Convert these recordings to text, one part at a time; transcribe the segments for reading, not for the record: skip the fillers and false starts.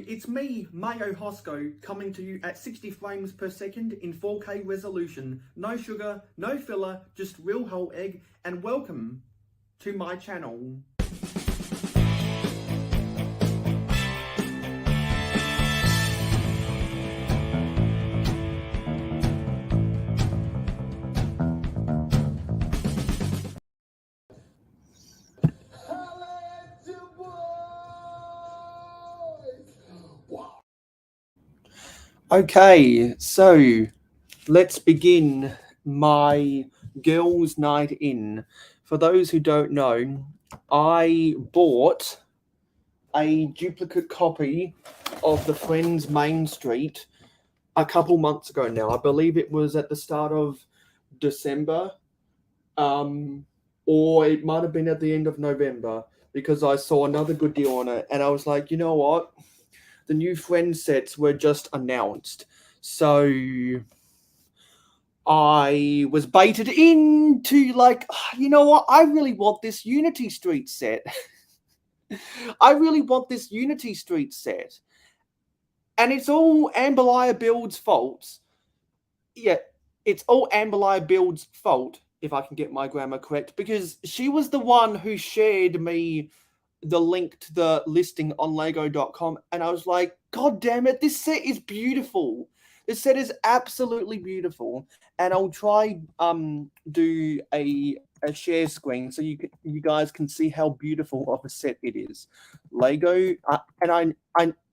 it's me, mayohosko, coming to you at 60 frames per second in 4K resolution. No sugar, no filler, just real whole egg, and welcome to my channel. Okay, so let's begin my girls' night in. For those who don't know, I bought a duplicate copy of the Friends Main Street a couple months ago now. I believe it was at the start of December, or it might have been at the end of November, because I saw another good deal on it, and I was like, you know what? The new Friends sets were just announced. So I was baited into, like, you know what? I really want this Unity Street set. I really want this Unity Street set. And it's all Amberliah Build's fault. Yeah, it's all Amberliah Build's fault, if I can get my grammar correct, because she was the one who shared me the link to the listing on lego.com, and I was like, God damn it, this set is beautiful. This set is absolutely beautiful. And I'll try do a share screen so you guys can see how beautiful of a set it is. Lego, and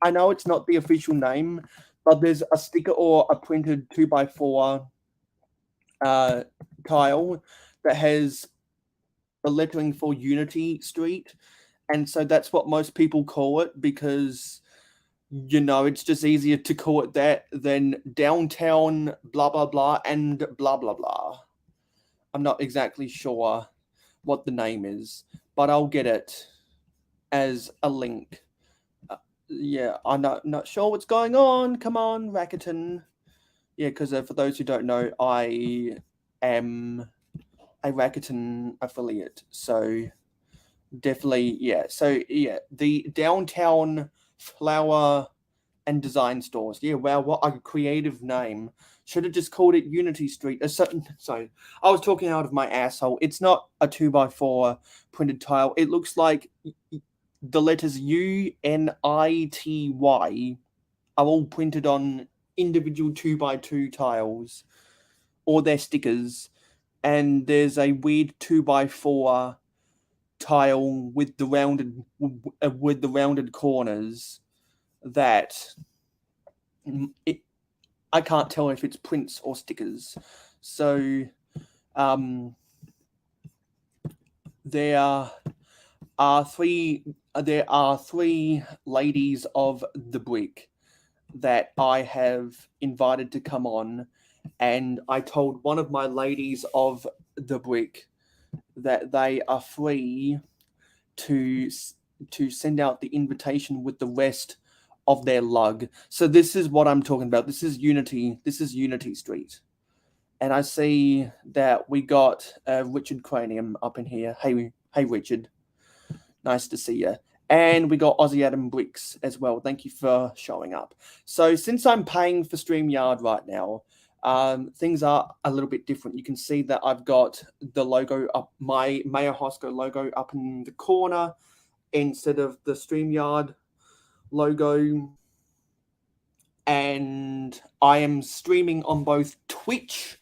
I know it's not the official name, but there's a sticker or a printed 2x4 tile that has the lettering for Unity Street. And so that's what most people call it, because, you know, it's just easier to call it that than downtown blah, blah, blah, and blah, blah, blah. I'm not exactly sure what the name is, but I'll get it as a link. Yeah, I'm not sure what's going on. Come on, Rakuten. Yeah, because for those who don't know, I am a Rakuten affiliate, so definitely, yeah. So, yeah, the downtown flower and design stores. Yeah, wow, what a creative name. Should have just called it Unity Street. Sorry, I was talking out of my asshole. It's not a 2x4 printed tile. It looks like the letters UNITY are all printed on individual 2x2 tiles, or their stickers. And there's a weird 2x4 tile with the rounded corners that I can't tell if it's prints or stickers. So there are three ladies of the brick that I have invited to come on, and I told one of my ladies of the brick that they are free to send out the invitation with the rest of their lug. So this is what I'm talking about. This is Unity Street. And I see that we got Richard Cranium up in here. Hey Richard. Nice to see you. And we got Aussie Adam Bricks as well. Thank you for showing up. So since I'm paying for StreamYard right now, things are a little bit different. You can see that I've got the logo up, my mayohosko logo up in the corner instead of the StreamYard logo. And I am streaming on both Twitch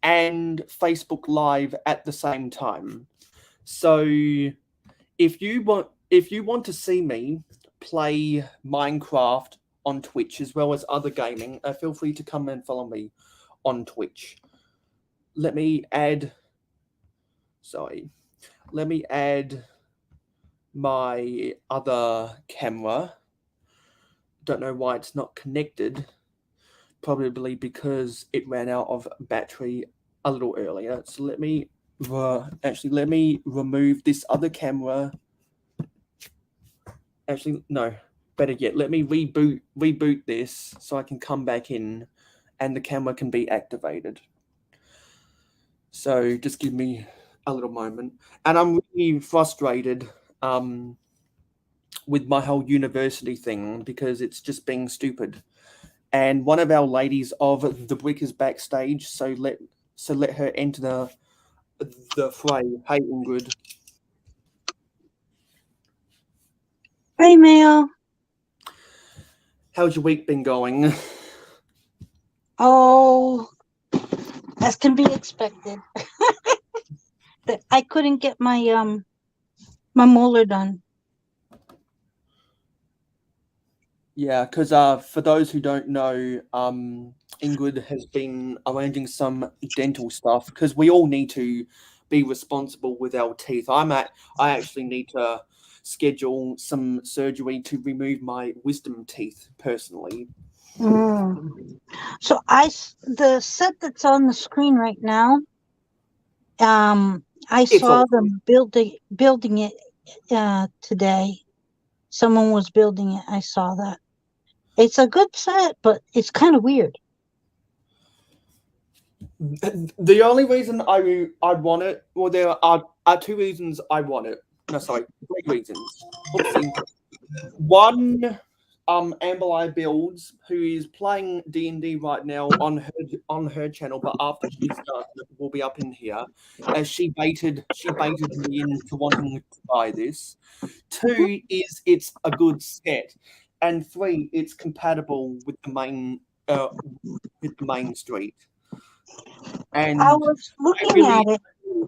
and Facebook Live at the same time. So if you want to see me play Minecraft on Twitch as well as other gaming, feel free to come and follow me on Twitch. Let me add my other camera. Don't know why it's not connected. Probably because it ran out of battery a little earlier. So let me remove this other camera. Actually, no. Better yet, let me reboot this so I can come back in and the camera can be activated. So just give me a little moment. And I'm really frustrated with my whole university thing because it's just being stupid. And one of our ladies of the brick is backstage, so let her enter the fray. Hey, Ingrid. Hey, Mayo. How's your week been going? Oh, as can be expected. I couldn't get my molar done. Yeah, because for those who don't know, Ingrid has been arranging some dental stuff because we all need to be responsible with our teeth. I actually need to schedule some surgery to remove my wisdom teeth personally. Mm. So the set that's on the screen right now, I It's saw awesome. them building it today. Someone was building it. I saw that. It's a good set, but it's kind of weird. The only reason I want it, well, there are two reasons I want it. No, sorry, three reasons. Oopsie. One, Amberley Builds, who is playing D&D right now on her channel, but after she's done, will be up in here. As she baited me into wanting to buy this. Two is it's a good set, and three, it's compatible uh, with the main street. I And was I looking at really it.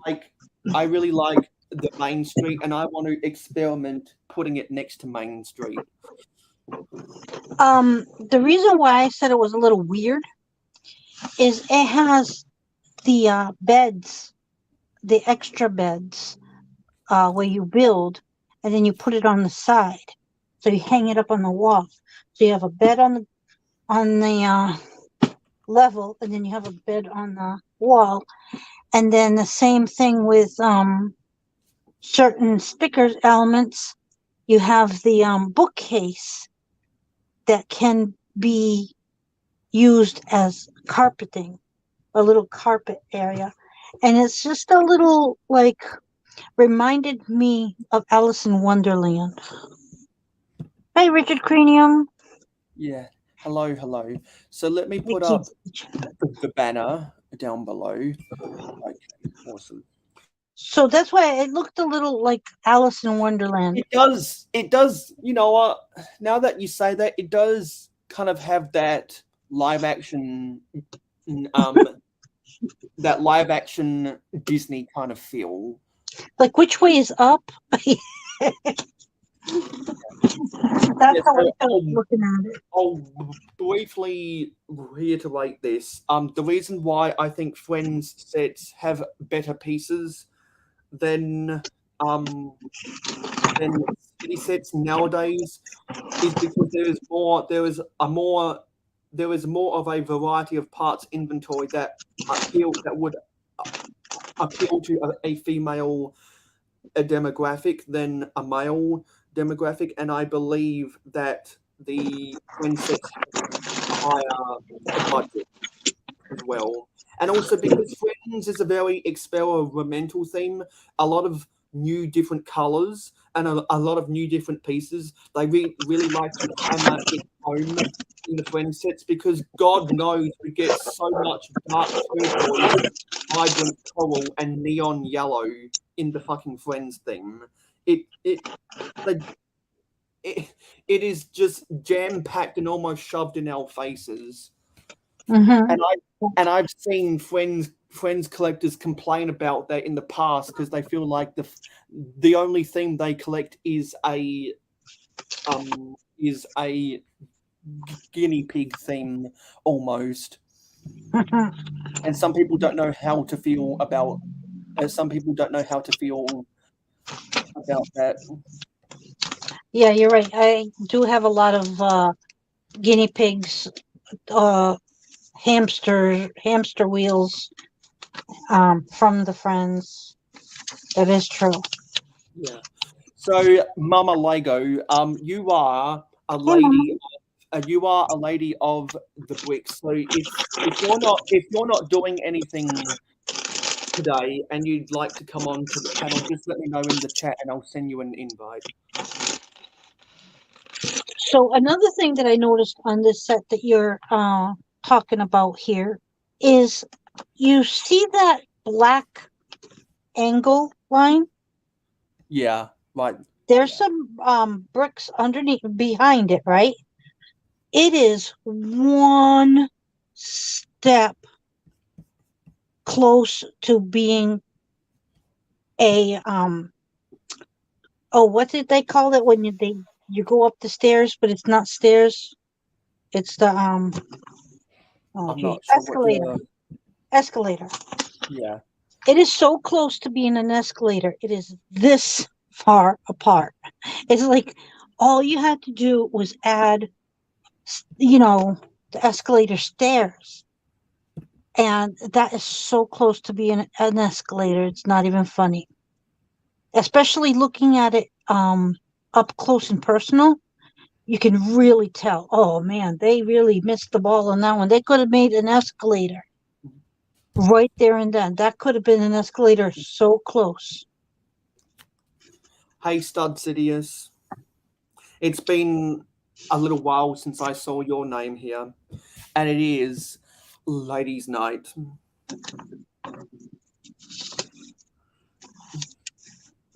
like I really like the main street, and I want to experiment putting it next to Main Street. The reason why I said it was a little weird is it has the beds, the extra beds, where you build, and then you put it on the side, so you hang it up on the wall. So you have a bed on the level, and then you have a bed on the wall, and then the same thing with certain stickers elements. You have the bookcase that can be used as carpeting, a little carpet area. And it's just a little like reminded me of Alice in Wonderland. Hey, Richard Cranium. Yeah. Hello, hello. So let me The put up kids. the banner down below. Okay, awesome. So that's why it looked a little like Alice in Wonderland. It does. It does. You know what? Now that you say that, it does kind of have live action, um, that live action Disney kind of feel. Like which way is up? Yeah. That's how I So felt looking at it. I'll briefly reiterate this. The reason why I think Friends sets have better pieces than um than City sets nowadays is because there is more of a variety of parts inventory that would appeal to a female demographic than a male demographic, and I believe that the Friends sets a higher budget as well. And also because Friends is a very experimental theme, a lot of new different colors and a lot of new different pieces. They really like to hammer it home in the Friends sets because God knows we get so much dark turquoise, vibrant coral, and neon yellow in the fucking Friends theme. It it the it, it is just jam packed and almost shoved in our faces. Mm-hmm. And I've seen friends collectors complain about that in the past because they feel like the only thing they collect is a guinea pig theme almost. And some people don't know how to feel about. Some people don't know how to feel about that. Yeah, you're right. I do have a lot of guinea pigs, uh, hamster wheels from the friends. That is true. Yeah. So, Mama Lego, Hey, Mama. you are a lady of the bricks. So if you're not doing anything today and you'd like to come on to the panel, just let me know in the chat and I'll send you an invite. So another thing that I noticed on this set that you're talking about here is you see that black angle line? Yeah, right. There's Yeah. some bricks underneath behind it, right? It is one step close to being a oh, what did they call it when you go up the stairs, but it's not stairs. It's the oh I'm gee, not sure what escalator. you're. Escalator. Yeah. It is so close to being an escalator. It is this far apart. It's like all you had to do was add, you know, the escalator stairs. And that is so close to being an escalator. It's not even funny. Especially looking at it up close and personal, you can really tell. Oh man, they really missed the ball on that one. They could have made an escalator right there and then. That could have been an escalator so close. Hey, Stud Sidious. It's been a little while since I saw your name here, and it is Ladies' Night.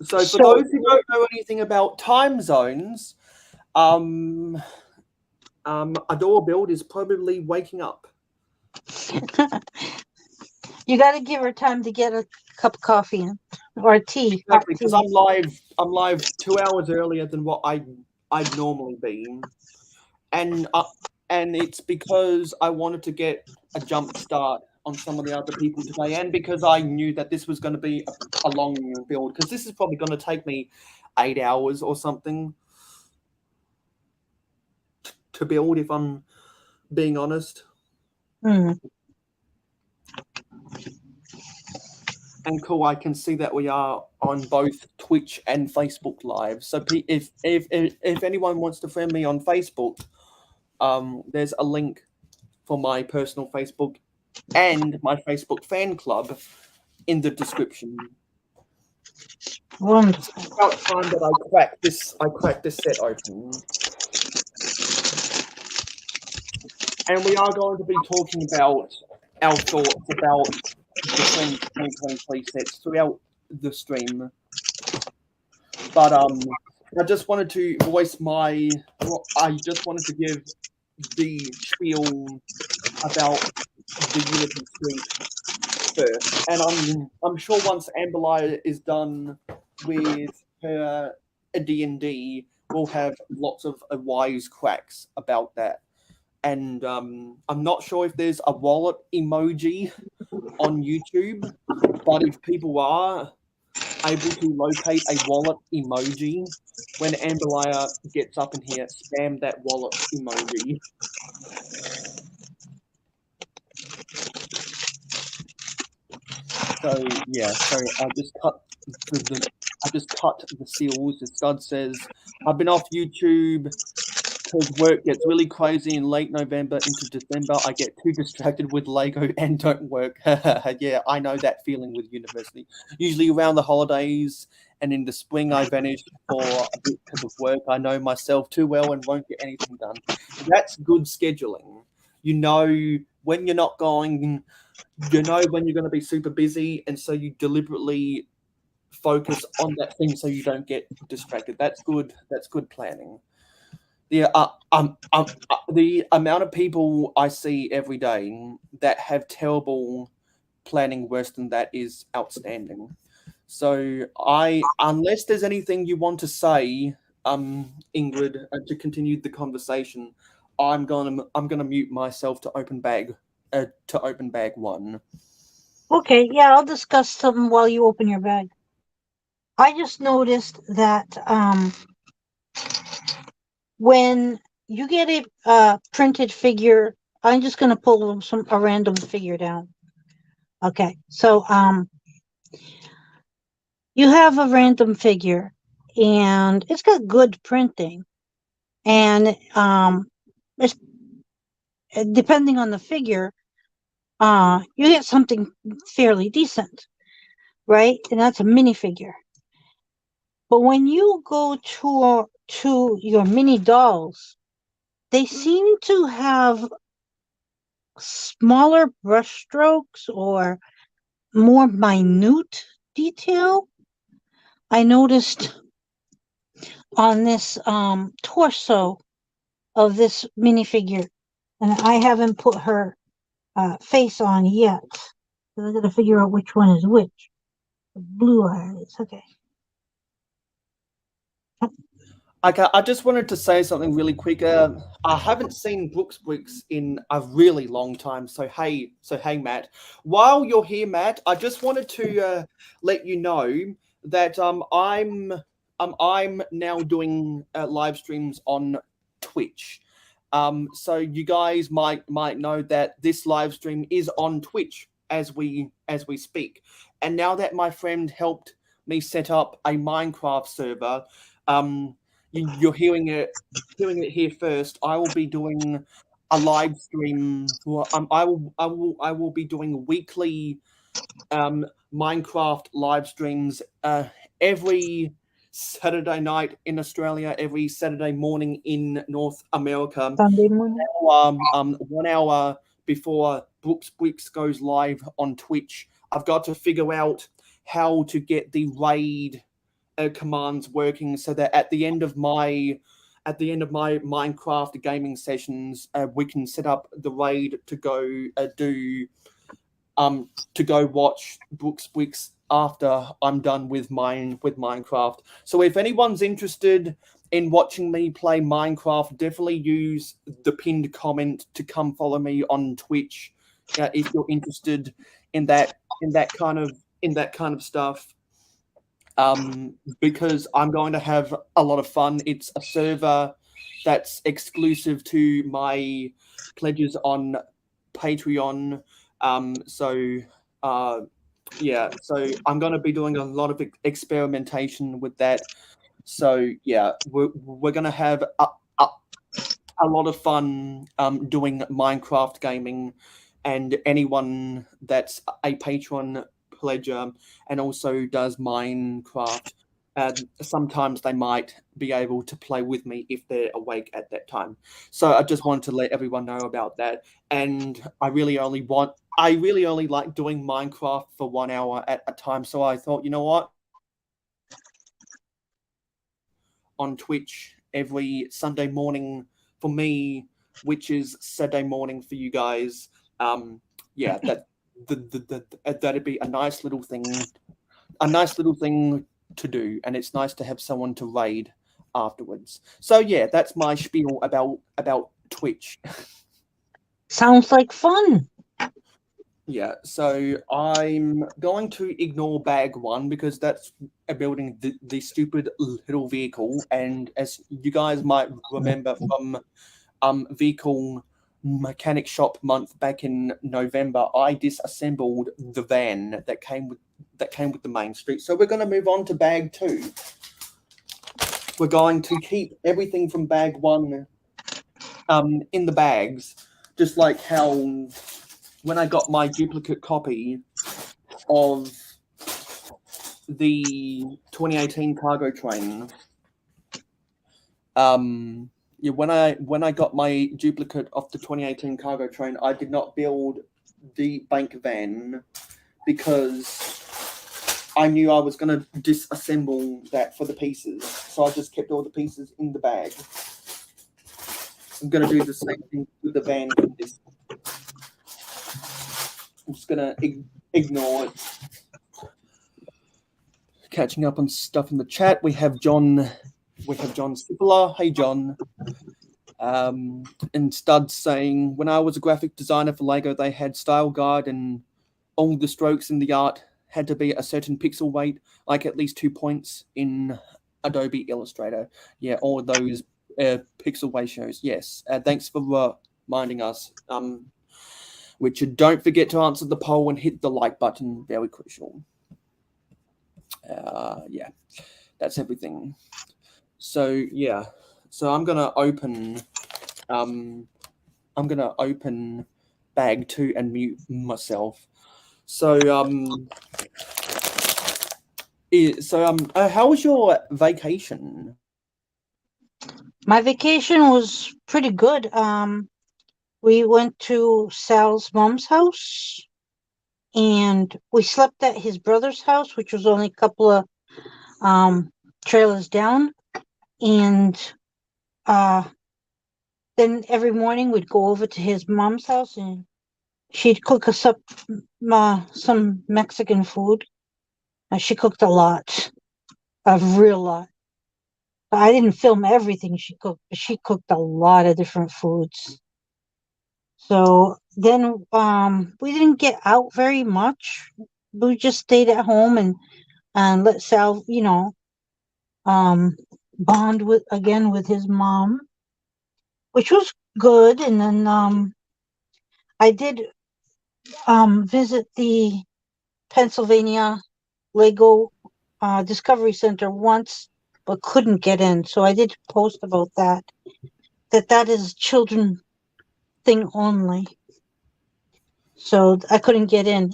So, for So those who don't know anything about time zones, um, Adore Build is probably waking up. you got to give her time to get a cup of coffee in, or tea, hot Exactly, because tea. I'm live. I'm live 2 hours earlier than what I'd normally be, and it's because I wanted to get a jump start on some of the other people today, and because I knew that this was going to be a long build, because this is probably going to take me 8 hours or something to build, if I'm being honest. Mm. And cool, I can see that we are on both Twitch and Facebook Live. So if anyone wants to friend me on Facebook, there's a link for my personal Facebook and my Facebook fan club in the description. Wonderful. It's about time that I crack this set open. And we are going to be talking about our thoughts about the Trend 2023 sets throughout the stream. But I just wanted to voice my. Well, I just wanted to give the spiel about the Unity Street first, and I'm sure once Amberlight is done with her D&D, we'll have lots of wise cracks about that. And I'm not sure if there's a wallet emoji on YouTube, but if people are able to locate a wallet emoji, when Amberlight gets up in here, spam that wallet emoji. So yeah, so I just cut the seals. The stud says, I've been off YouTube because work gets really crazy in late November into December. I get too distracted with Lego and don't work. Yeah, I know that feeling with university. Usually around the holidays and in the spring, I vanish for a bit because of work. I know myself too well and won't get anything done. That's good scheduling. You know when you're not going, you know when you're going to be super busy, and so you deliberately focus on that thing so you don't get distracted. That's good. That's good planning. The amount of people I see every day that have terrible planning worse than that is outstanding. So unless there's anything you want to say, Ingrid, to continue the conversation, I'm gonna mute myself to open bag one. Okay, yeah, I'll discuss something while you open your bag. I just noticed that when you get a printed figure, I'm just gonna pull a random figure down. Okay, so you have a random figure, and it's got good printing, and it's depending on the figure, you get something fairly decent, right? And that's a minifigure. But when you go to to your mini dolls, they seem to have smaller brushstrokes or more minute detail. I noticed on this torso of this minifigure, and I haven't put her face on yet. So I got to figure out which one is which. The blue eyes. Okay. Okay, I just wanted to say something really quick. I haven't seen Brooks Bricks in a really long time. So hey, Matt. While you're here, Matt, I just wanted to let you know that I'm now doing live streams on Twitch. So you guys might know that this live stream is on Twitch as we speak. And now that my friend helped me set up a Minecraft server, you're hearing it here first. I will be doing a live stream. Well, I will be doing weekly Minecraft live streams every Saturday night in Australia, every Saturday morning in North America. Sunday morning. 1 hour before Brooks Bricks goes live on Twitch. I've got to figure out how to get the raid commands working so that at the end of my Minecraft gaming sessions, we can set up the raid to go to go watch Brooks Bricks after I'm done with Minecraft. So if anyone's interested in watching me play Minecraft, definitely use the pinned comment to come follow me on Twitch if you're interested in that kind of stuff. Because I'm going to have a lot of fun. It's a server that's exclusive to my pledges on Patreon. Yeah, so I'm going to be doing a lot of experimentation with that. So yeah, we're going to have a lot of fun doing Minecraft gaming, and anyone that's a Patreon pledger and also does Minecraft, sometimes they might be able to play with me if they're awake at that time. So I just wanted to let everyone know about that. And I really only like doing Minecraft for 1 hour at a time. So I thought, you know what? On Twitch every Sunday morning for me, which is Saturday morning for you guys. Yeah, that'd be a nice little thing to do, and it's nice to have someone to raid afterwards. So yeah, that's my spiel about Twitch. Sounds like fun. Yeah, so I'm going to ignore bag one because that's building the stupid little vehicle, and as you guys might remember from vehicle mechanic shop month back in November, I disassembled the van that came with the main street. So we're going to move on to bag two. We're going to keep everything from bag one in the bags, just like how when I got my duplicate copy of the 2018 cargo train, yeah, when I got my duplicate of the 2018 cargo train, I did not build the bank van because I knew I was going to disassemble that for the pieces. So I just kept all the pieces in the bag. I'm going to do the same thing with the van for this. I'm just going to ignore it. Catching up on stuff in the chat. We have John Sipola. Hey, John. And Studs saying, when I was a graphic designer for Lego, they had style guide and all the strokes in the art had to be a certain pixel weight, like at least 2 points in Adobe Illustrator. Yeah, all of those pixel ratios. Yes. Thanks for reminding us. Richard, don't forget to answer the poll and hit the like button. Very crucial. Yeah, that's everything. So yeah, so I'm gonna open bag two and mute myself. So how was your vacation? My vacation was pretty good. We went to Sal's mom's house and we slept at his brother's house, which was only a couple of um trailers down. And uh then every morning we'd go over to his mom's house and she'd cook us up some Mexican food. She cooked a real lot. I didn't film everything she cooked, but she cooked a lot of different foods. So then we didn't get out very much. We just stayed at home and let Sal, um bond with his mom, which was good. And then I did visit the Pennsylvania Lego Discovery Center once, but couldn't get in. So I did post about that. That is children thing only. So I couldn't get in.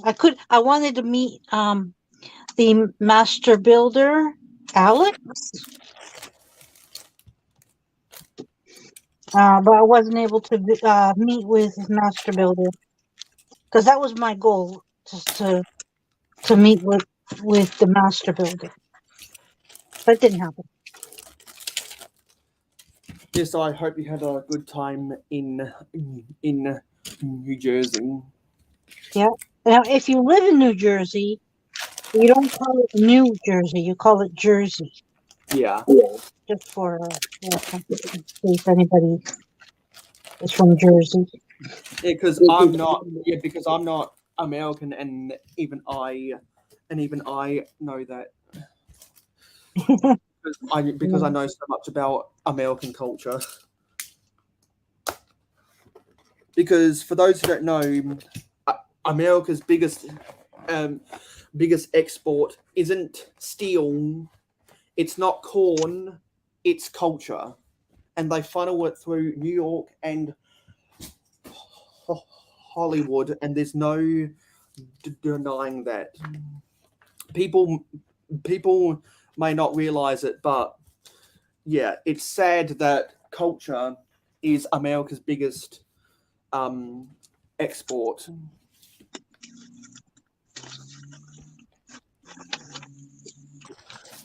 I wanted to meet the master builder, Alex, but I wasn't able to meet with master builder because that was my goal, just to meet with the master builder. But it didn't happen. Yes, I hope you had a good time in New Jersey. Yeah. Now, if you live in New Jersey, you don't call it New Jersey. You call it Jersey. Yeah. Just for reference, in case anybody is from Jersey. Yeah, because I'm not. Yeah, because I'm not American, and even I know that because I know so much about American culture. Because for those who don't know, America's biggest export isn't steel, it's not corn, it's culture, and they funnel it through New York and Hollywood, and there's no denying that. People may not realize it, but yeah, it's sad that culture is America's biggest export.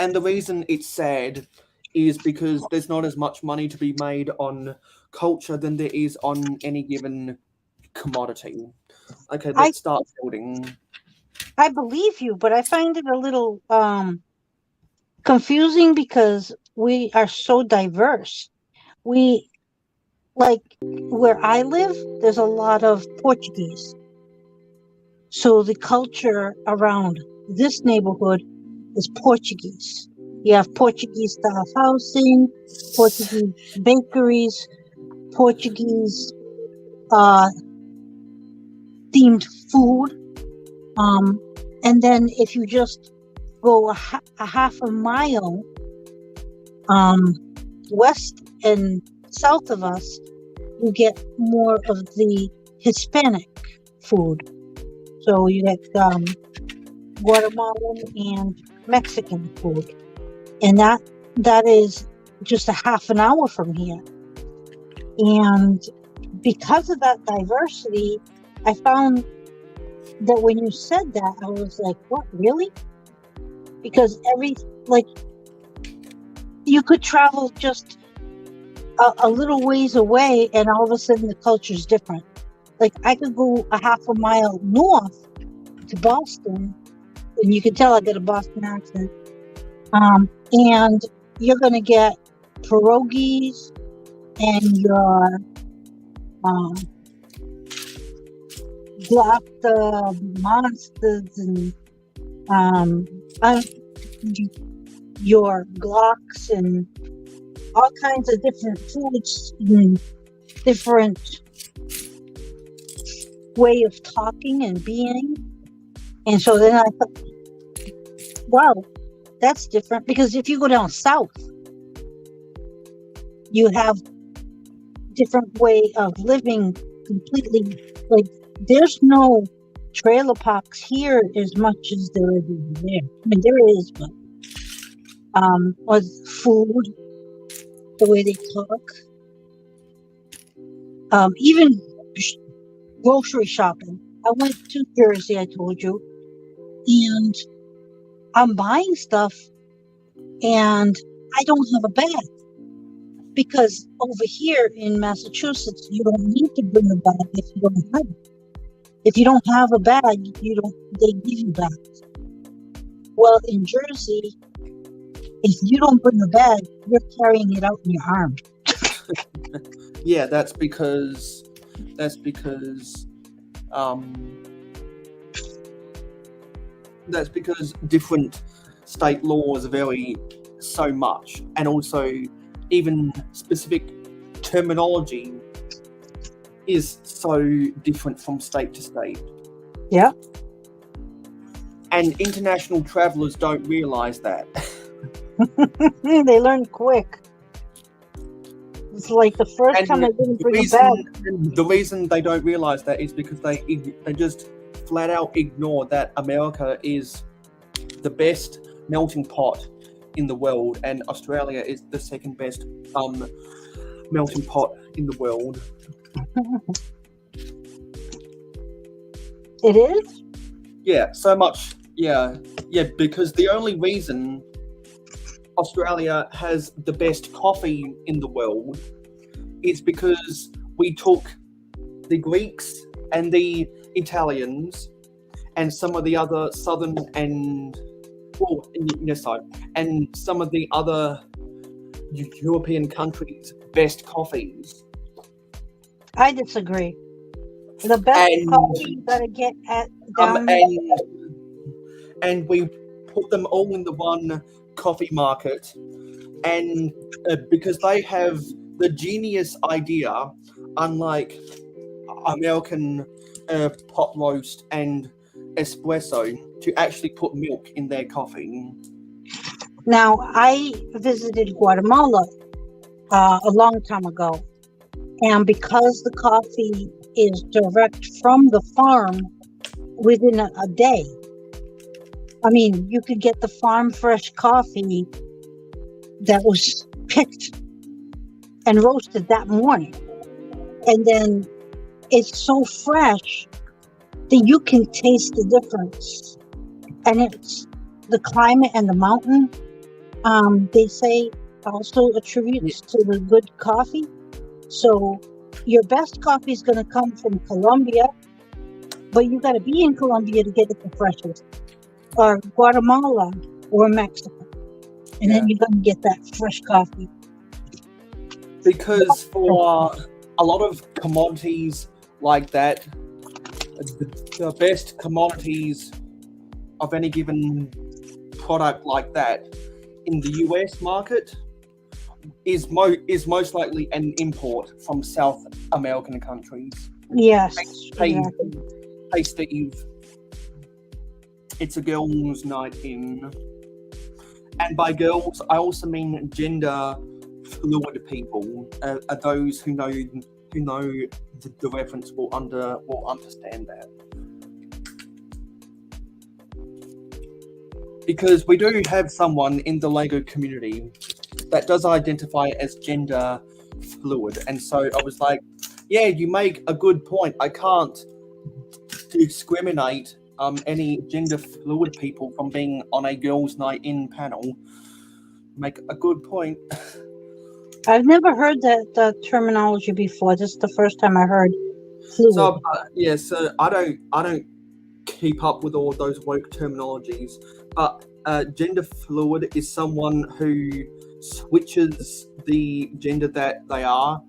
And the reason it's sad is because there's not as much money to be made on culture than there is on any given commodity. Okay, I let's start building. I believe you, but I find it a little confusing because we are so diverse. We like where I live, there's a lot of Portuguese. So the culture around this neighborhood is Portuguese. You have Portuguese style housing, Portuguese bakeries, Portuguese uh, themed food. Um, and then if you just go a half a mile um, west and south of us, you get more of the Hispanic food. So you get Guatemalan and Mexican food, and that is just a half an hour from here. And because of that diversity, I found that when you said that, I was like, "What, really?" Because you could travel just a little ways away, and all of a sudden the culture's different. Like I could go a half a mile north to Boston, and you can tell I got a Boston accent. And you're gonna get pierogies and your block monsters and um, uh, your glocks and all kinds of different foods and different way of talking and being. And so then I thought, wow, that's different, because if you go down south, you have different way of living completely. Like there's no trailer parks here as much as there is there. I mean, there is, but or food. the way they talk. Even grocery shopping. I went to Jersey, I told you, and I'm buying stuff and I don't have a bag because over here in Massachusetts, you don't need to bring a bag if you don't have it. If you don't have a bag, they give you bags. Well, in Jersey, if you don't bring a bag, you're carrying it out in your arm. Yeah, that's because different state laws vary so much, and also even specific terminology is so different from state to state. Yeah. And international travelers don't realize that. They learn quick. It's like the first time I didn't bring a bag. The reason they don't realize that is because they just flat out ignore that America is the best melting pot in the world, and Australia is the second best melting pot in the world. It is? Yeah, so much. Yeah, because the only reason Australia has the best coffee in the world is because we took the Greeks and the Italians and some of the other southern and some of the other European countries' best coffees. I disagree. The best coffee you gotta get at down and we put them all in the one coffee market, and because they have the genius idea, unlike American pot roast and espresso, to actually put milk in their coffee. Now, I visited Guatemala a long time ago, and because the coffee is direct from the farm within a day, I mean, you could get the farm fresh coffee that was picked and roasted that morning. And then it's so fresh that you can taste the difference. And it's the climate and the mountain, they say, also attributes to the good coffee. So your best coffee is going to come from Colombia, but you got to be in Colombia to get it the freshest. Or Guatemala or Mexico, and then you're going to get that fresh coffee. Because for a lot of commodities like that, the best commodities of any given product like that in the US market is most likely an import from South American countries. Yes. Hey Steve. It's a girls' night in, and by girls, I also mean gender fluid people. Are those who know the reference will understand that, because we do have someone in the Lego community that does identify as gender fluid, and so I was like, yeah, you make a good point. I can't discriminate any gender fluid people from being on a girls' night in panel. Make a good point. I've never heard the terminology before. This is the first time I heard fluid. So so I don't keep up with all those woke terminologies, but gender fluid is someone who switches the gender that they are,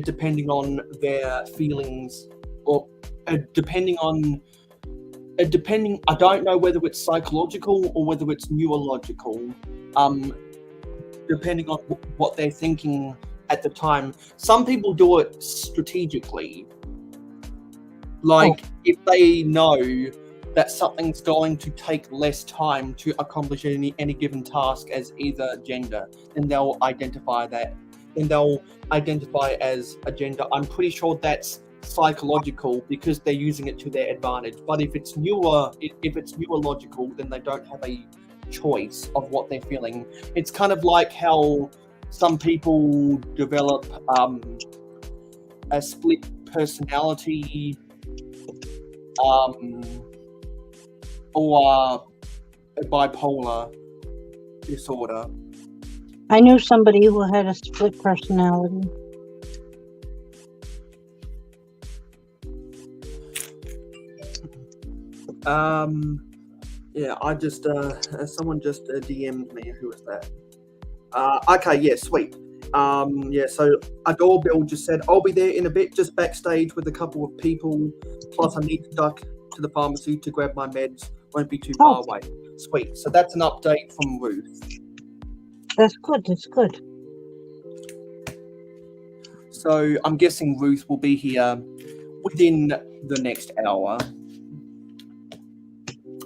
depending on their feelings, or depending, I don't know whether it's psychological or whether it's neurological, depending on what they're thinking at the time. Some people do it strategically. Like, if they know that something's going to take less time to accomplish any given task as either gender, then they'll identify that. Then they'll identify as a gender. I'm pretty sure that's psychological because they're using it to their advantage. But if it's neurological, then they don't have a choice of what they're feeling. It's kind of like how some people develop a split personality or a bipolar disorder. I knew somebody who had a split personality. Yeah, I just someone just DM'd me. Who was that? Okay, yeah, sweet. Yeah, so a doorbell just said, I'll be there in a bit, just backstage with a couple of people. Plus, I need to duck to the pharmacy to grab my meds. Won't be too far away. Sweet. So that's an update from Ruth. That's good. That's good. So I'm guessing Ruth will be here within the next hour.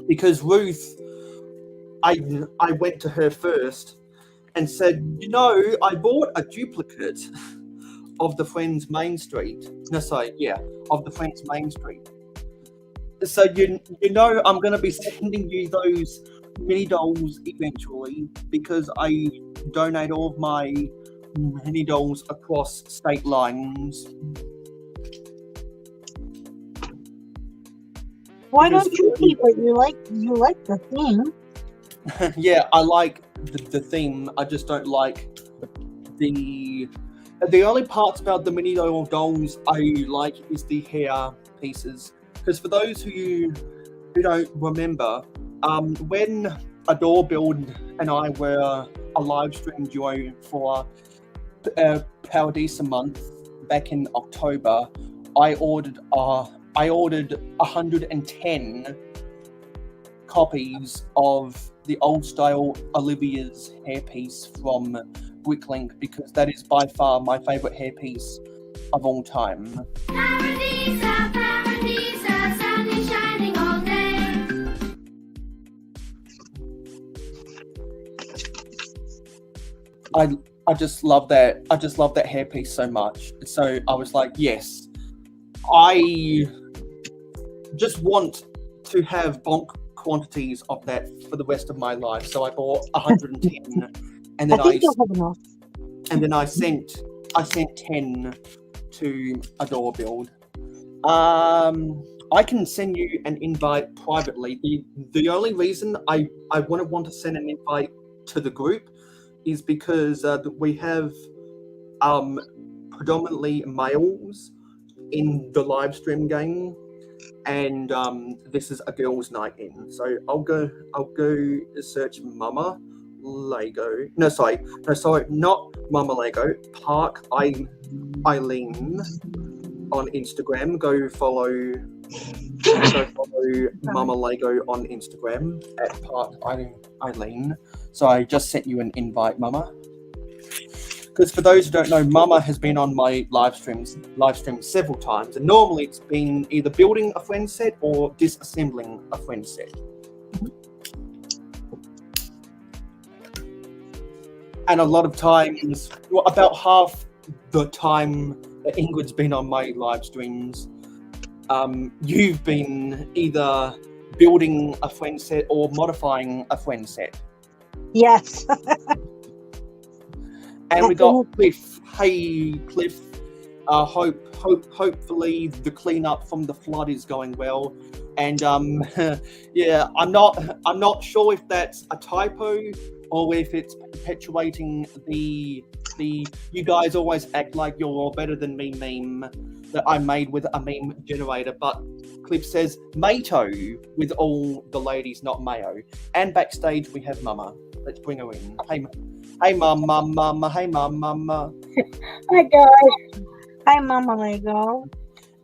Because Ruth, I went to her first and said, I bought a duplicate of the Friends Main Street. Of the Friends Main Street. So I'm going to be sending you those mini dolls eventually because I donate all of my mini dolls across state lines. Why don't you keep it? You like the theme. Yeah, I like the theme. I just don't like the only parts about the mini doll dolls I like is the hair pieces. Because for those who don't remember, when Adorebuild and I were a live stream duo for Paradisa month back in October, I ordered 110 copies of the old style Olivia's hairpiece from Bricklink because that is by far my favourite hairpiece of all time. Paradisa, Paradisa, sun is shining all day. I just love that. I just love that hairpiece so much. So I was like, yes, I just want to have bonk quantities of that for the rest of my life. So I bought 110, and then I think you'll have enough. And then I sent 10 to Adorebuild. I can send you an invite privately. The only reason I wouldn't want to send an invite to the group is because we have predominantly males in the live stream game, and this is a girls' night in. So I'll go search Mama Lego. No, not Mama Lego. Park Eileen on Instagram. Go follow Mama Lego on Instagram at Park Eileen. So I just sent you an invite, Mama. Because for those who don't know, Mama has been on my live streams several times, and normally it's been either building a friend set or disassembling a friend set. And a lot of times, about half the time that Ingrid's been on my live streams, you've been either building a friend set or modifying a friend set. Yes. And we got Cliff. Hey, Cliff. Hopefully the cleanup from the flood is going well. And yeah, I'm not sure if that's a typo or if it's perpetuating the you guys always act like you're all better than me meme that I made with a meme generator. But Cliff says Mayo with all the ladies, not Mayo. And backstage we have Mama. Let's bring her in. Hey, Mama. Hey, Mama. Hi, guys. Hi, Mama Lego.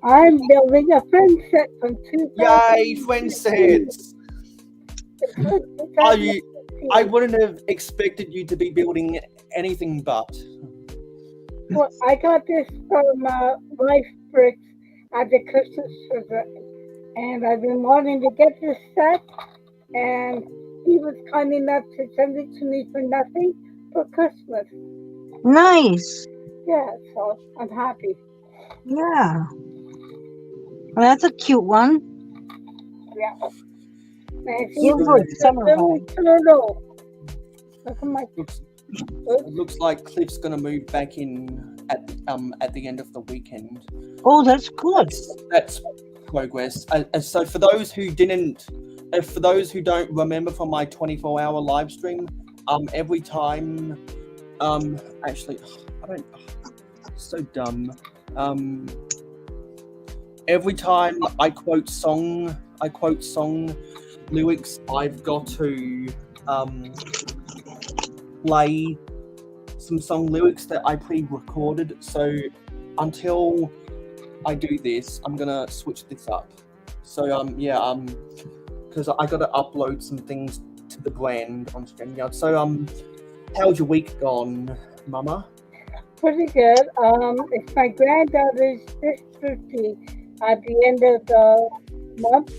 I'm building a friend set from 2000. Yay, friend sets. I wouldn't have expected you to be building anything but. Well, I got this from Life Bricks at the Christmas present, and I've been wanting to get this set, and he was kind enough to send it to me for nothing for Christmas. Nice. Yeah, so I'm happy. Yeah. Well, that's a cute one. Yeah. And You would, summer little vibe. turtle. Look at my. It looks like Cliff's gonna move back in at the end of the weekend. Oh, that's good. That's progress. So for those who don't remember from my 24-hour live stream, every time, actually, I don't, so dumb. Every time I quote song lyrics, I've got to play some song lyrics that I pre-recorded. So until I do this, I'm gonna switch this up. So because I gotta upload some things to the brand on StreamYard. So how's your week gone, Mama? Pretty good. It's my granddaughter's 50th at the end of the month,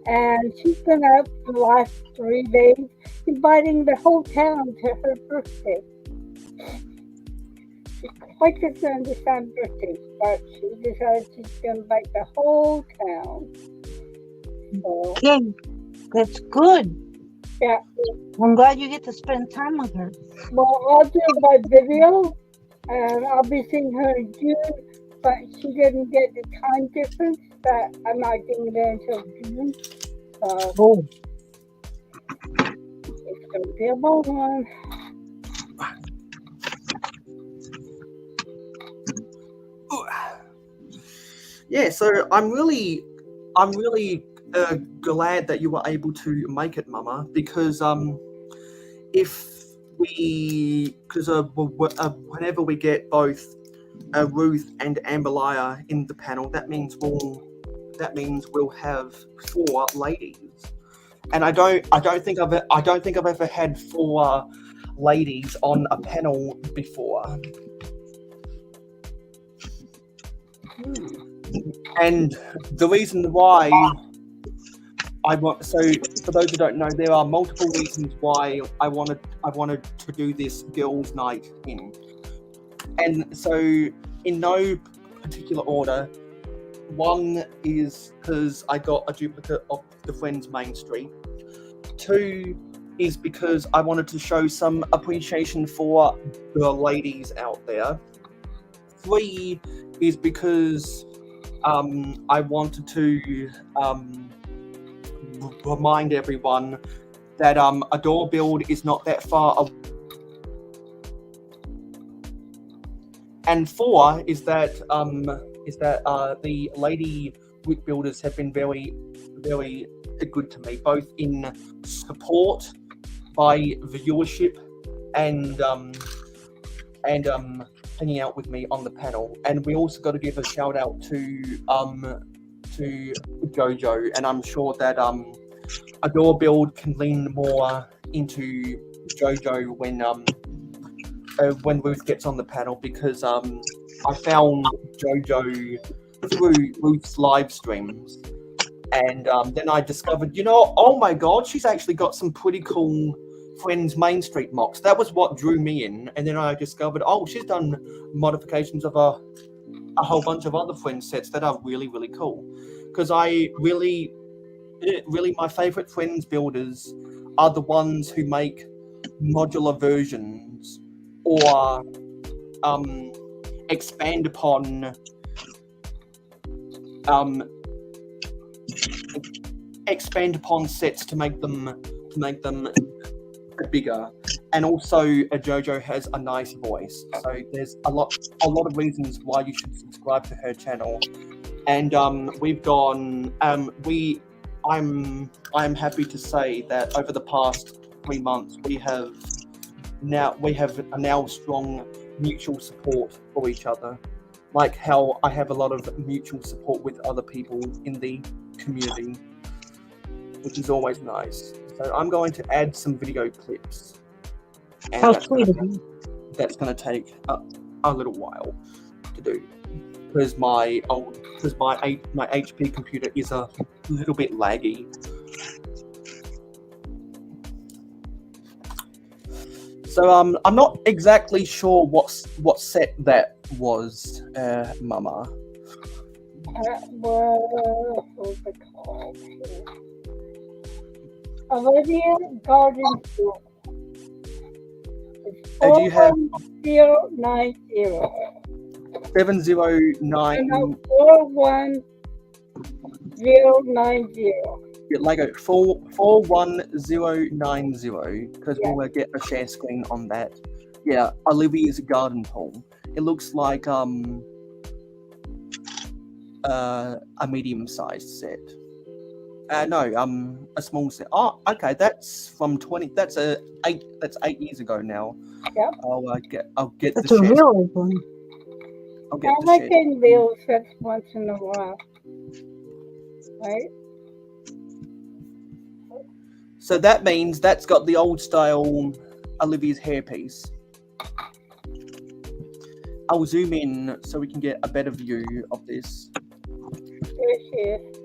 and she's been out for the last 3 days, inviting the whole town to her birthday. She's quite concerned to sound birthday, but she decided she's going to invite the whole town. So, Okay, that's good. yeah. I'm glad you get to spend time with her. Well, I'll do it by video, and I'll be seeing her in June, but she didn't get the time difference that I'm not getting there until June. So Oh, it's going to be a long one. Yeah, so I'm really glad that you were able to make it, Mama, because whenever we get both Ruth and Amberlia in the panel, that means we'll have 4 ladies, and I don't think I've ever had 4 ladies on a panel before. And the reason why so for those who don't know, there are multiple reasons why I wanted to do this girls' night in. And so in no particular order, one is because I got a duplicate of the Friends Main Street. 2 is because I wanted to show some appreciation for the ladies out there. 3 is because I wanted to remind everyone that a door build is not that far away. And 4 is that the lady brick builders have been very, very good to me, both in support by viewership and hanging out with me on the panel. And we also got to give a shout out to Jojo, and I'm sure that a door build can lean more into Jojo when Ruth gets on the panel, because I found Jojo through Ruth's live streams, and then I discovered, oh my god, she's actually got some pretty cool Friends Main Street mocks. That was what drew me in, and then I discovered, she's done modifications of a whole bunch of other Friends sets that are really, really cool. Because I really, my favorite Friends builders are the ones who make modular versions or expand upon sets to make them bigger. And also Jojo has a nice voice, so there's a lot of reasons why you should subscribe to her channel. And we've gone I'm happy to say that over the past 3 months we have now strong mutual support for each other, like how I have a lot of mutual support with other people in the community, which is always nice. So I'm going to add some video clips, and how sweet of you. that's going to take a little while to do, because my HP computer is a little bit laggy. So I'm not exactly sure what set that was, Mama. What was it called? Olivia Garden School. It's Do you have 41090. 709? No, 41090. Like a 41090, because Yeah. we'll get a share screen on that. Yeah, Olivia's garden pool. It looks like a medium-sized set. No, a small set. Oh, okay, that's from 20. That's 8 years ago now. Yep. I'll get That's the a share. real old one. I'll I get the like share. getting real sets once in a while. Right? So that means that's got the old style Olivia's hairpiece. I'll zoom in so we can get a better view of this. There she is.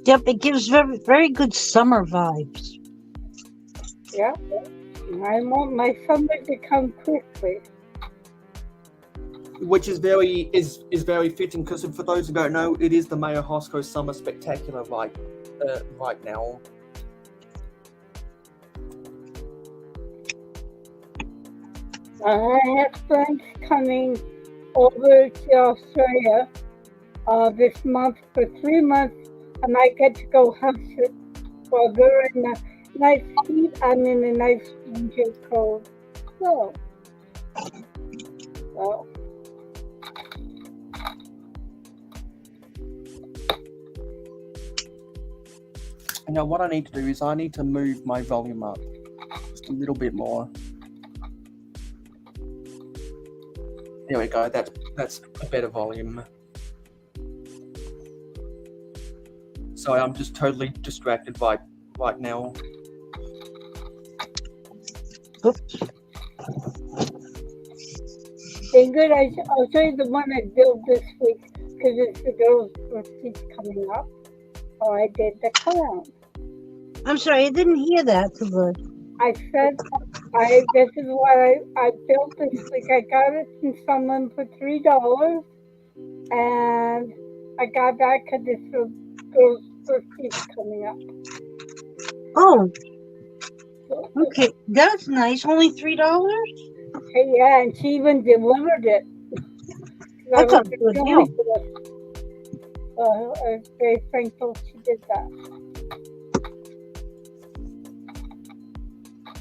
Yep, it gives very, very good summer vibes. Yeah. I want my summer to come quickly. Which is very fitting, because for those who don't know, it is the mayohosko Summer Spectacular right now. I have friends coming over to Australia this month for 3 months, and I get to go house it while they're in a nice heat. I'm in a nice winter cold. So. Now what I need to do is I need to move my volume up just a little bit more. There we go. That's a better volume. Sorry, I'm just totally distracted right now. Oops. Ingrid, I'll show you the one I built this week because it's the girls' birthdays coming up. So I did the clown. I'm sorry, I didn't hear that too good. I said, this is what I built this week. I got it from someone for $3, and I got that because it's the girls' birthdays coming up. Oh, okay, that's nice. Only $3. Hey, yeah, and she even delivered it. That's a good deal. I'm very thankful she did that.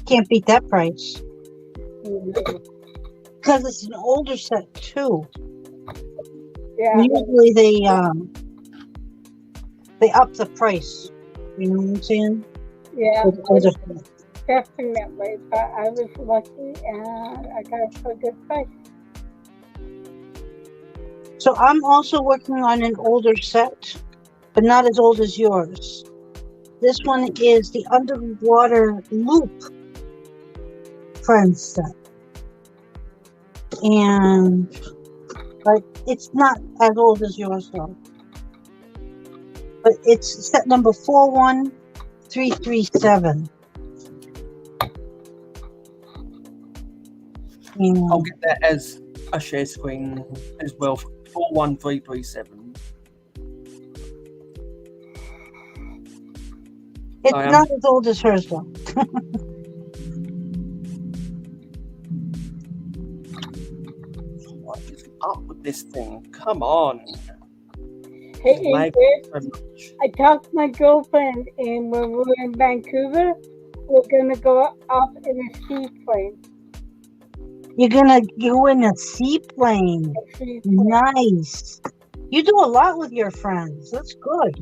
Can't beat that price. Mhm. Because it's an older set too. Yeah, Usually they up the price. You know what I'm saying? yeah, For the older set. definitely. But I was lucky and I got it for a good price. So I'm also working on an older set, but not as old as yours. This one is the underwater loop friends set. And but it's not as old as yours though. But it's set number 41337. I'll get that as a share screen as well. 41337. It's not as old as hers though. What is up with this thing? Come on. Hey, Like Ingrid, so much. I talked to my girlfriend, and when we're in Vancouver, we're gonna go up in a seaplane. You're gonna go in a seaplane. Nice. You do a lot with your friends. That's good.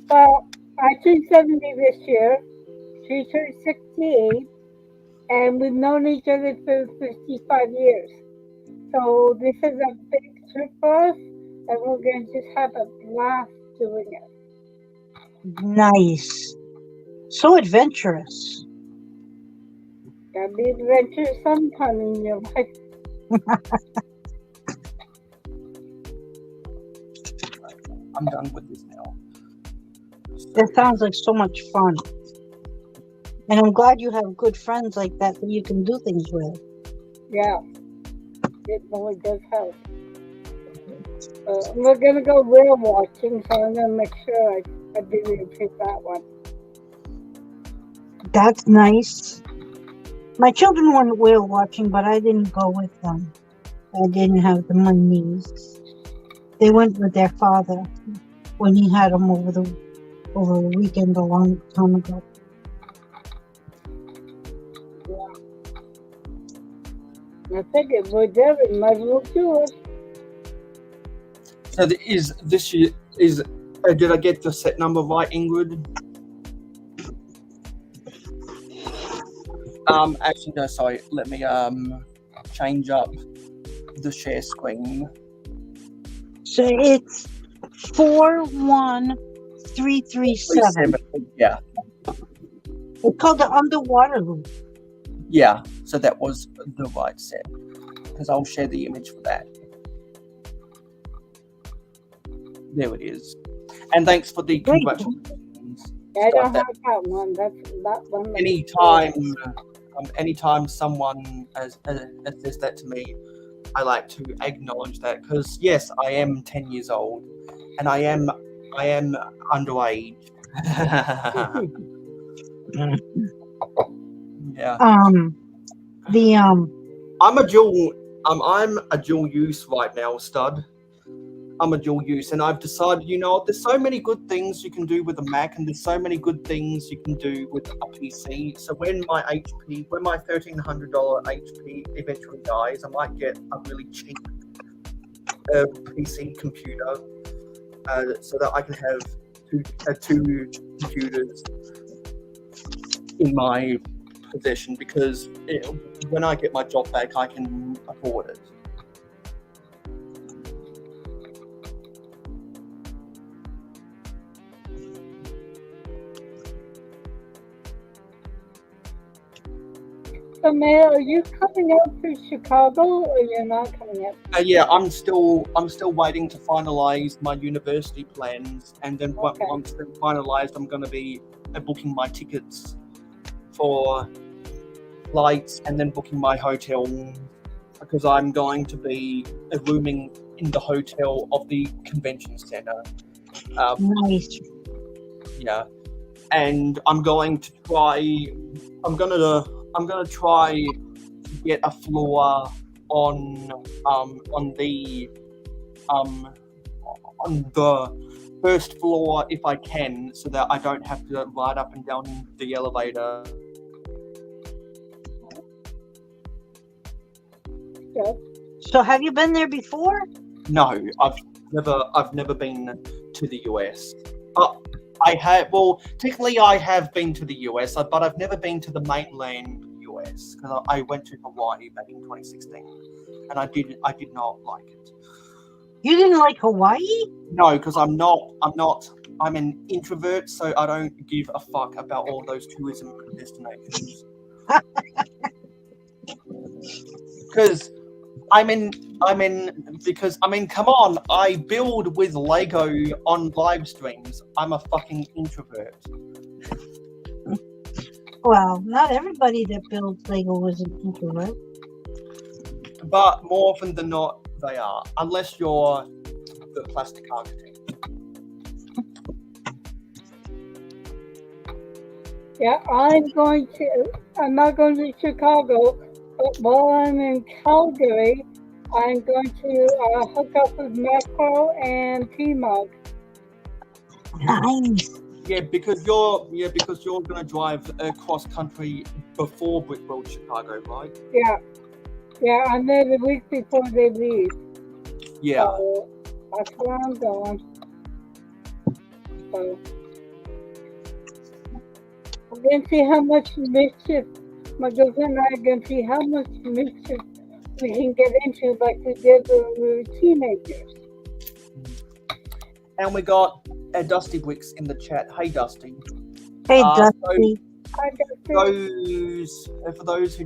Well, I turned 70 this year. She turned 68, and we've known each other for 55 years. So this is a big trip for us, and we're going to just have a blast doing it. Nice. So adventurous. Gotta be adventurous sometime in your life. I'm done with this now. That sounds like so much fun. And I'm glad you have good friends like that you can do things with. Yeah, it really does help. We're gonna go whale watching, so I'm gonna make sure I videotape that one. That's nice. My children went whale watching, but I didn't go with them. I didn't have the money. They went with their father when he had them over the weekend a long time ago. I think it would Devin might well do it. So is this year is did I get the set number right, Ingrid? Actually no, sorry. Let me change up the share screen. So it's 41337. Yeah, It's called the underwater loop. yeah. So that was the right set because I'll share the image for that. There it is. And thanks for the Great. congratulations. I don't That- have that one. That's that one. Anytime someone says that to me, I like to acknowledge that because yes, I am 10 years old, and I am underage. Yeah, I'm a dual use right now, stud. I'm a dual use, and I've decided, there's so many good things you can do with a Mac, and there's so many good things you can do with a PC. So when my $1,300 HP eventually dies, I might get a really cheap PC computer, so that I can have two computers in my possession. Because when I get my job back, I can afford it. So, Mayo, are you coming out to Chicago, or you're not coming out? Yeah, I'm still waiting to finalize my university plans, and then Okay. once they're finalized, I'm going to be booking my tickets for flights and then booking my hotel, because I'm going to be rooming in the hotel of the convention center. Nice. Yeah, and I'm gonna try to get a floor on the first floor if I can, so that I don't have to ride up and down the elevator. Yes. So have you been there before? No, I've never been to the US. Technically I have been to the US, but I've never been to the mainland US, because I went to Hawaii back in 2016, and I did not like it. You didn't like Hawaii? No, because I'm an introvert, so I don't give a fuck about all those tourism destinations. Because come on, I build with Lego on live streams. I'm a fucking introvert. Well, not everybody that builds Lego was an introvert. But more often than not, they are. Unless you're the plastic architect. Yeah, I'm not going to Chicago, but while I'm in Calgary, I'm going to hook up with Makro and T-Mug. Nice. Yeah, because you're gonna drive cross country before Brickworld Chicago, right? Yeah, I'm there the week before they leave. Yeah. So that's where I'm going. So we're going to see how much mischief, my girlfriend and I are going to see how much mischief we can get into like we did when we were teenagers. And we got Dusty Bricks in the chat. Hey, Dusty. Hey, So- Dusty. I got For those who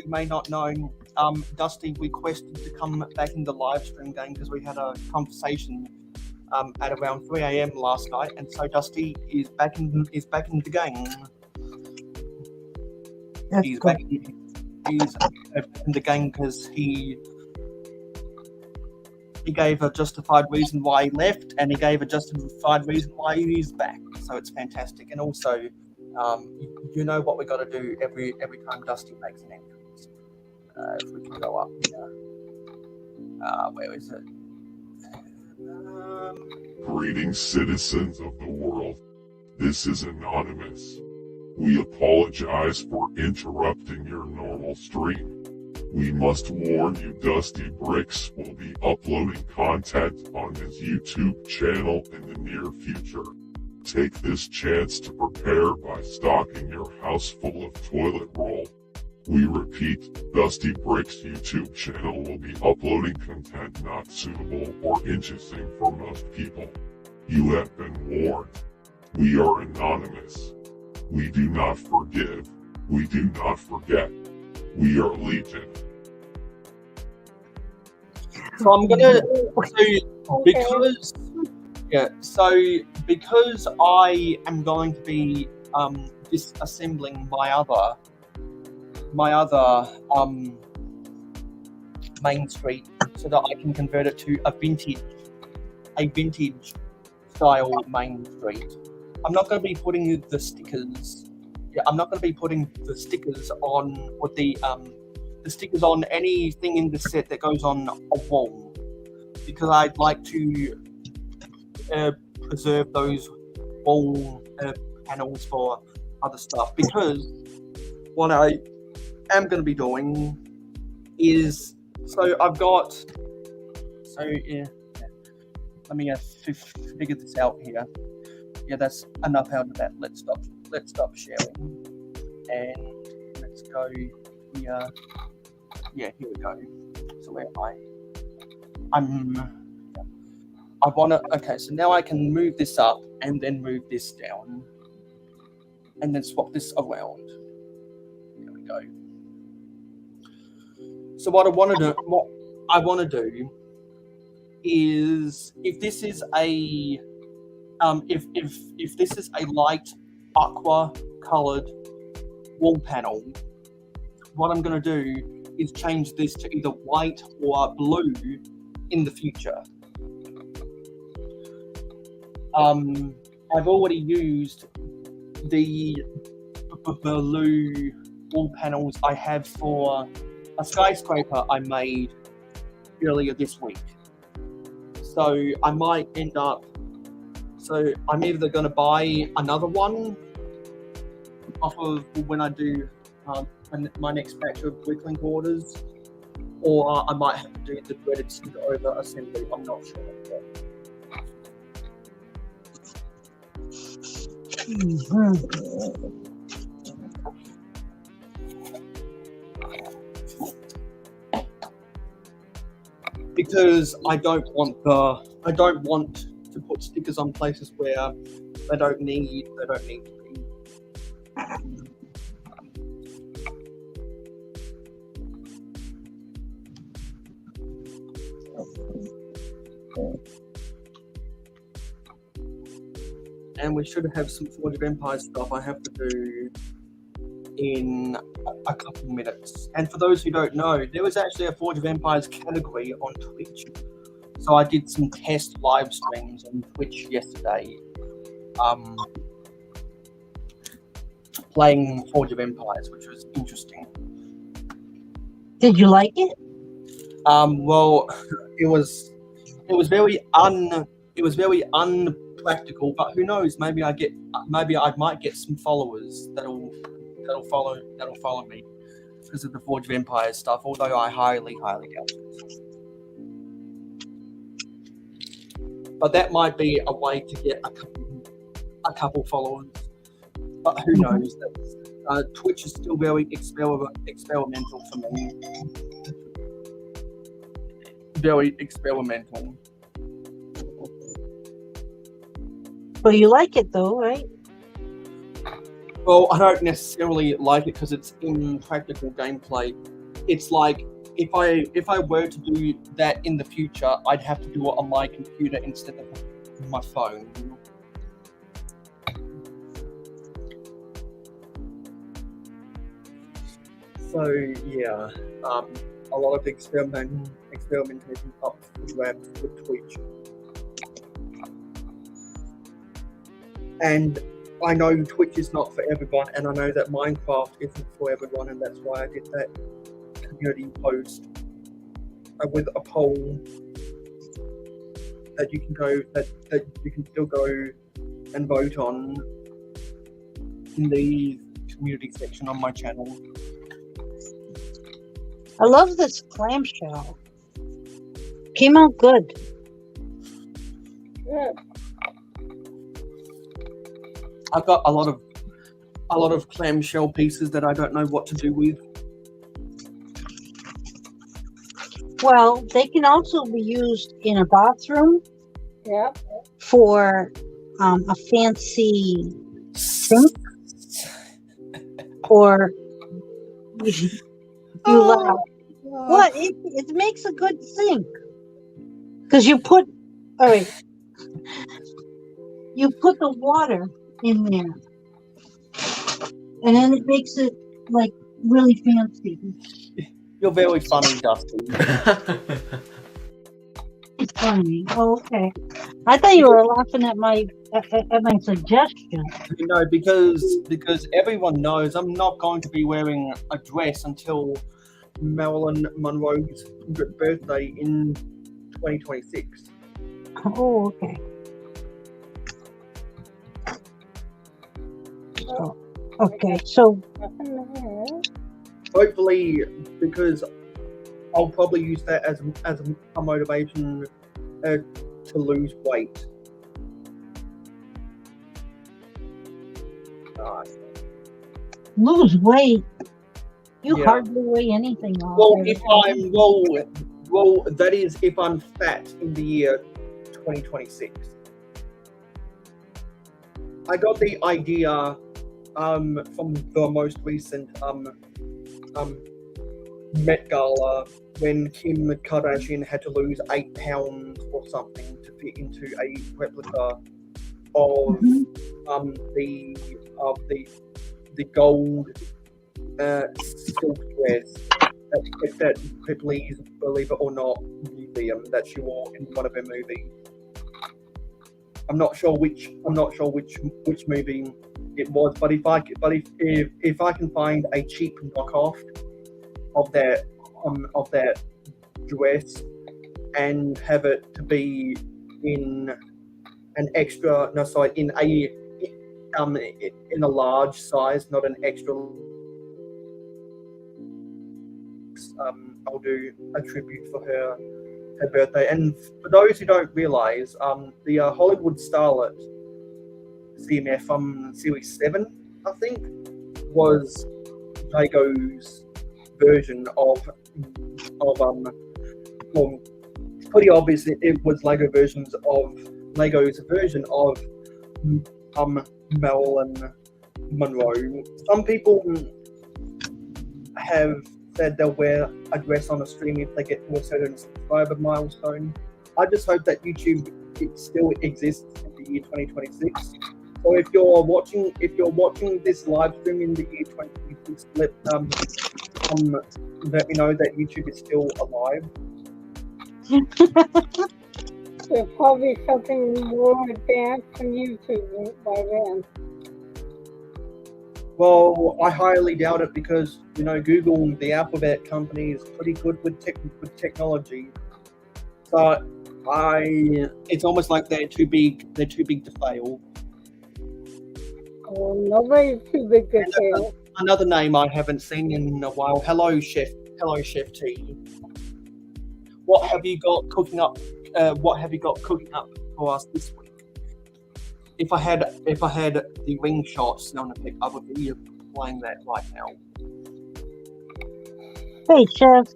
may not know, Dusty requested to come back in the live stream game because we had a conversation at around 3 a.m. last night, and so Dusty is back in the game. That's He's good. back in the game because he gave a justified reason why he left, and he gave a justified reason why he's back. So it's fantastic. And also, You know what we got to do every time Dusty makes an entrance. If we can go up here. Where is it? Greetings, citizens of the world. This is Anonymous. We apologize for interrupting your normal stream. We must warn you Dusty Bricks will be uploading content on his YouTube channel in the near future. Take this chance to prepare by stocking your house full of toilet roll. We repeat, Dusty Bricks' YouTube channel will be uploading content not suitable or interesting for most people. You have been warned. We are anonymous. We do not forgive. We do not forget. We are Legion. So I'm gonna because I am going to be disassembling my other main street so that I can convert it to a vintage style main street. I'm not going to be putting the stickers. Yeah, I'm not going to be putting the stickers on or the stickers on anything in the set that goes on a wall because I'd like to preserve those wall panels for other stuff. Because what I am going to be doing is let me figure this out here. Yeah, that's enough out of that. Let's stop sharing and let's go here. Yeah, here we go. So where am I? I want to. Okay, so now I can move this up and then move this down, and then swap this around. There we go. So what I want to do is if this is a if this is a light aqua colored wall panel, what I'm going to do is change this to either white or blue in the future. I've already used the blue wall panels I have for a skyscraper I made earlier this week. So I might end up. So I'm either going to buy another one off of when I do my next batch of Bricklink orders, or I might have to do the dreaded sticker over assembly. I'm not sure yet. Because I don't want to put stickers on places where they don't need to be. And we should have some Forge of Empires stuff I have to do in a couple minutes. And for those who don't know, there was actually a Forge of Empires category on Twitch. So I did some test live streams on Twitch yesterday, playing Forge of Empires, which was interesting. Did you like it? Well, it was very unpractical, but who knows? Maybe I might get some followers that'll follow me because of the Forge of Empires stuff. Although I highly doubt it. But that might be a way to get a couple followers. But who knows? Twitch is still very experimental for me. Very experimental. Well, you like it though, right? Well, I don't necessarily like it because it's impractical gameplay. It's like if I were to do that in the future, I'd have to do it on my computer instead of my phone. So yeah, a lot of experimentation up with Twitch, and I know Twitch is not for everyone, and I know that Minecraft isn't for everyone, and that's why I did that community post with a poll that you can go that you can still go and vote on in the community section on my channel. I love this clamshell. Came out good. Yeah. I've got a lot of clamshell pieces that I don't know what to do with. Well, they can also be used in a bathroom Yeah. for a fancy sink, or you laugh. What? It makes a good sink. Because you put the water in there, and then it makes it like really fancy. You're very funny, Dustin. It's funny. Oh, okay. I thought you were laughing at my suggestion. You know, because everyone knows I'm not going to be wearing a dress until Marilyn Monroe's 100th birthday in 2026. Oh, okay. So, okay, so Hopefully, because I'll probably use that as a motivation to lose weight. lose weight. You Yeah. hardly weigh anything off. Well, there. if I'm that is if I'm fat in the year 2026. I got the idea from the most recent Met Gala when Kim Kardashian had to lose 8 pounds or something to fit into a replica of the gold silk dress that Ripley's, believe it or not, museum that she wore in one of her movies. I'm not sure which movie it was, but if I can find a cheap knockoff of that dress and have it to be in an extra in a large size, not an extra. I'll do a tribute for her birthday. And for those who don't realize, the Hollywood starlet CMF Series 7, I think, was Lego's version of well, it's pretty obvious it was Lego's version of Marilyn Monroe. Some people have said they'll wear a dress on a stream if they get to a certain subscriber milestone. I just hope that YouTube still exists in the year 2026. So if you're watching this live stream in the year 2026, let me know that YouTube is still alive. There's probably something more advanced than YouTube by then. Well, I highly doubt it because, Google, the alphabet company, is pretty good with technology. So it's almost like they're too big to fail. Oh, nobody's too big to fail. Another name I haven't seen in a while. Hello, Chef T. What have you got cooking up? For us this week? If I had the ring shot sound effect, I would be playing that right now. Hey, Chef.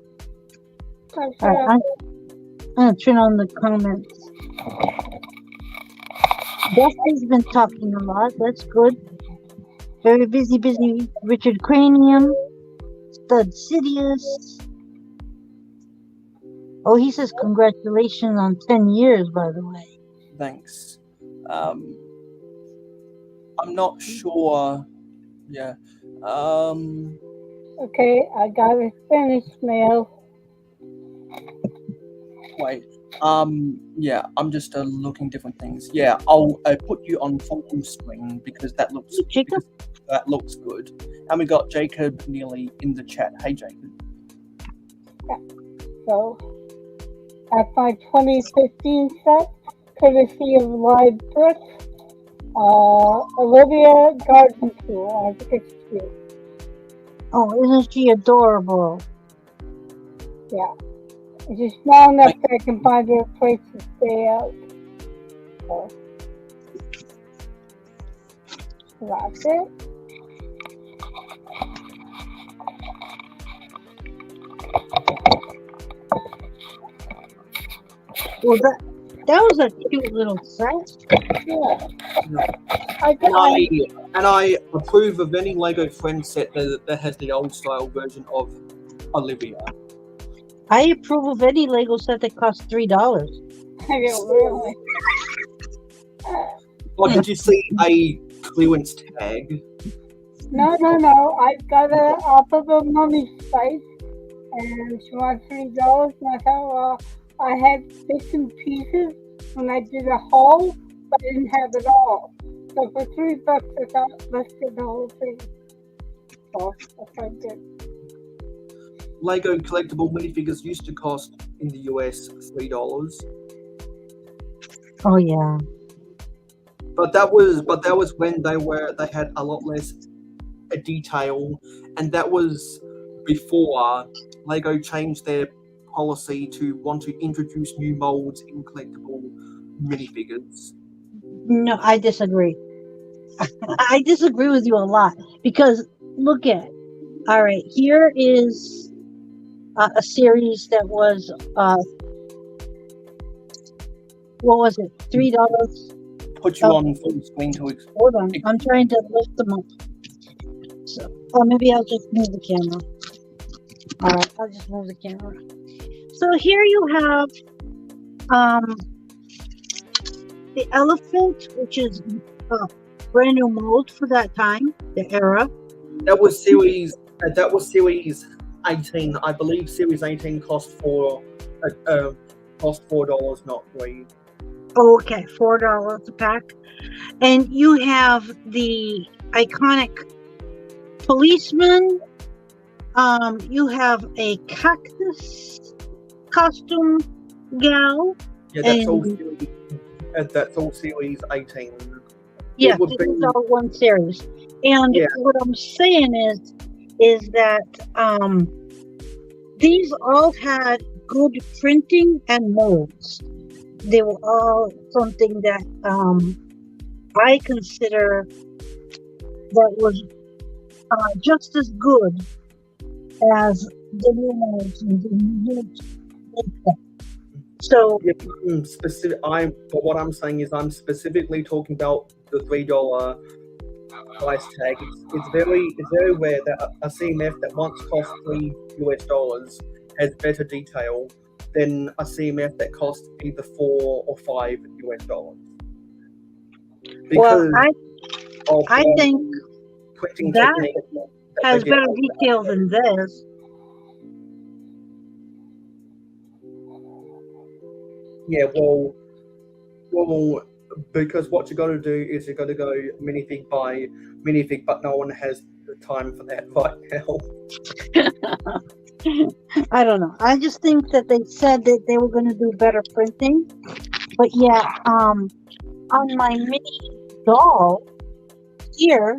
I'm I'm going to turn on the comments. Dustin's been talking a lot. That's good. Very busy. Richard Cranium. Stud Sidious. Oh, he says congratulations on 10 years, by the way. Thanks. I'm not sure. Yeah. Okay, I got it finished, Mayo. Wait. Yeah, I'm just looking different things. Yeah, I'll put you on full screen because that looks Jacob? good. And we got Jacob nearly in the chat. Hey, Jacob. So, at my 2015 set, courtesy of Live Bricks, Olivia Garden Tool. I think it's cute. Oh, isn't she adorable? Yeah. She's small enough that I can find her a place to stay out. So, that's it. Well, that was a cute little set. Yeah. And I approve of any Lego Friends set that has the old style version of Olivia. I approve of any Lego set that costs $3. I don't really. Or did you see a clearance tag? No. I got it off of a mummy site, and she wants $3. And I thought, well, I had bits and pieces when I did a haul, but I didn't have it all. So for $3, I thought, let's get the whole thing. So that's what I did. Lego collectible minifigures used to cost in the US $3. Oh yeah. But that was when they had a lot less detail, and that was before Lego changed their policy to want to introduce new molds in collectible minifigures. No, I disagree. I disagree with you a lot because look at it. All right, here is a series that was what was it? $3. Put you on full screen to Hold on, I'm trying to lift them up. So, or maybe I'll just move the camera. All right, I'll just move the camera. So here you have the elephant, which is a brand new mold for that time, the era. That was series 18. I believe series 18 cost $4, not $3. Oh, okay, $4 a pack. And you have the iconic policeman. You have a cactus costume gal. Yeah, that's all series 18. Yeah, would this be- is all one series. And Yeah. what I'm saying is that these all had good printing and molds. They were all something that I consider that was just as good as the new molds and the new makeup. So Yeah, but what I'm saying is I'm specifically talking about the $3 price tag. It's very rare that a CMF that once cost $3 has better detail than a CMF that costs either $4 or $5. well, Of I think printing that technique that has they did. better detail than this. Yeah, well, because what you got to do is you got to go minifig by minifig, but no one has the time for that right now. I don't know. I just think that they said that they were going to do better printing, but yeah, on my mini doll here,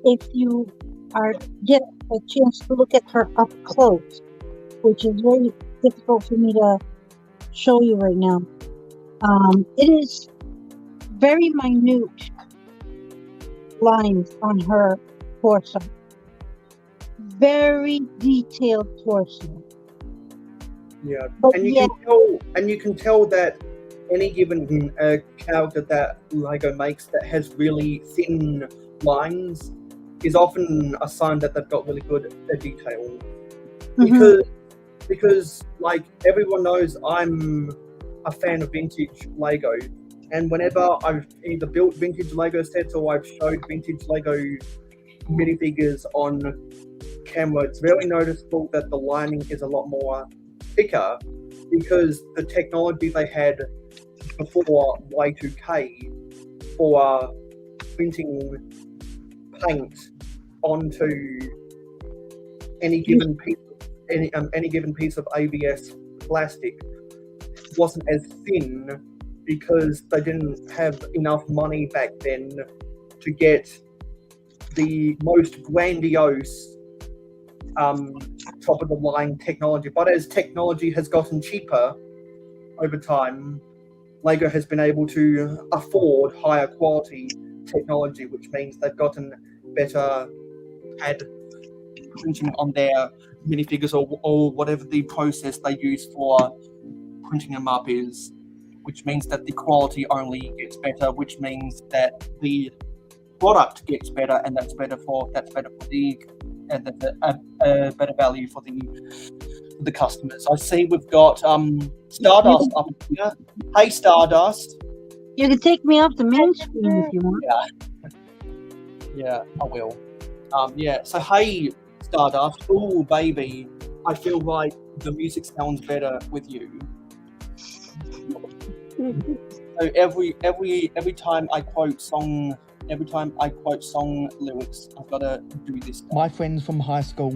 if you get a chance to look at her up close, which is very difficult for me to show you right now, it is very minute lines on her torso. Very detailed torso. Yeah, But and you can tell that any given character that Lego makes that has really thin lines is often a sign that they've got really good detail. Because like everyone knows, I'm a fan of vintage Lego, and whenever I've either built vintage Lego sets or I've showed vintage Lego minifigures on camera, it's very noticeable that the lining is a lot more quicker because the technology they had before Y2K for printing paint onto any given piece of ABS plastic wasn't as thin because they didn't have enough money back then to get the most grandiose top of the line technology. But as technology has gotten cheaper over time, Lego has been able to afford higher quality technology, which means they've gotten better pad printing on their minifigures or whatever the process they use for printing them up is, which means that the quality only gets better, which means that the product gets better, and that's better for the and that's a better value for the customers. I see we've got Stardust up here. Hey Stardust. You can take me off the main screen if you want. Yeah, I will. So hey Stardust. Oh baby, I feel like the music sounds better with you. So every time I quote song lyrics, I've got to do this. My friends from high school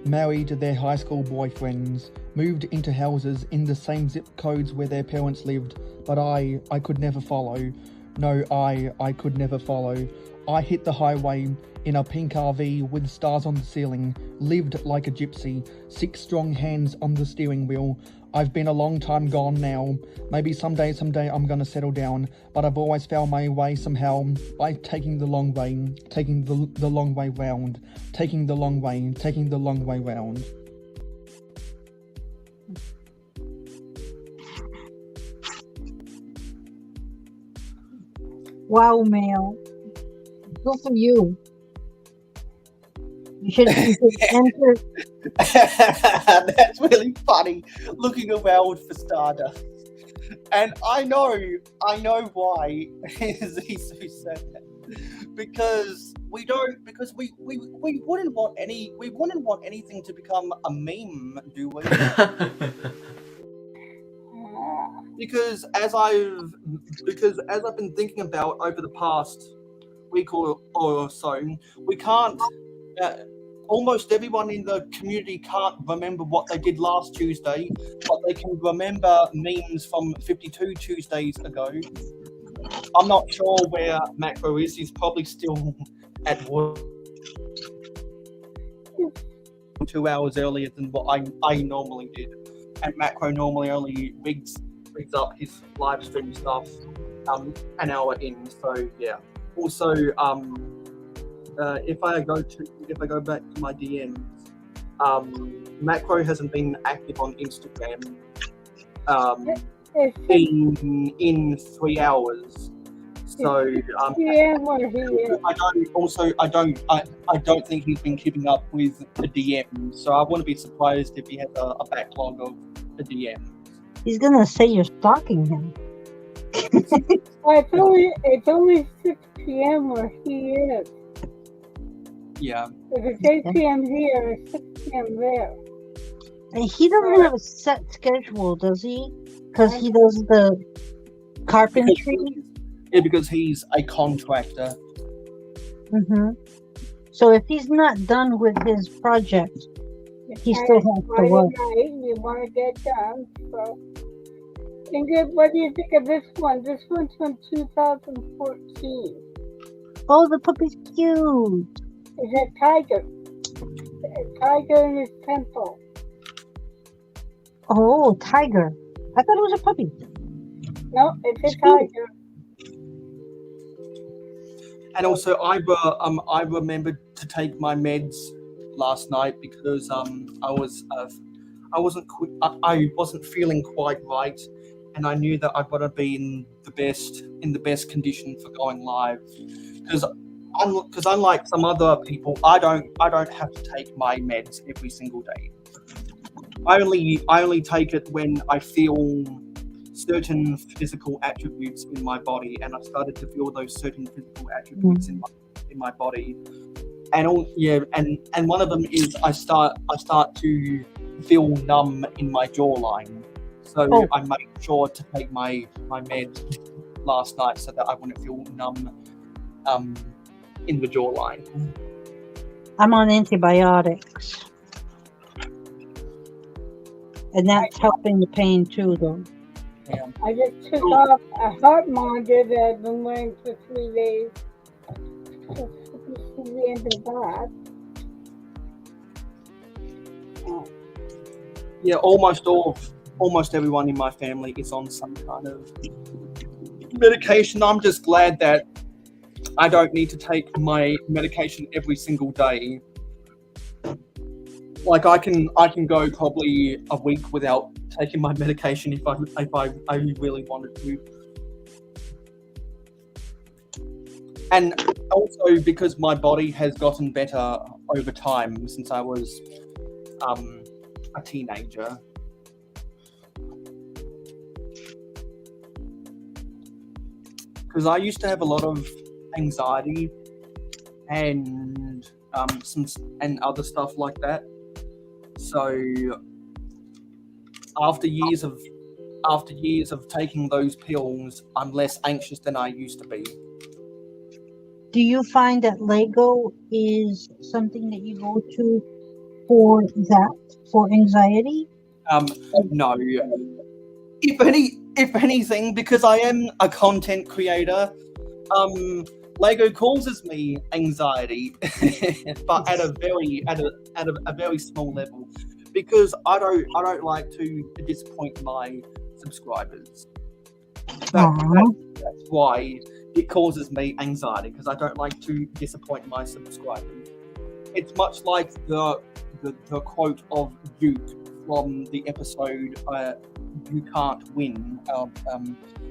married their high school boyfriends, moved into houses in the same zip codes where their parents lived, but I could never follow. No, I could never follow. I hit the highway in a pink RV with stars on the ceiling, lived like a gypsy, 6 strong hands on the steering wheel. I've been a long time gone now. Maybe someday I'm gonna settle down, but I've always found my way somehow by taking the long way, taking the long way round, taking the long way round. Wow, Mayo. Good for you. You should enter. That's really funny. Looking around for Stardust, and I know why Zisu said that. Because we wouldn't want anything to become a meme, do we? Because as I've been thinking about over the past week or so, we can't. Almost everyone in the community can't remember what they did last Tuesday, but they can remember memes from 52 Tuesdays ago. I'm not sure where Makro is. He's probably still at work 2 hours earlier than what I normally did. And Makro normally only rigs up his live stream stuff an hour in. So yeah. Also, if I go back to my DMs, Makro hasn't been active on Instagram in 3 hours. So I don't think he's been keeping up with the DMs. So I wouldn't be surprised if he has a backlog of the DMs. He's gonna say you're stalking him. It's only 6 p.m. where he is. Yeah. If it's 8 p.m. here, it's 6 p.m. there. And he doesn't have a set schedule, does he? Because he does the carpentry. Yeah, because he's a contractor. Mm-hmm. So if he's not done with his project, he still has to work. We want to get done. So, Ingrid, what do you think of this one? This one's from 2014. Oh, the puppy's cute. It's a tiger. A tiger in his temple. Oh, tiger. I thought it was a puppy. No, it's a tiger. And also, I remembered to take my meds last night because I wasn't feeling quite right, and I knew that I'd got to be in the best condition for going live. Because unlike some other people, I don't have to take my meds every single day. I only take it when I feel certain physical attributes in my body, and I started to feel those certain physical attributes in my body, and one of them is I start to feel numb in my jawline. So Oh. I made sure to take my med last night so that I wouldn't feel numb in the jawline. I'm on antibiotics. And that's helping the pain too, though. Yeah. I just took off a heart monitor that I've been wearing for 3 days. So this is the end of that. Yeah, almost everyone in my family is on some kind of medication. I'm just glad that I don't need to take my medication every single day. Like I can go probably a week without taking my medication if I really wanted to. And also because my body has gotten better over time since I was a teenager. Because I used to have a lot of anxiety and other stuff like that. So after years of taking those pills, I'm less anxious than I used to be. Do you find that Lego is something that you go to for anxiety? No. If anything, because I am a content creator, Lego causes me anxiety, but at a very small level, because I don't like to disappoint my subscribers. That's why it causes me anxiety, because I don't like to disappoint my subscribers. It's much like the quote of Duke from the episode "You Can't Win" of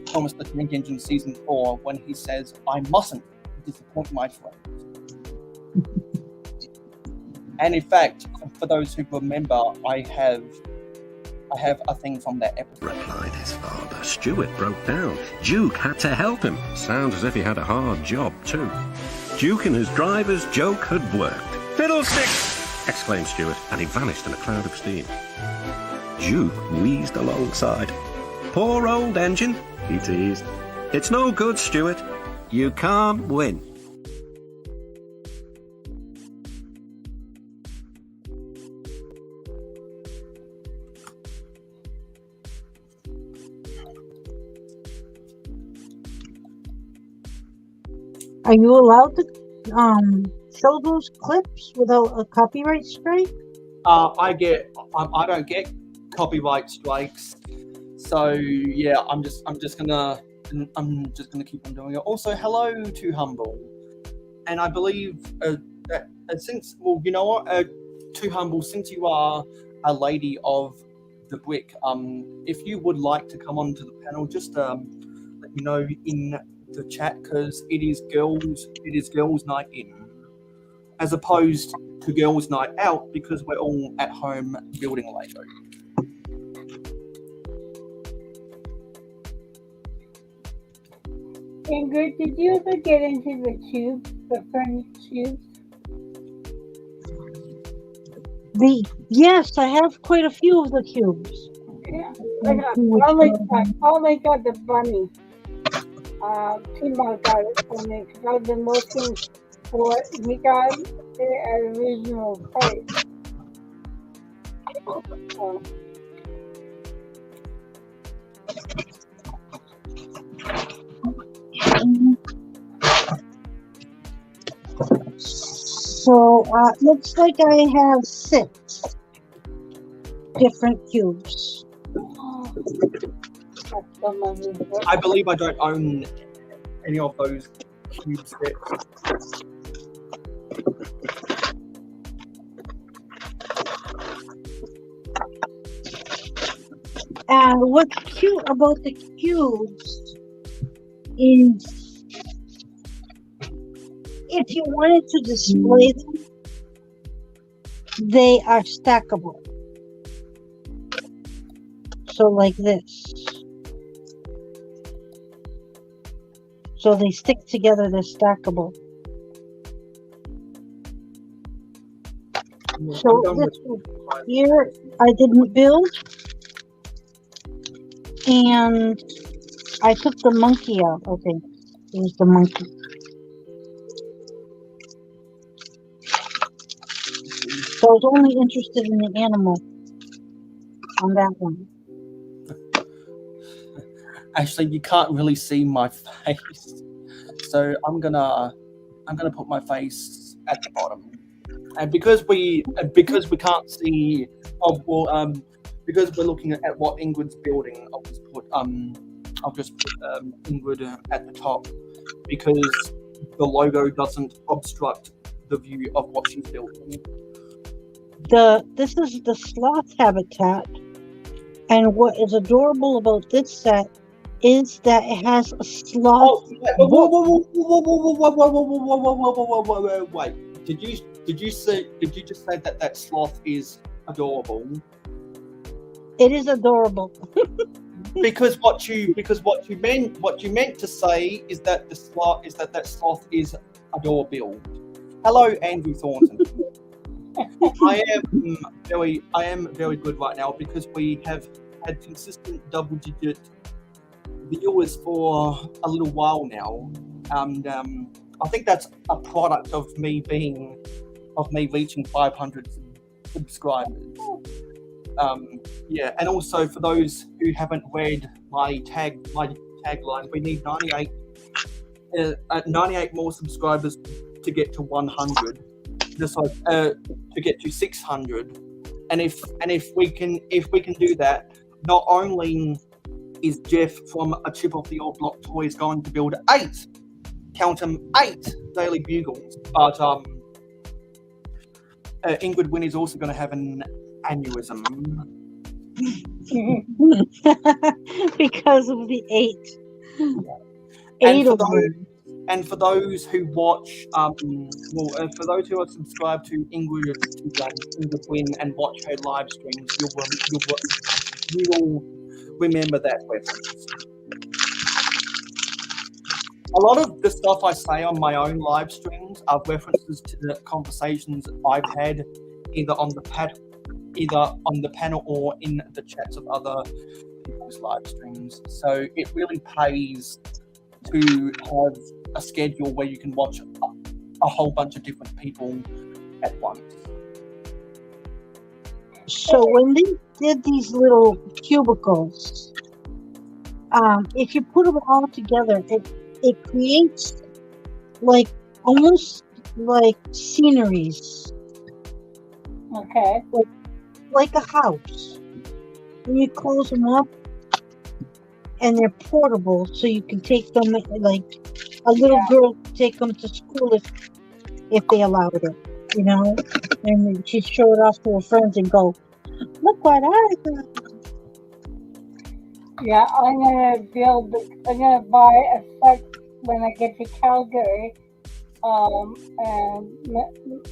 Thomas the Tank Engine season 4, when he says, "I mustn't disappoint my friends." And in fact, for those who remember, I have a thing from that episode. Replied his father. Stuart broke down. Duke had to help him. Sounds as if he had a hard job too. Duke and his driver's joke had worked. "Fiddlesticks!" exclaimed Stuart, and he vanished in a cloud of steam. Duke wheezed alongside. "Poor old engine," he teased. "It's no good, Stuart. You can't win." Are you allowed to show those clips without a copyright strike? I don't get copyright strikes, so yeah, I'm just gonna keep on doing it. Also, hello to Humble, and I believe that since, well, you know what, to Humble, since you are a lady of the brick, if you would like to come onto the panel, just let me know in the chat, because it is girls' night in, as opposed to girls' night out, because we're all at home building Lego. Ingrid, did you ever get into the tubes, the furnace tubes? Yes, I have quite a few of the cubes. Yeah, I only got the bunny. Timo got it for me because I've been looking for it. He got it at a reasonable price. So looks like I have 6 different cubes. I believe I don't own any of those cube sets. And what's cute about the cubes is if you wanted to display them, they are stackable. So like this. So they stick together, they're stackable. So done this with one here I didn't build, and I took the monkey out. Okay, here's the monkey. So I was only interested in the animal on that one. Actually, you can't really see my face, so I'm gonna put my face at the bottom, and because we can't see, because we're looking at what Ingrid's building, I'll just put Ingrid at the top, because the logo doesn't obstruct the view of what she's building. This is the sloth habitat, and what is adorable about this set is that it has a sloth. Wait! Did you just say that sloth is adorable? It is adorable. Because what you meant to say is that that sloth is adorable. Hello, Andrew Thornton. I am very good right now because we have had consistent double-digit viewers for a little while now, and I think that's a product of me reaching 500 subscribers. Yeah, and also for those who haven't read my tagline, we need 98 more subscribers to get to 100. To get to 600, and if we can do that, not only is Jeff from A Chip Off the Old Block Toys going to build 8 Daily Bugles, but Ingrid Wynne is also going to have an aneurysm Because of the 8. And 8 for of those, them. and for those who watch, for those who are subscribed to Ingrid Wynne and watch her live streams, you'll remember that reference. A lot of the stuff I say on my own live streams are references to the conversations I've had either on the panel or in the chats of other people's live streams. So it really pays to have a schedule where you can watch a whole bunch of different people at once. So when they did these little cubicles, if you put them all together, it creates almost like sceneries. Okay. Like a house. When you close them up, and they're portable, so you can take them, like a little girl could take them to school if they allowed it, and she'd show it off to her friends and go, look what I got. Yeah, I'm gonna buy a set when I get to Calgary. And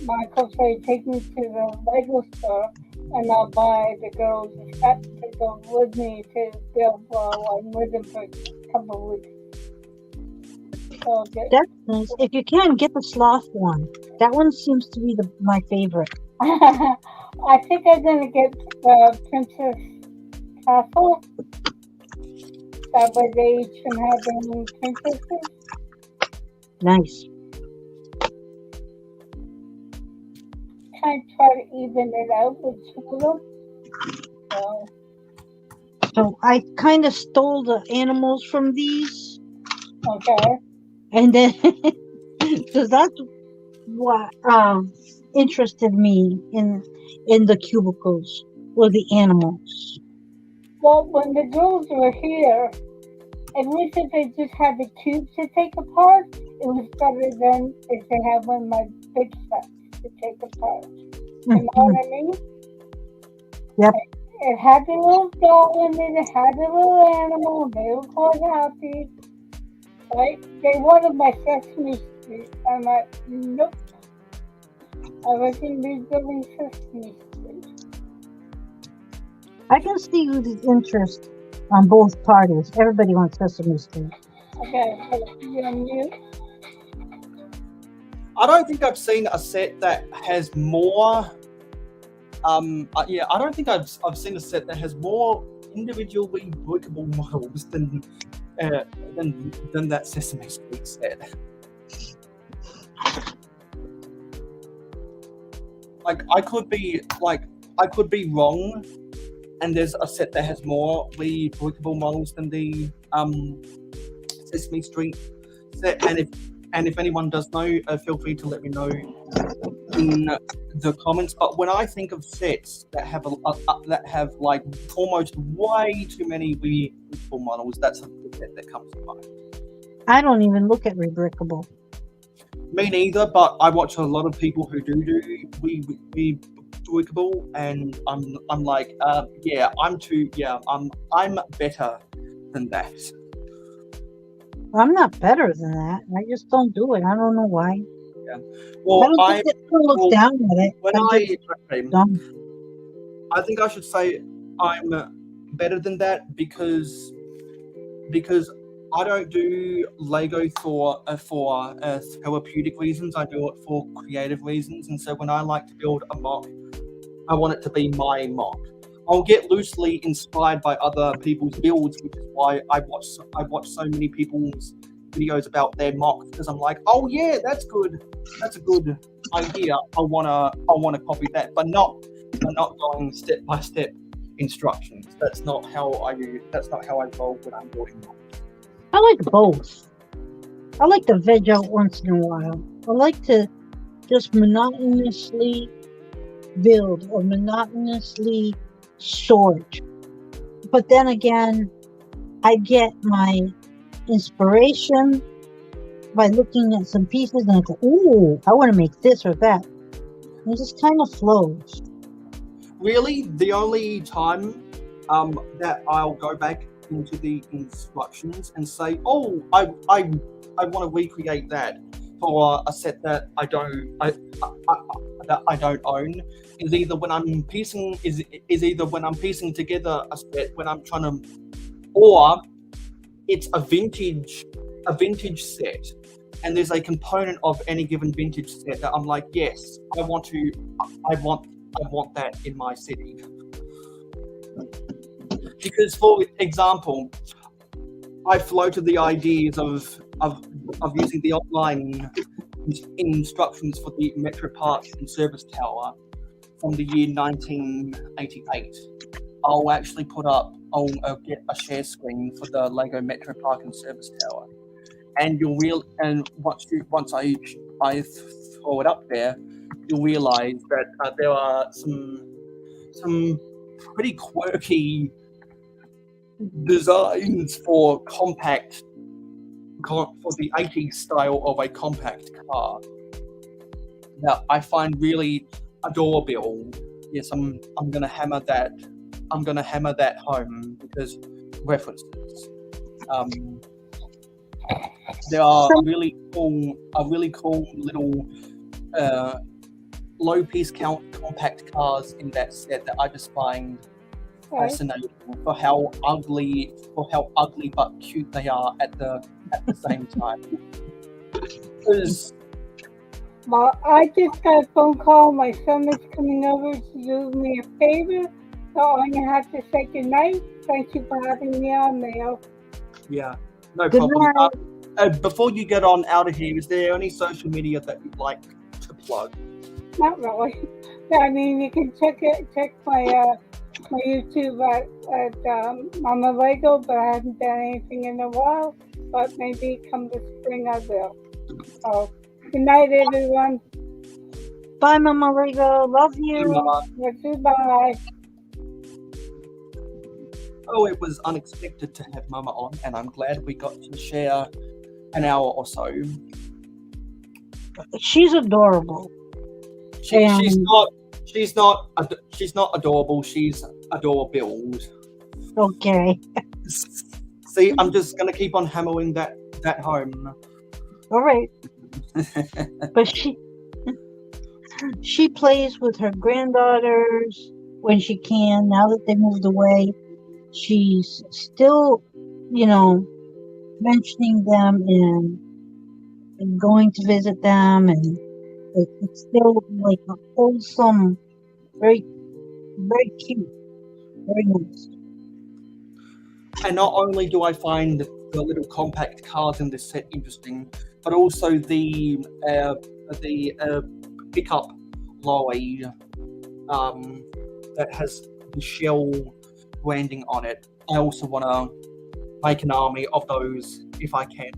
Michael's going to take me to the Lego store, and I'll buy the girls a set to go with me to build while I'm with them for a couple of weeks. So That's nice. If you can, get the sloth one. That one seems to be my favorite. I think I'm going to get Princess Castle. That way they each can have their own princesses. Nice. I try to even it out with two of them. So I kind of stole the animals from these. Okay. And then, so that's what interested me in the cubicles, were the animals. Well, when the girls were here, at least if they just had the cubes to take apart, it was better than if they had one of my big sets to take apart. You know what I mean? Yep. It had the little doll in it, it had the little animal, they were quite happy. Right? They wanted my Sesame Street. I'm like, nope. I wasn't rebuilding Sesame Street. I can see the interest on both parties. Everybody wants Sesame Street. Okay, so you're on mute. I don't think I've seen a set that has more Yeah, I don't think I've seen a set that has more individually breakable models than that Sesame Street set. Like I could be wrong, and there's a set that has more breakable models than the Sesame Street set. And if anyone does know, feel free to let me know in the comments. But when I think of sets that have like almost way too many breakable models, that's a set that comes to mind. I don't even look at rebrickable. Me neither, but I watch a lot of people who do breakable, and I'm like, yeah, I'm better than that. I'm not better than that. I just don't do it. I don't know why. Yeah. Well, I don't look down at it. I think I should say I'm better than that because I don't do Lego for therapeutic reasons. I do it for creative reasons, and so when I like to build a mock, I want it to be my mock. I'll get loosely inspired by other people's builds, which is why I watch so many people's videos about their mocks, because I'm like, oh yeah, that's good. That's a good idea. I wanna copy that, but not going step by step instructions. That's not how I roll when I'm building mocks. I like both. I like to veg out once in a while. I like to just monotonously build or monotonously sort. But then again, I get my inspiration by looking at some pieces and I go, ooh, I want to make this or that. And it just kind of flows. Really, the only time that I'll go back into the instructions and say, oh, I want to recreate that for a set that I don't own, is either when I'm piecing together a set, when I'm trying to, or it's a vintage set, and there's a component of any given vintage set that I'm like, yes, I want that in my city. Because, for example, I floated the ideas of using the online instructions for the Metro Park and Service Tower from the year 1988. I'll get a share screen for the Lego Metro Park and Service Tower, and once I throw it up there, you'll realize that there are some pretty quirky designs for the 80s style of a compact car that I find really adorable. Yes, I'm gonna hammer that home because references. There are really cool little low piece count compact cars in that set that I just find fascinating for how ugly but cute they are at the same time. Well, I just got a phone call. My son is coming over to do me a favor, so I'm gonna have to say goodnight. Thank you for having me on, Mayo. Yeah, no problem. Before you get on out of here, is there any social media that you'd like to plug? Not really. I mean, you can check my my YouTube at Mama Lego, but I haven't done anything in a while. But maybe come the spring I will. So, good night, everyone. Bye, Mama Lego. Love you. Goodbye. Oh, it was unexpected to have Mama on, and I'm glad we got to share an hour or so. She's adorable. She's not adorable. She's adorable. Okay. See, I'm just gonna keep on hammering that home. All right. But she plays with her granddaughters when she can. Now that they moved away, she's still, mentioning them and going to visit them, and it's still like a wholesome, very Very cute. Very nice. And not only do I find the little compact cars in this set interesting, but also the pickup lorry that has the Shell branding on it. I also want to make an army of those if I can,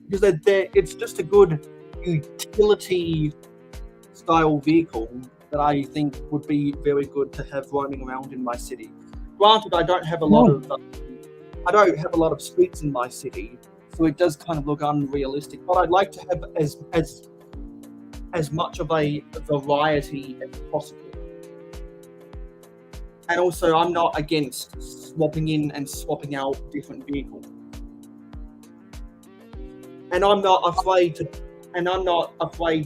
because it's just a good utility style vehicle that I think would be very good to have roaming around in my city. Granted, I don't have a lot of streets in my city, so it does kind of look unrealistic. But I'd like to have as much of a variety as possible. And also, I'm not against swapping in and swapping out different vehicles. And I'm not afraid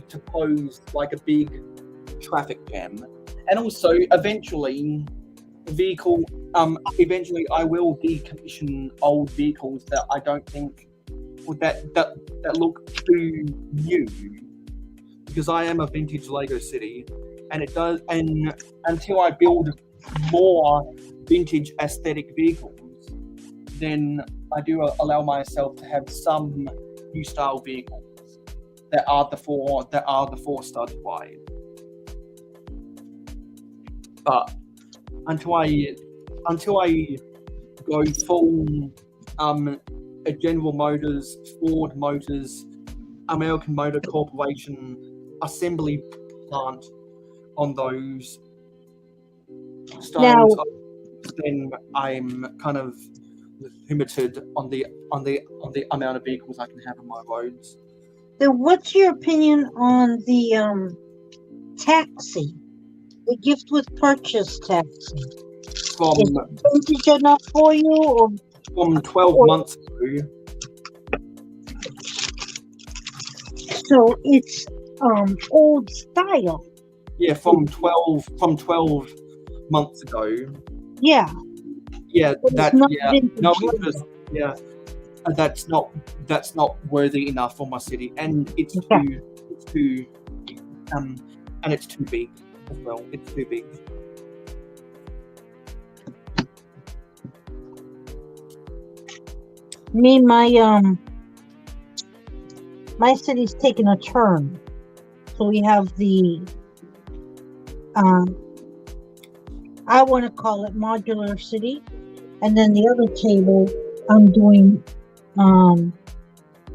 to pose like a big traffic jam. And also, eventually I will decommission old vehicles that I don't think that look too new, because I am a vintage Lego city, and it does. And until I build more vintage aesthetic vehicles, then I do allow myself to have some new style vehicles that are the four studs wide. But until I go full General Motors, Ford Motors, American Motor Corporation assembly plant on those styles, then I'm kind of limited on the amount of vehicles I can have on my roads. So what's your opinion on the taxi? The gift with purchase taxi. Is vintage enough for you, or from 12 months ago? So it's old style. Yeah, from 12 months ago. Yeah. Yeah, But that's not worthy enough for my city, and it's too big as well. It's too big. Me, my city's taking a turn. So we have the I want to call it modular city, and then the other table I'm doing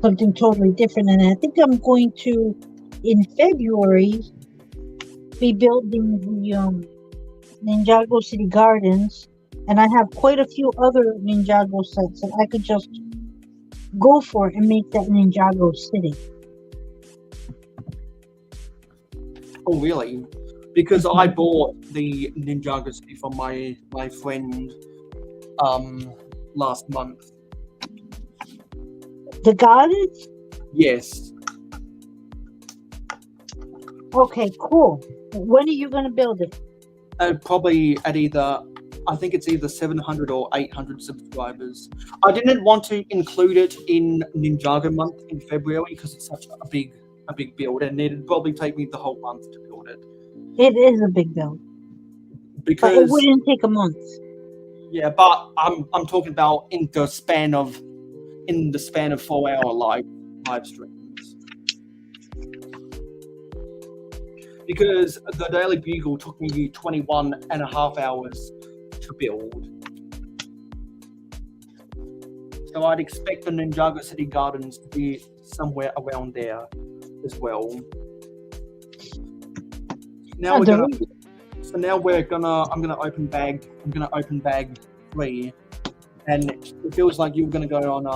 something totally different, and I think I'm going to in February be building the Ninjago City Gardens, and I have quite a few other Ninjago sets that I could just go for and make that Ninjago City. Oh, really? Because I bought the Ninjago City from my friend last month. The gardens? Yes. Okay, cool. When are you going to build it? Probably at I think it's either 700 or 800 subscribers. I didn't want to include it in Ninjago month in February because it's such a big build, and it'd probably take me the whole month to build it. It is a big build. Because but it wouldn't take a month. Yeah, but I'm talking about in the span of 4-hour live streams. Because the Daily Bugle took me 21 and a half hours to build. So I'd expect the Ninjago City Gardens to be somewhere around there as well. Now I'm gonna open bag 3, and it feels like you're gonna go on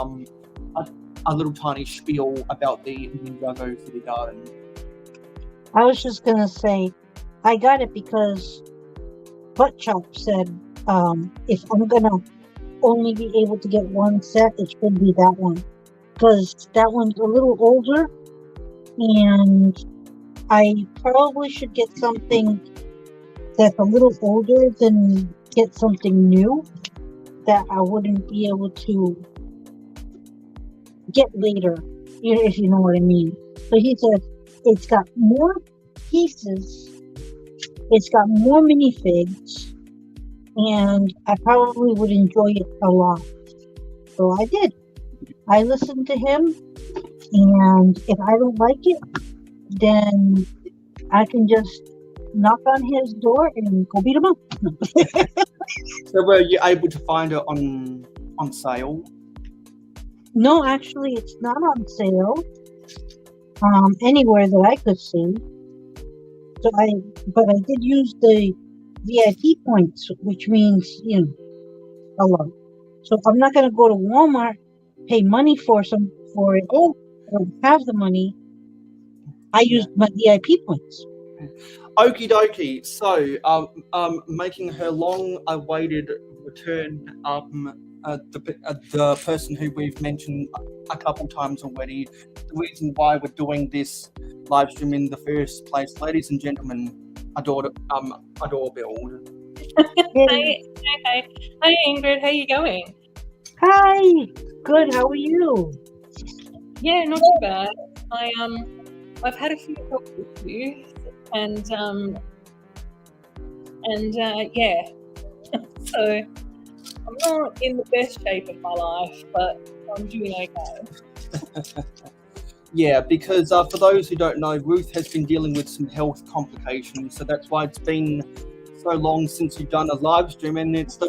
a little tiny spiel about the Ninjago City Garden. I was just gonna say, I got it because Buttchop said, if I'm gonna only be able to get one set, it should be that one, because that one's a little older, and I probably should get something that's a little older than get something new that I wouldn't be able to get later, if you know what I mean. So he said it's got more pieces, it's got more minifigs, and I probably would enjoy it a lot. So I did. I listened to him, and if I don't like it, then I can just knock on his door and go beat him up. So were you able to find it on sale? No, actually, it's not on sale anywhere that I could see. But I did use the VIP points, which means a lot. So I'm not going to go to Walmart, pay money for it, or have the money. I used my VIP points. Okie dokie. So, making her long-awaited return, the person who we've mentioned a couple times already, the reason why we're doing this live stream in the first place, ladies and gentlemen, Adore Build. Hi, Ingrid. How you going? Hi. Good. How are you? Yeah, not too bad. I've had a few health issues, and yeah. So I'm not in the best shape of my life, but I'm doing okay. Yeah, because for those who don't know, Ruth has been dealing with some health complications, so that's why it's been so long since you've done a live stream, and it's the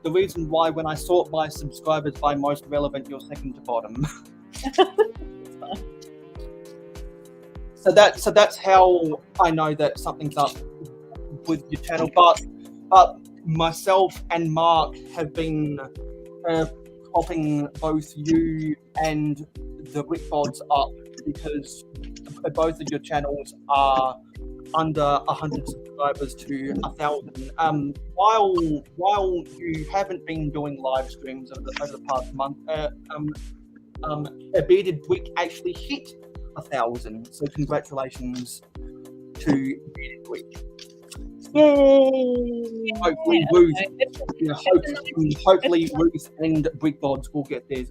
reason why when I sort by subscribers by most relevant, you're second to bottom. So that's how I know that something's up with your channel. But myself and Mark have been popping both you and the Rickbods up because both of your channels are under 100 subscribers to 1,000. While you haven't been doing live streams over the past month, a bearded Wick actually hit 1,000. So congratulations to bearded Wick. Yay! Hopefully, Ruth, hopefully Ruth and Brickbods will get there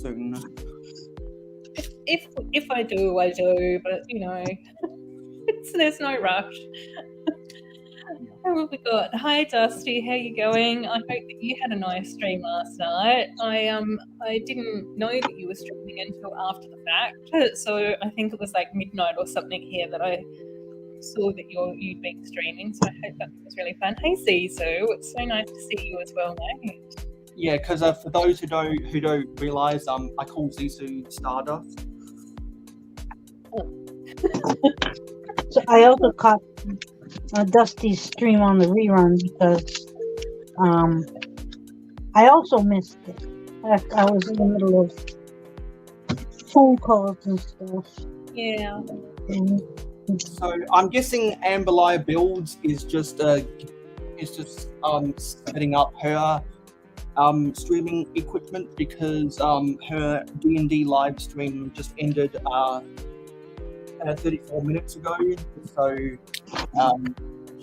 soon. If I do, I do. But there's no rush. Who have we got? Hi, Dusty. How you going? I hope that you had a nice stream last night. I didn't know that you were streaming until after the fact, so I think it was like midnight or something here that I saw that you'd been streaming. So I hope that was really fun. Hey, Zizu, it's so nice to see you as well, mate. Yeah, because for those who don't realise, I call Zizu Stardust. So I also caught Dusty's stream on the rerun because I also missed it. I was in the middle of phone calls and stuff. Yeah. So I'm guessing Amberliah Builds is just setting up her streaming equipment because her D&D live stream just ended 34 minutes ago. So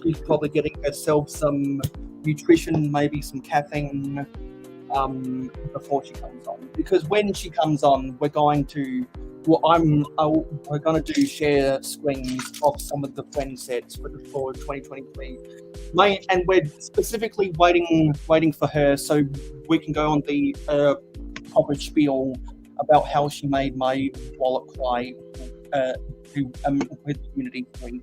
she's probably getting herself some nutrition, maybe some caffeine before she comes on. Because when she comes on, we're going to do share screens of some of the friend sets for 2023. And we're specifically waiting for her so we can go on the proper spiel about how she made my wallet fly with Unity 3.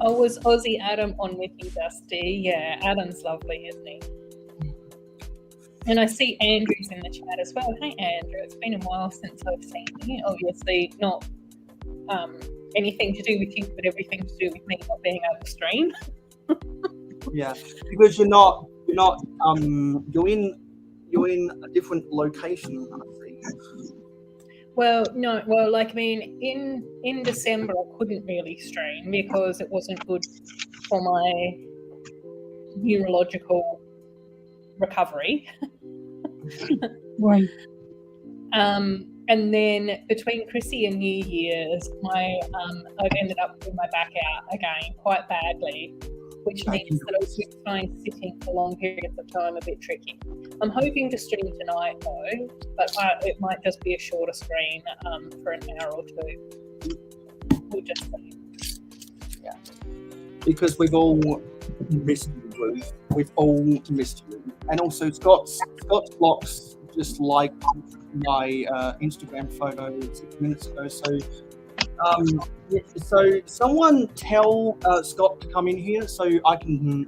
Oh, was Aussie Adam on with you, Dusty? Yeah, Adam's lovely, isn't he? And I see Andrew's in the chat as well. Hey, Andrew, it's been a while since I've seen you. Obviously, not anything to do with you, but everything to do with me not being able to stream. Yeah, because you're in a different location, I see. Well, no. Well, in December I couldn't really stream because it wasn't good for my neurological recovery. Right. And then between Chrissy and New Year's, I've ended up putting my back out again quite badly, which means that I was find sitting for long periods of time a bit tricky. I'm hoping to stream tonight though, but it might just be a shorter stream for an hour or two. We'll just see. Yeah. because we've all missed you, Ruth. We've all missed you. And also, Scott's blocks just like my Instagram photo 6 minutes ago. So someone tell Scott to come in here so I can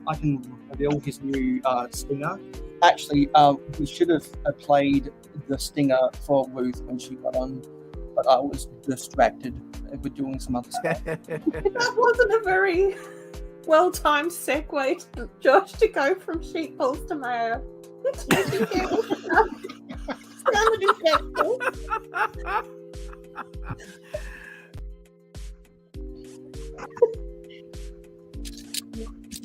reveal his new stinger. Actually, we should have played the stinger for Ruth when she got on, but I was distracted with doing some other stuff. That wasn't a very well-timed segue, Josh, to go from sheep balls to mayo. Sounded effective.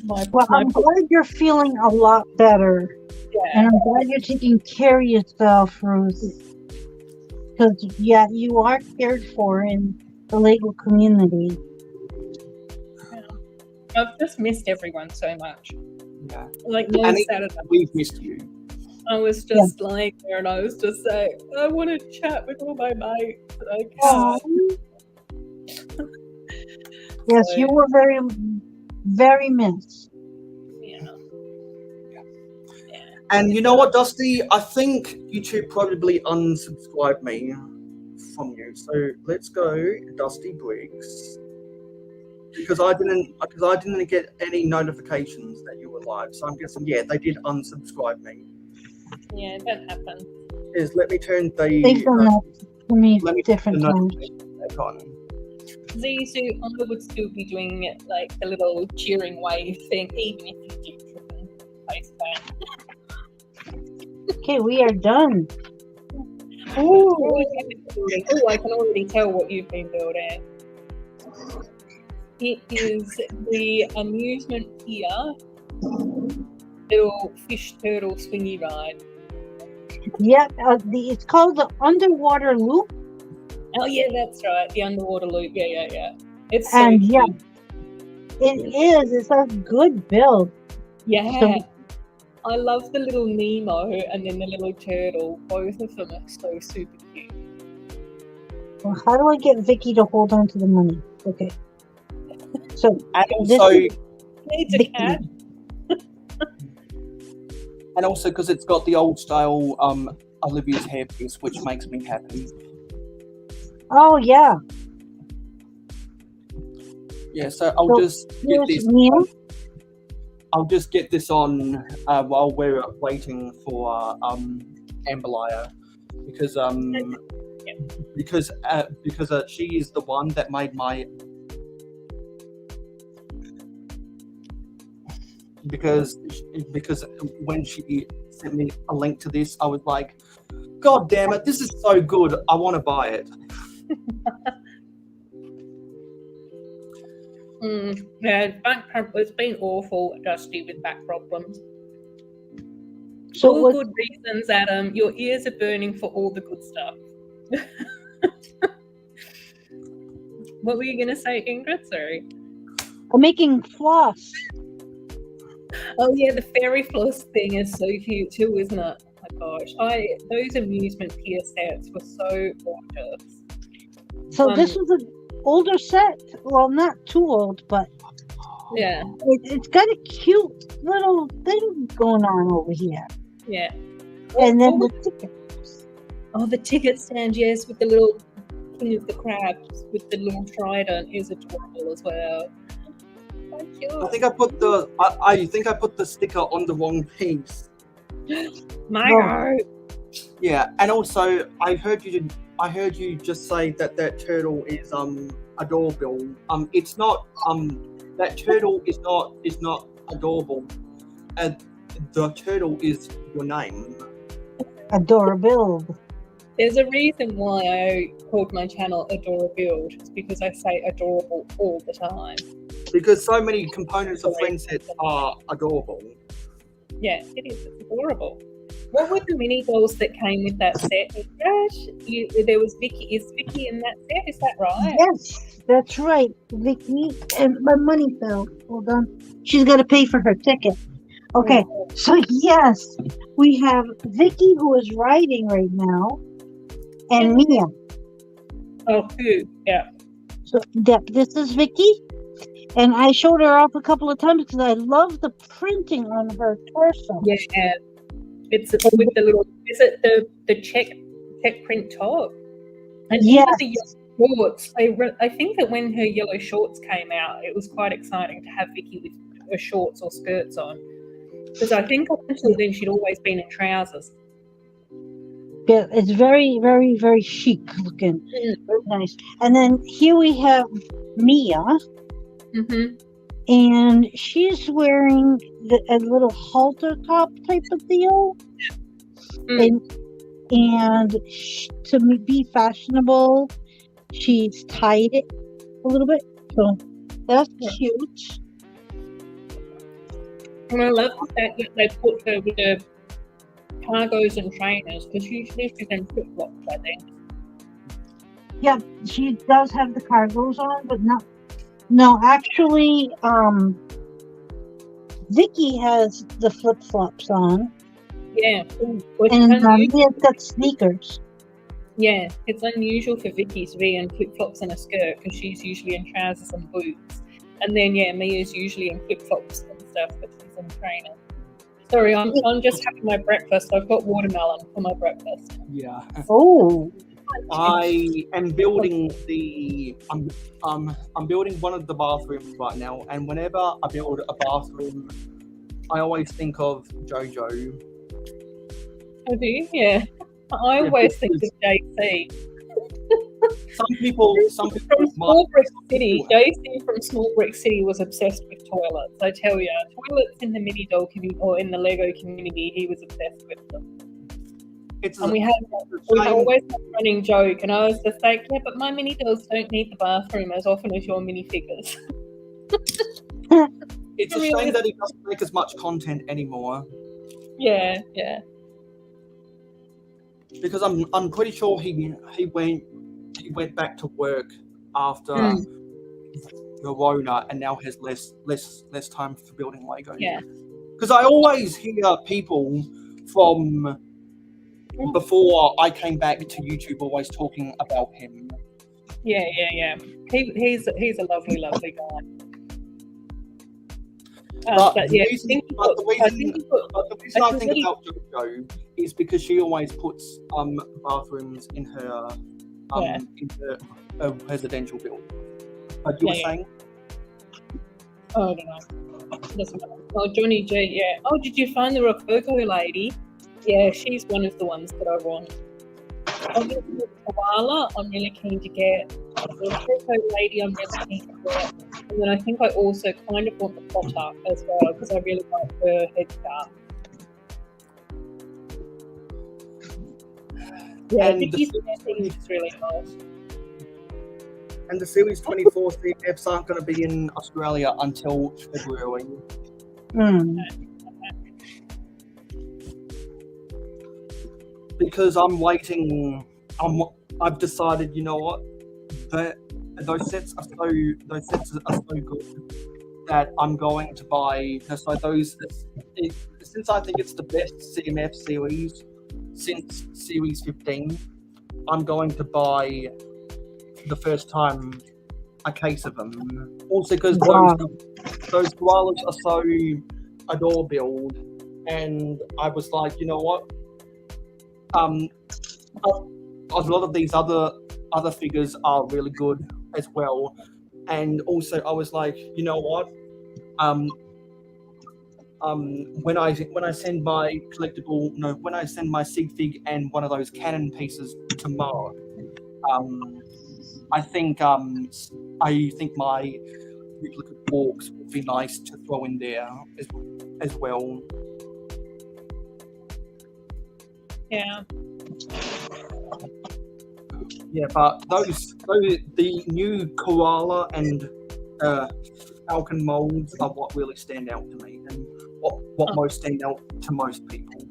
Well, I'm glad you're feeling a lot better. Yeah. And I'm glad you're taking care of yourself, Ruth. Because, yeah, you are cared for in the Lego community. I've just missed everyone so much. Yeah. Like, no Annie, Saturday. we've missed you. I was just laying there and I was just saying, I want to chat with all my mates. But I can't. Yes, you were very, very missed. Yeah. And you know what, Dusty? I think YouTube probably unsubscribed me from you. So let's go, Dusty Bricks. Because I didn't get any notifications that you were live. So I'm guessing, yeah, they did unsubscribe me. Yeah, that happened. Let me turn They've the done that to me let me different turn the times. notifications back on. Zizu, I would still be doing it like the little cheering wave thing, even if you do trip and face ban. Okay, we are done. Oh, I can already tell what you've been building. It is the amusement pier, little fish turtle swingy ride. Yep, it's called the underwater loop. Oh yeah, that's right, the underwater loop. Yeah. It's so And cute. yeah, it is. It's a good build. Yeah. So- I love the little Nemo and then the little turtle. Both of them are so super cute. Well, how do I get Vicky to hold on to the money? Okay. So And this also, is Needs a Vicky. cat. and also because it's got the old style Olivia's hairpiece, which makes me happy. Oh yeah. Yeah, so I'll So, just get Here's this. Neil. I'll just get this on while we're waiting for Amberlier, because she is the one that made my. Because when she sent me a link to this, I was like, God damn it, this is so good, I want to buy it. Yeah, it's been awful, Dusty, with back problems. So all what, good reasons, Adam. Your ears are burning for all the good stuff. What were you going to say, Ingrid? Sorry. I'm making floss. Oh yeah, the fairy floss thing is so cute too, isn't it? Oh my gosh, those amusement pier sets were so gorgeous. So this is an older set. Well, not too old, but Yeah, it's got a cute little thing going on over here. yeah. And then What the ticket. Oh, the ticket stand, yes, with the little king of the crabs with the little trident is adorable as well. So cute. I think I put the sticker on the wrong piece. Mayo. Yeah, and also I heard you just say that turtle is adorable. It's not that turtle is not adorable. The turtle is your name. Adorable. There's a reason why I called my channel Adorabuild. It's because I say adorable all the time. Because so many components of friend sets are adorable. Yeah, it is. It's adorable. What were the mini dolls that came with that set? Gosh, there was Vicky. Is Vicky in that set? Is that right? Yes, that's right, Vicky. And my money fell. Hold on. She's got to pay for her ticket. Okay, so yes, we have Vicky who is riding right now, and Mia. Oh, who? Yeah. So this is Vicky, And I showed her off a couple of times because I love the printing on her torso. Yeah, it's with the little. Is it the check print top? And Yes. even the yellow shorts. I think that when her yellow shorts came out, it was quite exciting to have Vicky with her shorts or skirts on. Because I think up until then she'd always been in trousers. Yeah, it's very, very, very chic looking. Very nice. And then here we have Mia, Mm-hmm. and she's wearing a little halter top type of deal. And to be fashionable, she's tied it a little bit. So that's cute. And I love the fact that they put her with the cargos and trainers, because usually she's in flip-flops, I think. Yeah, she does have the cargos on, but no, actually, Vicky has the flip-flops on. Yeah. And Mia's got sneakers. Yeah, it's unusual for Vicky to be in flip-flops and a skirt, because she's usually in trousers and boots. And then, Mia's usually in flip-flops and stuff, but she's in trainers. Sorry, I'm just having my breakfast. I've got watermelon for my breakfast. Yeah. Oh. I am building I'm building one of the bathrooms right now, and whenever I build a bathroom, I always think of JoJo. Oh, do you? Yeah. I always think of JC. Some people From Small Brick City, JC from Small Brick City was obsessed with toilets. I tell you, toilets in the mini doll community or in the Lego community, he was obsessed with them. And we always had a running joke, and I was just like, yeah, but my mini dolls don't need the bathroom as often as your minifigures. It's a shame that he doesn't make as much content anymore. Yeah. Because I'm pretty sure he went back to work after the Rona, and now has less time for building Lego. Yeah. Because I always hear people from before I came back to YouTube always talking about him. Yeah. He's a lovely guy. The reason I think about JoJo is because she always puts bathrooms in her residential build. But you were saying? Oh, I don't know. Doesn't matter. Oh, Johnny G, yeah. Oh, did you find the Rococo lady? Yeah, she's one of the ones that I want. Obviously, the koala, I'm really keen to get. The Rococo lady, I'm really keen to get. And then I think I also kind of want the Potter as well, because I really like her headscarf. Yeah, Vicky's is really nice. And the Series 24 CFs aren't going to be in Australia until February. Because I'm waiting. I've decided. You know what? Those sets are so good that I'm going to buy. So since I think it's the best CMF series since Series 15, I'm going to buy the first time a case of them. Also because those koalas are so adorable, and I was like, you know what? A lot of these other figures are really good as well, and also I was like, you know what? When I send my when I send my sig fig and one of those cannon pieces to Mark, I think my duplicate walks would be nice to throw in there as well. Yeah. Yeah, but the new koala and falcon molds are what really stand out to me, and what most stand out to most people.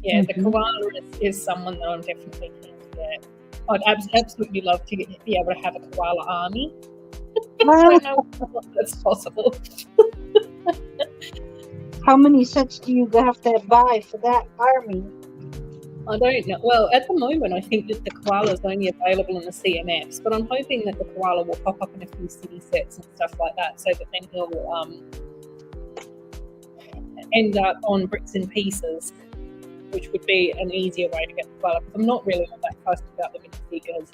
Yeah, the koala is someone that I'm definitely keen to get. I'd absolutely love to be able to have a koala army. I don't know if that's possible. How many sets do you have to buy for that army? I don't know. Well, at the moment, I think that the koala is only available in the CMFs, but I'm hoping that the koala will pop up in a few city sets and stuff like that, so that then he'll end up on Bricks and Pieces, which would be an easier way to get the koala. Because I'm not really all that fussed about the minifigures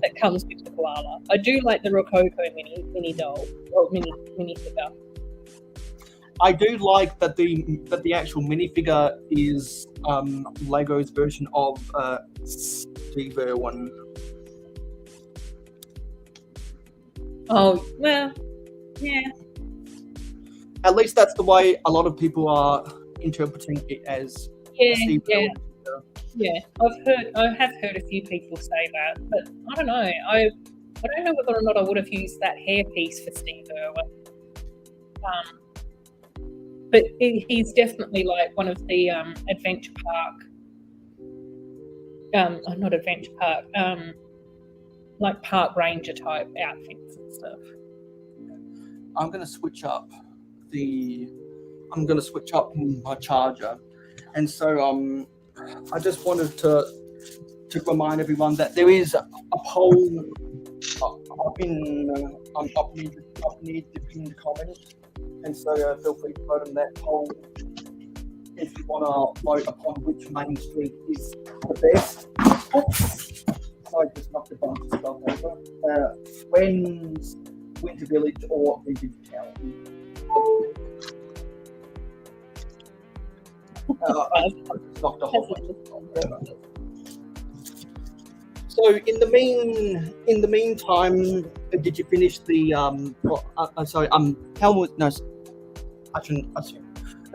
that comes with the koala. I do like the Rococo mini doll or mini figure. I do like that the actual minifigure is Lego's version of Steve Irwin. Oh, well, yeah. At least that's the way a lot of people are interpreting it as. Steve Irwin. Yeah. I have heard a few people say that, but I don't know. I don't know whether or not I would have used that hairpiece for Steve Irwin. But he's definitely like one of the adventure park. Not adventure park. Like park ranger type outfits and stuff. I'm gonna switch up my charger, and so I just wanted to remind everyone that there is a poll up near the pinned comment, and so feel free to vote on that poll if you want to vote upon which main street is the best. Oops. I just knocked a bunch of stuff over. When's Winter Village or Vintage Town? I just knocked a whole bunch of stuff over. So in the meantime, did you finish the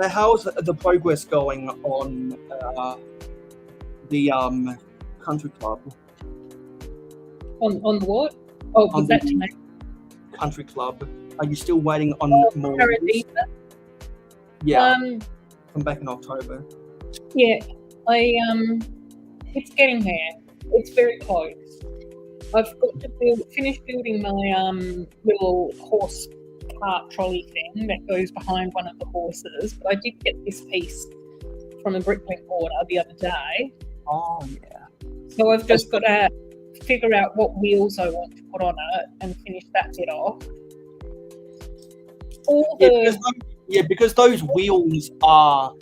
how's the progress going on the country club? On the what? Oh, was that tonight? Country club. Are you still waiting on more? Paradisa? Yeah. From back in October. Yeah. It's getting there. It's very close. I've got to finish building my little horse cart trolley thing that goes behind one of the horses. But I did get this piece from a Bricklink order the other day. Oh yeah. So I've just got to figure out what wheels I want to put on it and finish that bit off. Because those wheels are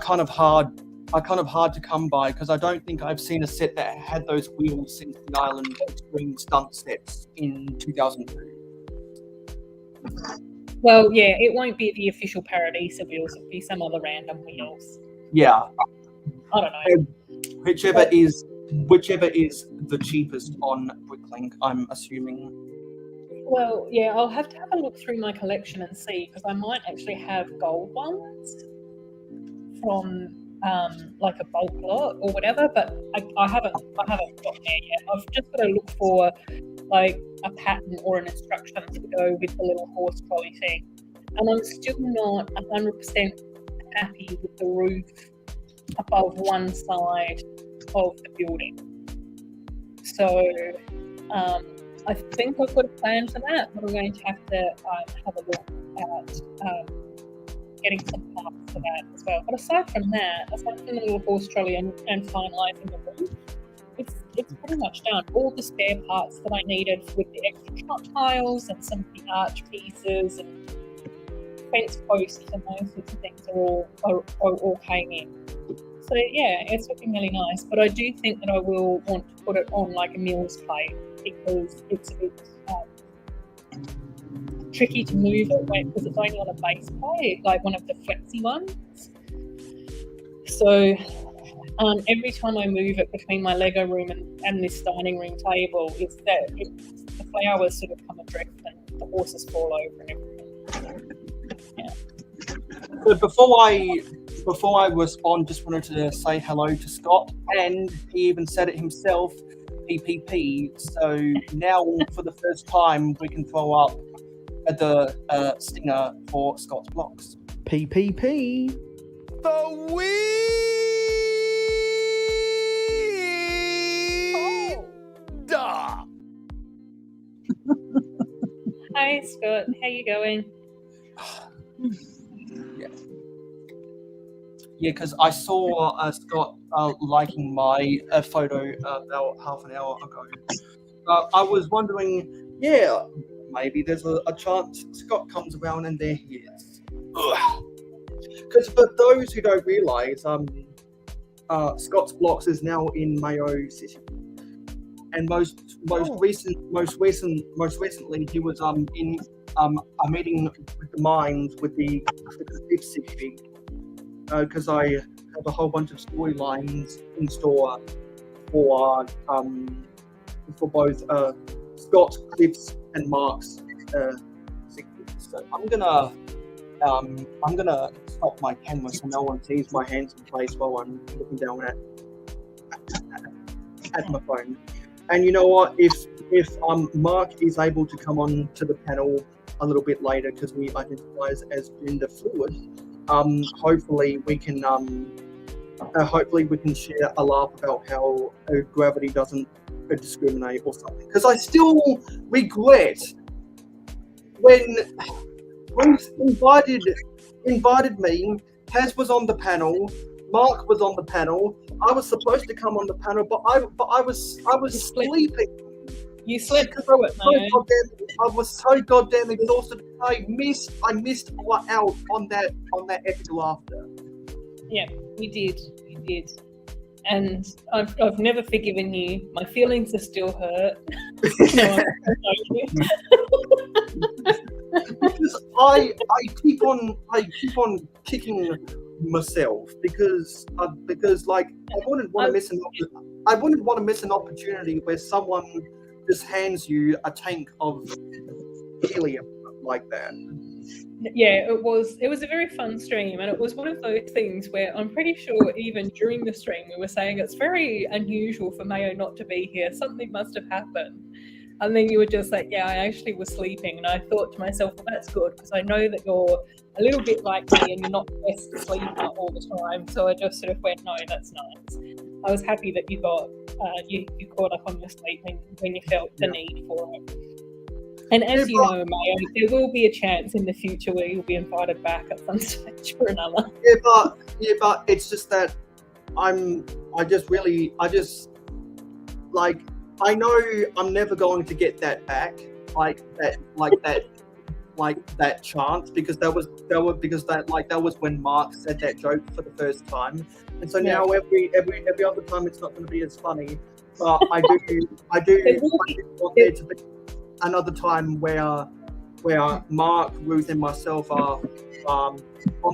kind of hard to come by, because I don't think I've seen a set that had those wheels since the Island Extreme stunt sets in 2002. Well, yeah, it won't be the official Paradisa wheels. It'll be some other random wheels. Yeah. I don't know. Whichever is the cheapest on Bricklink, I'm assuming. Well, yeah, I'll have to have a look through my collection and see, because I might actually have gold ones from like a bulk lot or whatever, but I haven't gotten there yet. I've just got to look for like a pattern or an instruction to go with the little horse trolley thing. And I'm still not 100% happy with the roof above one side of the building. So I think I've got a plan for that, but I'm going to have to have a look at getting some parts for that as well. But aside from the little horse trolley and finalising the roof, it's pretty much done. All the spare parts that I needed with the extra trot tiles and some of the arch pieces and fence posts and those sorts of things are all came in. So yeah, it's looking really nice. But I do think that I will want to put it on like a Mills plate, because it's a bit tricky to move it because it's only on a base plate, like one of the flexi ones. So every time I move it between my Lego room and this dining room table, the flowers sort of come adrift and the horses fall over and everything. Yeah. So before I respond, just wanted to say hello to Scott, and he even said it himself, PPP. So now for the first time we can throw up the stinger for Scott's blocks. PPP. The Hi Scott, how you going? Yeah. Yeah, because I saw Scott liking my photo about half an hour ago. I was wondering, yeah, maybe there's a chance Scott comes around and there he is. Because for those who don't realise, Scott's Blocks is now in Mayo City, and most recently he was in a meeting with the mines with the Big City, because I have a whole bunch of storylines in store for both Scott's, Cliff's, and Mark's sequence. So I'm gonna stop my camera so no one sees my hands in place while I'm looking down at my phone. And you know what? If Mark is able to come on to the panel a little bit later because we identify as gender fluid, hopefully we can share a laugh about how gravity doesn't discriminate or something. Because I still regret when Bruce invited me. Taz was on the panel. Mark was on the panel. I was supposed to come on the panel, but I was sleeping. You slept through it, man. I was so goddamn exhausted. I missed out on that epic laughter. Yeah, you did. And I've never forgiven you. My feelings are still hurt. Because I keep on kicking myself because like I wouldn't want to miss an opportunity where someone just hands you a tank of helium like that. Yeah, it was a very fun stream, and it was one of those things where I'm pretty sure even during the stream we were saying it's very unusual for Mayo not to be here. Something must have happened. And then you were just like, yeah, I actually was sleeping. And I thought to myself, well, that's good, because I know that you're a little bit like me and you're not the best sleeper all the time. So I just sort of went, no, that's nice. I was happy that you got you caught up on your sleep when you felt the need for it. And as you know, Mayo, there will be a chance in the future where you'll be invited back at some stage or another. Yeah, but it's just that I I know I'm never going to get that back, like that chance, because that was when Mark said that joke for the first time, and so now every other time it's not going to be as funny. But I do want there to be another time where Mark, Ruth, and myself are on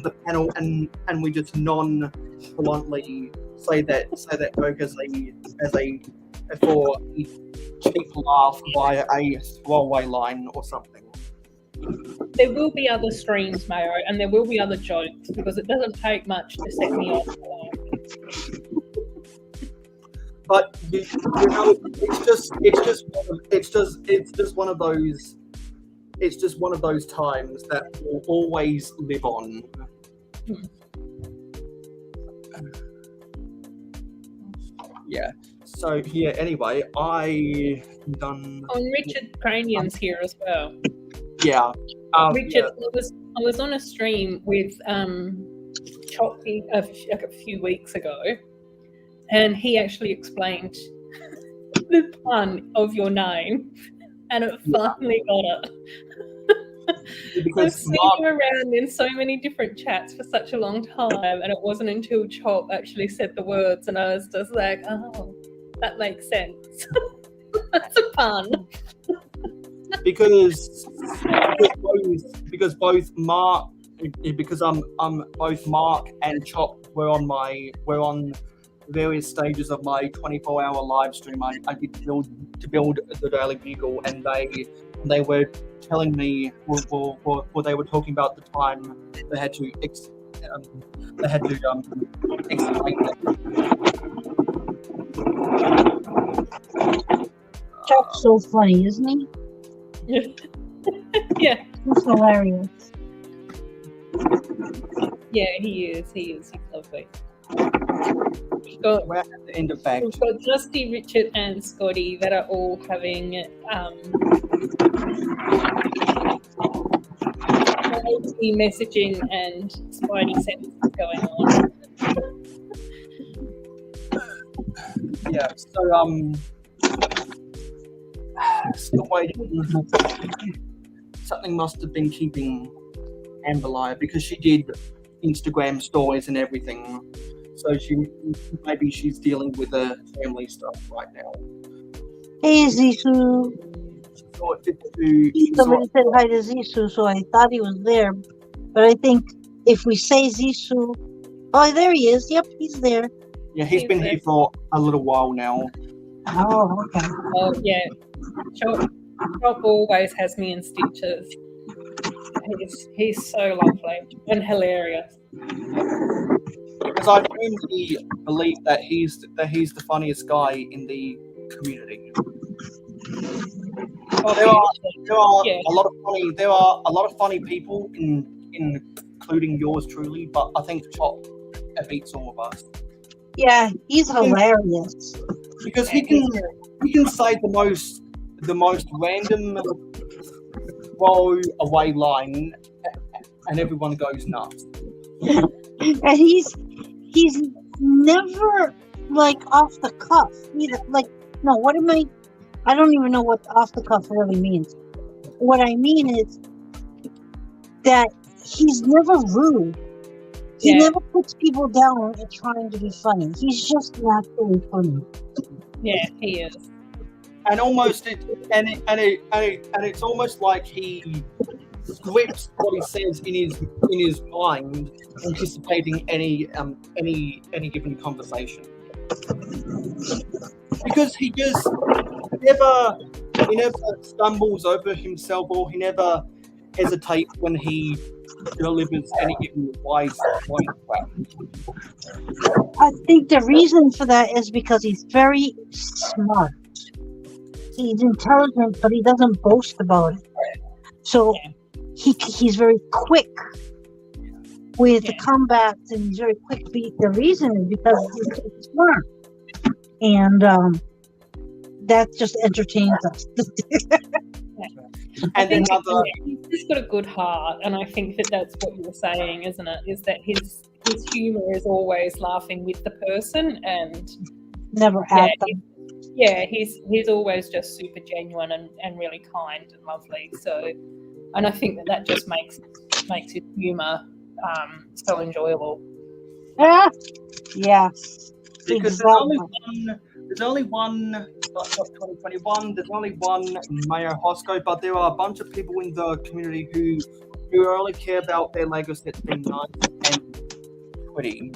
the panel, and we just nonchalantly say that joke as a for a cheap laugh via a throwaway line or something. There will be other streams, Mayo, and there will be other jokes, because it doesn't take much to set me off. But you know, it's just one of those times that will always live on. Yeah. So yeah. Anyway, I done. Oh, and Richard Cranian's here as well. Yeah. Richard, yeah. I was on a stream with Choppy a few weeks ago, and he actually explained the pun of your name, and it finally got it. I've seen you around in so many different chats for such a long time, and it wasn't until Chop actually said the words, and I was just like, oh, that makes sense. That's a pun. Because both Mark and Chop were on various stages of my 24-hour live stream. I did build the Daily Bugle, and they were telling me, well, they were talking about the time they had to explain that. Chop's so funny, isn't he? Yeah. He's hilarious. Yeah, he is. He's lovely. We're at the end of fact. We've got Dusty, Richard, and Scotty that are all having messaging and spidey sentences going on. yeah. So still waiting. Something must have been keeping Amber alive because she did Instagram stories and everything. So maybe she's dealing with her family stuff right now. Hey, Zissou. She saw it fit to. Somebody said hi to Zissou, so I thought he was there. But I think if we say Zissou, oh, there he is. Yep, he's there. Yeah, he's been here for a little while now. Oh, okay. Oh yeah, Chop always has me in stitches. He's so lovely and hilarious. Because I firmly believe that he's the funniest guy in the community. There are a lot of funny people including yours truly, but I think Chop beats all of us. Yeah, he's hilarious. Because he can say the most random throw away line and everyone goes nuts. And he's never like off the cuff either. Like, no, what am I don't even know what off the cuff really means. What I mean is that he's never rude. He never puts people down and trying to be funny. He's just naturally funny. Yeah, he is. And it's almost like he scripts what he says in his mind, anticipating any given conversation. Because he never stumbles over himself, or he never hesitates when he delivers any given wise crap. I think the reason for that is because he's very smart. He's intelligent, but he doesn't boast about it. So he's very quick with the comebacks, and he's very quick. The reason is because he's so smart, and that just entertains us. And then he's just got a good heart, and I think that's what you were saying, isn't it? Is that his humour is always laughing with the person and never at them. Yeah, he's always just super genuine and really kind and lovely. So, and I think that just makes his humour so enjoyable. Yeah. Because there's only one, not 2021. There's only one mayohosko, but there are a bunch of people in the community who only care about their Lego sets being nice and pretty.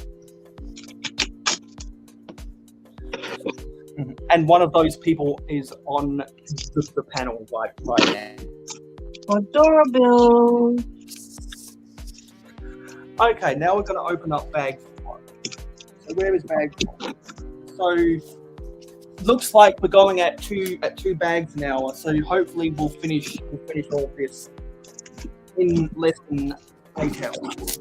And one of those people is on the panel right now. Adorable. Okay, now we're going to open up bag 1. So where is bag 1? So looks like we're going at two bags an hour. So hopefully we'll finish all of this in less than 8 hours.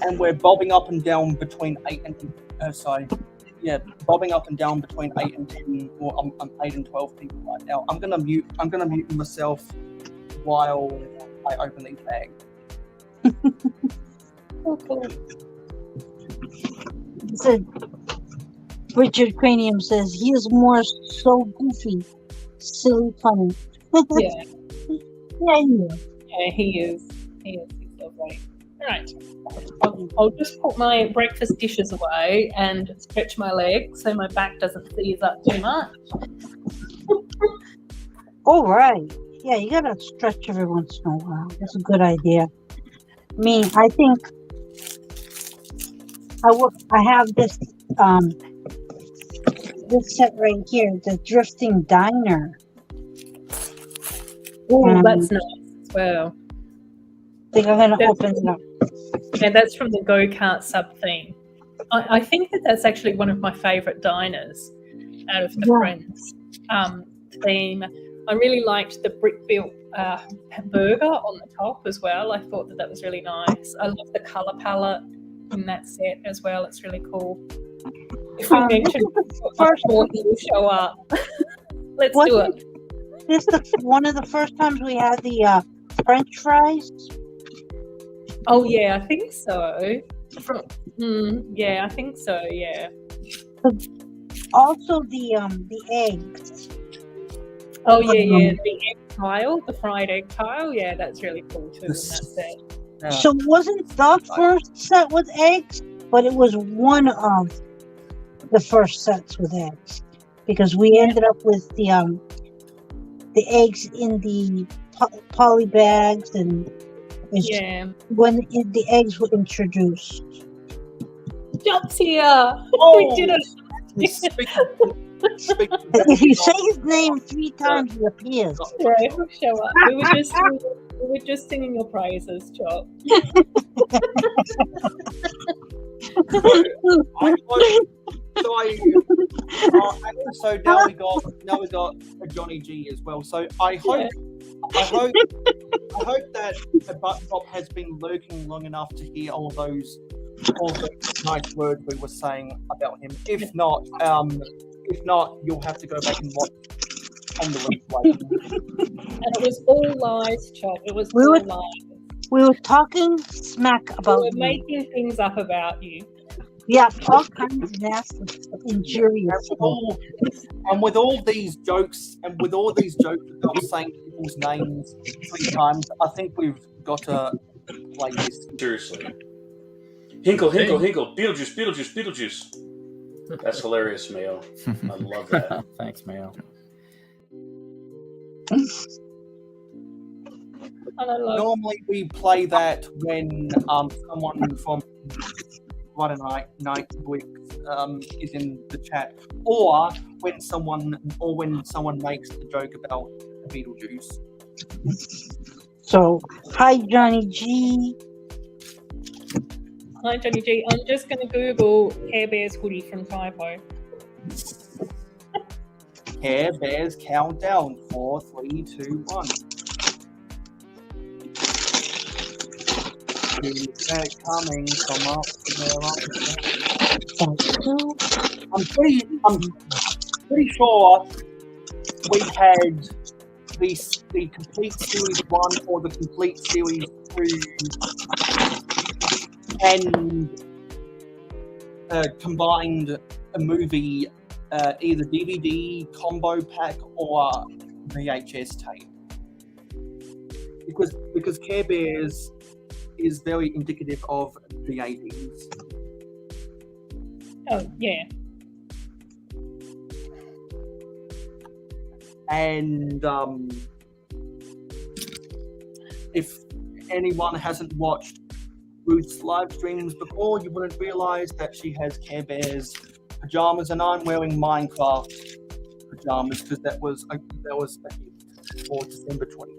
And we're bobbing up and down between 8 and bobbing up and down between 8 and 10, or 8 and 12 people right now. I'm gonna mute myself while I open these bags. So Richard Cranium says he is more so goofy, silly, funny. Yeah. Yeah, he is. Yeah, he is. He's lovely. Right. I'll just put my breakfast dishes away and stretch my legs so my back doesn't seize up too much. All right. Yeah, you gotta stretch every once in a while. That's a good idea. I think I have this set right here, the Drifting Diner. Oh, that's nice as well. I think I'm gonna open it up. Yeah, that's from the go-kart sub-theme. I think that's actually one of my favourite diners out of the Friends theme. I really liked the brick-built burger on the top as well. I thought that was really nice. I love the colour palette in that set as well. It's really cool. If we mention first one, he will show up. Let's do it. This is one of the first times we had the French fries. Oh yeah, I think so. Yeah, I think so. Yeah. Also, the eggs. Oh yeah. The egg tile, the fried egg tile. Yeah, that's really cool too. And that's it. Yeah. So wasn't the first set with eggs, but it was one of the first sets with eggs, because we ended up with the eggs in the poly bags, and when the eggs were introduced. Job's here. Oh, We did it. If you say his name 3 times, he appears. Yeah, he'll show up. We were just singing your praises, Chop. So now we got a Johnny G as well. So I hope that the Butt Pop has been lurking long enough to hear all those nice words we were saying about him. If not, you'll have to go back and watch on the replay. And it was all lies, Chop. It was all lies. We were talking smack about We were making things up about you. Yeah, all kinds of nasty, injurious. And with all these jokes about saying people's names 3 times, I think we've got to play this. Seriously. Hinkle, Beetlejuice. That's hilarious, Mayo. I love that. Thanks, Mayo. Normally we play that when someone from Friday Night Bricks is in the chat, or when someone makes the joke about Beetlejuice. So, hi Johnny G. Hi Johnny G. I'm just going to Google Care Bears hoodie from Typo. Care Bears countdown 4, 3, 2, 1. They're coming from up there. I'm pretty sure we had the complete series 1 or the complete series 2 and combined a movie, either DVD combo pack or VHS tape, because Care Bears is very indicative of the 80s. Oh, yeah. And if anyone hasn't watched Ruth's live streams before, you wouldn't realise that she has Care Bears pajamas, and I'm wearing Minecraft pajamas because that was a gift for December 20th.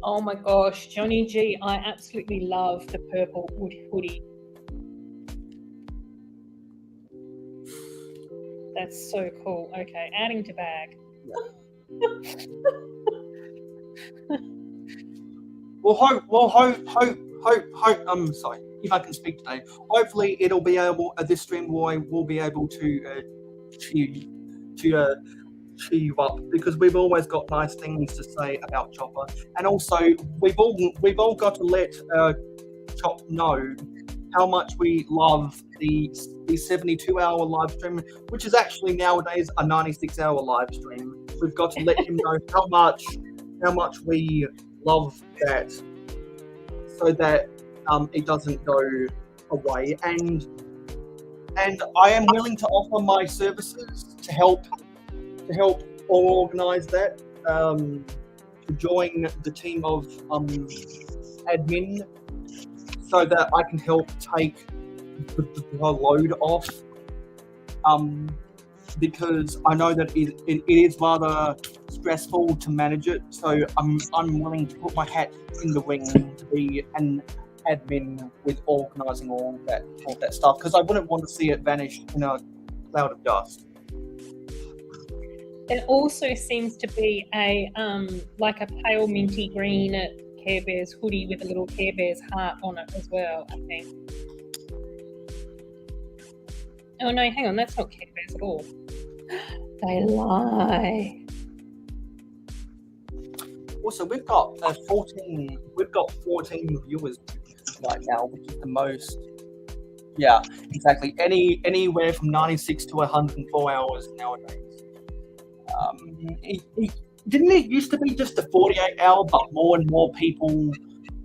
Oh my gosh, Johnny G, I absolutely love the purple hoodie. That's so cool. Okay, adding to bag. Hope. I'm sorry if I can speak today. Hopefully, it'll be able. This stream will be able to cheer you up, because we've always got nice things to say about Chopper, and also we've all got to let Chop know how much we love the 72-hour live stream, which is actually nowadays a 96-hour live stream. We've got to let him know how much we love that, so that it doesn't go away. And I am willing to offer my services to help organise that, to join the team of admin, so that I can help take the load off, because I know that it is rather stressful to manage it. So I'm willing to put my hat in the ring to be an admin with organising all that stuff, because I wouldn't want to see it vanish in a cloud of dust. It also seems to be a like a pale minty green Care Bears hoodie with a little Care Bears heart on it as well, I think. Oh no, hang on, that's not Care Bears at all. They lie. Also, we've got 14 viewers right now, which is the most Yeah, exactly. Anywhere from 96 to 104 hours nowadays. Didn't it used to be just a 48-hour, but more and more people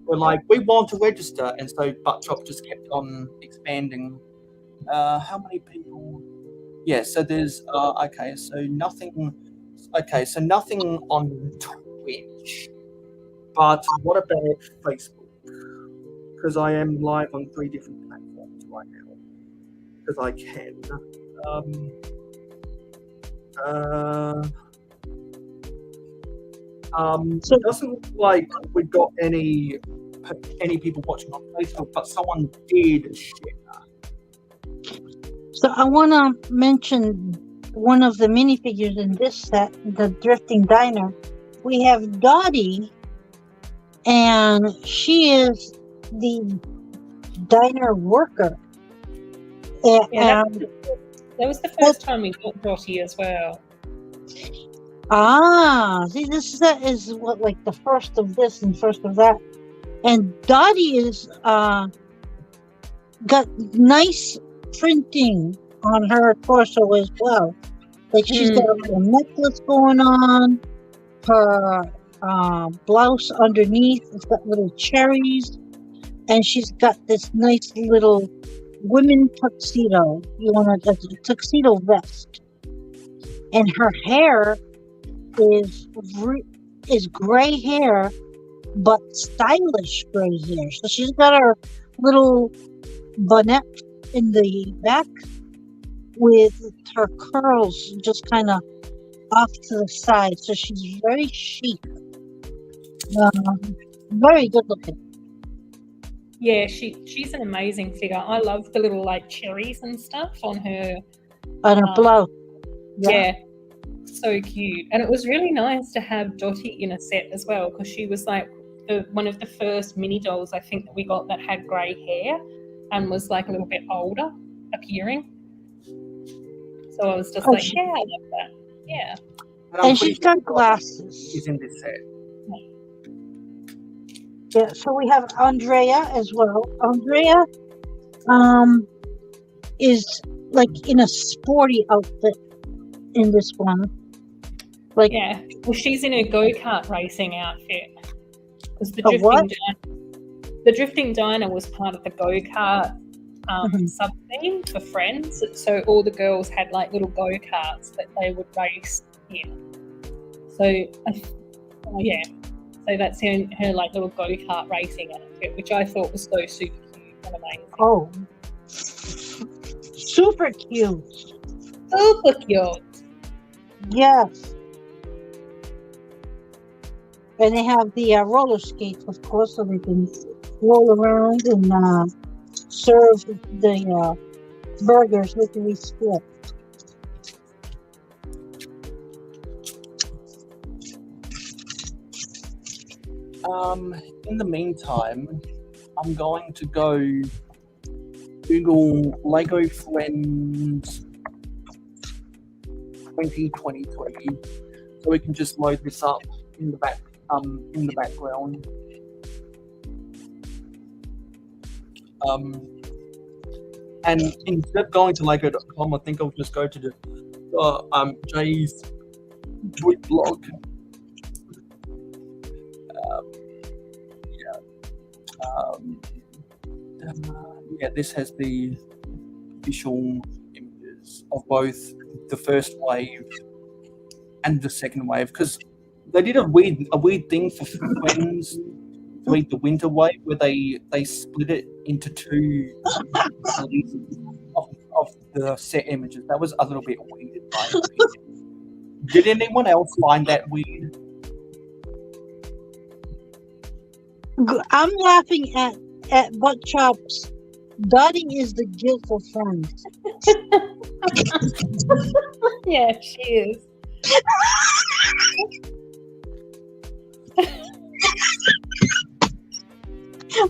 were like, we want to register, and so Butt Chop just kept on expanding. How many people? Yeah, so there's okay, so nothing. Okay, so nothing on Twitch, but what about Facebook? Because I am live on 3 different platforms right now. Because I can. So it doesn't look like we've got any people watching on Facebook, but someone did share. So I want to mention one of the minifigures in this set, the Drifting Diner. We have Dottie, and she is the diner worker. Yeah, that was the first time we got Dottie as well. See, this set is what, like the first of this and first of that. And Dottie is got nice printing on her torso as well. Like she's got a little necklace going on. Her blouse underneath has got little cherries, and she's got this nice little women tuxedo. You want a tuxedo vest, and her hair is gray hair, but stylish gray hair. So she's got her little bonnet in the back with her curls just kind of off to the side. So she's very chic. Very good looking. Yeah, she's an amazing figure. I love the little like cherries and stuff on her. On her blouse. Yeah, so cute. And it was really nice to have Dottie in a set as well, because she was like one of the first mini dolls I think that we got that had grey hair and was like a little bit older appearing. So I was just like, yeah, I love that. Yeah. And she's got glasses. She's in this set. Yeah, so we have Andrea as well. Andrea is like in a sporty outfit in this one. Like, yeah, well, she's in a go-kart racing outfit. Because the Drifting Diner was part of the go-kart sub-theme for Friends. So all the girls had like little go-karts that they would race in. So, yeah. So that's her like little go-kart racing outfit, which I thought was so super cute and amazing. Oh. Super cute. Super cute. Yes. And they have the roller skates, of course, so they can roll around and serve the burgers with the split. In the meantime, I'm going to go Google Lego Friends 2023, so we can just load this up in the background. And instead of going to Lego.com, I think I'll just go to the Jay's tweet blog. This has the official images of both the first wave and the second wave, because they did a weird thing for Friends to read the winter wave, where they split it into 2 releases of the set images. That was a little bit weird in my opinion. Did anyone else find that weird? I'm laughing at Butt Chop's Dottie is the guiltful friend. Yeah, she is.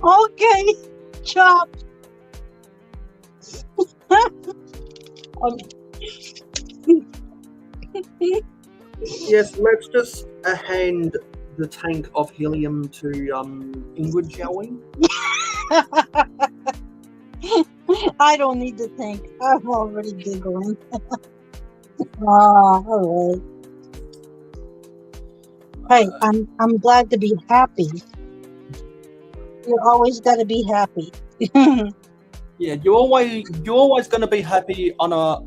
Okay, Chop. Yes, let's just hand the tank of helium to Ingrid, shall we? I don't need to think. I'm already giggling. All right. Hey, I'm glad to be happy. You're always got to be happy. Yeah, you're always going to be happy on a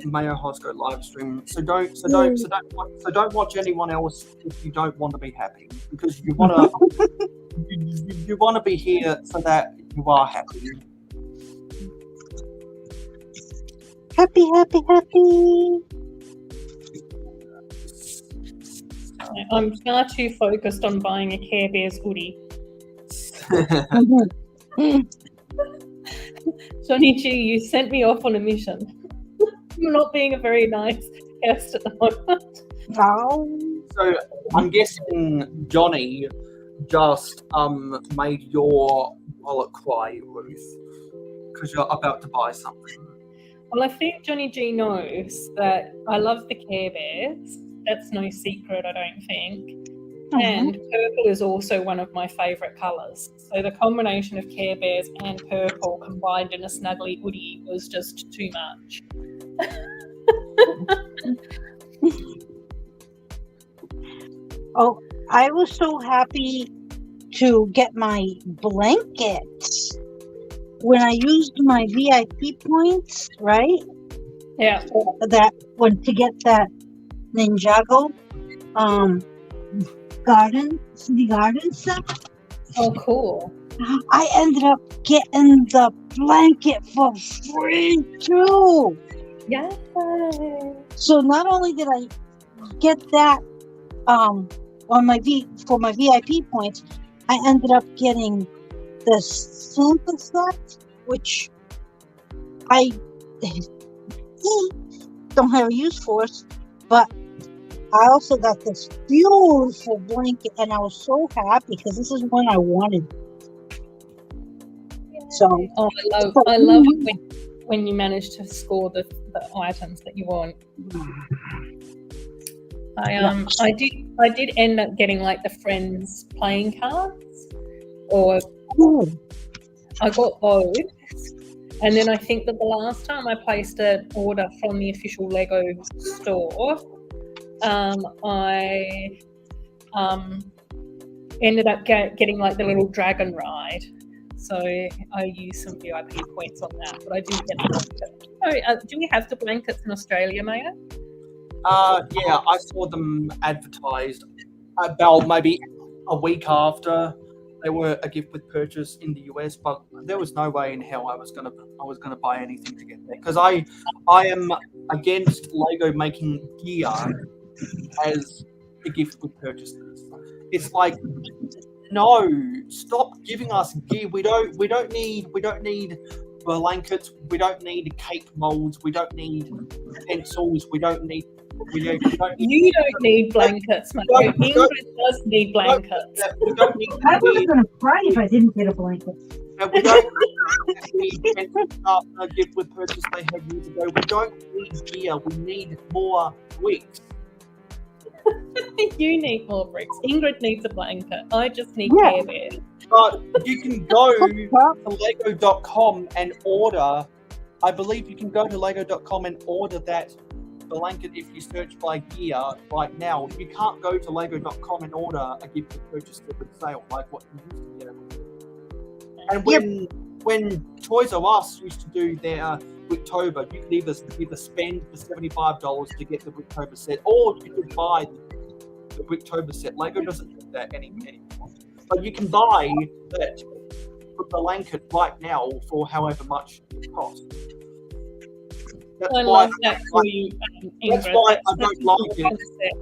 mayohosko live stream. So don't watch anyone else if you don't want to be happy, because you want to you want to be here so that you are happy. Happy, happy, happy. I'm far too focused on buying a Care Bears hoodie. Johnny G, you sent me off on a mission. You're not being a very nice guest at the moment. Oh. So I'm guessing Johnny just made your wallet cry, Ruth, because you're about to buy something. Well, I think Johnny G knows that I love the Care Bears. That's no secret, I don't think. And purple is also one of my favourite colours. So the combination of Care Bears and purple combined in a snuggly hoodie was just too much. Oh, I was so happy to get my blankets when I used my VIP points, right? Yeah. That when to get that Ninjago city garden set. Oh, cool. I ended up getting the blanket for free too. Yeah. So not only did I get that on my for my VIP points, I ended up getting the Santa set, which I don't have a use for it, but I also got this beautiful blanket, and I was so happy because this is one I wanted. So, I love it when you manage to score the items that you want. I did end up getting like the Friends playing cards, or I got those. And then I think that the last time I placed an order from the official Lego store, I ended up getting like the little dragon ride. So I used some VIP points on that, but I didn't get the blanket. Do we have the blankets in Australia, Mayo? Yeah, I saw them advertised about maybe a week after they were a gift with purchase in the US, but there was no way in hell I was gonna buy anything to get there, because I am against Lego making gear as a gift with purchases. It's like, no, stop giving us gear. We don't need blankets. We don't need cake molds. We don't need pencils. You don't need blankets, mate. England does need blankets. We don't need I was going to cry if I didn't get a blanket. we don't need pencils a gift with purchase they had years ago. We don't need gear. We need more bricks. You need more bricks. Ingrid needs a blanket. I just need Care Bears. But you can go to lego.com and order. I believe you can go to lego.com and order that blanket if you search by gear right now. You can't go to lego.com and order a gift to purchase that with sale like what you used to get able to do. And when Toys R Us used to do their Wicktober, you could either spend the $75 to get the Wicktober set, or you could buy the Wicktober set. Lego doesn't do that anymore. But you can buy that blanket right now for however much it costs. That's why I don't like it.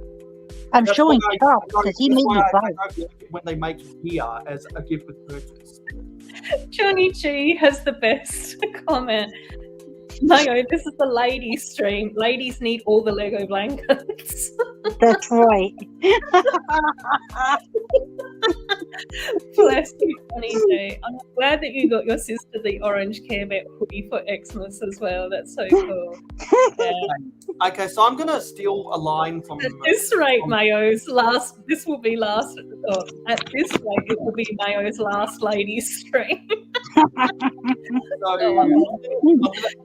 I'm showing Chuck because he made me buy it when they make gear as a gift with purchase. Johnny G has the best comment. Mayo, this is the ladies' stream. Ladies need all the Lego blankets. That's right. Bless you, Johnny J. I'm glad that you got your sister the orange Care Bear hoodie for Xmas as well. That's so cool. Yeah. Okay, so I'm gonna steal a line from. At this rate, Mayo's last. This will be last. Oh, at this rate, it will be Mayo's last ladies' stream.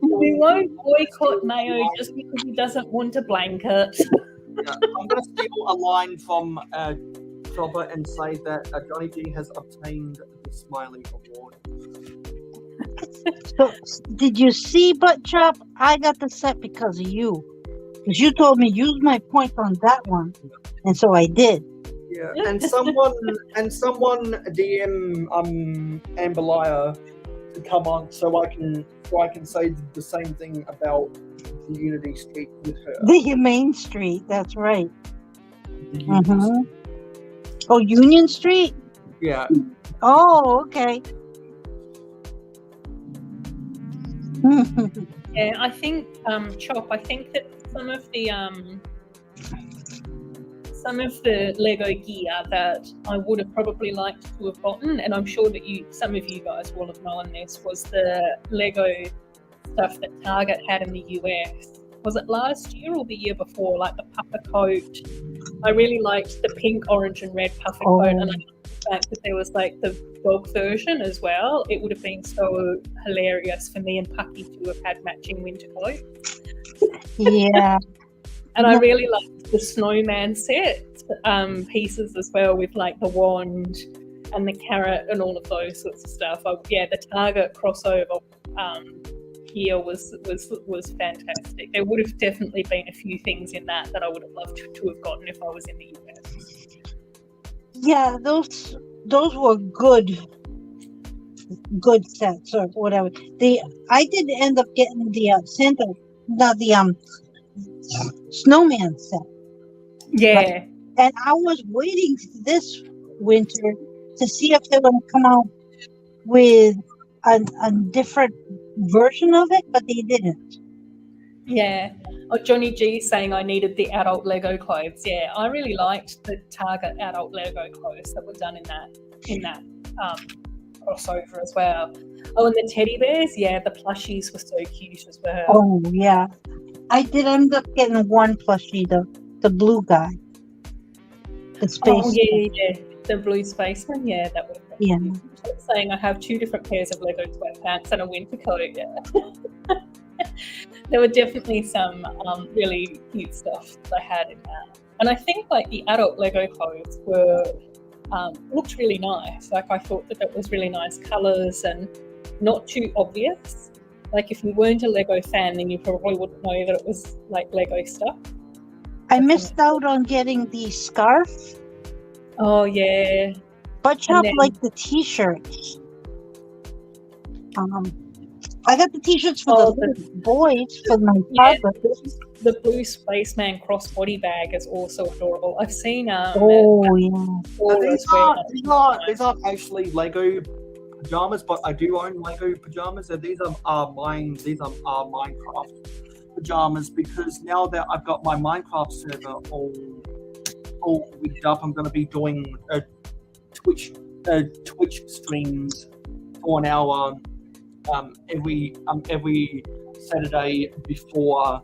We won't boycott Mayo just because he doesn't want a blanket. Yeah, I'm going to steal a line from Robert and say that Johnny G has obtained the Smiley Award. So, did you see, Butt Chop? I got the set because of you. Because you told me use my points on that one, and so I did. Yeah, and someone DM Amberliah to come on so I can say the same thing about the Unity Street with her. The Main Street, that's right. The Unity Street. Oh, Union Street? Yeah. Oh, okay. Yeah, I think Chop. I think that some of the Lego gear that I would have probably liked to have gotten, and I'm sure that some of you guys will have known this, was the Lego stuff that Target had in the US. Was it last year or the year before? Like the puffer coat. I really liked the pink, orange, and red puffer coat, and I liked the fact that there was like the dog version as well. It would have been so hilarious for me and Pucky to have had matching winter coats. Yeah. And I really liked the snowman set pieces as well, with like the wand and the carrot and all of those sorts of stuff. The Target crossover here was fantastic. There would have definitely been a few things in that I would have loved to have gotten if I was in the US. Yeah, those were good sets or whatever. I did end up getting the snowman set. Yeah. And I was waiting this winter to see if they were going to come out with a different version of it, but they didn't. Yeah. Oh, Johnny G saying I needed the adult Lego clothes. Yeah, I really liked the Target adult Lego clothes that were done in that crossover as well. Oh, and the teddy bears, yeah, the plushies were so cute as well. Oh, yeah. I did end up getting one plushie, the blue guy. The space. Oh, yeah. The blue spaceman, yeah, that was Yeah. saying I have 2 different pairs of Lego sweatpants and a winter coat, yeah. There were definitely some really cute stuff that I had in that. And I think like the adult Lego clothes were looked really nice. Like I thought that was really nice colours and not too obvious. Like if you weren't a Lego fan, then you probably wouldn't know that it was like Lego stuff. I missed out on getting the scarf. Oh yeah. But Chop like the t-shirts. I got the t-shirts for the boys for my toddler. The blue spaceman crossbody bag is also adorable. I've seen yeah. These aren't actually Lego pajamas, but I do own Lego pajamas, and these are mine. These are Minecraft pajamas, because now that I've got my Minecraft server all rigged up, I'm going to be doing Twitch streams for an hour every Saturday before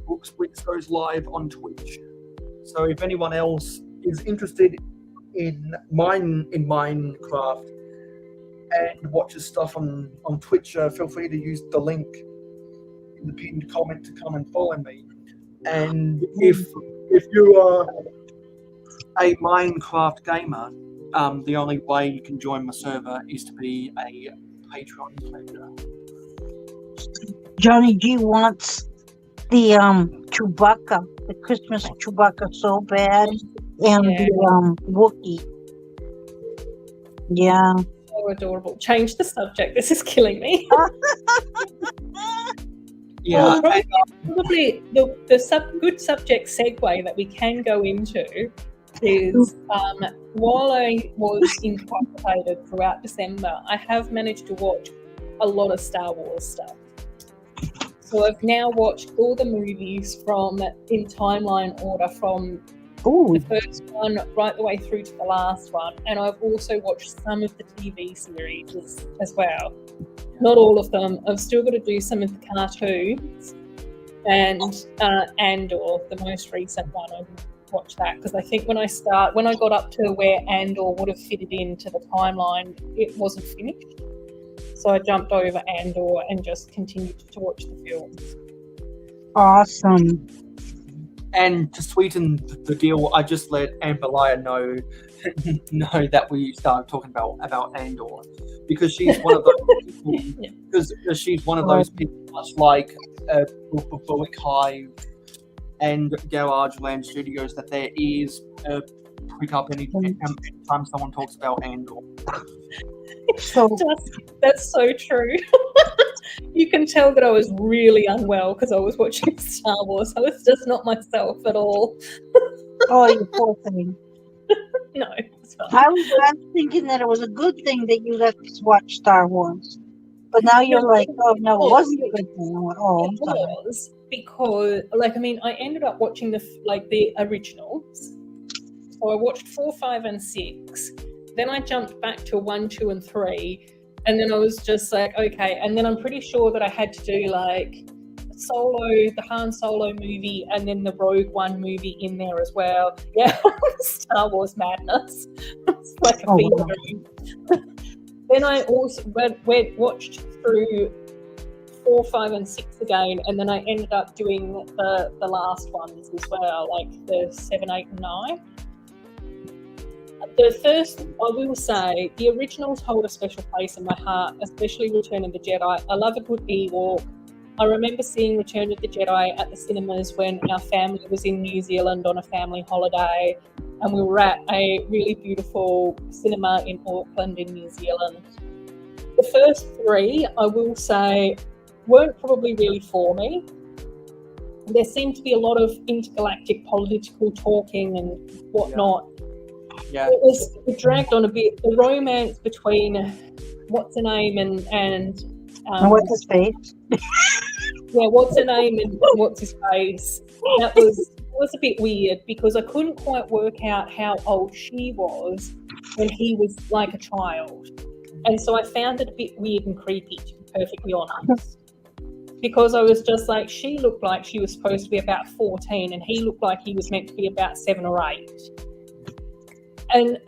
Makro Bricks goes live on Twitch. So if anyone else is interested in Minecraft and watches stuff on Twitch, feel free to use the link in the pinned comment to come and follow me. And if you are a Minecraft gamer, the only way you can join my server is to be a Patreon pledger. Johnny G wants the Chewbacca, the Christmas Chewbacca so bad, and the Wookiee. Yeah. So adorable. Change the subject. This is killing me. Yeah. Well, probably the good subject segue that we can go into is while I was incarcerated throughout December, I have managed to watch a lot of Star Wars stuff. So I've now watched all the movies in timeline order from Ooh. the first one right the way through to the last one, and I've also watched some of the TV series as well. Not all of them. I've still got to do some of the cartoons, and Andor, the most recent one. I will watch that because I think when I got up to where Andor would have fitted into the timeline, it wasn't finished. So I jumped over Andor and just continued to watch the films. Awesome. And to sweeten the deal, I just let Amberlia know that we started talking about Andor, because she's one of those people. Because she's one of those people, much like Bullock Hive and Garage Land Studios, that their ears prick up anytime someone talks about Andor. So That's so true. You can tell that I was really unwell because I was watching Star Wars. I was just not myself at all. oh, you poor thing. No, it's fine. I was thinking that it was a good thing that you let us watch Star Wars, but now you're like, oh no, it wasn't a good thing. I went, oh, I'm It sorry. was because, I ended up watching the originals. So I watched 4, 5, and 6. Then I jumped back to 1, 2, and 3, and then I was just like, okay. And then I'm pretty sure that I had to do like the Han Solo movie, and then the Rogue One movie in there as well. Yeah, Star Wars madness. It's like a fever dream. Then I also watched through 4, 5, and 6 again, and then I ended up doing the last ones as well, like the 7, 8, and 9. The first, I will say, the originals hold a special place in my heart, especially Return of the Jedi. I love a good Ewok. I remember seeing Return of the Jedi at the cinemas when our family was in New Zealand on a family holiday, and we were at a really beautiful cinema in Auckland in New Zealand. The first 3, I will say, weren't probably really for me. There seemed to be a lot of intergalactic political talking and whatnot. Yeah. It dragged on a bit. The romance between what's her name and what's his face? Yeah, what's her name and what's his face? That was a bit weird because I couldn't quite work out how old she was when he was like a child, and so I found it a bit weird and creepy, to be perfectly honest. Because I was just like, she looked like she was supposed to be about 14, and he looked like he was meant to be about 7 or 8. And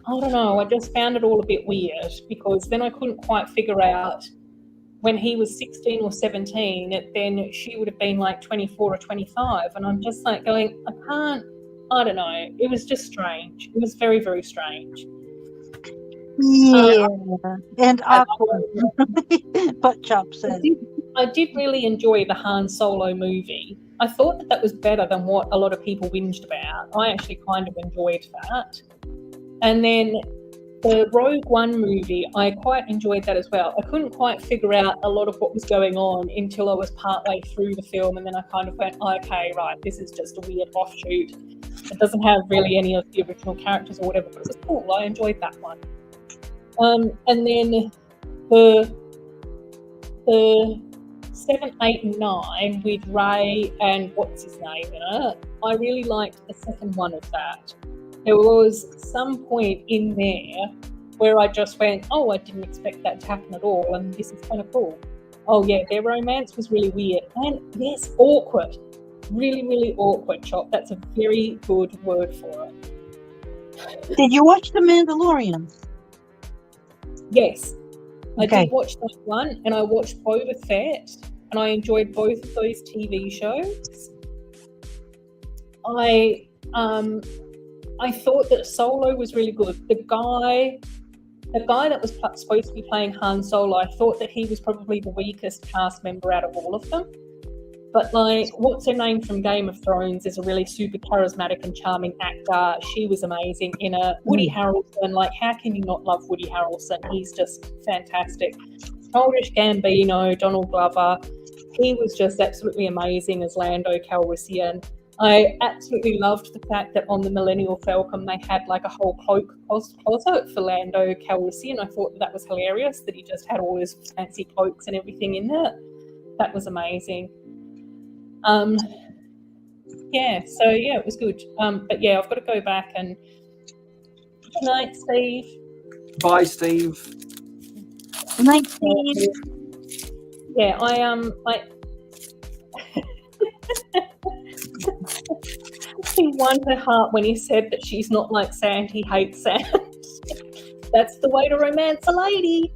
I don't know, I just found it all a bit weird because then I couldn't quite figure out when he was 16 or 17, then she would have been like 24 or 25. And I'm just like going, I don't know. It was just strange. It was very, very strange. Yeah, and awkward. Butt chop said. I did really enjoy the Han Solo movie. I thought that was better than what a lot of people whinged about. I actually kind of enjoyed that. And then the Rogue One movie, I quite enjoyed that as well. I couldn't quite figure out a lot of what was going on until I was partway through the film, and then I kind of went, okay, right, this is just a weird offshoot. It doesn't have really any of the original characters or whatever, but it was cool. I enjoyed that one. And then the 7, 8, and 9 with Ray and what's his name in it, I really liked the second one of that. There was some point in there where I just went, oh, I didn't expect that to happen at all, and this is kind of cool. Oh yeah, their romance was really weird. And yes, awkward. Really, really awkward, Chop. That's a very good word for it. Did you watch The Mandalorian? Yes. I Okay. did watch that one, and I watched Boba Fett, and I enjoyed both of those TV shows. I thought that Solo was really good. The guy that was supposed to be playing Han Solo, I thought that he was probably the weakest cast member out of all of them. But like, what's her name from Game of Thrones is a really super charismatic and charming actor. She was amazing in a Woody Harrelson. Like, how can you not love Woody Harrelson? He's just fantastic. Childish Gambino, Donald Glover. He was just absolutely amazing as Lando Calrissian. I absolutely loved the fact that on the Millennial Falcon they had like a whole cloak closet for Lando Calrissian. I thought that was hilarious that he just had all his fancy cloaks and everything in there. that was amazing. Yeah, so yeah, it was good. But yeah, I've got to go back and good night, Steve. Bye, Steve. Night, Steve. Yeah, I he won her heart when he said that she's not like sand, he hates sand. That's the way to romance a lady.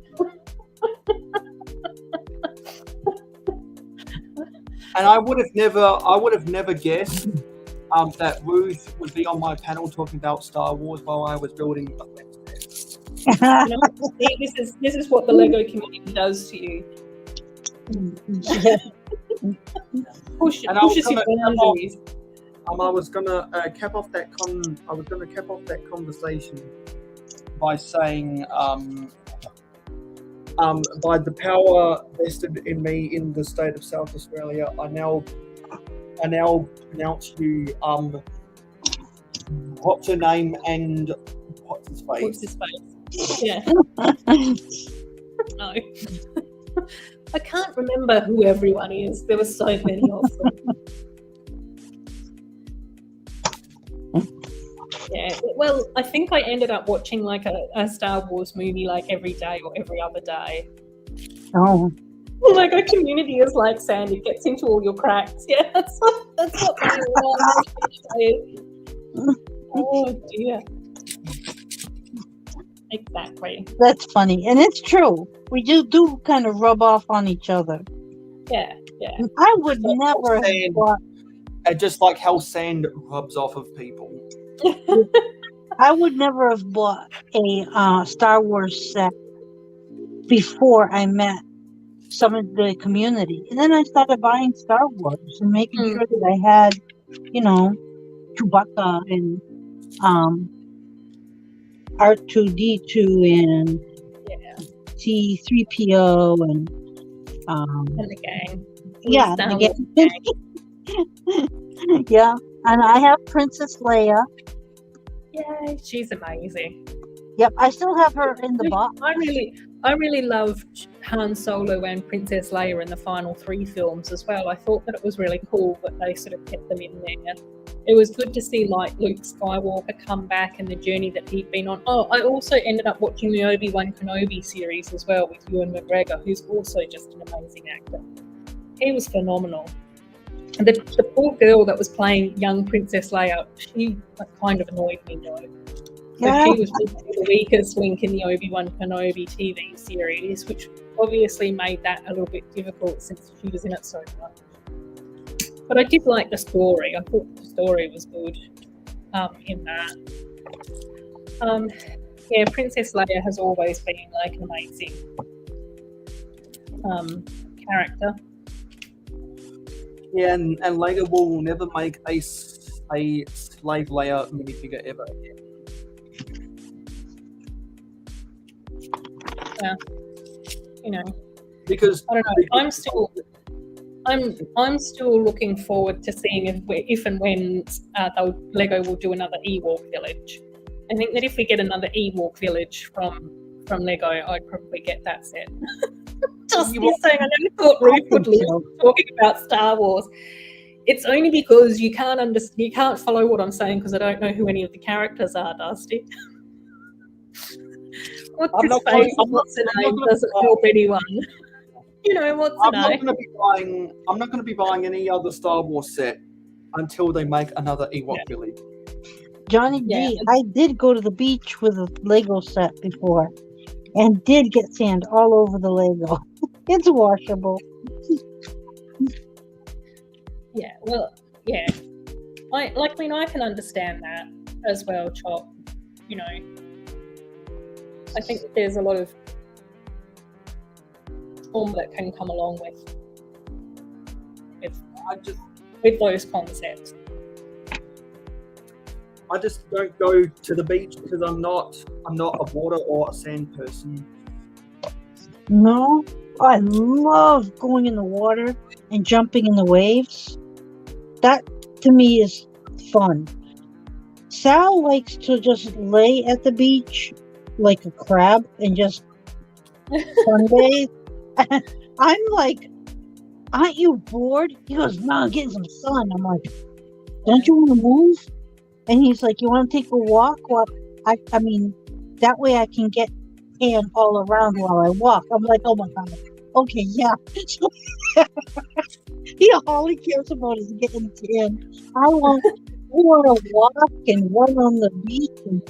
And I would have never guessed that Ruth would be on my panel talking about Star Wars while I was building a fence. You know, see, this is what the Lego community does to you. Pushes your boundaries. I was gonna cap off that conversation by saying, by the power vested in me in the state of South Australia, I now pronounce you what's her name and what's his face. What's his face? Yeah. No. I can't remember who everyone is. There were so many of them. Yeah, well, I think I ended up watching like a Star Wars movie like every day or every other day. Oh. Like a community is like sand, it gets into all your cracks. Yeah, that's what they want. Oh dear. Exactly. That's funny. And it's true. We do kind of rub off on each other. Yeah. I would never have bought, just like how sand rubs off of people. I would never have bought a Star Wars set before I met some of the community. And then I started buying Star Wars and making sure that I had, Chewbacca and R2D2 and C3PO and the gang. Yeah, the gang. Yeah, and I have Princess Leia. Yay, she's amazing. Yep, I still have her in the box. I really loved Han Solo and Princess Leia in the final 3 films as well. I thought that it was really cool that they sort of kept them in there. It was good to see like Luke Skywalker come back and the journey that he'd been on. Oh, I also ended up watching the Obi-Wan Kenobi series as well with Ewan McGregor, who's also just an amazing actor. He was phenomenal. And the poor girl that was playing young Princess Leia, she kind of annoyed me though. So she was the weakest link in the Obi-Wan Kenobi TV series, which obviously made that a little bit difficult since she was in it so much. But I did like the story. I thought the story was good in that. Yeah, Princess Leia has always been like an amazing character. Yeah, and Lego will never make a Slave Leia minifigure ever again. Yeah, because I don't know. I'm still looking forward to seeing if and when Lego will do another Ewok village. I think that if we get another Ewok village from Lego, I'd probably get that set. Just saying, I never thought Ruth would leave talking about Star Wars. It's only because you can't follow what I'm saying because I don't know who any of the characters are, Dusty. What's his face? What's her name? Doesn't help anyone. What's her name? I'm not going to be buying any other Star Wars set until they make another Ewok village. Johnny D, I did go to the beach with a Lego set before and did get sand all over the Lego. It's washable. Yeah, well, yeah. I can understand that as well, Chop. I think that there's a lot of that can come along with those concepts. I just don't go to the beach because I'm not a water or a sand person. No, I love going in the water and jumping in the waves. That to me is fun. Sal likes to just lay at the beach like a crab and just sunbathe. I'm like aren't you bored? He goes, no, I'm getting some sun. I'm like, don't you want to move? And he's like, you want to take a walk? Well, I mean, that way I can get tan all around while I walk. I'm like, oh my God. Okay, yeah. So, all he cares about is getting tan. I want to walk and run on the beach and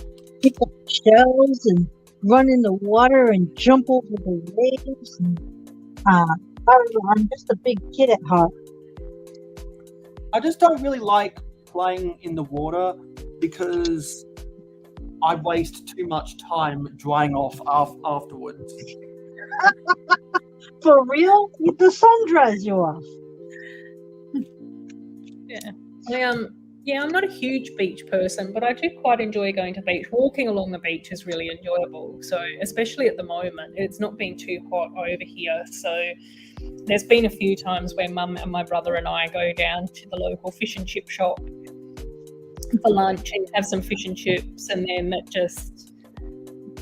pick up shells and run in the water and jump over the waves. And, I don't know. I'm just a big kid at heart. I just don't really like playing in the water because I waste too much time drying off afterwards. For real? The sun dries you off. Yeah, I'm not a huge beach person, but I do quite enjoy going to the beach. Walking along the beach is really enjoyable. So, especially at the moment, it's not been too hot over here. So, there's been a few times where Mum and my brother and I go down to the local fish and chip shop for lunch and have some fish and chips, and then just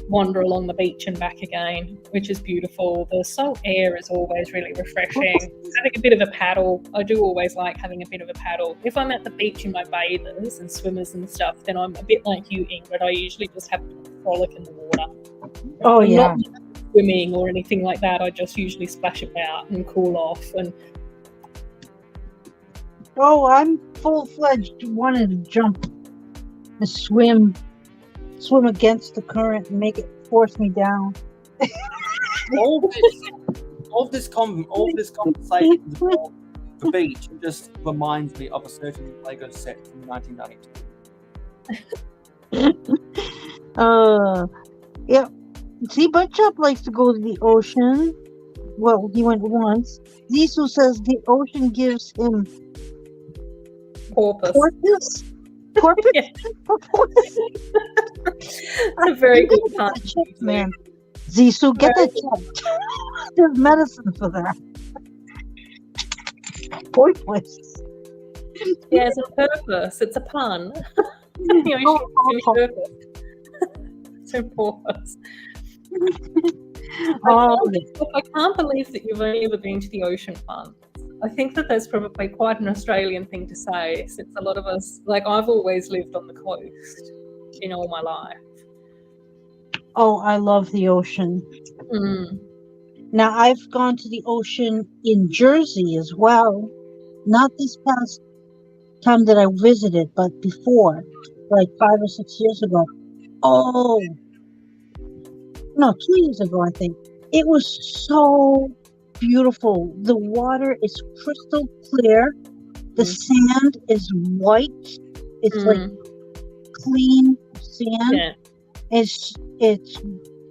wander along the beach and back again, which is beautiful. The salt air is always really refreshing. Having a bit of a paddle, I do always like having a bit of a paddle. If I'm at the beach in my bathers and swimmers and stuff, then I'm a bit like you, Ingrid. I usually just have a frolic in the water. Oh, I'm yeah. not swimming or anything like that. I just usually splash about and cool off. And Oh, I'm full-fledged wanting to jump and swim against the current and make it force me down. all this conversation about the beach just reminds me of a certain Lego set from 1992. Yeah. See, Butchop likes to go to the ocean. Well, he went once. Zisu says the ocean gives him porpoise. Porpoise? Yeah. That's a very good pun. Man. Zisu, get that checked. There's medicine for that. Porpoise. Yeah, it's a purpose. It's a pun. You know, purpose. It's a porpoise. I can't believe that you've only ever been to the ocean once. I think that that's probably quite an Australian thing to say, since a lot of us, like I've always lived on the coast, all my life. Oh, I love the ocean. Mm. Now, I've gone to the ocean in Jersey as well. Not this past time that I visited, but before, like 5 or 6 years ago. Oh, no, 2 years ago, I think. It was so beautiful. The water is crystal clear. The sand is white. It's like clean sand. Yeah. It's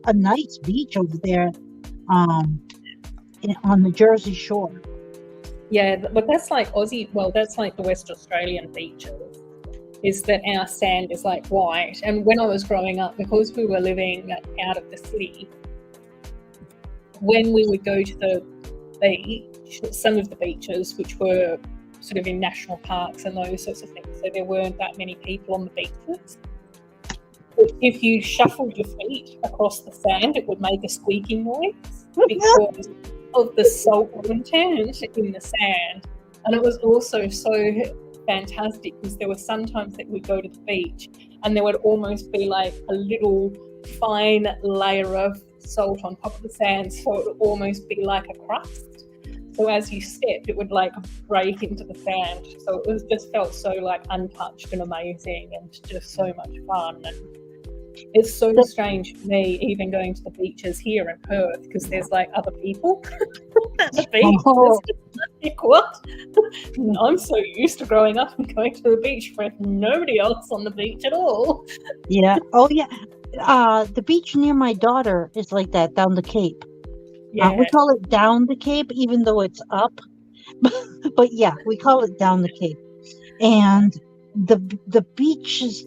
a nice beach over there, on the Jersey Shore. Yeah, but that's like Aussie. Well, that's like the West Australian beaches. Is that our sand is like white? And when I was growing up, because we were living out of the city, when we would go to the beach, some of the beaches, which were sort of in national parks and those sorts of things, so there weren't that many people on the beaches. But if you shuffled your feet across the sand, it would make a squeaking noise because of the salt content in the sand. And it was also so fantastic because there were sometimes that we'd go to the beach and there would almost be like a little fine layer of salt on top of the sand, so it would almost be like a crust. So as you stepped, it would like break into the sand. So it was just felt so like untouched and amazing and just so much fun. And it's so strange for me even going to the beaches here in Perth because there's like other people at the beach. Oh. Like, what? I'm so used to growing up and going to the beach with nobody else on the beach at all. Yeah. Oh, yeah. The beach near my daughter is like that, down the Cape. Yeah. We call it down the Cape, even though it's up. But yeah, we call it down the Cape. And the beach is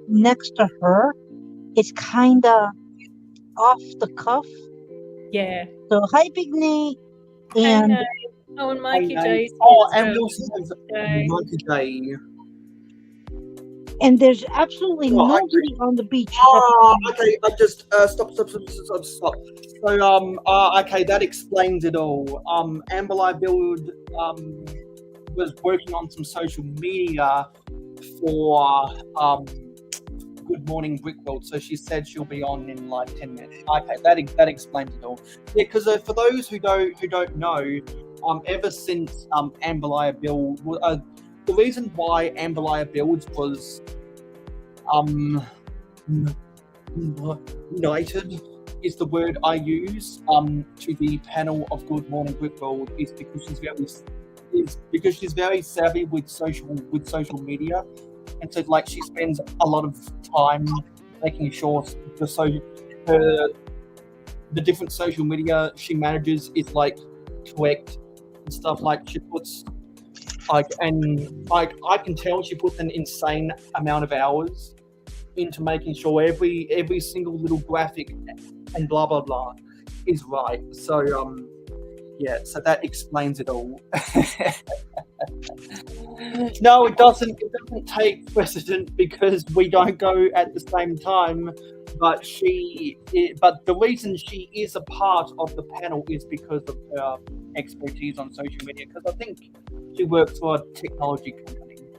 next to her. It's kind of off the cuff. Yeah. So hi, Big Nate. And Hey, oh, and Mikey J. Oh, and Wilson's Mikey J. and there's absolutely Oh, I nobody on the beach. Okay. I just stop. So okay, that explains it all. Amberley Build was working on some social media for Good Morning Brickworld, so she said she'll be on in like 10 minutes. Okay, that explains it all. Yeah, because for those who don't know, ever since Amberley Build, the reason why Amberley Builds was united is the word I use to the panel of Good Morning Brickworld is because she's very savvy with social media, and so like she spends a lot of time making sure the different social media she manages is like correct and stuff. Like she puts I can tell she puts an insane amount of hours into making sure every single little graphic and blah blah blah is right. So yeah, so that explains it all. No, it doesn't take precedent because we don't go at the same time. But the reason she is a part of the panel is because of her expertise on social media. Because I think she works for a technology company,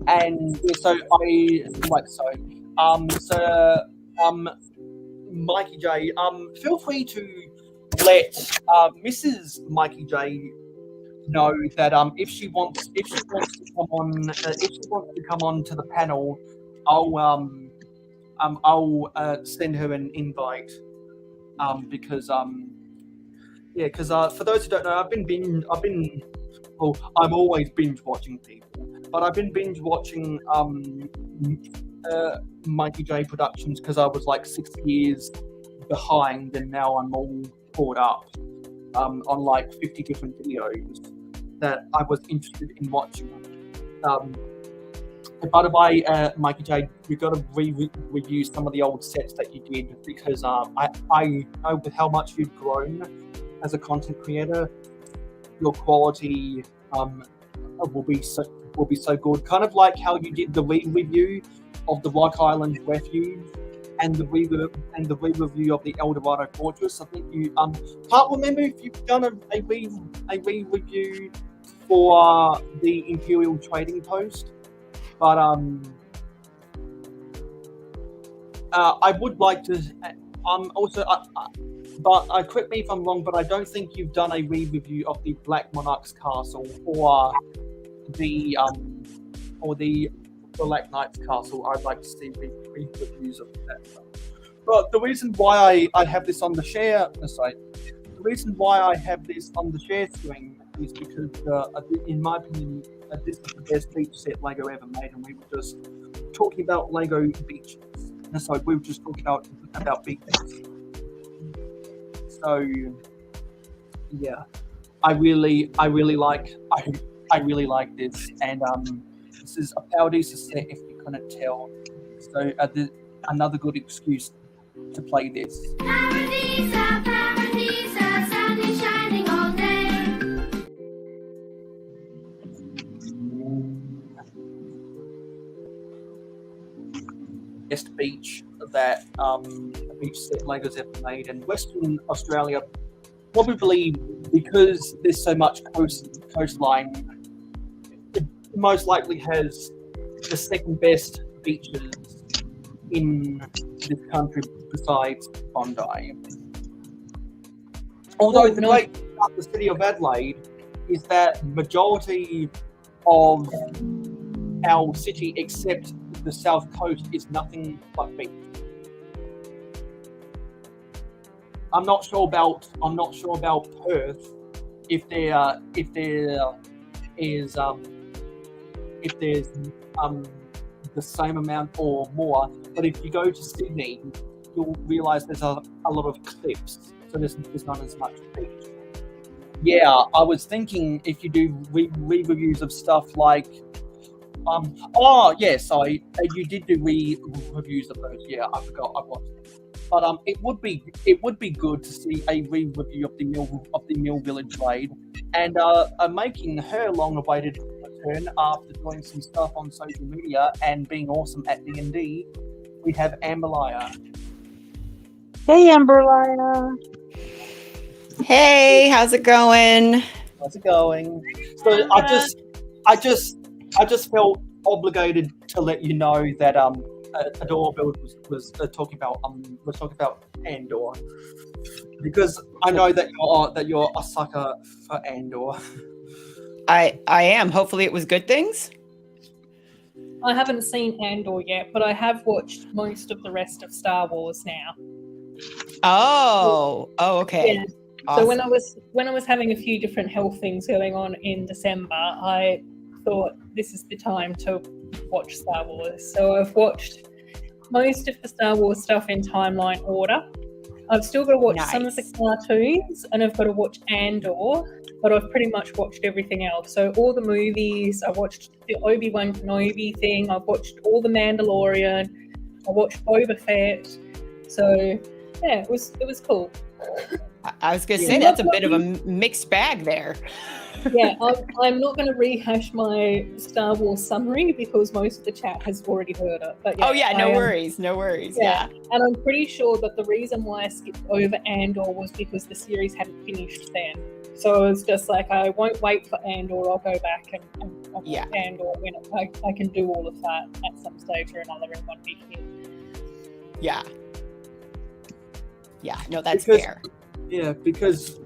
and so Mikey J, feel free to let Mrs. Mikey J know that if she wants to come on to the panel, I'll send her an invite because for those who don't know, I'm always binge watching people, but I've been binge watching Mikey J Productions because I was like 6 years behind, and now I'm all caught up on like 50 different videos that I was interested in watching. By the way, Mikey J, you've got to review some of the old sets that you did because I know with how much you've grown as a content creator, your quality will be so good. Kind of like how you did the re-review of the Rock Island Refuge and the re-review of the Eldorado Fortress. I think you can't remember if you've done a re-review for the Imperial Trading Post, but I would like to also. But correct me if I'm wrong, but I don't think you've done a re-review of the Black Monarch's Castle or the Black Knight's Castle. I'd like to see re-reviews of that. But the reason why I have this on the share screen is because, in my opinion, this is the best beach set Lego ever made, and we were just talking about Lego beaches. So we were just talking about beaches. So yeah, I really like this, and this is a Paradisa set if you couldn't tell. So another good excuse to play this. Paradisa, Paradisa, sun is shining all day. Best beach that a beach set Lego's ever made, and Western Australia probably because there's so much coastline, it most likely has the second best beaches in this country besides Bondi. Although the great thing about the city of Adelaide is that majority of our city, except the south coast, is nothing but beach. I'm not sure about Perth if there's the same amount or more. But if you go to Sydney, you'll realise there's a lot of cliffs, so there's not as much beach. Yeah, I was thinking if you do re-reviews of stuff like you did do re-reviews of those. Yeah, I forgot. I watched them. But it would be good to see a re-review of the Mill Village raid, and making her long-awaited return after doing some stuff on social media and being awesome at D&D. We have Amberlaya. Hey, Amberlaya. Hey, how's it going? How's it going? So I just felt obligated to let you know that Adore Build was talking about Andor, because I know that you're a sucker for Andor. I am. Hopefully it was good things. I haven't seen Andor yet, but I have watched most of the rest of Star Wars now. Oh, okay. Yeah. Awesome. So when I was having a few different health things going on in December, I thought this is the time to watch Star Wars. So I've watched most of the Star Wars stuff in timeline order. I've still got to watch some of the cartoons, and I've got to watch Andor, but I've pretty much watched everything else. So all the movies, I watched the Obi-Wan Kenobi thing, I've watched all the Mandalorian, I watched Boba Fett. So yeah, it was cool. I was going to say, that's a bit of a mixed bag there. Yeah, I'm not going to rehash my Star Wars summary because most of the chat has already heard it. But yeah, no worries. Yeah. And I'm pretty sure that the reason why I skipped over Andor was because the series hadn't finished then. So it's just like, I won't wait for Andor, I'll go back and watch Andor when I can do all of that at some stage or another in one big hit. Yeah. Yeah, no, that's fair. Yeah, because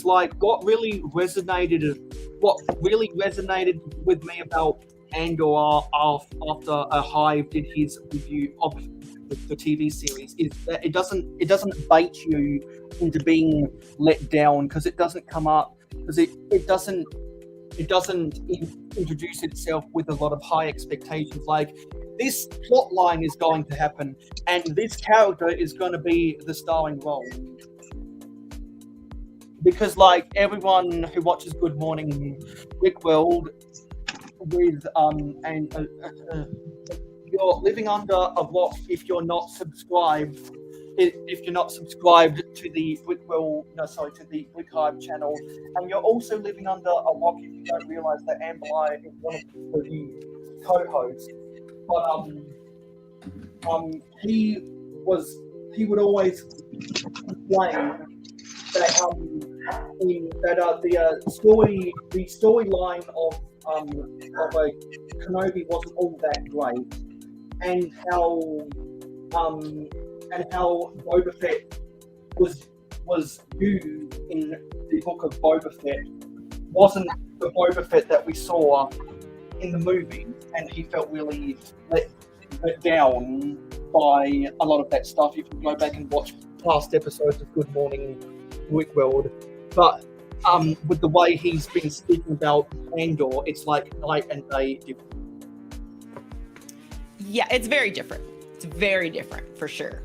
like what really resonated with me about Andor after a Hive did his review of the TV series is that it doesn't bait you into being let down, because it doesn't come up, because it doesn't introduce itself with a lot of high expectations. Like, this plot line is going to happen, and this character is going to be the starring role. Because, like, everyone who watches Good Morning Rickworld with you're living under a rock if you're not subscribed. If you're not subscribed to the to the Rick Hive channel, and you're also living under a rock if you don't realise that Amberlaya is one of the co-hosts. But he would always complain that the storyline of a Kenobi wasn't all that great, and how Boba Fett was viewed in the book of Boba Fett wasn't the Boba Fett that we saw in the movie, and he felt really let down by a lot of that stuff. You can go back and watch past episodes of Good Morning Rickworld, but with the way he's been speaking about Andor, it's like night and day different. Yeah, it's very different. It's very different, for sure.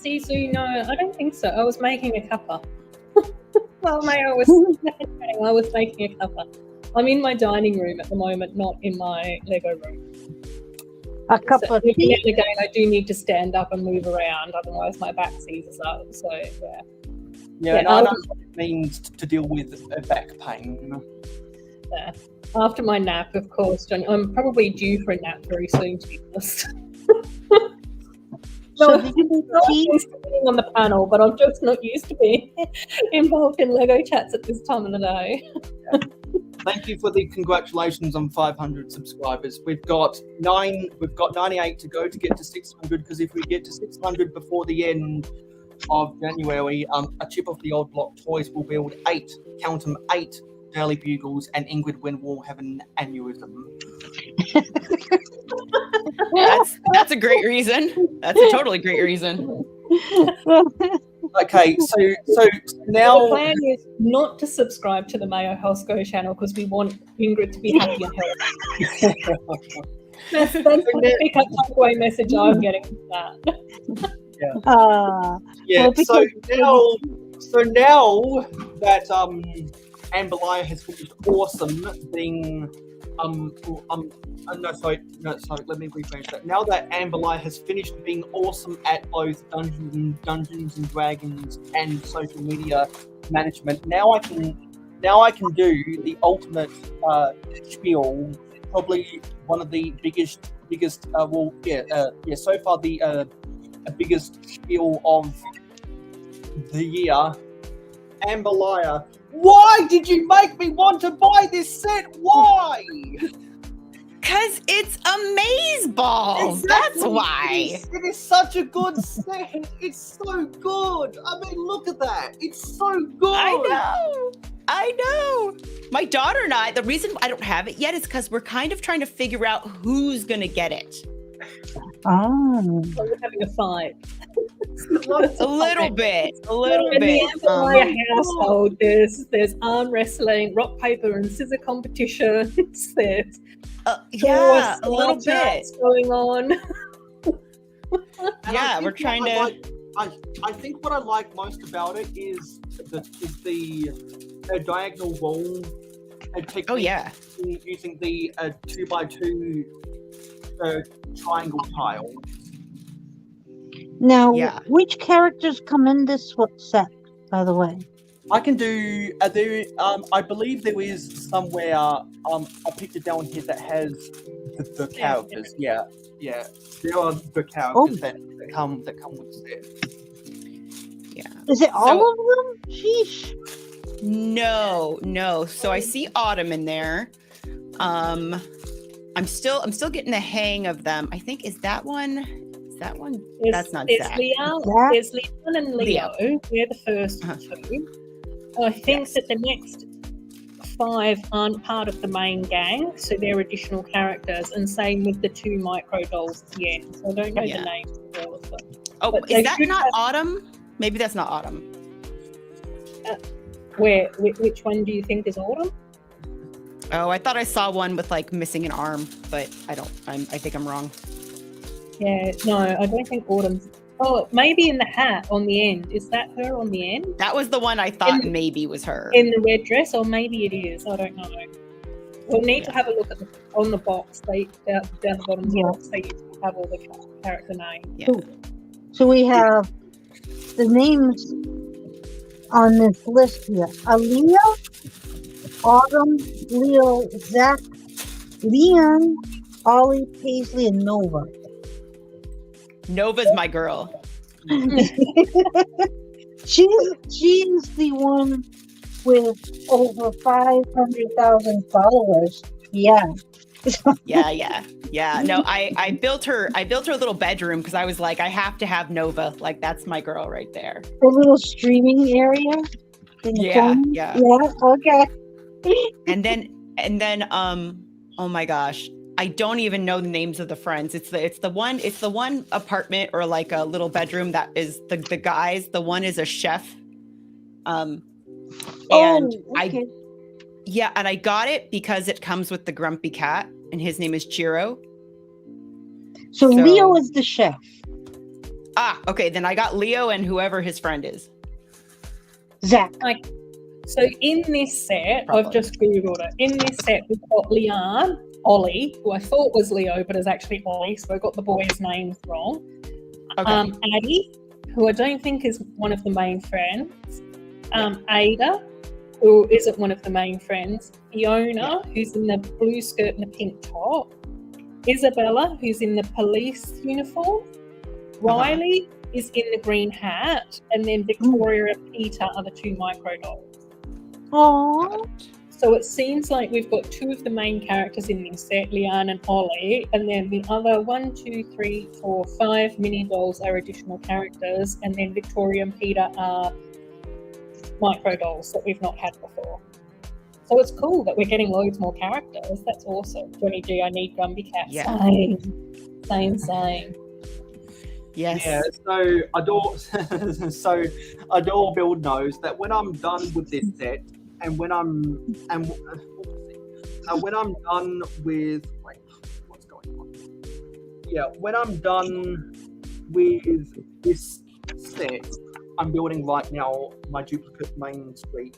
Sisu, no, I don't think so. I was making a cuppa. Well, Mayo was making a cuppa. I'm in my dining room at the moment, not in my Lego room. A cup of tea. And again, I do need to stand up and move around, otherwise my back seizes up. So yeah. Yeah, and I know what it means to deal with a back pain. Yeah. After my nap, of course, Johnny, I'm probably due for a nap very soon, to be honest. So did you make tea? I'm used to being on the panel, but I'm just not used to being involved in Lego chats at this time of the day. Yeah. Thank you for the congratulations on 500 subscribers. We've got 98 to go to get to 600, because if we get to 600 before the end of January, a chip of the old block toys will build 8 Daily Bugles, and Ingrid Wynn will have an aneurysm. That's a great reason. That's a totally great reason. Okay, so now the plan is not to subscribe to the Mayohosko channel because we want Ingrid to be happy and healthy. That's the pick-up takeaway message I'm getting from that. So now that Amberlaya has finished awesome being no, sorry. Let me rephrase that. Now that Amberlight has finished being awesome at both Dungeons and Dragons and social media management, now I can do the ultimate spiel. Probably one of the biggest. So far the biggest spiel of the year. Amberlight, why did you make me want to buy this set? Why? Because it's amazeballs. That's why. It is such a good set. It's so good. I mean, look at that. It's so good. I know. My daughter and I, the reason I don't have it yet is because we're kind of trying to figure out who's going to get it. Oh. So we're having a fight. A little bit. In the Amberlight household, there's arm wrestling, rock, paper, and scissor competitions. There's yeah, a little bit going on. Yeah, we're trying to. I think what I like most about it is the diagonal wall. Oh yeah. Using the 2x2 triangle tile. Now, Yeah. which characters come in this set, by the way? I can do I believe there is somewhere I picked it down here that has the characters. Yeah. There are the characters that come with the set. Yeah. Is it all of them? Sheesh. No. So I see Autumn in there. I'm still getting the hang of them. I think is that one. That's not Zach. There's Leon and Leo. They're the first two. I think that the next 5 aren't part of the main gang, so they're additional characters. And same with the 2 micro dolls at the end. So I don't know the names of all of them. Oh, but is that not Autumn? Maybe that's not Autumn. Which one do you think is Autumn? Oh, I thought I saw one with like missing an arm, but I think I'm wrong. Yeah, no, I don't think Autumn's. Oh, maybe in the hat on the end. Is that her on the end? That was the one I thought maybe was her. In the red dress, or maybe it is. I don't know. We'll need to have a look at on the box. Down the bottom of the box, they have all the character names. Yeah. Cool. So we have the names on this list here: Aaliyah, Autumn, Leo, Zach, Leon, Ollie, Paisley, and Nova. Nova's my girl. She's the one with over 500,000 followers. Yeah. Yeah. No, I built her a little bedroom because I was like, I have to have Nova. Like that's my girl right there. A little streaming area. Yeah. Yeah. Okay. And then oh my gosh, I don't even know the names of the friends. It's the one apartment or like a little bedroom that is the guys. The one is a chef. And okay. I got it because it comes with the grumpy cat, and his name is Chiro. So Leo is the chef. Okay. Then I got Leo and whoever his friend is. Zach. So in this set, I've just googled it. In this set, we've got Leon, Ollie, who I thought was Leo, but is actually Ollie, so I got the boys' names wrong. Okay. Addie, who I don't think is one of the main friends. Ada, who isn't one of the main friends. Fiona, who's in the blue skirt and the pink top. Isabella, who's in the police uniform. Riley is in the green hat. And then Victoria and Peter are the 2 micro dolls. Aww. So it seems like we've got 2 of the main characters in this set, Leanne and Ollie, and then the other 1, 2, 3, 4, 5 mini dolls are additional characters, and then Victoria and Peter are micro dolls that we've not had before. So it's cool that we're getting loads more characters. That's awesome. Johnny G, I need Gumby Cat. Yeah. Same. Yes. Yeah, so Adore Build knows that when I'm done with this set, and when I'm done with what's going on? Yeah, when I'm done with this set, I'm building right now my duplicate main street,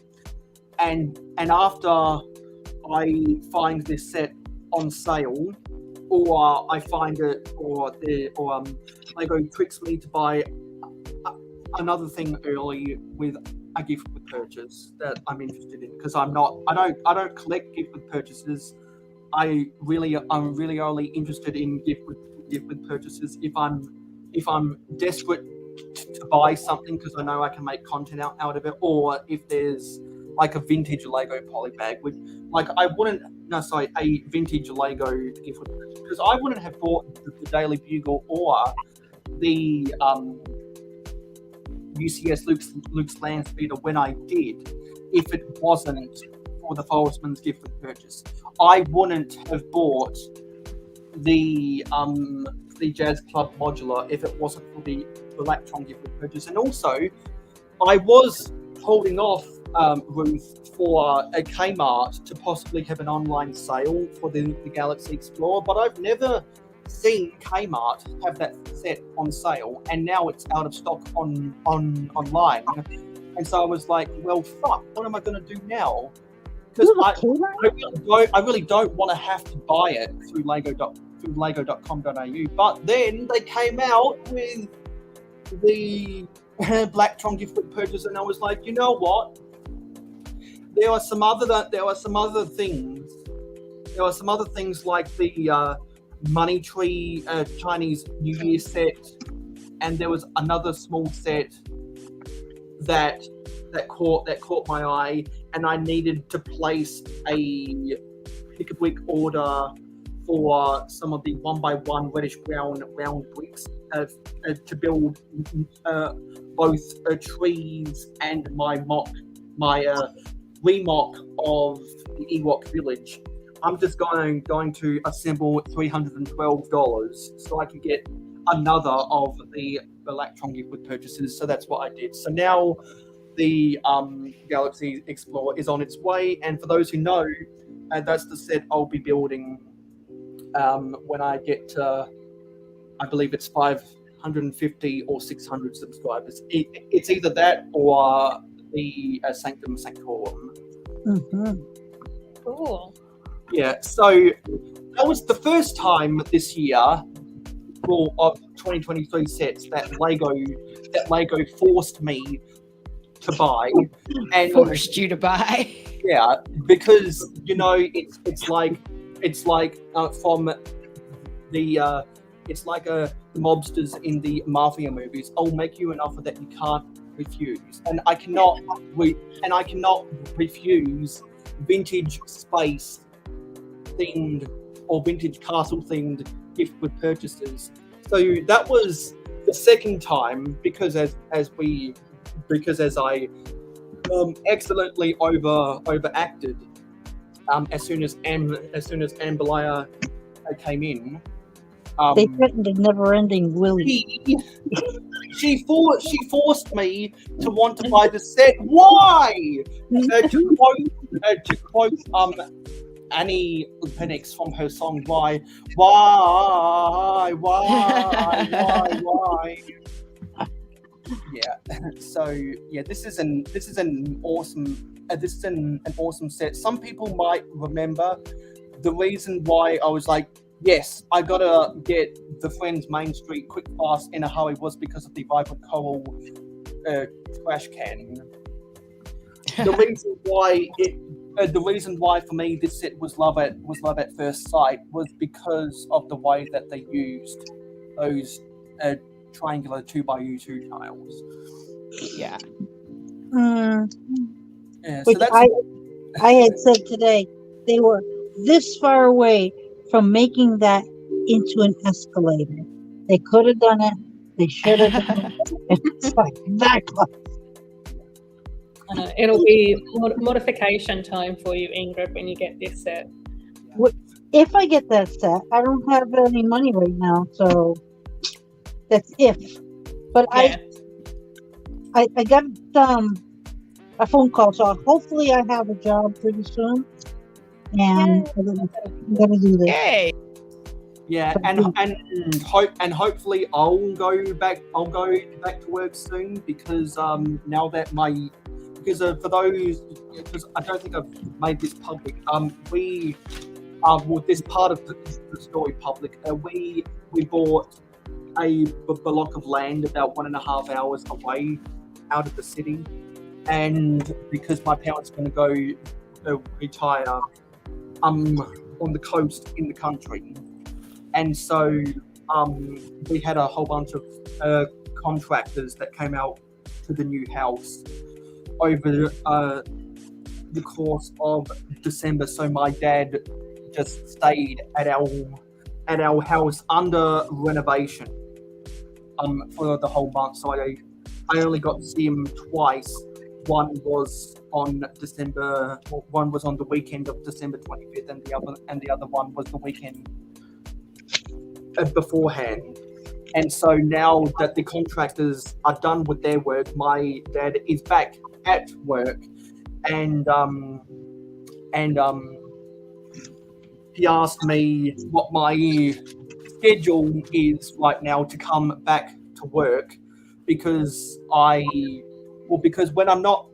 and after I find this set on sale, or I find it, or Lego tricks me to buy another thing early with a gift with purchase that I'm interested in, because I don't collect gift with purchases. I'm really only interested in gift with purchases if I'm desperate to buy something because I know I can make content out of it, or if there's like a vintage Lego polybag, which like a vintage Lego gift with purchase, because I wouldn't have bought the Daily Bugle or the UCS Luke's Land Speeder when I did, if it wasn't for the Forestman's gift with purchase. I wouldn't have bought the Jazz Club modular if it wasn't for the Electron gift with purchase. And also, I was holding off, Ruth, for a Kmart to possibly have an online sale for the Galaxy Explorer, but I've never seen Kmart have that set on sale, and now it's out of stock online. And so I was like, well, fuck, what am I going to do now? Because I really don't want to have to buy it through lego.com.au. But then they came out with the Blacktron gift with purchase, and I was like, you know what? There are some other things. There are some other things like the Money Tree Chinese New Year set, and there was another small set that caught my eye, and I needed to place a pick-a-brick order for some of the 1x1 reddish-brown round bricks to build both trees and my remock of the Ewok village. I'm just going to assemble $312 so I can get another of the Electron gift with purchases. So that's what I did. So now the Galaxy Explorer is on its way, and for those who know, that's the set I'll be building when I get to, I believe it's 550 or 600 subscribers. It's either that or the Sanctum Sanctorum. Mm-hmm. Cool. Yeah, so that was the first time this year, well, of 2023 sets that Lego forced me to buy, and Forced you to buy. Yeah, because it's like from the it's like the mobsters in the mafia movies. I'll make you an offer that you can't refuse, and I cannot refuse vintage space themed or vintage castle themed gift with purchases. So that was the second time, because as I excellently overacted as soon as Amberlayer came in. They threatened a never-ending Willy. She forced me to want to buy the set. Why? To quote Annie Penix from her song "Why." Yeah. So yeah, this is an awesome set. Some people might remember the reason why I was like, yes, I gotta get the Friends Main Street quick fast in a hurry was because of the Vibrant Coral trash can. The reason why for me this set was love at first sight was because of the way that they used those triangular 2x2 tiles. Yeah. Yeah, Which so that's I had said today, they were this far away from making that into an escalator. They could have done it. They should have done it. It's like that close. It'll be modification time for you, Ingrid, when you get this set. If I get that set, I don't have any money right now, so that's if. But Yeah. I got a phone call, so hopefully I have a job pretty soon, and I'm gonna do this. Yay! yeah, and hopefully I'll go back to work soon, because now that for those, because I don't think I've made this public, well, this part of the story public. We bought a block of land about 1.5 hours away out of the city, and because my parents are going to go retire on the coast in the country, and so we had a whole bunch of contractors that came out to the new house over the course of December. So my dad just stayed at our house under renovation for the whole month. So I only got to see him twice. One was on the weekend of December 25th, and the other one was the weekend beforehand. And so now that the contractors are done with their work, my dad is back at work, and he asked me what my schedule is right now to come back to work, because when I'm not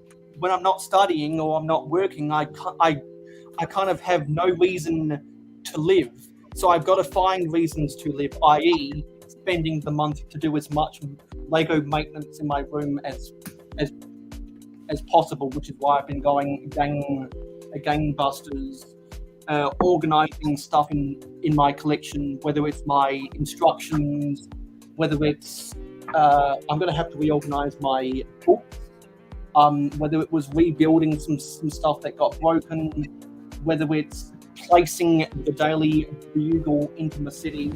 studying or I'm not working, I kind of have no reason to live. So I've got to find reasons to live, i.e., spending the month to do as much Lego maintenance in my room as possible, which is why I've been going gangbusters, organizing stuff in my collection, whether it's my instructions, whether it's I'm going to have to reorganize my books, whether it was rebuilding some stuff that got broken, whether it's placing the Daily Bugle into my city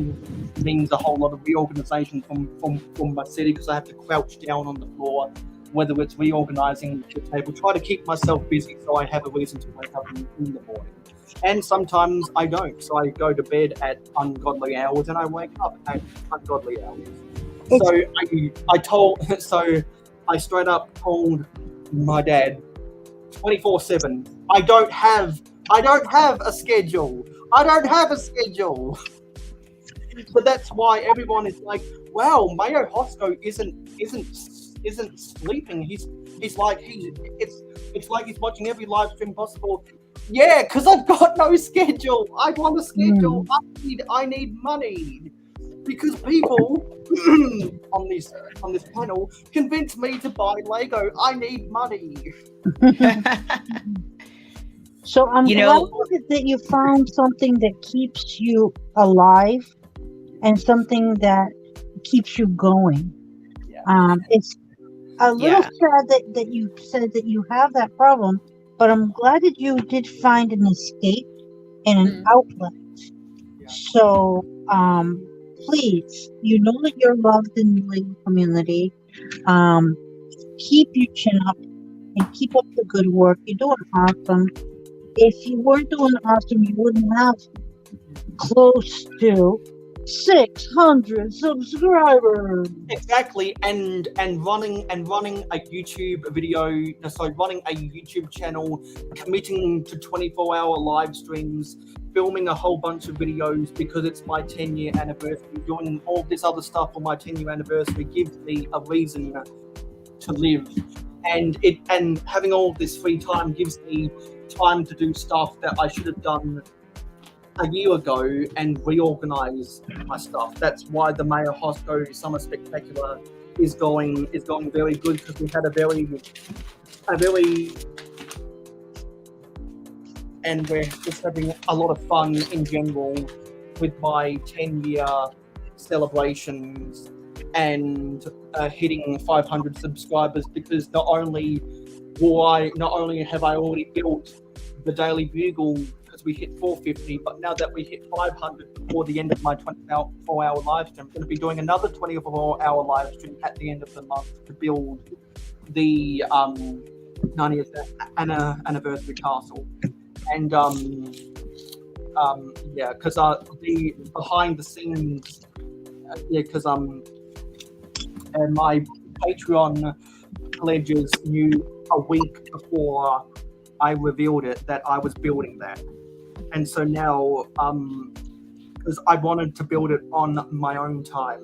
means a whole lot of reorganization from my city, because I have to crouch down on the floor, whether it's reorganizing the table, try to keep myself busy so I have a reason to wake up in the morning. And sometimes I don't, so I go to bed at ungodly hours and I wake up at ungodly hours. So I straight up told my dad 24/7, I don't have a schedule. So that's why everyone is like, wow, mayohosko isn't sleeping. It's like he's watching every live stream possible. Yeah, because I've got no schedule. I want a schedule. I need money, because people on this panel convince me to buy Lego. I need money. So I'm glad that you found something that keeps you alive and something that keeps you going. Yeah. It's a little sad that you said that you have that problem, but I'm glad that you did find an escape and an outlet. Yeah. So please, you know that you're loved in the Lego community. Keep your chin up and keep up the good work. You're doing awesome. If you weren't doing awesome, you wouldn't have close to 600 subscribers. Exactly, and running a YouTube running a YouTube channel, committing to 24-hour live streams, filming a whole bunch of videos because it's my 10-year anniversary, doing all this other stuff for my 10-year anniversary gives me a reason to live, and having all this free time gives me time to do stuff that I should have done a year ago and reorganize my stuff. That's why the mayohosko Summer Spectacular is going very good, because we had a very and we're just having a lot of fun in general with my 10-year celebrations and hitting 500 subscribers, because not only have I already built the Daily Bugle, because we hit 450, but now that we hit 500 before the end of my 24-hour live stream, I'm going to be doing another 24-hour live stream at the end of the month to build the 90th anniversary castle. And because the behind the scenes, because my Patreon pledges knew a week before I revealed it that I was building that. And so now, because I wanted to build it on my own time,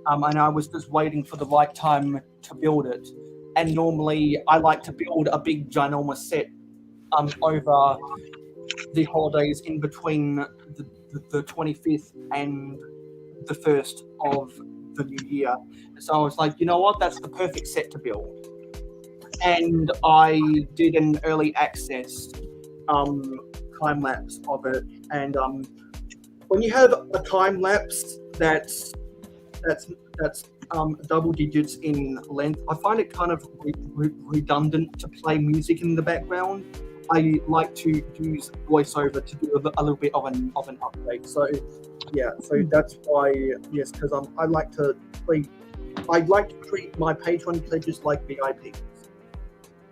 and I was just waiting for the right time to build it. And normally I like to build a big ginormous set over the holidays in between the 25th and the 1st of the new year. So I was like, you know what, that's the perfect set to build. And I did an early access time lapse of it. And when you have a time lapse that's double digits in length, I find it kind of redundant to play music in the background. I like to use voiceover to do a little bit of an update. So yeah, so that's why, yes, because I like to treat my Patreon pledges like VIPs.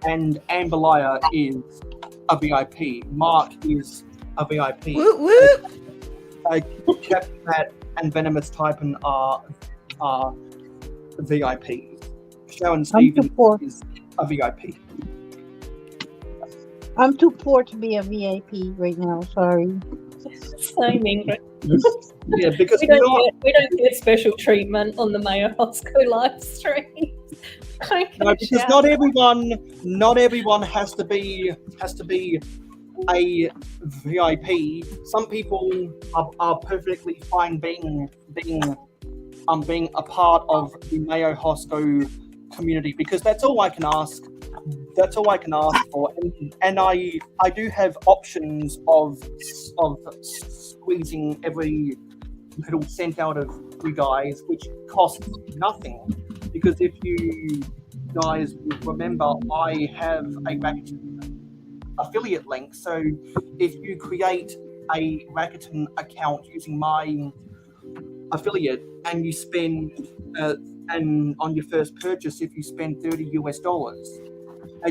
And Amberlaya is a VIP. Mark is a VIP. Woot woot! Captain Matt and Venomous Taipan are VIPs. Sharon Stevens is a VIP. I'm too poor to be a VIP right now. Sorry. Same English. Yeah, because we don't get special treatment on the mayohosko live stream. No, because not everyone has to be a VIP. Some people are perfectly fine being a part of the mayohosko community, because that's all I can ask. That's all I can ask for, and I do have options of squeezing every little cent out of you guys, which costs nothing. Because if you guys remember, I have a Rakuten affiliate link. So if you create a Rakuten account using my affiliate and you spend, and on your first purchase, if you spend $30 US,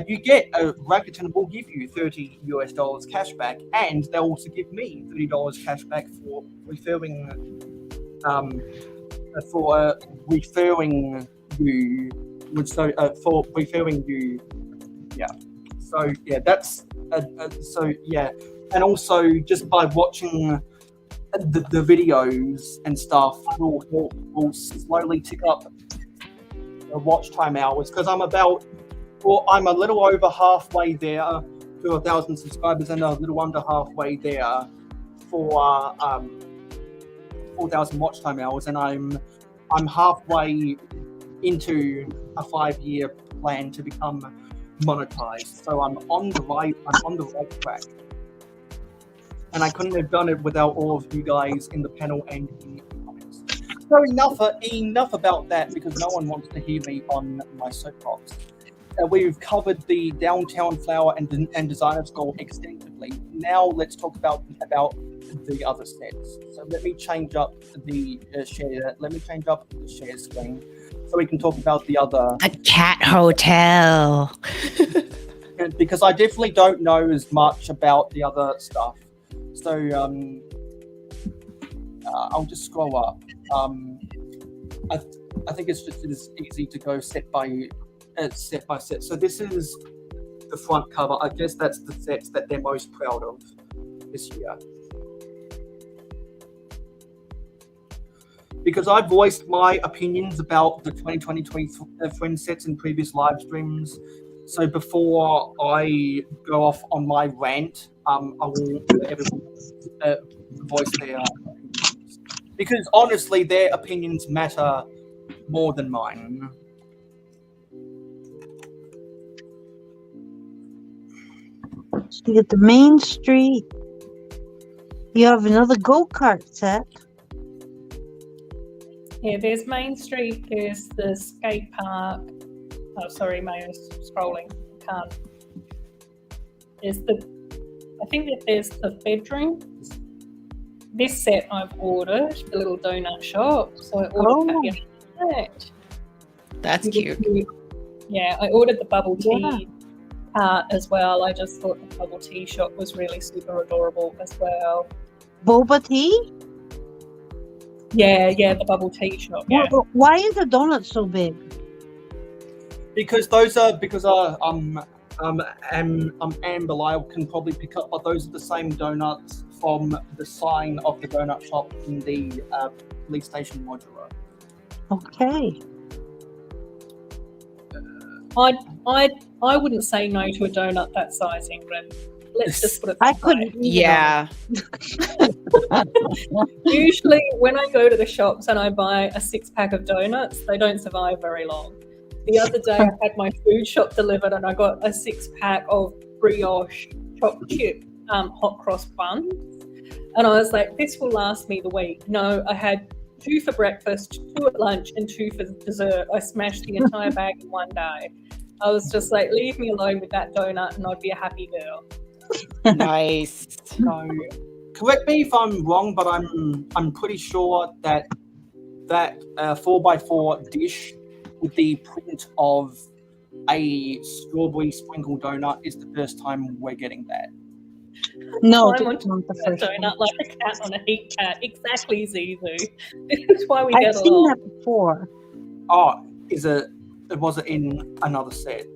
you get Rakuten will give you $30 US cash back, and they'll also give me $30 cash back for referring you. For referring you, yeah. So yeah, that's so yeah, and also just by watching the videos and stuff, will slowly tick up the watch time hours, because I'm a little over halfway there to 1,000 subscribers, and a little under halfway there for 4,000 watch time hours, and I'm halfway into a 5-year plan to become monetized. So I'm on the right track. And I couldn't have done it without all of you guys in the panel and in the comments. So enough about that, because no one wants to hear me on my soapbox. We've covered the downtown flower and designer school extensively. Now let's talk about the other sets. So let me change up the share. Let me change up the share screen so we can talk about the other. A cat hotel. Because I definitely don't know as much about the other stuff. So I'll just scroll up. I think it's just as easy to go set by set. So this is the front cover. I guess that's the sets that they're most proud of this year. Because I voiced my opinions about the 2020-23 Friend sets in previous live streams. So before I go off on my rant, I will let everyone voice their opinions. Because honestly, their opinions matter more than mine. So you get the Main Street. You have another go-kart set. Yeah, there's Main Street, there's the skate park. Oh, sorry, Mayo's scrolling. Can't. I think that there's the bedroom. This set I've ordered, the little donut shop. So I ordered that yesterday. That's cute. Yeah, I ordered the bubble tea part as well. I just thought the bubble tea shop was really super adorable as well. Boba tea? Yeah, the bubble tea shop. Yeah. Why is the donut so big? Because Amber Lyle can probably pick up, but those are the same donuts from the sign of the donut shop in the police station modular. Okay. I wouldn't say no to a donut that size, England. Let's just put it I that way. couldn't eat Yeah. Usually, when I go to the shops and I buy a 6-pack of donuts, they don't survive very long. The other day, I had my food shop delivered, and I got a 6-pack of brioche chopped chip hot cross buns, and I was like, "This will last me the week." No, I had 2 for breakfast, 2 at lunch, and 2 for dessert. I smashed the entire bag in one day. I was just like, "Leave me alone with that donut, and I'd be a happy girl." Nice. So, correct me if I'm wrong, but I'm pretty sure that 4x4 dish with the print of a strawberry sprinkle donut is the first time we're getting that. No, I this want is not the that first donut one. like a cat on a heat cat. Exactly, Zizu. This is why we I've get seen along. that before. Oh, was it in another set?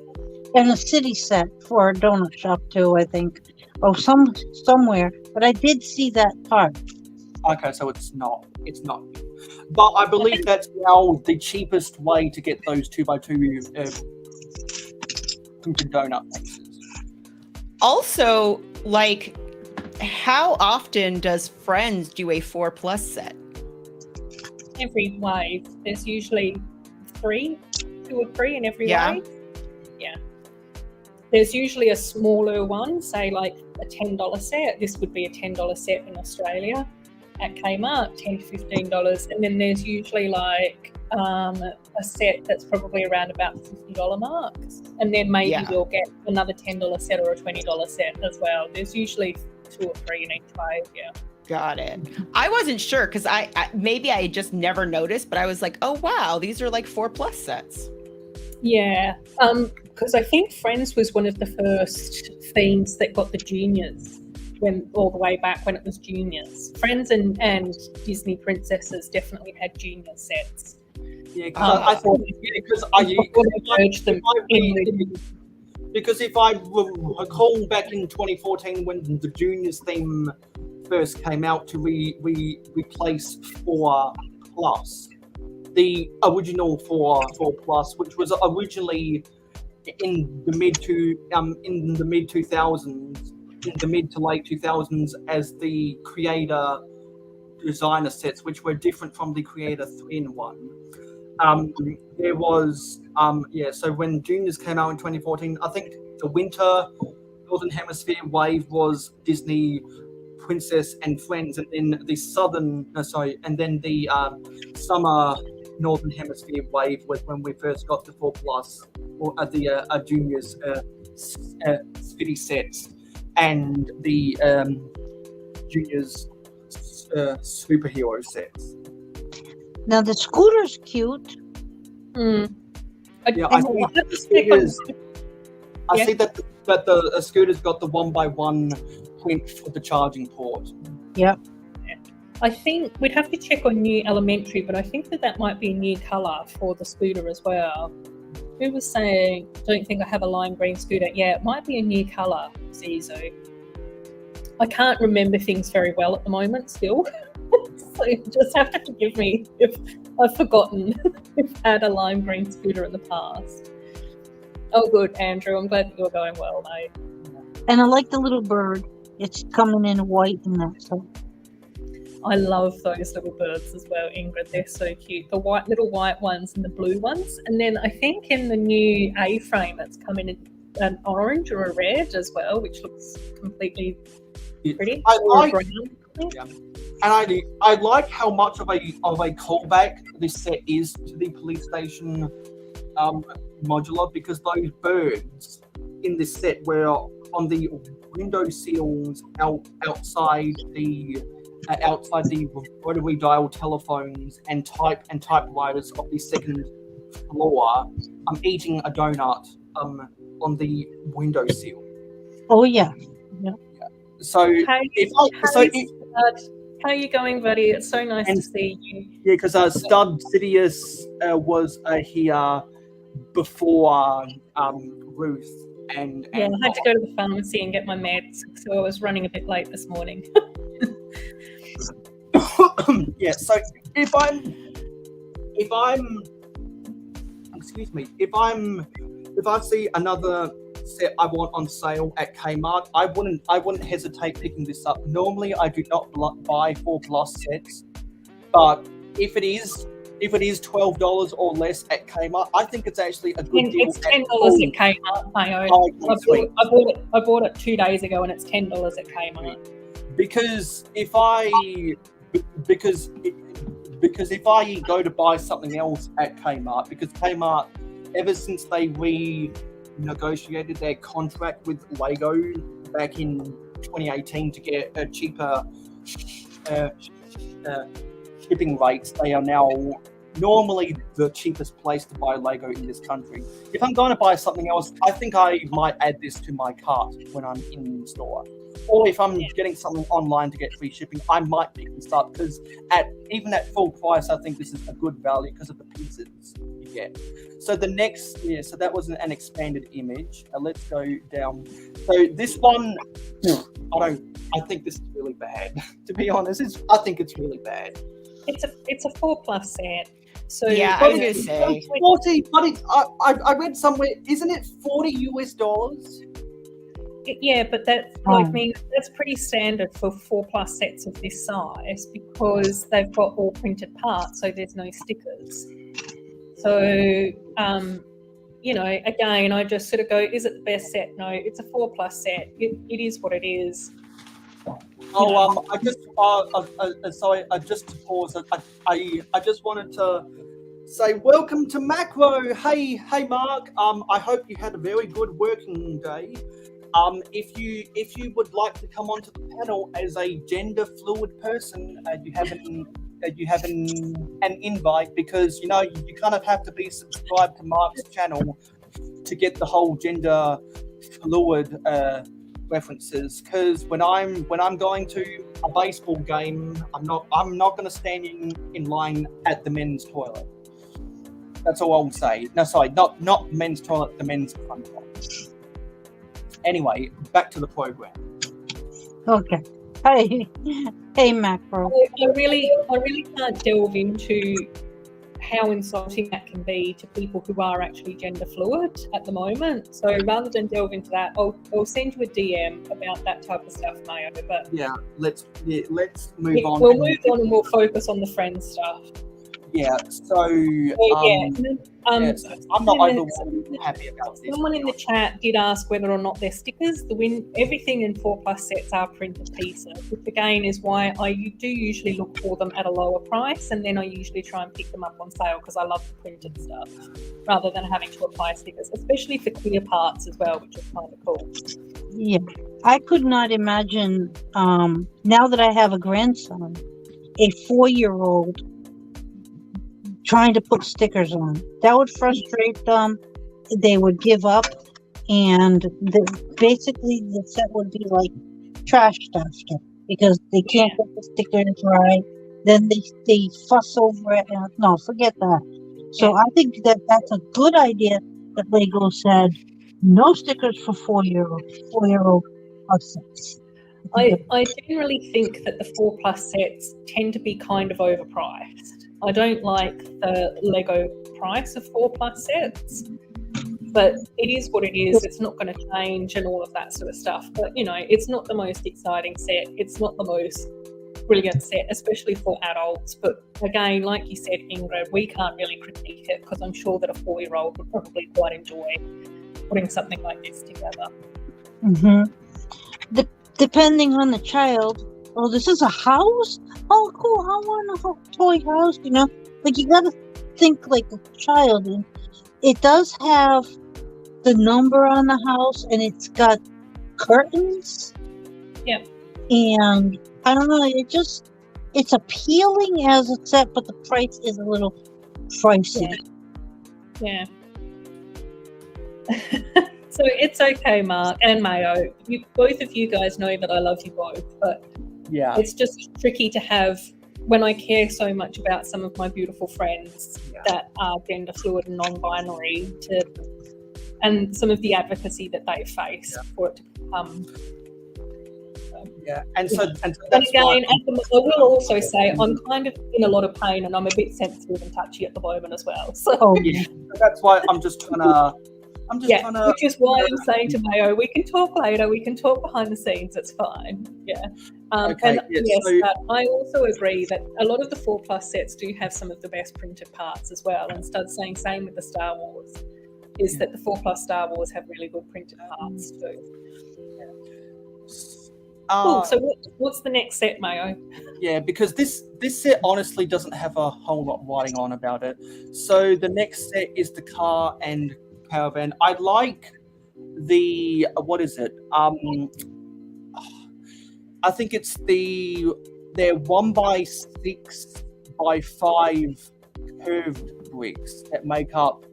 In a city set for a donut shop too, I think. Oh, somewhere. But I did see that part. Okay, so it's not. But I believe that's now the cheapest way to get those 2x2 printed donut mixes. Also, like, how often does Friends do a 4+ set? Every wave, there's usually 2 or 3 in every Yeah. wave. Yeah. There's usually a smaller one, say like a $10 set. This would be a $10 set in Australia at Kmart, $10 to $15. And then there's usually like a set that's probably around about the $50 mark. And then maybe Yeah. you'll get another $10 set or a $20 set as well. There's usually 2 or 3 in each wave, yeah. Got it. I wasn't sure because I maybe I just never noticed, but I was like, oh wow, these are like 4+ sets. Yeah, because I think Friends was one of the first themes that got the juniors all the way back when it was juniors. Friends and Disney princesses definitely had junior sets. Yeah, because if I recall back in 2014 when the juniors theme first came out to replace 4+, the original 4+, which was originally in the mid to late 2000s as the creator designer sets, which were different from the creator 3-in-1. There was so when juniors came out in 2014, I think the winter Northern Hemisphere wave was Disney Princess and Friends, and then the summer Northern Hemisphere wave was when we first got to 4+, or the juniors city sets and the juniors superhero sets. Now the scooter's cute. I see the scooters. I see that the scooter's got the 1x1 print for the charging port. Yep. I think we'd have to check on New Elementary, but I think that might be a new colour for the scooter as well. Who was saying, don't think I have a lime green scooter? Yeah, it might be a new colour, Zizu. I can't remember things very well at the moment still. So you just have to forgive me if I've forgotten if I had a lime green scooter in the past. Oh, good, Andrew. I'm glad that you're going well, mate. And I like the little bird. It's coming in white and that. So I love those little birds as well, Ingrid. They're so cute. The little white ones and the blue ones. And then I think in the new A-frame, it's coming in an orange or a red as well, which looks completely pretty. And I like how much of a callback this set is to the police station modular, because those birds in this set were on the window sills outside the rotary dial telephones and typewriters of the second floor. I'm eating a donut on the windowsill. Oh yeah. So how are you going, buddy? It's so nice to see you. Yeah, because Stud Sidious was here before Ruth and I had to go to the pharmacy and get my meds, so I was running a bit late this morning. Yeah, so if I see another set I want on sale at Kmart, I wouldn't hesitate picking this up. Normally, I do not buy 4+ sets, but if it is $12 or less at Kmart, I think it's actually a good deal. It's $10 at Kmart, Mayo. I bought it 2 days ago, and it's $10 at Kmart. Because if I go to buy something else at Kmart, because Kmart, ever since they renegotiated their contract with Lego back in 2018 to get a cheaper shipping rates, they are now normally the cheapest place to buy Lego in this country. If I'm going to buy something else, I think I might add this to my cart when I'm in store. Or if I'm getting something online to get free shipping, I might pick this up, because even at full price, I think this is a good value because of the pieces you get. So the next, so that was an expanded image. Let's go down. So this one, I think this is really bad. To be honest, I think it's really bad. It's a 4+ set. So yeah, I was gonna say 40, but I read somewhere, isn't it $40 US? Yeah, but that's that's pretty standard for 4+ sets of this size, because they've got all printed parts, so there's no stickers. So, again, I just sort of go, is it the best set? No, it's a 4+ set. It is what it is. Sorry, just to pause. I just wanted to say welcome to Makro. Hey, Mark. I hope you had a very good working day. If you would like to come onto the panel as a gender fluid person, you have an invite, because you kind of have to be subscribed to Mark's channel to get the whole gender fluid references. Because when I'm going to a baseball game, I'm not going to stand in line at the men's toilet. That's all I'll say. No, sorry, not men's toilet, the men's front toilet. Anyway, back to the program. Okay. Hey, Macro. I really can't delve into how insulting that can be to people who are actually gender fluid at the moment. So rather than delve into that, I'll send you a DM about that type of stuff, Mayo. But let's move on. We'll move on and we'll focus on the friend stuff. Yeah. So I'm not overly happy about this. Someone in the chat did ask whether or not they're stickers. Everything in 4+ sets are printed pieces, which again is why I do usually look for them at a lower price, and then I usually try and pick them up on sale, because I love the printed stuff rather than having to apply stickers, especially for clear parts as well, which is kind of cool. Yeah, I could not imagine, now that I have a grandson, a 4-year-old trying to put stickers on. That would frustrate them. They would give up, and basically the set would be like trashed after, because they can't get the stickers right. Then they fuss over it, and no, forget that. So I think that's a good idea that Lego said no stickers for 4-year-old sets. I generally think that the 4+ sets tend to be kind of overpriced. I don't like the Lego price of 4+ sets, but it is what it is. It's not going to change and all of that sort of stuff. But, it's not the most exciting set. It's not the most brilliant set, especially for adults. But again, like you said, Ingrid, we can't really critique it, because I'm sure that a 4-year-old would probably quite enjoy putting something like this together. Mm-hmm. Depending on the child. Oh, this is a house? Oh, cool. I want a toy house, Like, you gotta think like a child. And it does have the number on the house, and it's got curtains. Yeah. And, I don't know, it's appealing as a set, but the price is a little pricey. Yeah. So it's okay, Mark and Mayo. Both of you guys know that I love you both, but it's just tricky to have, when I care so much about some of my beautiful friends that are gender fluid and non-binary, and some of the advocacy that they face for it to become. And that's again, I will also say I'm kind of in a lot of pain, and I'm a bit sensitive and touchy at the moment as well. So that's why I'm just trying I'm just Yeah, trying to. which is why I'm saying to Mayo, we can talk later. We can talk behind the scenes. It's fine. Yeah. Okay, And yeah, yes, so- but I also agree that a lot of the 4+ sets do have some of the best printed parts as well. And Stud's saying same with the Star Wars, is that the 4+ Star Wars have really good printed parts too. Cool. So what's the next set, Mayo? Yeah, because this set honestly doesn't have a whole lot writing on about it. So the next set is the car and caravan. I like the what is it? I think it's their 1x6x5 curved bricks that make up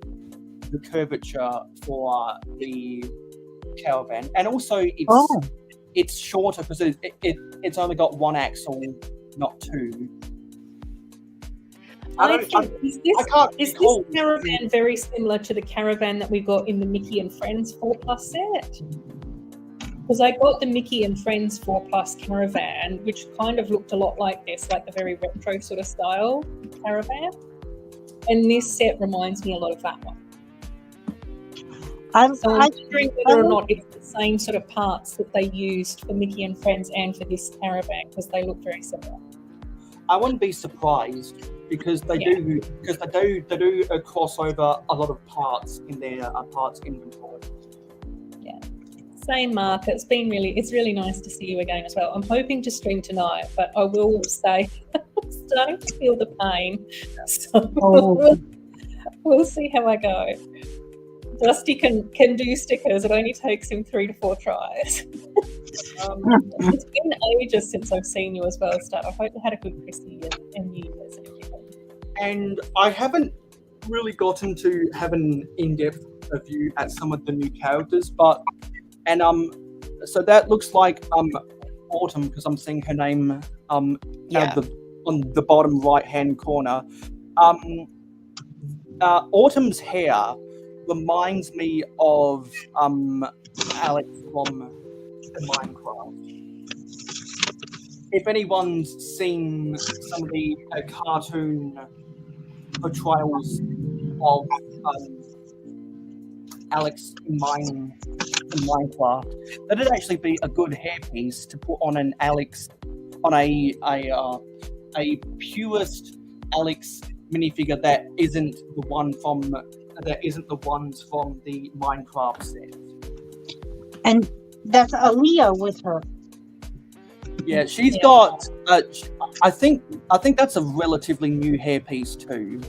the curvature for the caravan, and also it's shorter because it's only got one axle, not two. Is this caravan very similar to the caravan that we got in the Mickey and Friends 4+ set? Because I got the Mickey and Friends 4+ caravan, which kind of looked a lot like this, like the very retro sort of style caravan. And this set reminds me a lot of that one. I'm wondering whether or not it's the same sort of parts that they used for Mickey and Friends and for this caravan, because they look very similar. I wouldn't be surprised because they do a crossover a lot of parts in their parts inventory. Yeah, same Mark. It's really nice to see you again as well. I'm hoping to stream tonight, but I will say I'm starting to feel the pain, so we'll see how I go. Dusty can do stickers. It only takes him 3 to 4 tries. It's been ages since I've seen you as well, Stud. I hope you had a good Chrissy and New Year's and everything. And I haven't really gotten to have an in-depth review at some of the new characters, so that looks like Autumn, because I'm seeing her name on the bottom right-hand corner. Autumn's hair reminds me of Alex from Minecraft. If anyone's seen some of the cartoon portrayals of Alex in Minecraft, that'd actually be a good hairpiece to put on an Alex, on a purest Alex minifigure that isn't the ones from the Minecraft set. And that's Aaliyah with her. Yeah, she's got. I think that's a relatively new hairpiece too,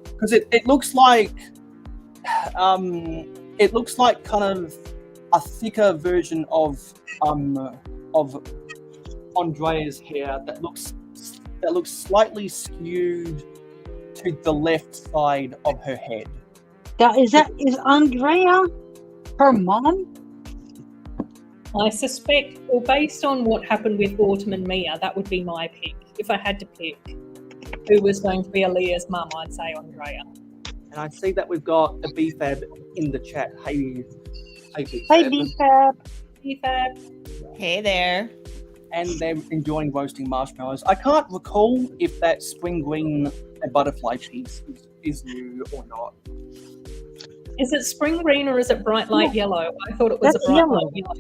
because it looks like kind of a thicker version of Andrea's hair that looks slightly skewed to the left side of her head. Is Andrea her mom? I suspect, well, based on what happened with Autumn and Mia, that would be my pick. If I had to pick who was going to be Aaliyah's mum, I'd say Andrea. And I see that we've got a BFAB in the chat. Hey BFAB. Hey BFAB. BFAB. Hey there. And they're enjoying roasting marshmallows. I can't recall if that spring green butterfly piece is new or not. Is it spring green or is it bright light yellow? I thought it was a bright light yellow.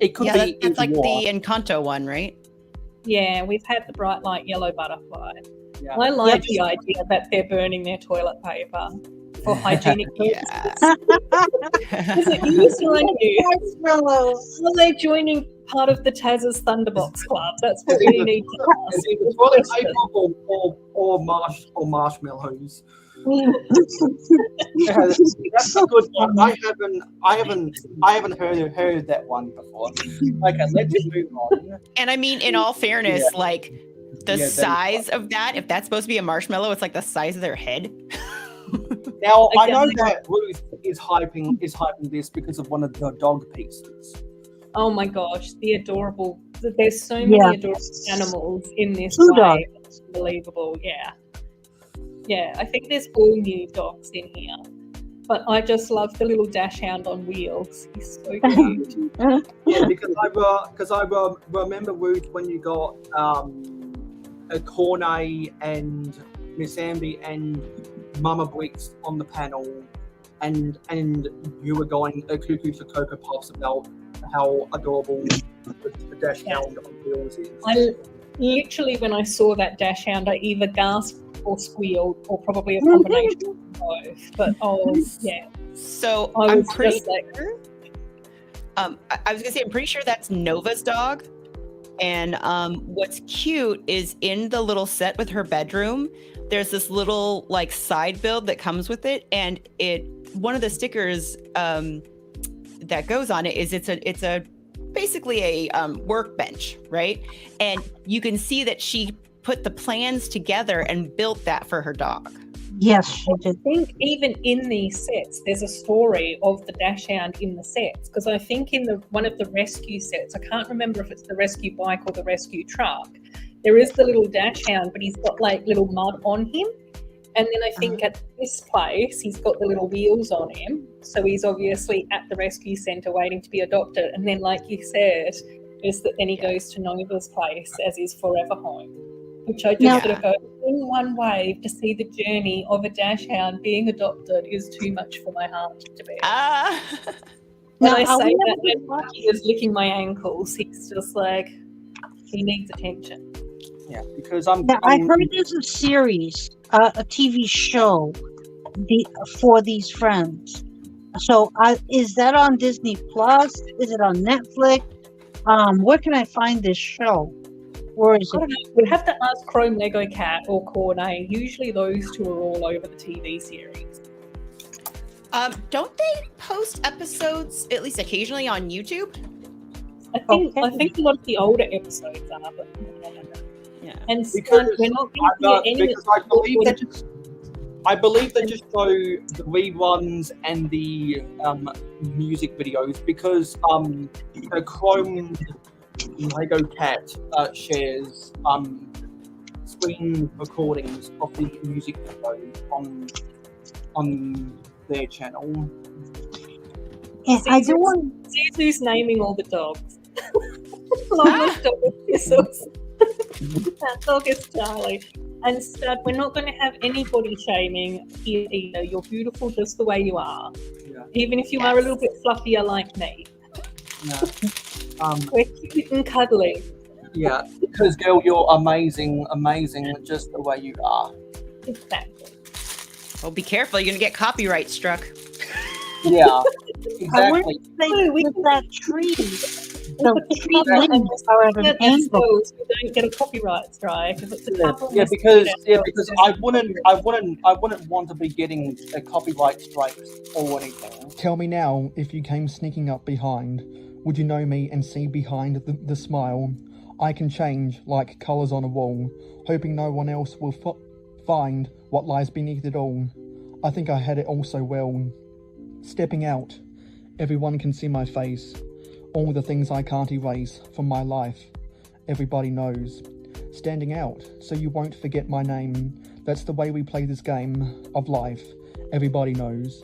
It could be. That's like the Encanto one, right? Yeah, we've had the bright light yellow butterfly. Yeah. I like the idea that they're burning their toilet paper for hygienic purposes. Is it used like you? Are they joining part of the Taz's Thunderbox Club? That's what we need to ask. It's toilet paper or marshmallows. Yeah, that's a good one. I haven't heard that one before. Okay, let's move on. And I mean, in all fairness, like the size of that, if that's supposed to be a marshmallow, it's like the size of their head. Now I know that Ruth is hyping this because of one of the dog pieces. Oh my gosh, the adorable! There's so many adorable animals in this Two way. It's unbelievable. Yeah, I think there's all new dogs in here. But I just love the little dash hound on wheels. He's so cute. Yeah, because I remember Ruth when you got Cornet and Miss Amby and Mama Bricks on the panel and you were going cuckoo for Cocoa Puffs about how adorable the Dash Hound on wheels is. Literally, when I saw that Dash Hound, I either gasped or squealed, or probably a combination of both. But So I I'm was pretty just like, I was gonna say I'm pretty sure that's Nova's dog. And what's cute is in the little set with her bedroom, there's this little like side build that comes with it, and one of the stickers that goes on it is it's a basically a workbench, right? And you can see that she put the plans together and built that for her dog. Yes, she did. I think even in these sets, there's a story of the Dash Hound in the sets, because I think in one of the rescue sets, I can't remember if it's the rescue bike or the rescue truck, there is the little Dash Hound, but he's got like little mud on him. And then I think at this place, he's got the little wheels on him. So he's obviously at the rescue centre waiting to be adopted. And then, like you said, then he goes to Nova's place as his forever home, which I just sort of go, in one wave to see the journey of a Dash Hound being adopted is too much for my heart to bear. When I say that, and Mikey is licking my ankles, he's just like, he needs attention. Yeah, because I heard there's a series, a TV show, for these friends. So is that on Disney Plus? Is it on Netflix? Where can I find this show? Where is I don't know. We'd have to ask Chrome Lego Cat or Cornet. Usually those two are all over the TV series. Don't they post episodes at least occasionally on YouTube? I think a lot of the older episodes are, but yeah. And because we're not going to get any. I believe they just show the reruns and the music videos because the Chrome Lego Cat shares screen recordings of the music videos on their channel. Yeah, I do want. Who's naming all the dogs? Lola's dog is Jesus. That dog is Charlie. And Stud, we're not going to have anybody shaming here either. You're beautiful just the way you are. Yeah. Even if you are a little bit fluffier like me. Yeah. We're cute and cuddly. Yeah, because girl, you're amazing just the way you are. Exactly. Well, be careful. You're going to get copyright struck. Yeah, I want exactly. to say with that tree. The tree limbs are at an angle. We don't get a copyright strike if it's a couple. Yeah, because I wouldn't want to be getting a copyright strike or anything. Tell me now, if you came sneaking up behind, would you know me and see behind the smile? I can change like colours on a wall, hoping no one else will find what lies beneath it all. I think I had it all so well. Stepping out, everyone can see my face. All the things I can't erase from my life, everybody knows. Standing out, so you won't forget my name. That's the way we play this game of life. Everybody knows.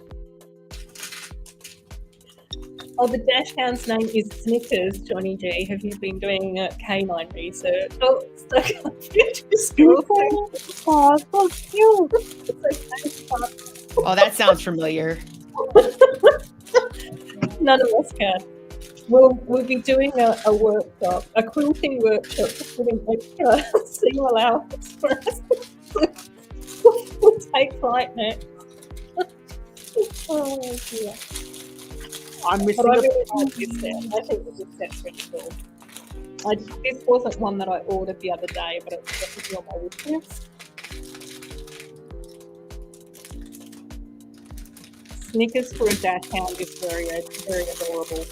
Oh, the Dash Hound's name is Snickers, Johnny G. Have you been doing canine research? Oh, stuck up into school. Oh, so cute. Oh, that sounds familiar. None of us can. We'll be doing a workshop, a quilting workshop to put in extra seam allowance for us. We'll take flight next. Oh dear. I'm missing But I really like this set. I think this set's really cool. This wasn't one that I ordered the other day, but it's definitely on my wish list. Snickers for a Dash Hound is very, very adorable.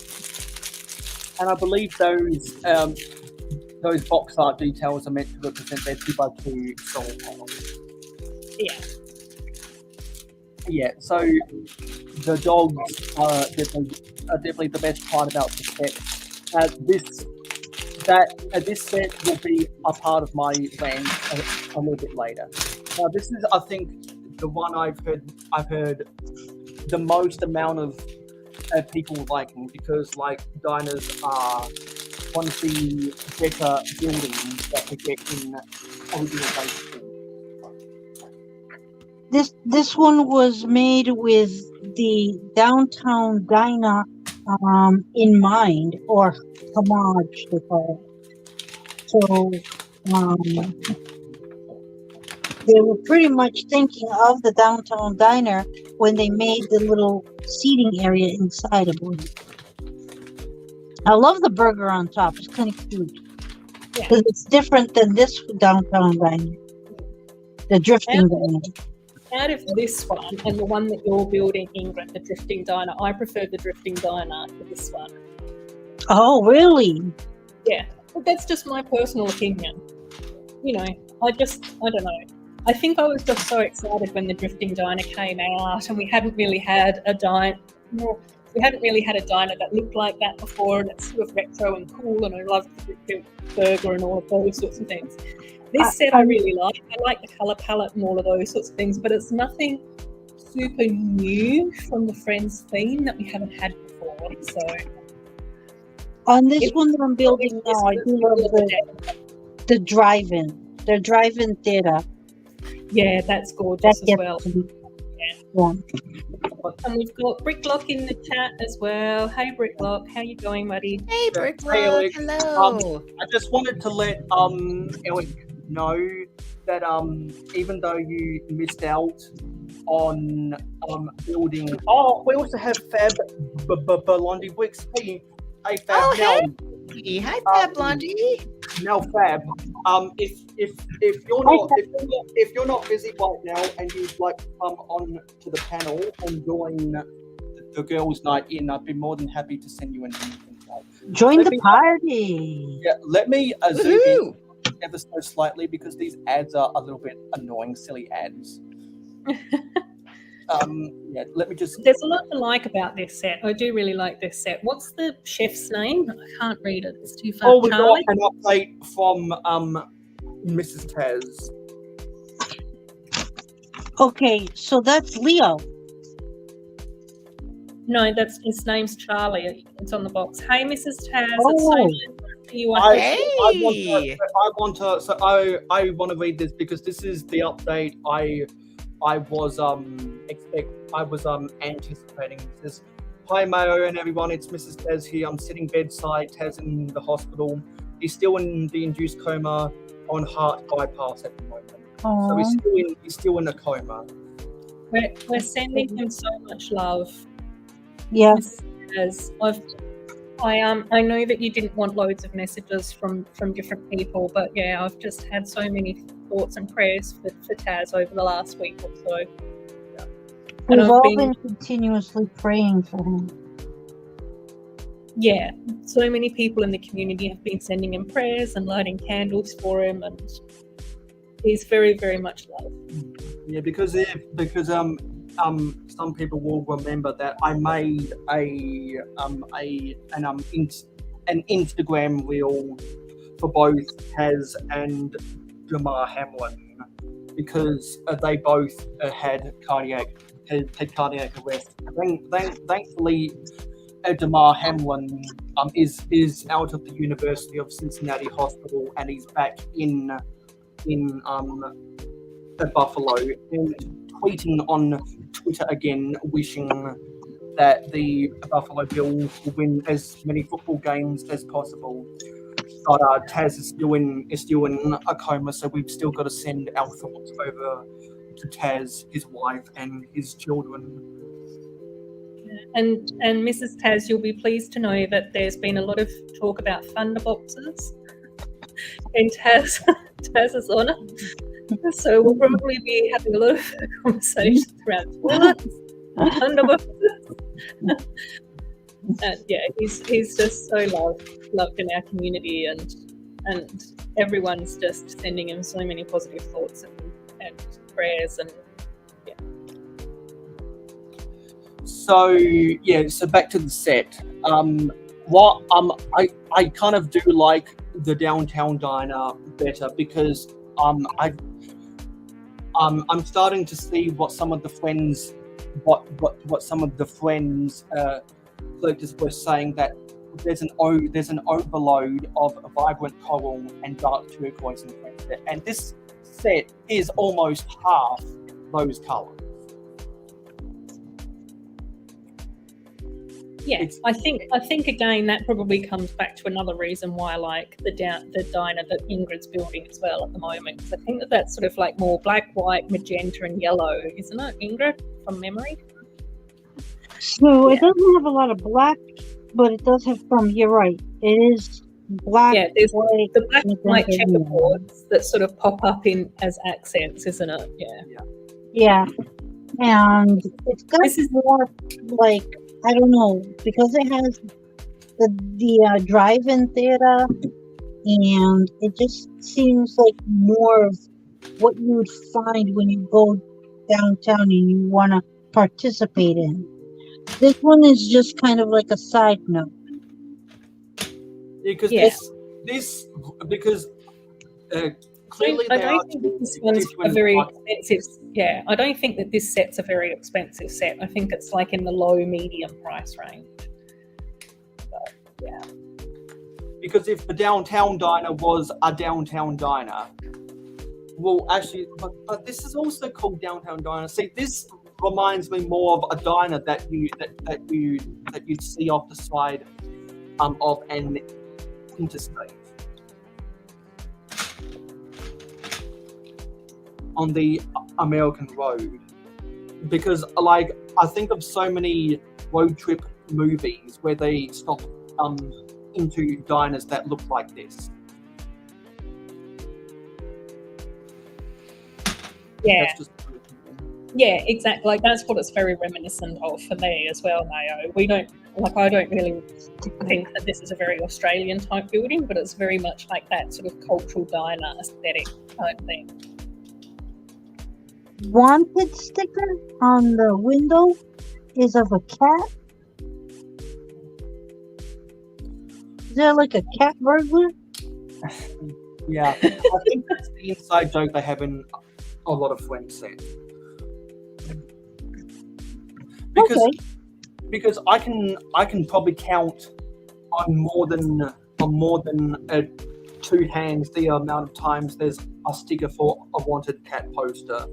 And I believe those box art details are meant to represent their 2x2 solar panels. Yeah. Yeah, so the dogs are definitely the best part about the set. This set will be a part of my rant a little bit later. Now, this is, I think, the one I've heard the most amount of people liking, because like diners are one of the better buildings that we get in original basic. This one was made with the downtown diner in mind, or homage they call it. So they were pretty much thinking of the downtown diner when they made the little seating area inside of it. I love the burger on top. It's kind of cute. Because it's different than this downtown diner. The drifting diner. Out of this one and the one that you're building, Ingrid, the drifting diner, I prefer the drifting diner to this one. Oh, really? Yeah, but that's just my personal opinion. You know, I don't know. I think I was just so excited when the drifting diner came out, and we hadn't really had a diner. We hadn't really had a diner that looked like that before, and it's sort of retro and cool, and I love the burger and all of those sorts of things. This set I really like. I like the colour palette and all of those sorts of things, but it's nothing super new from the Friends theme that we haven't had before. So on this one that I'm building now, I do love the drive-in. The drive-in theater. Yeah, that's gorgeous as well. Yeah. And we've got Bricklock in the chat as well. Hey Bricklock, how you going, buddy? Hey Hey, Bricklock, Alec. hello. I just wanted to let Alec know that even though you missed out on building, we also have Fab Blondie Wicks. Hey Fab. Oh, now, hey. Hi, Fab Blondie. Now Fab, if you're not busy right now and you'd like to come on to the panel and join the girls' night in, I'd be more than happy to send you an invite. Join the party. Yeah, let me zoom in ever so slightly because these ads are a little bit annoying, silly ads. Yeah, let me just. There's a lot to like about this set. I do really like this set. What's the chef's name? I can't read it. It's too far. Oh, we got Charlie? an update from Mrs. Taz. Okay, so that's Leo. No, that's his name's Charlie. It's on the box. Hey, Mrs. Taz. Oh. It's so nice to see you. I want to read this because this is the update I was anticipating. It says, "Hi Mayo and everyone, it's Mrs. Taz here. I'm sitting bedside. Taz in the hospital. He's still in the induced coma on heart bypass at the moment. Aww. So he's still in a coma. We're sending him so much love. Yeah. As I know that you didn't want loads of messages from different people, but yeah, I've just had so many thoughts and prayers for Taz over the last week or so. Yeah. And We've all been continuously praying for him. Yeah, so many people in the community have been sending him prayers and lighting candles for him, and he's very, very much loved. Yeah, because some people will remember that I made an Instagram reel for both Taz and Jamar Hamlin because they both had cardiac arrest. Thankfully, Jamar Hamlin is out of the University of Cincinnati Hospital and he's back in Buffalo and tweeting on Twitter again, wishing that the Buffalo Bills will win as many football games as possible. But Taz is still in a coma, so we've still got to send our thoughts over to Taz, his wife, and his children. And Mrs. Taz, you'll be pleased to know that there's been a lot of talk about thunderboxes in Taz's honour. So we'll probably be having a lot of conversations around toilets, thunderboxes. And yeah, he's just so loved in our community, and everyone's just sending him so many positive thoughts and prayers, and yeah. So back to the set. I kind of do like the downtown diner better because I'm starting to see what some of the friends collectors were saying, that there's an overload of vibrant coral and dark turquoise in Friends, and this set is almost half those colors. Yeah, It's- I think again that probably comes back to another reason why I like the diner that Ingrid's building as well at the moment, because I think that's sort of like more black, white, magenta, and yellow, isn't it, Ingrid, from memory? So it doesn't have a lot of black, but it does have some. You're right. It is black, Yeah, there's white, the black and white magenta, yellow. checkerboards that sort of pop up in as accents, isn't it? Yeah. Yeah, and it's got This is- more like, I don't know, because it has the drive-in theater, and it just seems like more of what you would find when you go downtown and you want to participate in. This one is just kind of like a side note. Because Yeah. this because clearly I there are don't think that this one's a different very types. expensive. Yeah, I don't think that this set's a very expensive set. I think it's like in the low medium price range. But yeah, Because if the downtown diner was a downtown diner, well, actually, but this is also called downtown diner. See, this reminds me more of a diner that you'd see off the side of an interstate on the American road, because like I think of so many road trip movies where they stop into diners that look like this. yeah, That's just yeah, exactly. Like that's what it's very reminiscent of for me as well, Mayo. I don't really think that this is a very Australian type building, but it's very much like that sort of cultural diner aesthetic type thing. Wanted sticker on the window is of a cat. Is there like a cat burglar? Yeah, I think that's the inside joke they have in a lot of Friends sets. Because I can probably count on more than two hands the amount of times there's a sticker for a wanted cat poster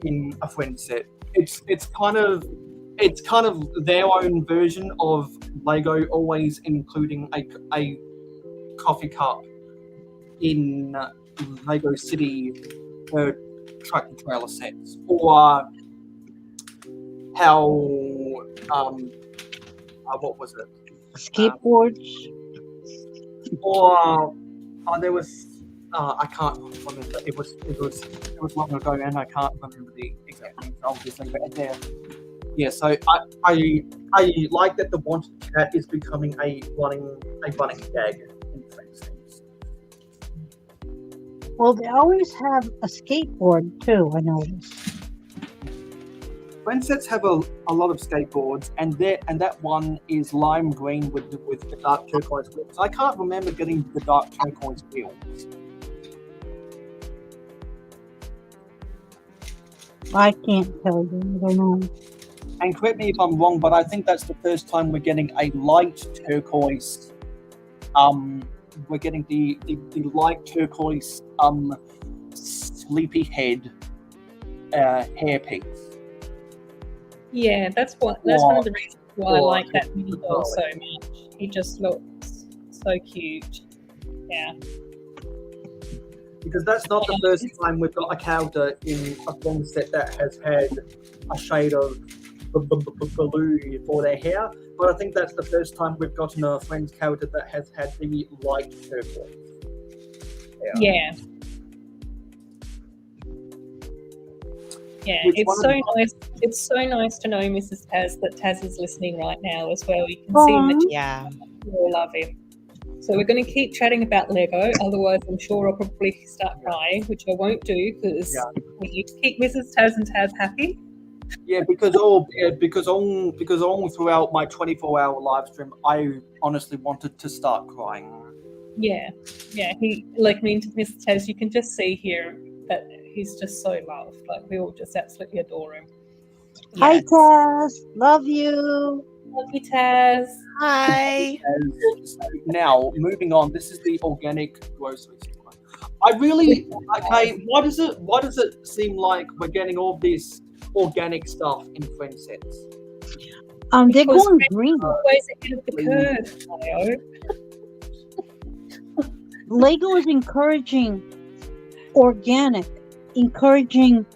in a Friends set. It's kind of their own version of Lego always including a coffee cup in Lego City tractor trailer sets, or how what was it? Skateboards. Or there was I can't remember. It was long ago, and I can't remember the exact names, obviously. But there, yeah. So I like that the wanted cat is becoming a running gag in Friends things. Well, they always have a skateboard too, I noticed. Friends sets have a lot of skateboards, and that one is lime green with the dark turquoise wheels. I can't remember getting the dark turquoise wheels. I can't tell you. I don't know. And correct me if I'm wrong, but I think that's the first time we're getting a light turquoise. We're getting the light turquoise sleepyhead hairpiece. Yeah, that's one of the reasons why I like that mini doll so much. He just looks so cute. Yeah. Because that's not the first time we've got a character in a film set that has had a shade of blue for their hair, but I think that's the first time we've gotten a Friends character that has had the light turquoise. Yeah. Yeah, Which it's one of so the- nice. It's so nice to know, Mrs. Taz, that Taz is listening right now as well. You can see him that Yeah. you all love him. So we're going to keep chatting about Lego. Otherwise, I'm sure I'll probably start crying, which I won't do because we need to keep Mrs. Taz and Taz happy. Yeah, because all throughout my 24-hour live stream, I honestly wanted to start crying. Yeah, he like me to Mrs. Taz. You can just see here that he's just so loved. Like we all just absolutely adore him. Hi, Taz. Love you. Love you, Taz. Hi. So now, moving on, this is the organic grocery store. I really okay. Why does it seem like we're getting all this organic stuff in friend sets? They're Because going friends green. are always ahead of the curve, Mayo. Lego is encouraging organic, encouraging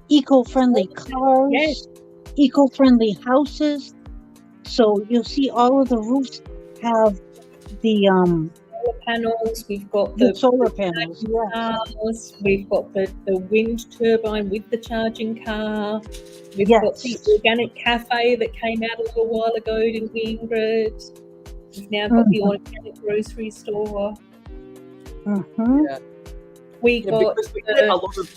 eco-friendly cars, Yes. eco-friendly houses. So you'll see all of the roofs have the Solar panels, we've got the the solar panels. Yes. cars, we've got the wind turbine with the charging car, we've got the Yes. organic cafe that came out a little while ago in Ingrid, we've now got the organic grocery store, Mm-hmm. Yeah, we yeah, got because we get a lot of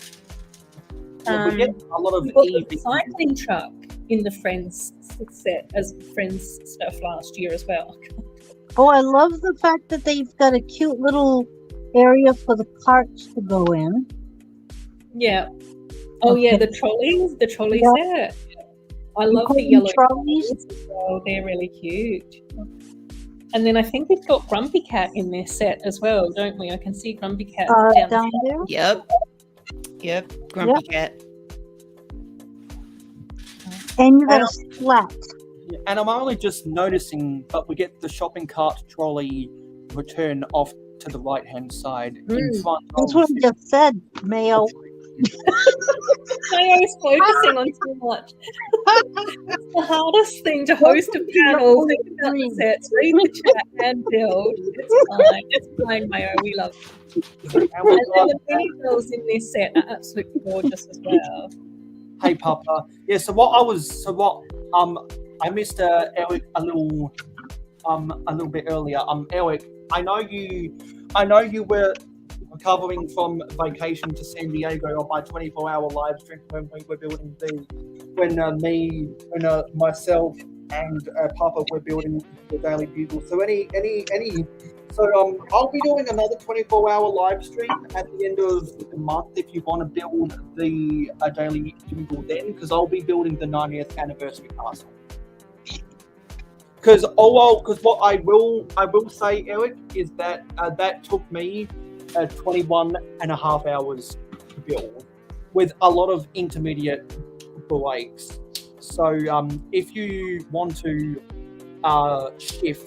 we get a lot of we got the EV. cycling truck in the Friends set as Friends stuff last year as well. Oh, I love the fact that they've got a cute little area for the carts to go in. Yeah. Oh yeah, the trolley Yeah. set. I love the Including yellow trolleys. trolleys as well. They're really cute. And then I think we've got Grumpy Cat in this set as well, don't we? I can see Grumpy Cat Down there. Yep. Grumpy Cat. And you got a splat. Yeah, and I'm only just noticing, but we get the shopping cart trolley return off to the right hand side in front That's of. what I just said, Mayo. Mayo's focusing on too much. It's the hardest thing to host a panel. Think about the sets, read the chat, and build. It's fine, Mayo. We love you. And then the mini girls in this set are absolutely gorgeous as well. Hey, Papa. Yeah. I missed Eric a little bit earlier. Eric, I know you were recovering from vacation to San Diego on my 24-hour live stream when we were building myself and Papa were building the Daily Bugle. So I'll be doing another 24-hour live stream at the end of the month if you want to build the Daily Bugle then, because I'll be building the 90th anniversary castle. Because what I will say, Eric, is that that took me 21 and a half hours to build with a lot of intermediate breaks. So if you want to shift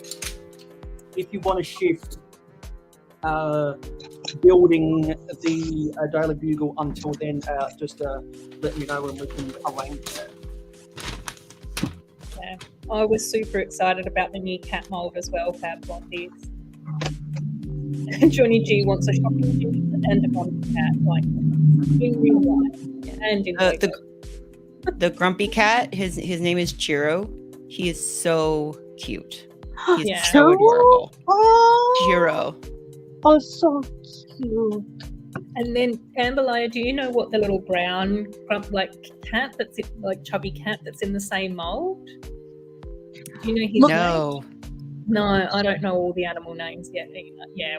building the Daily Bugle until then, just let me know and we can arrange that. Yeah. I was super excited about the new cat mold as well, Fab Blondies. Johnny G wants a shopping gym and a Grumpy Cat, like in real life and in the Grumpy Cat. His name is Jiro. He is so cute. He's so adorable. Jiro. Oh, so cute. And then Amberlaya, do you know what the little brown cat that's chubby cat that's in the same mold? Do you know his name? No, I don't know all the animal names yet. Yeah.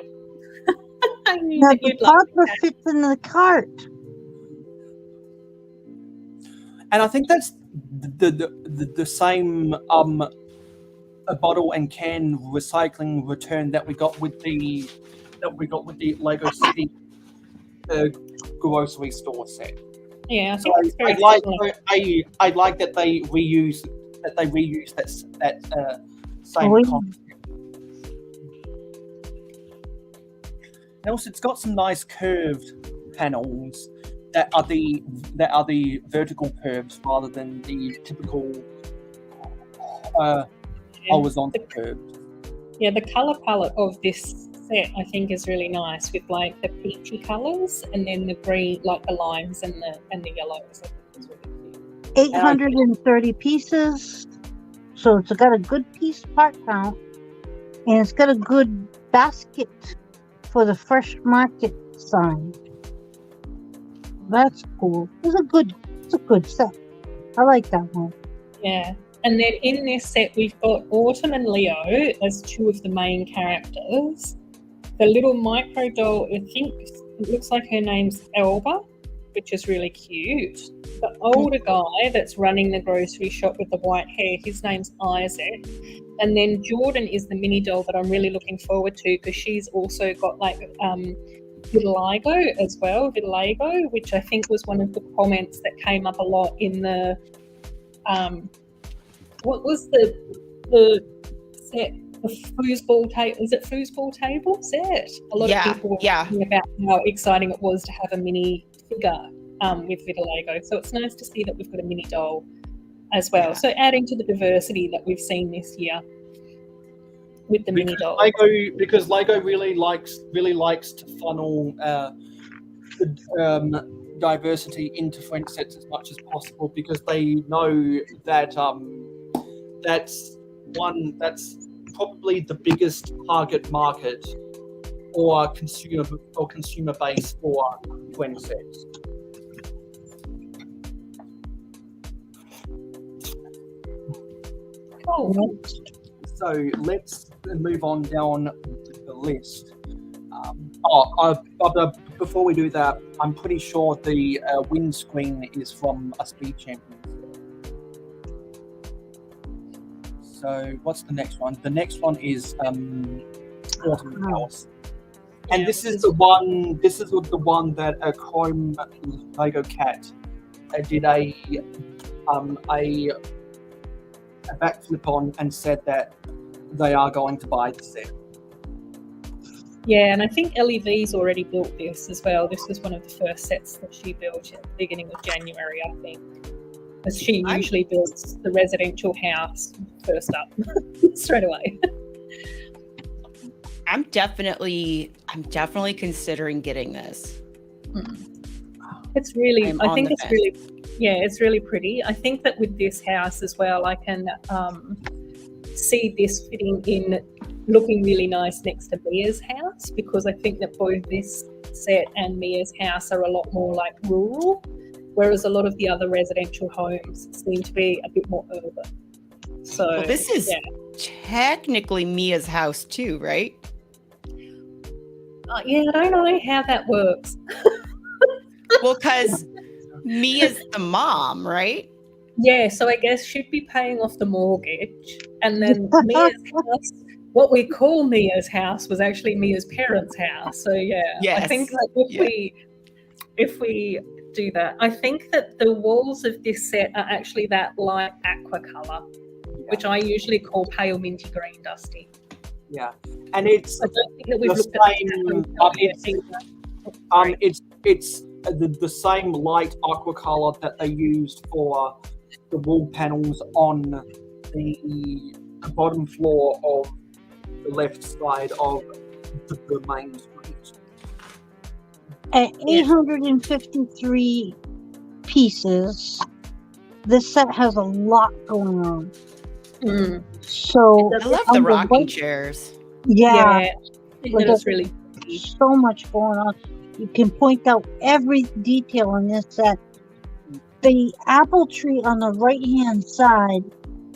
I knew that you'd like Papa fits in the cart. And I think that's the same a bottle and can recycling return that we got with the Lego City grocery store set. Yeah, I so think it's very I like that they reuse that same concept. And also, it's got some nice curved panels that are the vertical curves rather than the typical horizontal curves. Yeah, the color palette of this set I think is really nice with like the peachy colors and then the green, like the limes and the yellows. 830 pieces, so it's got a good piece part count, and it's got a good basket for the fresh market sign. That's cool. It's a good set. I like that one. Yeah. And then in this set we've got Autumn and Leo as two of the main characters. The little micro doll, I think it looks like her name's Elba, which is really cute. The older guy that's running the grocery shop with the white hair, his name's Isaac. And then Jordan is the mini doll that I'm really looking forward to because she's also got like vitiligo as well, vitiligo, which I think was one of the comments that came up a lot in the what was the set, the foosball table? Is it foosball table set? A lot of people were talking about how exciting it was to have a mini figure with vitiligo. So it's nice to see that we've got a mini doll as well. So adding to the diversity that we've seen this year with the mini doll. Because Lego really likes to funnel diversity into friend sets as much as possible, because they know that that's probably the biggest target market or consumer base for friend sets. Cool. So let's move on down the list. Before we do that, I'm pretty sure the windscreen is from a Speed Champions. So what's the next one? The next one is Autumn House, and this is the one. This is the one that a Chrome Lego Cat did a backflip on and said that they are going to buy the set. Yeah, and I think LEV's already built this as well. This was one of the first sets that she built at the beginning of January, I think. Because she usually builds the residential house first up, straight away. I'm definitely considering getting this. It's really, I think it's really, it's really pretty. I think that with this house as well, I can see this fitting in, looking really nice next to Mia's house, because I think that both this set and Mia's house are a lot more like rural, whereas a lot of the other residential homes seem to be a bit more urban. So well, this is technically Mia's house too, right? Yeah, I don't know how that works. Well, because Mia's the mom, right? Yeah, so I guess she'd be paying off the mortgage, and then Mia's house, what we call Mia's house, was actually Mia's parents' house. So I think like if we do that, I think that the walls of this set are actually that light aqua color, which I usually call pale minty green, Dusty. Yeah, and it's I don't think that we've looked it's the same light aqua color that they used for the wall panels on the bottom floor of the left side of the main street. At 853 pieces, this set has a lot going on. So I love the rocking chairs. Yeah, it's really so much going on. You can point out every detail in this set. The apple tree on the right hand side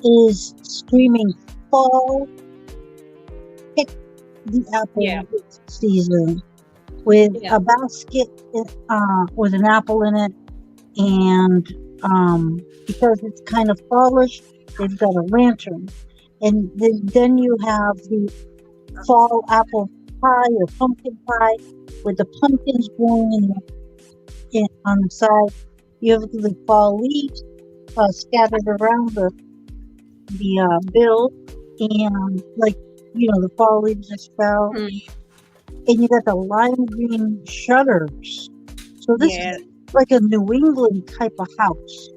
is screaming fall. Pick the apple season, with a basket with an apple in it, and because it's kind of fallish, they've got a lantern, and then you have the fall apple pie or pumpkin pie with the pumpkins growing on the side. You have the fall leaves scattered around the bill, and the fall leaves just fell. And you got the lime green shutters. So this is like a New England type of house.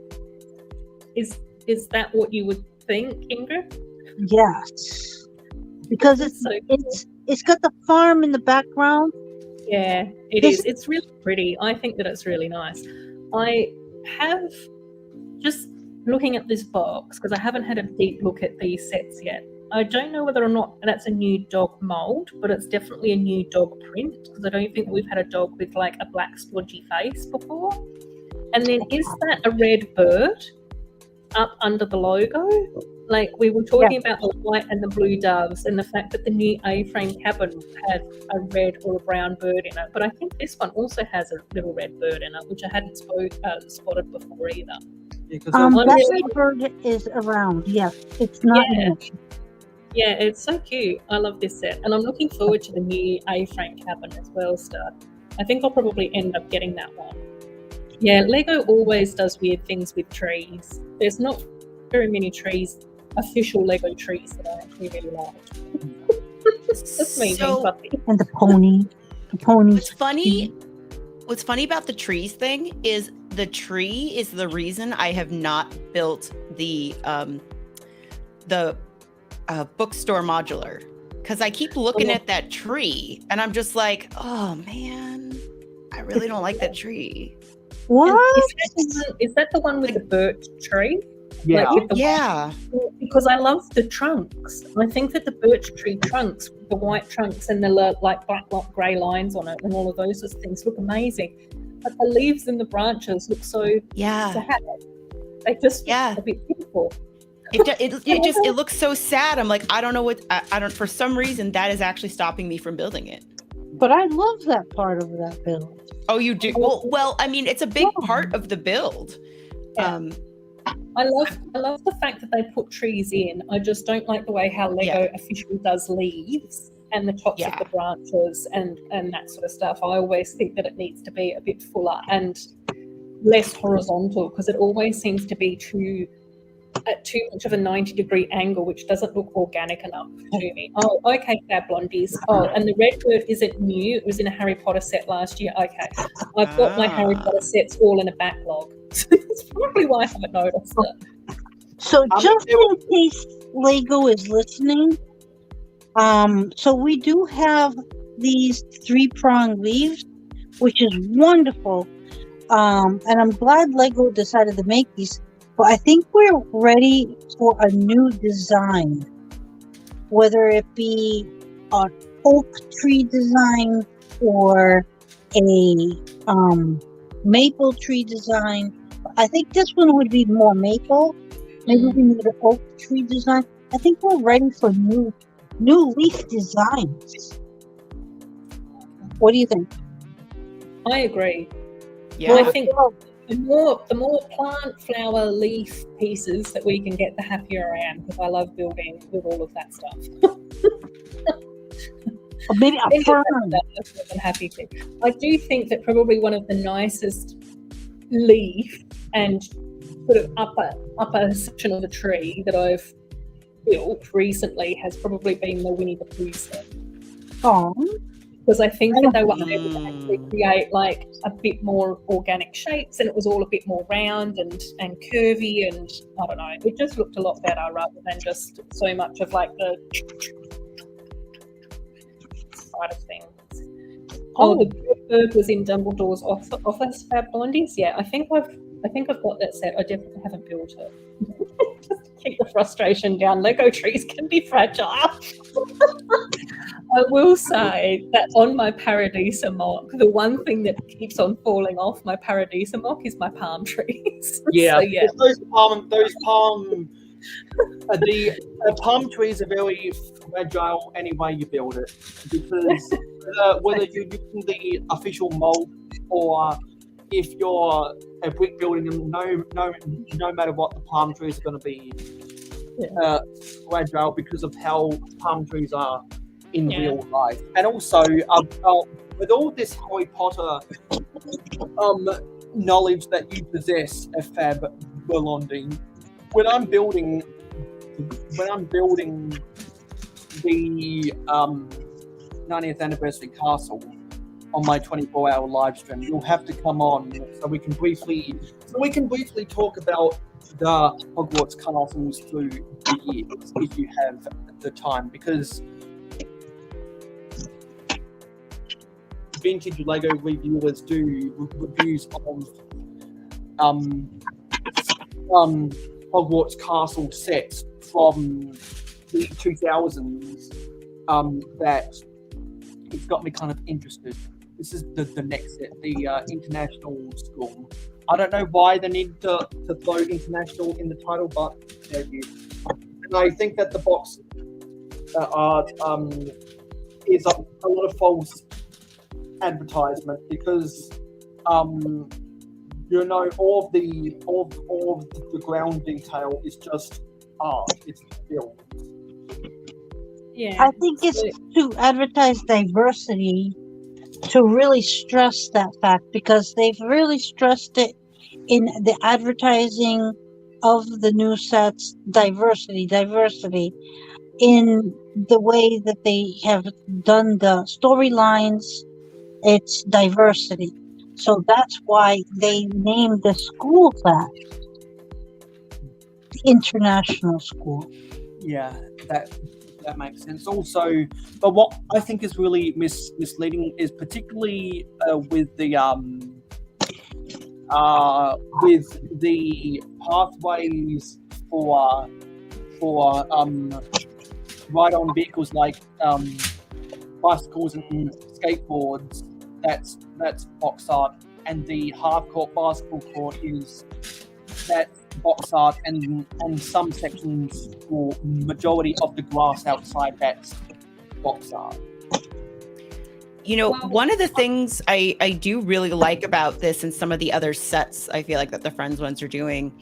Is that what you would think, Ingrid? Yes, because it's got the farm in the background. Yeah, it is. It's really pretty. I think that it's really nice. I have, just looking at this box, because I haven't had a deep look at these sets yet, I don't know whether or not that's a new dog mold, but it's definitely a new dog print, because I don't think we've had a dog with like a black splodgy face before. And then is that a red bird up under the logo? Like we were talking about the white and the blue doves, and the fact that the new A-frame cabin had a red or a brown bird in it. But I think this one also has a little red bird in it, which I hadn't spotted before either. That red bird is around. Yes, it's not. Yeah, it's so cute. I love this set, and I'm looking forward to the new A-frame cabin as well, Stud. I think I'll probably end up getting that one. Yeah, Lego always does weird things with trees. There's not very many trees, official Lego trees, that I actually really like. That's me being fussy. And the pony. The ponies. What's funny about the trees thing is the tree is the reason I have not built the bookstore modular, because I keep looking at that tree and I'm just like, oh man, I really don't like that tree. What? Is that the one with the birch tree? Yeah. Like with the Yeah. because I love the trunks. I think that the birch tree trunks, the white trunks and the like black grey lines on it and all of those sorts of things look amazing. But the leaves and the branches look so sad. They just look a bit pitiful. It looks so sad. I'm like, I don't know what I don't. For some reason, that is actually stopping me from building it. But I love that part of that build. Oh, you do? Well, I mean, it's a big part of the build. Yeah. I love the fact that they put trees in. I just don't like the way how Lego officially does leaves and the tops of the branches and that sort of stuff. I always think that it needs to be a bit fuller and less horizontal, because it always seems to be at too much of a 90-degree angle, which doesn't look organic enough to me. Oh, okay, Fab Blondies. Oh, and the red bird isn't new. It was in a Harry Potter set last year. Okay. I've got my Harry Potter sets all in a backlog. That's probably why I haven't noticed it. So just in case Lego is listening, so we do have these 3-pronged leaves, which is wonderful. And I'm glad Lego decided to make these. But I think we're ready for a new design, whether it be an oak tree design or a maple tree design. I think this one would be more maple. Maybe we need an oak tree design. I think we're ready for new leaf designs. What do you think? I agree. Yeah. I think the more plant, flower, leaf pieces that we can get, the happier I am, because I love building with all of that stuff. Or maybe a fern. That's a happy thing. I do think that probably one of the nicest leaf and sort of upper section of a tree that I've built recently has probably been the Winnie the Pooh set. Oh. Because I think that they were able to actually create like a bit more organic shapes, and it was all a bit more round and curvy, and I don't know, it just looked a lot better rather than just so much of like the side of things. Oh, the bird was in Dumbledore's office, Fab Blondies. Yeah, I think I've got that set. I definitely haven't built it. Just to keep the frustration down. Lego trees can be fragile. I will say that on my Paradisa mock, the one thing that keeps on falling off my Paradisa mock is my palm trees. Yeah, So, those palm the palm trees are very fragile any way you build it, because whether you're using the official mold or if you're a brick building them, no matter what, the palm trees are going to be fragile because of how palm trees are in real life. And also, with all this Harry Potter knowledge that you possess, Fab Blondie, when I'm building the 90th anniversary castle on my 24-hour live stream, you'll have to come on so we can briefly talk about the Hogwarts castles through the years if you have the time, because vintage Lego reviewers do reviews of Hogwarts castle sets from the 2000s that it's got me kind of interested. This is the next set, the International School. I don't know why they need to throw International in the title, but there it is. And I think that the box is a lot of false advertisement, because all of the ground detail is just art. It's built. Yeah, I think it's to advertise diversity to really stress that fact, because they've really stressed it in the advertising of the new sets. Diversity in the way that they have done the storylines. It's diversity, so that's why they named the school that the international school. Yeah, that makes sense. Also, but what I think is really misleading is particularly with the pathways for ride-on vehicles like bicycles and skateboards. That's box art, and the hard-court basketball court is that box art, and some sections or majority of the grass outside that's box art. One of the things I do really like about this and some of the other sets I feel like that the Friends ones are doing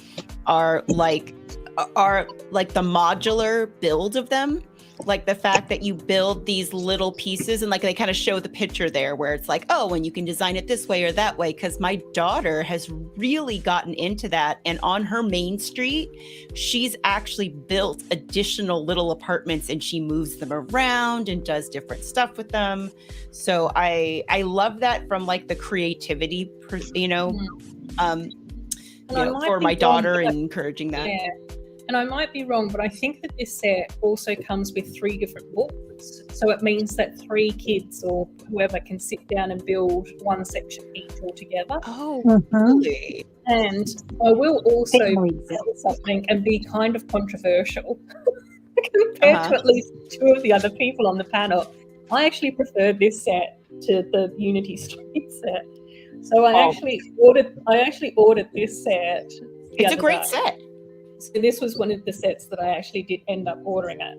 are like the modular build of them. Like the fact that you build these little pieces, and like they kind of show the picture there where it's like, oh, and you can design it this way or that way. Because my daughter has really gotten into that, and on her main street, she's actually built additional little apartments, and she moves them around and does different stuff with them. So I love that from like the creativity, for my daughter, and encouraging that. Yeah. And I might be wrong, but I think that this set also comes with 3 different books. So it means that 3 kids or whoever can sit down and build one section each all together. Oh, really? And I will also say something and be kind of controversial compared to at least 2 of the other people on the panel. I actually preferred this set to the Unity Street set. So I actually ordered this set. It's a great set. So this was one of the sets that I actually did end up ordering it.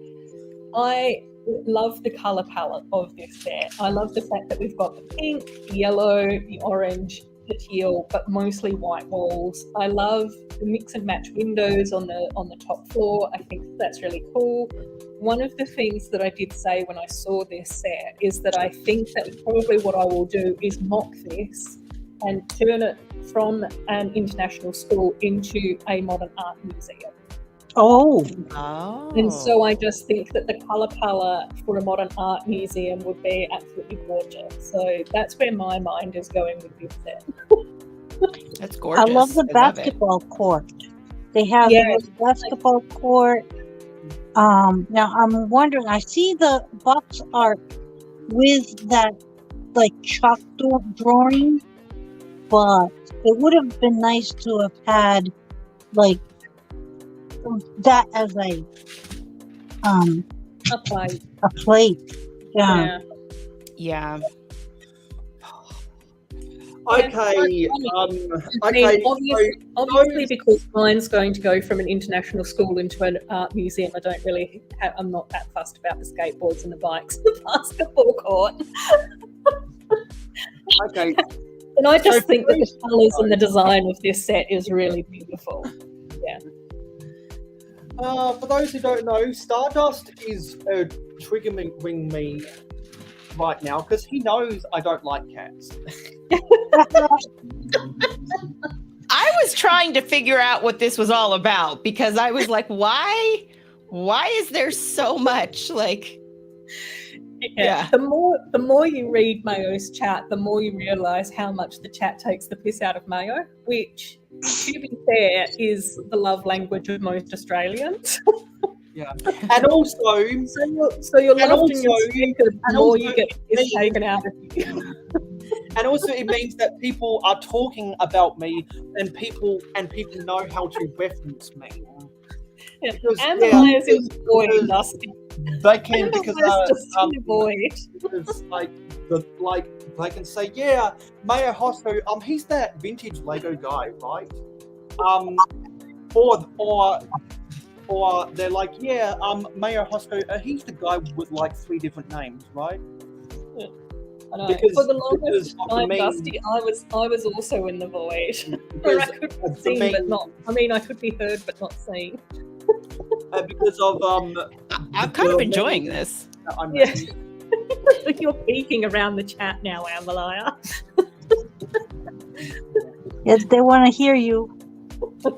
I love the color palette of this set. I love the fact that we've got the pink, the yellow, the orange, the teal, but mostly white walls. I love the mix and match windows on the top floor. I think that's really cool. One of the things that I did say when I saw this set is that I think that probably what I will do is mock this and turn it from an international school into a modern art museum. Oh. And so I just think that the colour palette for a modern art museum would be absolutely gorgeous. So that's where my mind is going with this set. That's gorgeous. I love the basketball court. They have a basketball court. Now I'm wondering, I see the box art with that like chalk drawing, but it would have been nice to have had like that as a plate. Yeah. Okay. Obviously, because mine's going to go from an international school into an art museum, I'm not that fussed about the skateboards and the bikes and the basketball court. Okay. And I just think that the colours and the design of this set is really beautiful. Yeah. For those who don't know, Stardust is triggering me right now because he knows I don't like cats. I was trying to figure out what this was all about because I was like, why is there so much like? Yeah. The more you read Mayo's chat, the more you realise how much the chat takes the piss out of Mayo, which, to be fair, is the love language of most Australians. Yeah, and also, so you're loved and you're the more you get piss taken out of you. And also, it means that people are talking about me, and people know how to reference me. Yeah. And the Mayo's in the void, Dusty. They can because they can say, yeah, Mayohosko, he's that vintage Lego guy, right? Or they're like, yeah, Mayohosko, he's the guy with like 3 different names, right? Yeah. I know. For the longest time, Dusty, I was also in the void. Where I could be seen but not. I could be heard but not seen. Because of I'm kind of enjoying this. You're peeking around the chat now, Amalaya. Yes, they want to hear you. So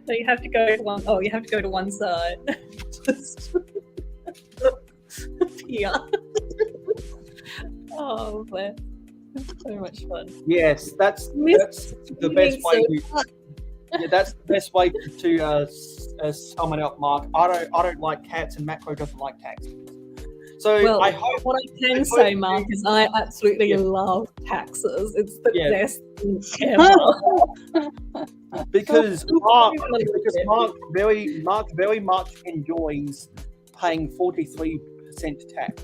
you have to go to one. Oh, you have to go to one side. Just here. Oh, man. So much fun. Yes, that's the best way. Yeah, that's the best way to sum it up, Mark. I don't like cats, and Makro doesn't like cats. So Well, I hope what I can say, Mark, is I absolutely love taxes. It's the best thing ever. because Mark very much enjoys paying 43% tax.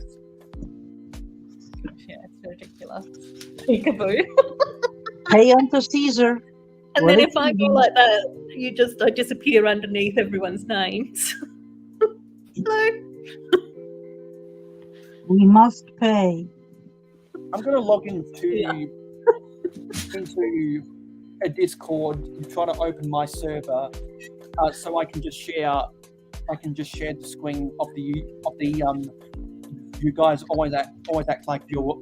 Yeah, it's ridiculous. Peekaboo. Pay unto Caesar. And then if I go like that, I disappear underneath everyone's names. Hello. We must pay. I'm going to log into a Discord and try to open my server so I can just share the screen of the you guys always act like you're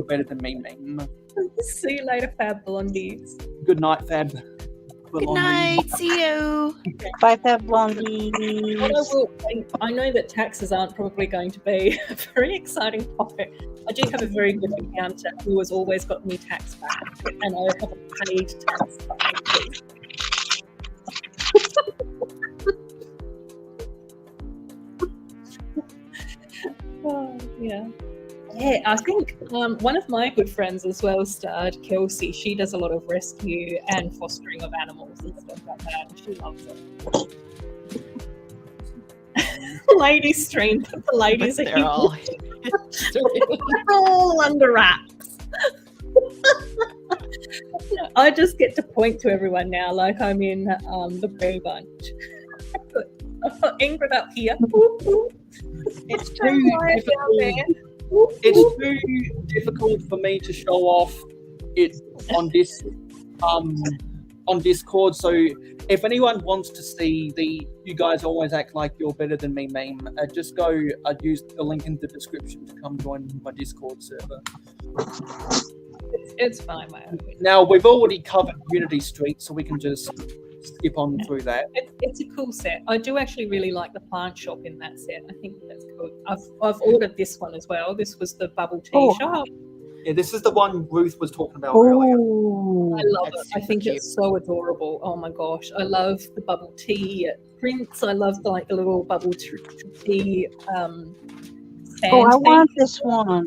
better than me meme. See you later, Fab Blondies. Good night, Fab. Good night. See you. Bye, Fab Blondie. I know that taxes aren't probably going to be a very exciting topic. I do have a very good accountant who has always got me tax back, and I haven't paid tax back. Oh, yeah. Yeah, I think one of my good friends as well starred, Kelsey. She does a lot of rescue and fostering of animals and stuff like that. She loves it. Ladies stream, but the ladies are all under wraps. I just get to point to everyone now like I'm in the Brady Bunch. I've got Ingrid up here. It's too difficult for me to show off it on this on Discord. So if anyone wants to see the "you guys always act like you're better than me" meme, just go. I'd use the link in the description to come join my Discord server. It's fine, man. Now we've already covered Unity Street, so we can just skip on through that. It's a cool set. I do actually really like the plant shop in that set. I think that's cool. I've ordered this one as well. This was the bubble tea shop. Yeah, this is the one Ruth was talking about earlier. I love it. I think it's so adorable. Oh my gosh, I love the bubble tea prints. I love the little bubble tea. I want this one.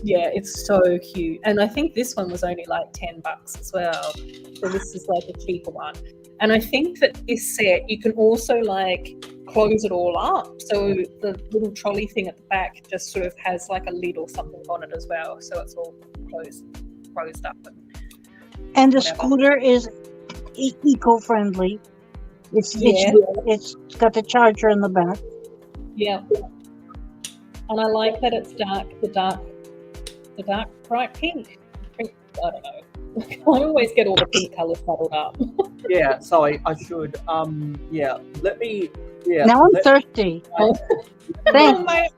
Yeah, it's so cute, and I think this one was only like $10 as well. So this is like a cheaper one. And I think that this set you can also like close it all up. So the little trolley thing at the back just sort of has like a lid or something on it as well. So it's all closed up. And the scooter is eco-friendly. It's got the charger in the back. Yeah. And I like that it's the dark bright pink. I don't know. I always get all the pink colours muddled up. Yeah, sorry, I should. Let me. Yeah. Now I'm thirsty. Thanks.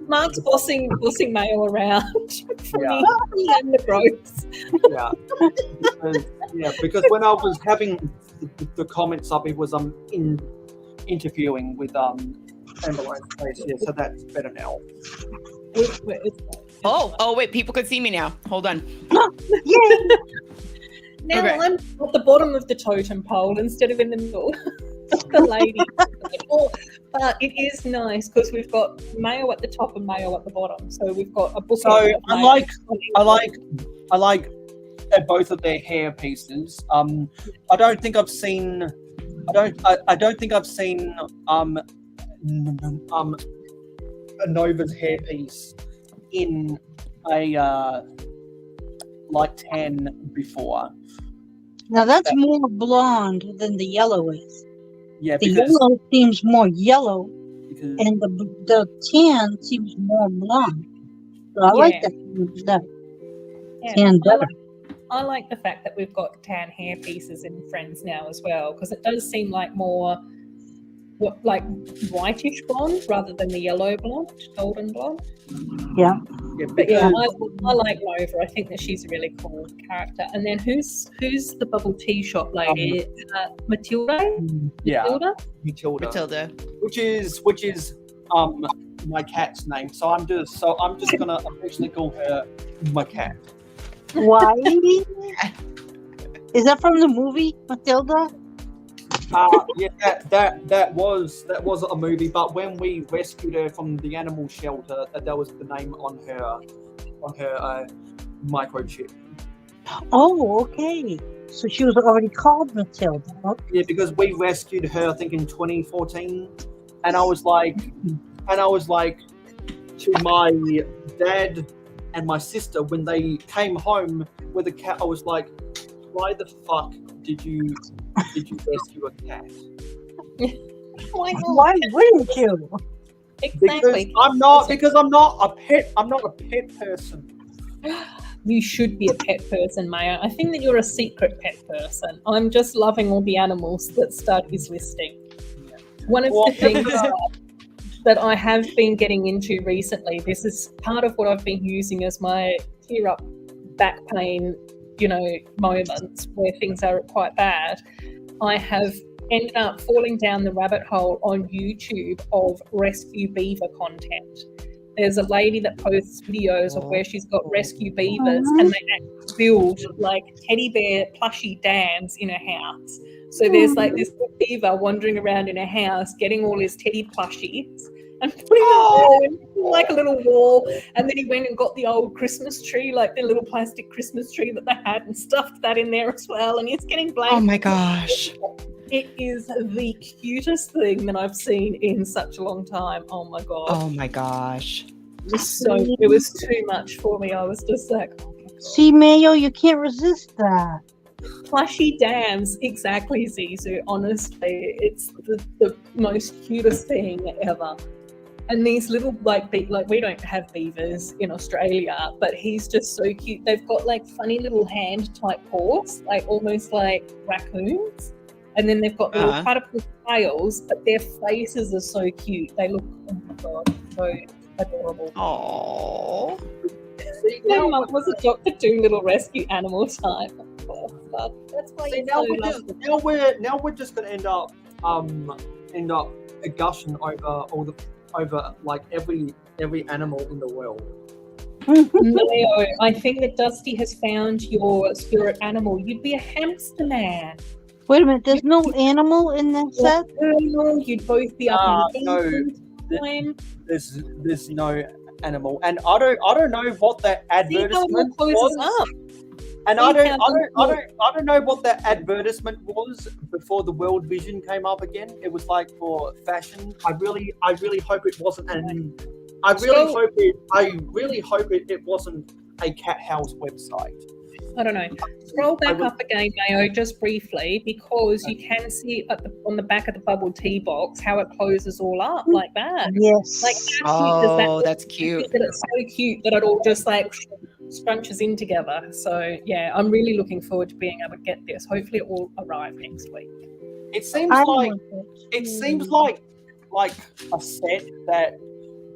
Mark's bossing Mayo around for me and the growths. Because when I was having the comments up, it was interviewing with Amberline's face. Yeah, so that's better now. Oh, wait, people could see me now. Hold on. Yay! Now I'm at the bottom of the totem pole instead of in the middle. The lady. But it is nice because we've got Mayo at the top and Mayo at the bottom. So we've got a book. So I like both of their hair pieces. I don't think I've seen Nova's hairpiece in a like tan before. Now that's more blonde than the yellow is. Yeah, the yellow seems more yellow, and the tan seems more blonde. So I like that tan better. I like the fact that we've got tan hair pieces in Friends now as well, because it does seem like more like whitish blonde rather than the yellow blonde, golden blonde. Yeah. Yeah, But yeah, because I like Nova. I think that she's a really cool character. And then who's the bubble tea shop lady? Matilda. yeah, Matilda. Matilda, Matilda. which is my cat's name. So I'm just gonna officially call her my cat. Why? Is that from the movie Matilda? Yeah, that was a movie. But when we rescued her from the animal shelter, that was the name on her microchip. Oh, okay. So she was already called Matilda. Okay. Yeah, because we rescued her, I think, in 2014, and I was like to my dad and my sister when they came home with a cat. I was like, why the fuck did you rescue a cat? Why wouldn't you? Exactly. Because I'm not a pet person. You should be a pet person, Mayo. I think that you're a secret pet person. I'm just loving all the animals that Stud is listing. One of the things that I have been getting into recently, this is part of what I've been using as my tear up back pain, moments where things are quite bad. I have ended up falling down the rabbit hole on YouTube of rescue beaver content. There's a lady that posts videos of where she's got rescue beavers and they actually build like teddy bear plushie dams in her house. So there's like this little beaver wandering around in her house getting all his teddy plushies and putting them all in like a little wall. And then he went and got the old Christmas tree, like the little plastic Christmas tree that they had, and stuffed that in there as well. And he's getting blankets. Oh my gosh. It is the cutest thing that I've seen in such a long time. Oh my god. Oh my gosh. It was too much for me. I was just like, oh my god. See, Mayo, you can't resist that. Plushy dams, exactly, Zizu. Honestly, it's the most cutest thing ever. And these little like we don't have beavers in Australia, but he's just so cute. They've got like funny little hand type paws, like almost like raccoons. And then they've got little platypus tails, but their faces are so cute. They look, oh my god, so adorable. Aww. My mum was a Dr. Dolittle rescue animal type. That's why now we're just gonna end up gushing over like every animal in the world. Mayo, I think that Dusty has found your spirit animal. You'd be a hamster man. Wait a minute, there's no animal in that set? You'd both be up in no, there's no animal, and I don't know what that advertisement was. And I don't know what that advertisement was before the World Vision came up again. It was like for fashion. I really hope it wasn't I really hope it wasn't a cat house website. I don't know. Scroll back up again, Mayo, just briefly, because you can see on the back of the bubble tea box how it closes all up like that. Yes. Like how cute does that look? That's cute. That it's so cute that it all just like scrunches in together. So yeah, I'm really looking forward to being able to get this. Hopefully it will arrive next week. It seems like a set that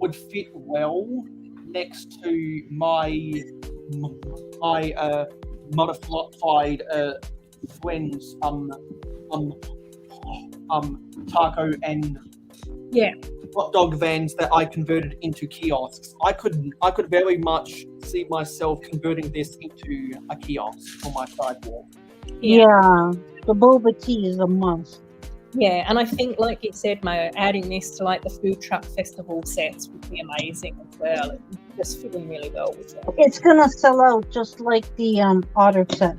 would fit well next to my modified friends taco and hot dog vans that I converted into kiosks. I could very much see myself converting this into a kiosk for my sidewalk. Yeah, the boba tea is a must. Yeah, and I think, like you said, Mayo, adding this to like the food truck festival sets would be amazing as well. It just fitting really well with it. It's gonna sell out just like the otter set.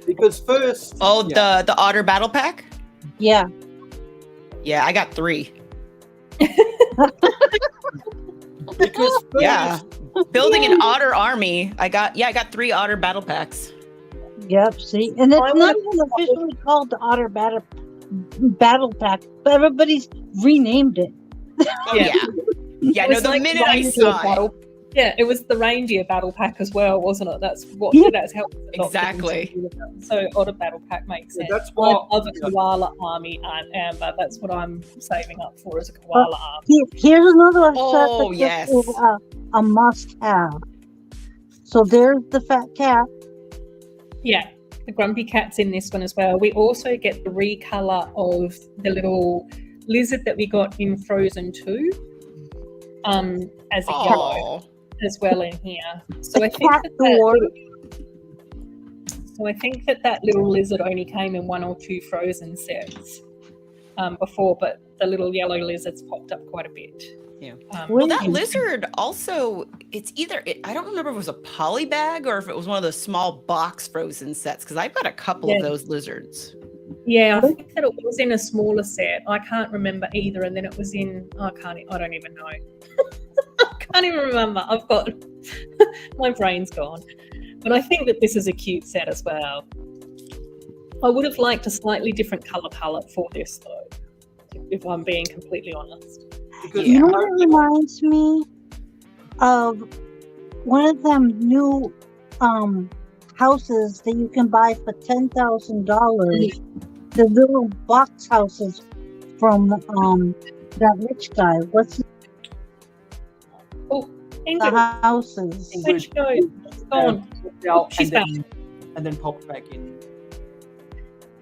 Because first, the otter battle pack. Yeah. Yeah, I got 3. Because first, building an otter army. I got 3 otter battle packs. Yep, see? And it's not even officially called the Otter Battle Pack, but everybody's renamed it. Yeah. Yeah, no, the minute I saw Yeah, it was the reindeer battle pack as well, wasn't it? That's what. Yeah. That's how. Exactly. So otter battle pack makes Yeah, sense. that's what- I love a koala army, Amber. That's what I'm saving up for, as a koala army. Here's another Oh, set yes. that is a must-have. So there's the fat cat. Yeah, the grumpy cat's in this one as well. We also get the recolor of the little lizard that we got in Frozen 2, as a yellow Oh, as well in here. So I The think cat that door. that little lizard only came in 1 or 2 Frozen sets before, but the little yellow lizards popped up quite a bit. Yeah. Wait. Well, that lizard also, I don't remember if it was a poly bag or if it was one of those small box Frozen sets, because I've got a couple of Yeah. those lizards. Yeah, I think that it was in a smaller set. I can't remember either, and then it was in. I don't even know. I can't even remember. I've got my brain's gone. But I think that this is a cute set as well. I would have liked a slightly different color palette for this, though, if I'm being completely honest. Because You know what it reminds me of? One of them new houses that you can buy for $10,000. The little box houses from that rich guy. What's Oh, the Ingrid, houses? which go? It's gone. out She's and then popped back in.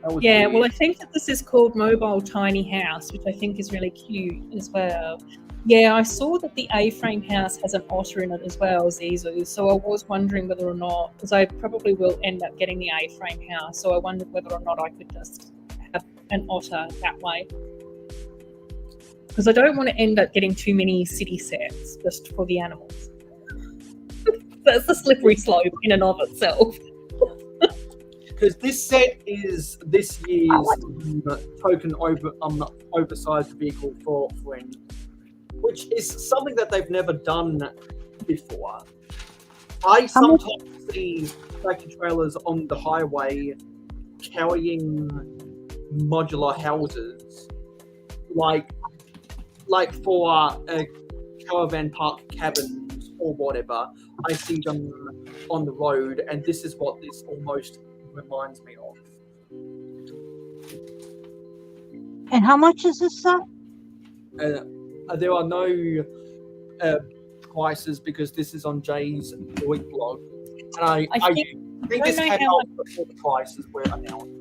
That was Yeah, weird. well, I think that this is called Mobile Tiny House, which I think is really cute as well. Yeah, I saw that the A-frame house has an otter in it as well, Zizu. So I was wondering whether or not, because I probably will end up getting the A-frame house. So I wondered whether or not I could just have an otter that way. Because I don't want to end up getting too many city sets just for the animals. That's a slippery slope in and of itself. Because this set is this year's token oversized vehicle for Friend, which is something that they've never done before. I sometimes see tractor trailers on the highway carrying modular houses, like for a caravan park cabins or whatever. I see them on the road, and this is what this almost reminds me of. And how much is this set? There are no prices because this is on Jay's week blog, and I think this know came how out before the prices were announced.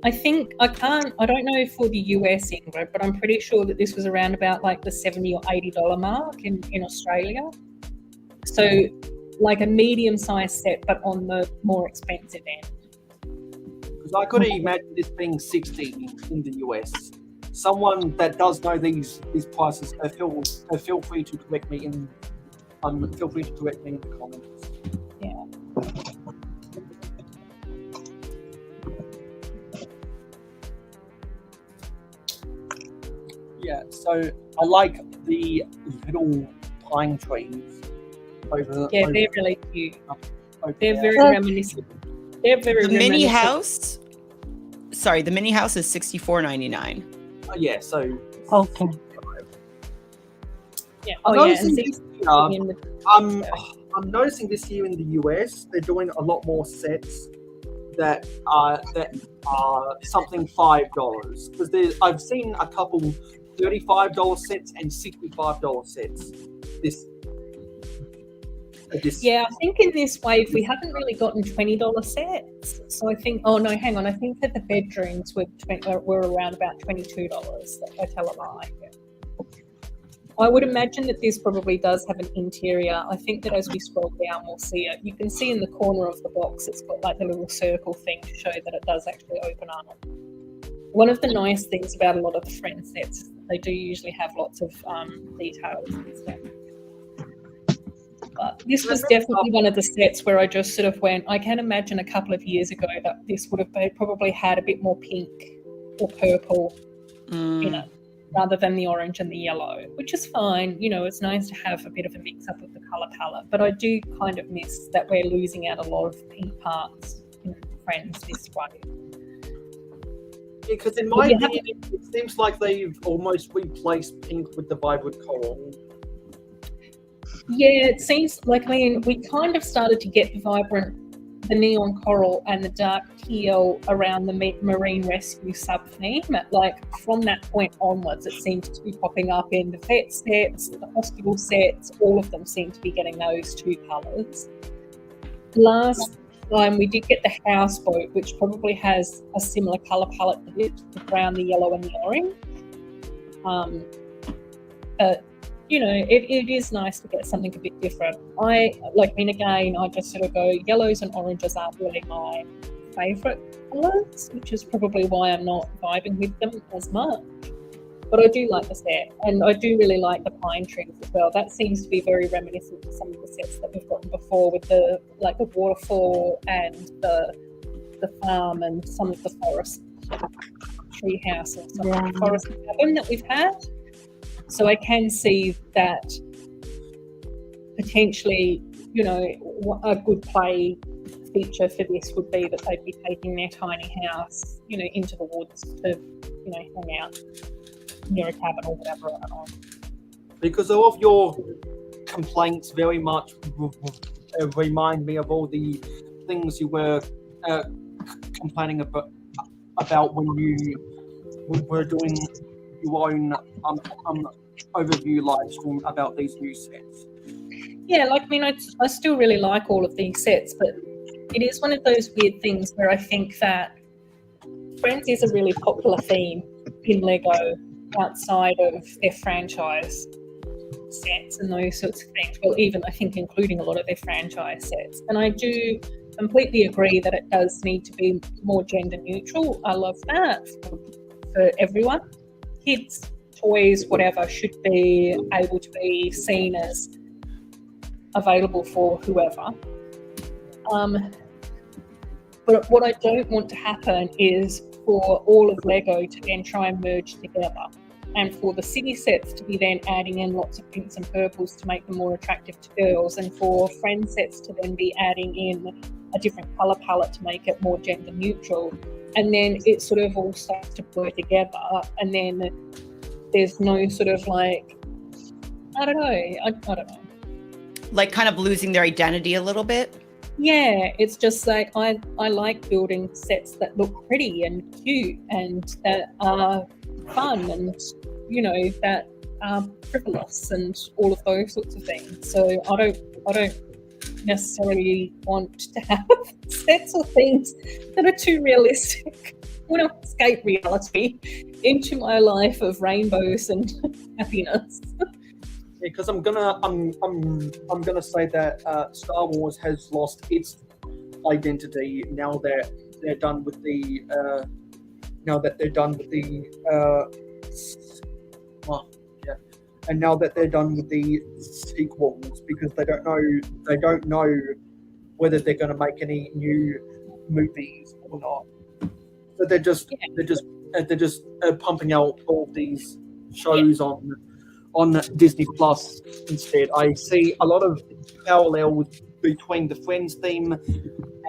I don't know for the US England, but I'm pretty sure that this was around about like the $70 or $80 mark in Australia. So like a medium-sized set, but on the more expensive end. Because I couldn't imagine this being 60 in the US. Someone that does know these prices, feel free to correct me in the comments. Yeah. Yeah, so I like the little pine trees over. Yeah, over, they're really cute. over They're there. very reminiscent. They're very The mini reminiscent. house. Sorry, the mini house is $64.99. Yeah, so Okay. Yeah. I'm Oh yeah. noticing And this these- year, I'm noticing this year in the US they're doing a lot more sets that are something $5 because I've seen a couple $35 sets and $65 sets this Yeah, I think in this wave we haven't really gotten $20 sets. So I think, oh no, hang on. I think that the bedrooms were around about $22. I tell a lie. I would imagine that this probably does have an interior. I think that as we scroll down, we'll see it. You can see in the corner of the box, it's got like the little circle thing to show that it does actually open up. One of the nice things about a lot of the Friend sets is that they do usually have lots of details and stuff. But this was definitely one of the sets where I just sort of went, I can imagine a couple of years ago that this would have probably had a bit more pink or purple in it, rather than the orange and the yellow, which is fine. You know, it's nice to have a bit of a mix up with the colour palette, but I do kind of miss that we're losing out a lot of pink parts in Friends this way. Because in my opinion, it seems like they've almost replaced pink with the vibrant coral. Yeah, it seems like, I mean, we kind of started to get the neon coral and the dark teal around the marine rescue sub-theme. Like, from that point onwards, it seems to be popping up in the vet sets, the hospital sets, all of them seem to be getting those two colours. Last time we did get the houseboat, which probably has a similar colour palette to this, the brown, the yellow and the orange. But you know, it is nice to get something a bit different. I just sort of go, yellows and oranges aren't really my favourite colours, which is probably why I'm not vibing with them as much. But I do like the set, and I do really like the pine trees as well. That seems to be very reminiscent of some of the sets that we've gotten before, with the waterfall and the farm and some of the forest tree house and some of the forest cabin that we've had. So I can see that potentially, you know, a good play feature for this would be that they'd be taking their tiny house, you know, into the woods to, you know, hang out near a cabin or whatever. I don't know. Because all of your complaints very much remind me of all the things you were complaining about when you were doing your own overview live stream about these new sets. Yeah, like, I mean, I still really like all of these sets, but it is one of those weird things where I think that Friends is a really popular theme in LEGO outside of their franchise sets and those sorts of things. Well, even I think including a lot of their franchise sets. And I do completely agree that it does need to be more gender neutral. I love that for everyone. Kids, toys, whatever, should be able to be seen as available for whoever. But what I don't want to happen is for all of LEGO to then try and merge together, and for the city sets to be then adding in lots of pinks and purples to make them more attractive to girls, and for friend sets to then be adding in a different colour palette to make it more gender neutral. And then it sort of all starts to blur together, and then there's no sort of like, I don't know. I don't know. Like kind of losing their identity a little bit. Yeah, it's just like I like building sets that look pretty and cute and that are fun and, you know, that are frivolous and all of those sorts of things. So I don't necessarily want to have sets or things that are too realistic. I want to escape reality into my life of rainbows and happiness. Because I'm gonna say that Star Wars has lost its identity now that they're done with the and now that they're done with the sequels, because they don't know whether they're going to make any new movies or not. So they're just pumping out all these shows on Disney Plus instead. I see a lot of parallels between the Friends theme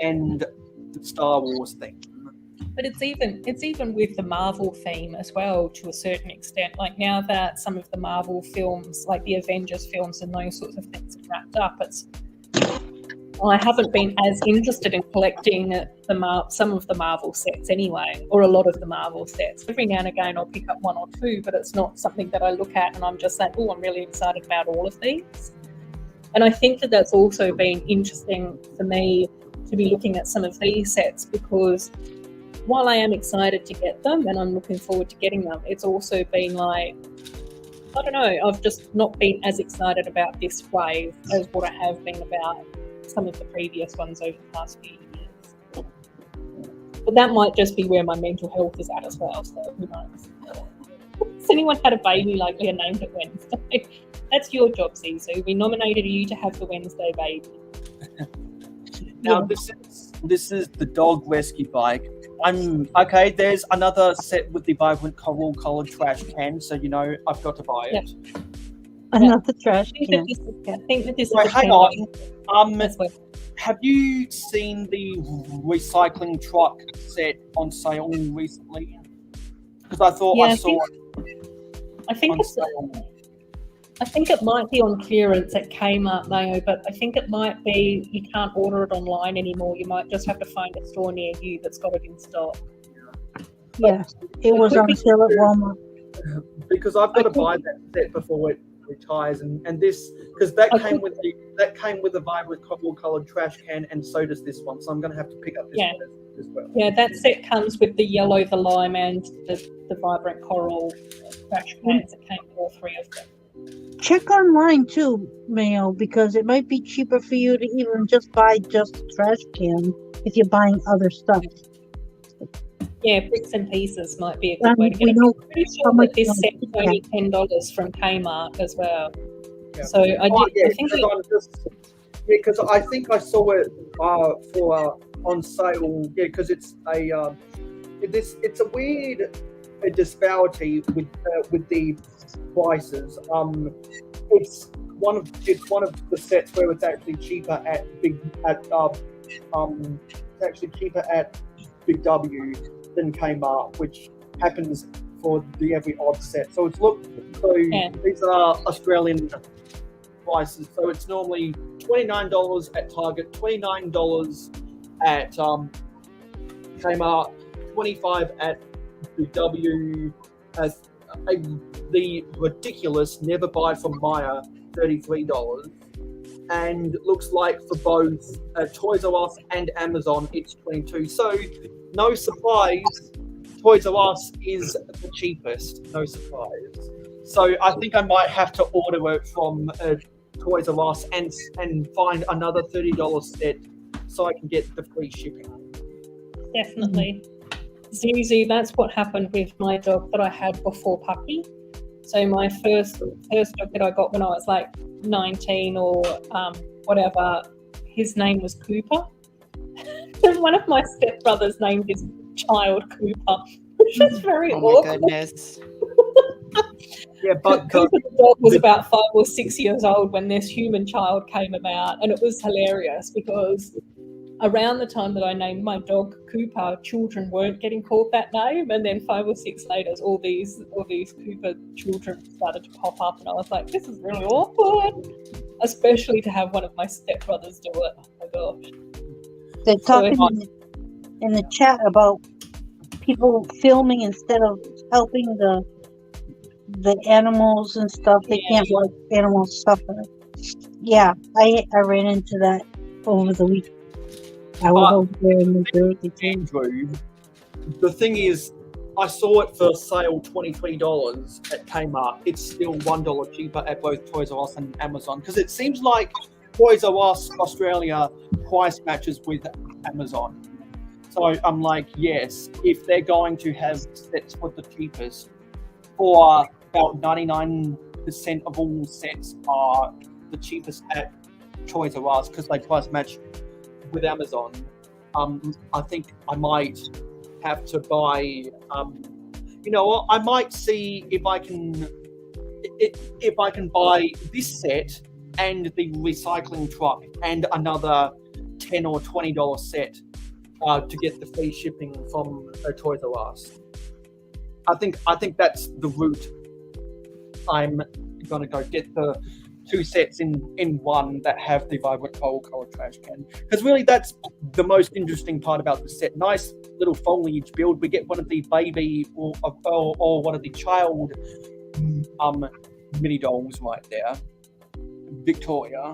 and the Star Wars theme. But it's even with the Marvel theme as well, to a certain extent. Like, now that some of the Marvel films, like the Avengers films and those sorts of things, are wrapped up, I haven't been as interested in collecting some of the Marvel sets anyway, or a lot of the Marvel sets. Every now and again I'll pick up one or two, but it's not something that I look at and I'm just like, oh, I'm really excited about all of these. And I think that that's also been interesting for me to be looking at some of these sets, because while I am excited to get them and I'm looking forward to getting them, it's also been like, I don't know, I've just not been as excited about this wave as what I have been about some of the previous ones over the past few years. But that might just be where my mental health is at as well, so who knows. Has anyone had a baby lately and named it Wednesday? That's your job, Zizu. We nominated you to have the Wednesday baby. Now, this is the dog rescue bike. Okay, there's another set with the vibrant coral coloured trash can, so you know I've got to buy it. Yep. Another trash I can. think that this Wait, is hang on. Have you seen the recycling truck set on sale recently? Because I thought I saw it. I think on it's sale. I think it might be on clearance at Kmart, Mayo, but I think it might be you can't order it online anymore. You might just have to find a store near you that's got it in stock. Yes, it was on sale at Walmart. Because I've got to buy that set before it retires, and this because that came with the vibrant colored trash can, and so does this one. So I'm going to have to pick up this one as well. Yeah, that set comes with the yellow, the lime, and the vibrant coral trash cans. It came with all three of them. Check online too, Mayo, because it might be cheaper for you to even just buy just a trash can if you're buying other stuff. Yeah, bits and pieces might be a good way to get it. I'm pretty sure that this set's only $10 from Kmart as well. Yeah. So I think because I think I saw it for on sale. Yeah, because it's it's a weird disparity with the prices. It's one of the sets where it's actually cheaper at Big W than Kmart, which happens for the every odd set. So these are Australian prices. So it's normally $29 at Target, $29 at Kmart, $25 at Big W. The ridiculous never buy from Mayo, $33. And looks like for both Toys R Us and Amazon, it's $22. So no surprise, Toys R Us is the cheapest. No surprise. So I think I might have to order it from Toys R Us and find another $30 set so I can get the free shipping. Definitely. Zuzu, that's what happened with my dog that I had before Puppy. So my first dog that I got when I was like 19 or whatever, his name was Cooper. And one of my stepbrothers named his child Cooper, which was very awkward. My goodness. Yeah, but Cooper the dog was about 5 or 6 years old when this human child came about, and it was hilarious because around the time that I named my dog Cooper, children weren't getting called that name, and then 5 or 6 later, all these Cooper children started to pop up, and I was like, this is really awkward, especially to have one of my stepbrothers do it. Oh my gosh. They're talking in the chat about people filming instead of helping the animals and stuff. They can't let animals suffer. Yeah, I ran into that over the week. I was over there in New Jersey too. Andrew, the thing is, I saw it for sale $23 at Kmart. It's still $1 cheaper at both Toys R Us and Amazon, because it seems like Toys R Us Australia price matches with Amazon. So I'm like, yes, if they're going to have sets for the cheapest, for about 99% of all sets are the cheapest at Toys R Us because they price match with Amazon. I think I might have to buy. You know what? I might see if I can buy this set and the recycling truck and another $10 or $20 set to get the free shipping from Toys R Us. I think that's the route I'm gonna go. Get the 2 sets in one that have the vibrant coral color trash can, because really that's the most interesting part about the set. Nice little foliage build. We get one of the baby or one of the child mini dolls right there, Victoria,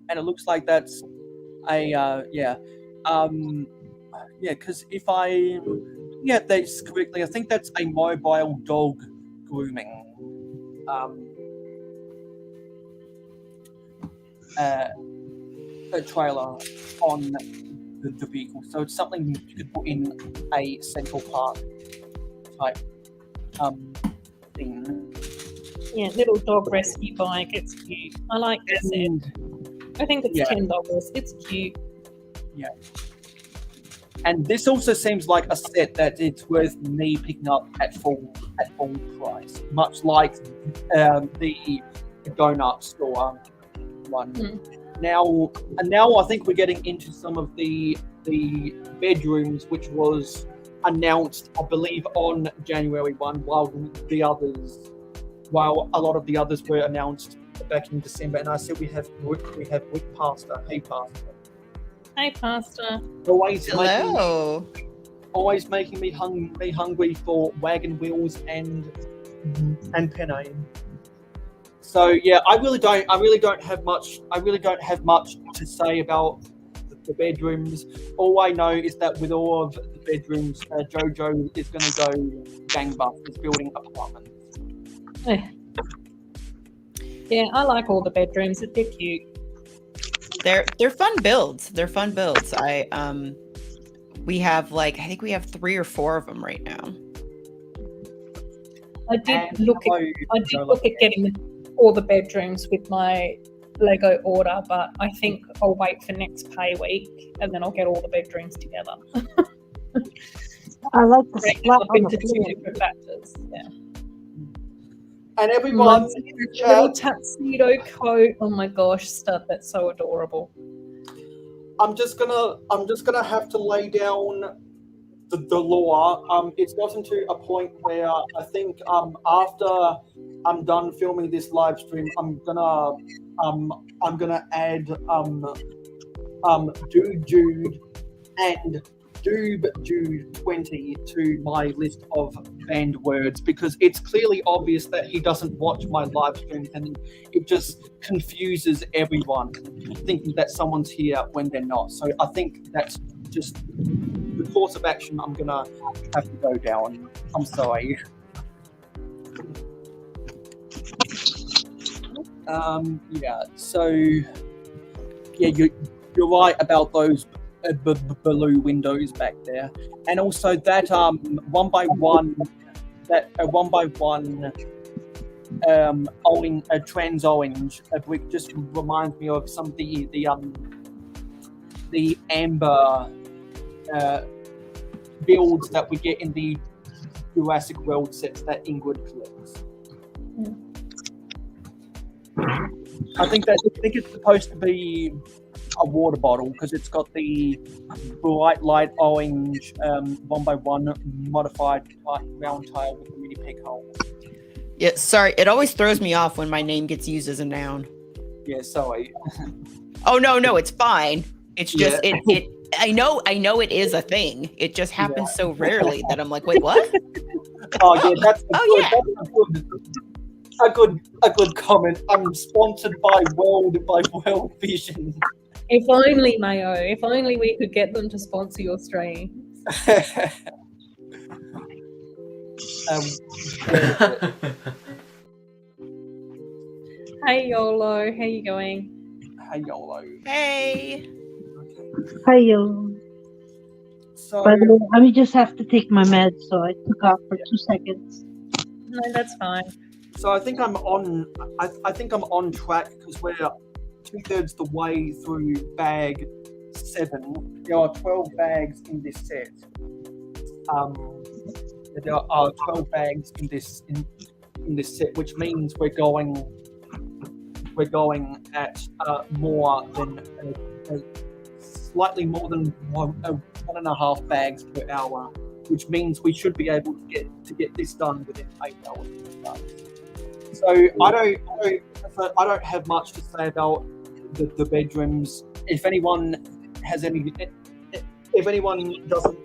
and it looks like that's a because if I that's correctly, I think that's a mobile dog grooming a trailer on the vehicle, so it's something you could put in a Central Park type thing. Yeah, little dog rescue bike. It's cute. I like this set. I think it's $10. It's cute. Yeah. And this also seems like a set that it's worth me picking up at full price, much like the donut store one. Now I think we're getting into some of the bedrooms, which was announced, I believe, on January 1, while the others while a lot of the others were announced back in December. And I said we have Rick Pastor. Hey, Pastor. Hey, Pastor. Always making me hungry for wagon wheels and penne. So yeah, I really don't have much to say about the bedrooms. All I know is that with all of the bedrooms, Jojo is going to go gangbusters building apartments. Yeah, I like all the bedrooms. They're cute. They're fun builds. We have I think we have 3 or 4 of them right now. I did look at getting all the bedrooms with my Lego order, but I think I'll wait for next pay week and then I'll get all the bedrooms together. I like the splat on the into 2 floor. different factors. Yeah. And everyone, little tuxedo coat. Oh my gosh, Stud, that's so adorable. I'm just gonna have to lay down the law. It's gotten to a point where I think after I'm done filming this live stream, I'm gonna add Dude Jude and Doob Jude 20 to my list of banned words, because it's clearly obvious that he doesn't watch my live stream and it just confuses everyone thinking that someone's here when they're not. So I think that's just the course of action I'm gonna have to go down. I'm sorry. So you're right about those blue windows back there, and also that one by one trans orange brick just reminds me of some of the amber builds that we get in the Jurassic World sets that Ingrid collects. I think it's supposed to be a water bottle because it's got the bright light orange 1x1 modified round tile with a mini pig hole. Yeah, sorry. It always throws me off when my name gets used as a noun. Yeah, sorry. Oh no, it's fine. It's just I know it is a thing. It just happens so rarely that I'm like, wait, what? Oh yeah, that's a good comment. I'm sponsored by World Vision. If only, Mayo. If only we could get them to sponsor your streams. Hey YOLO, how you going? Hey YOLO. Hey. Hi, yo. So, By the way, I just have to take my meds, so I took off for 2 seconds. No, that's fine. So I think I'm on track because we're 2/3 the way through bag 7. There are 12 bags in this set. There are 12 bags in this set, which means we're going at more than slightly more than 1.5 bags per hour, which means we should be able to get this done within 8 hours. So I don't have much to say about the bedrooms. If anyone everyone doesn't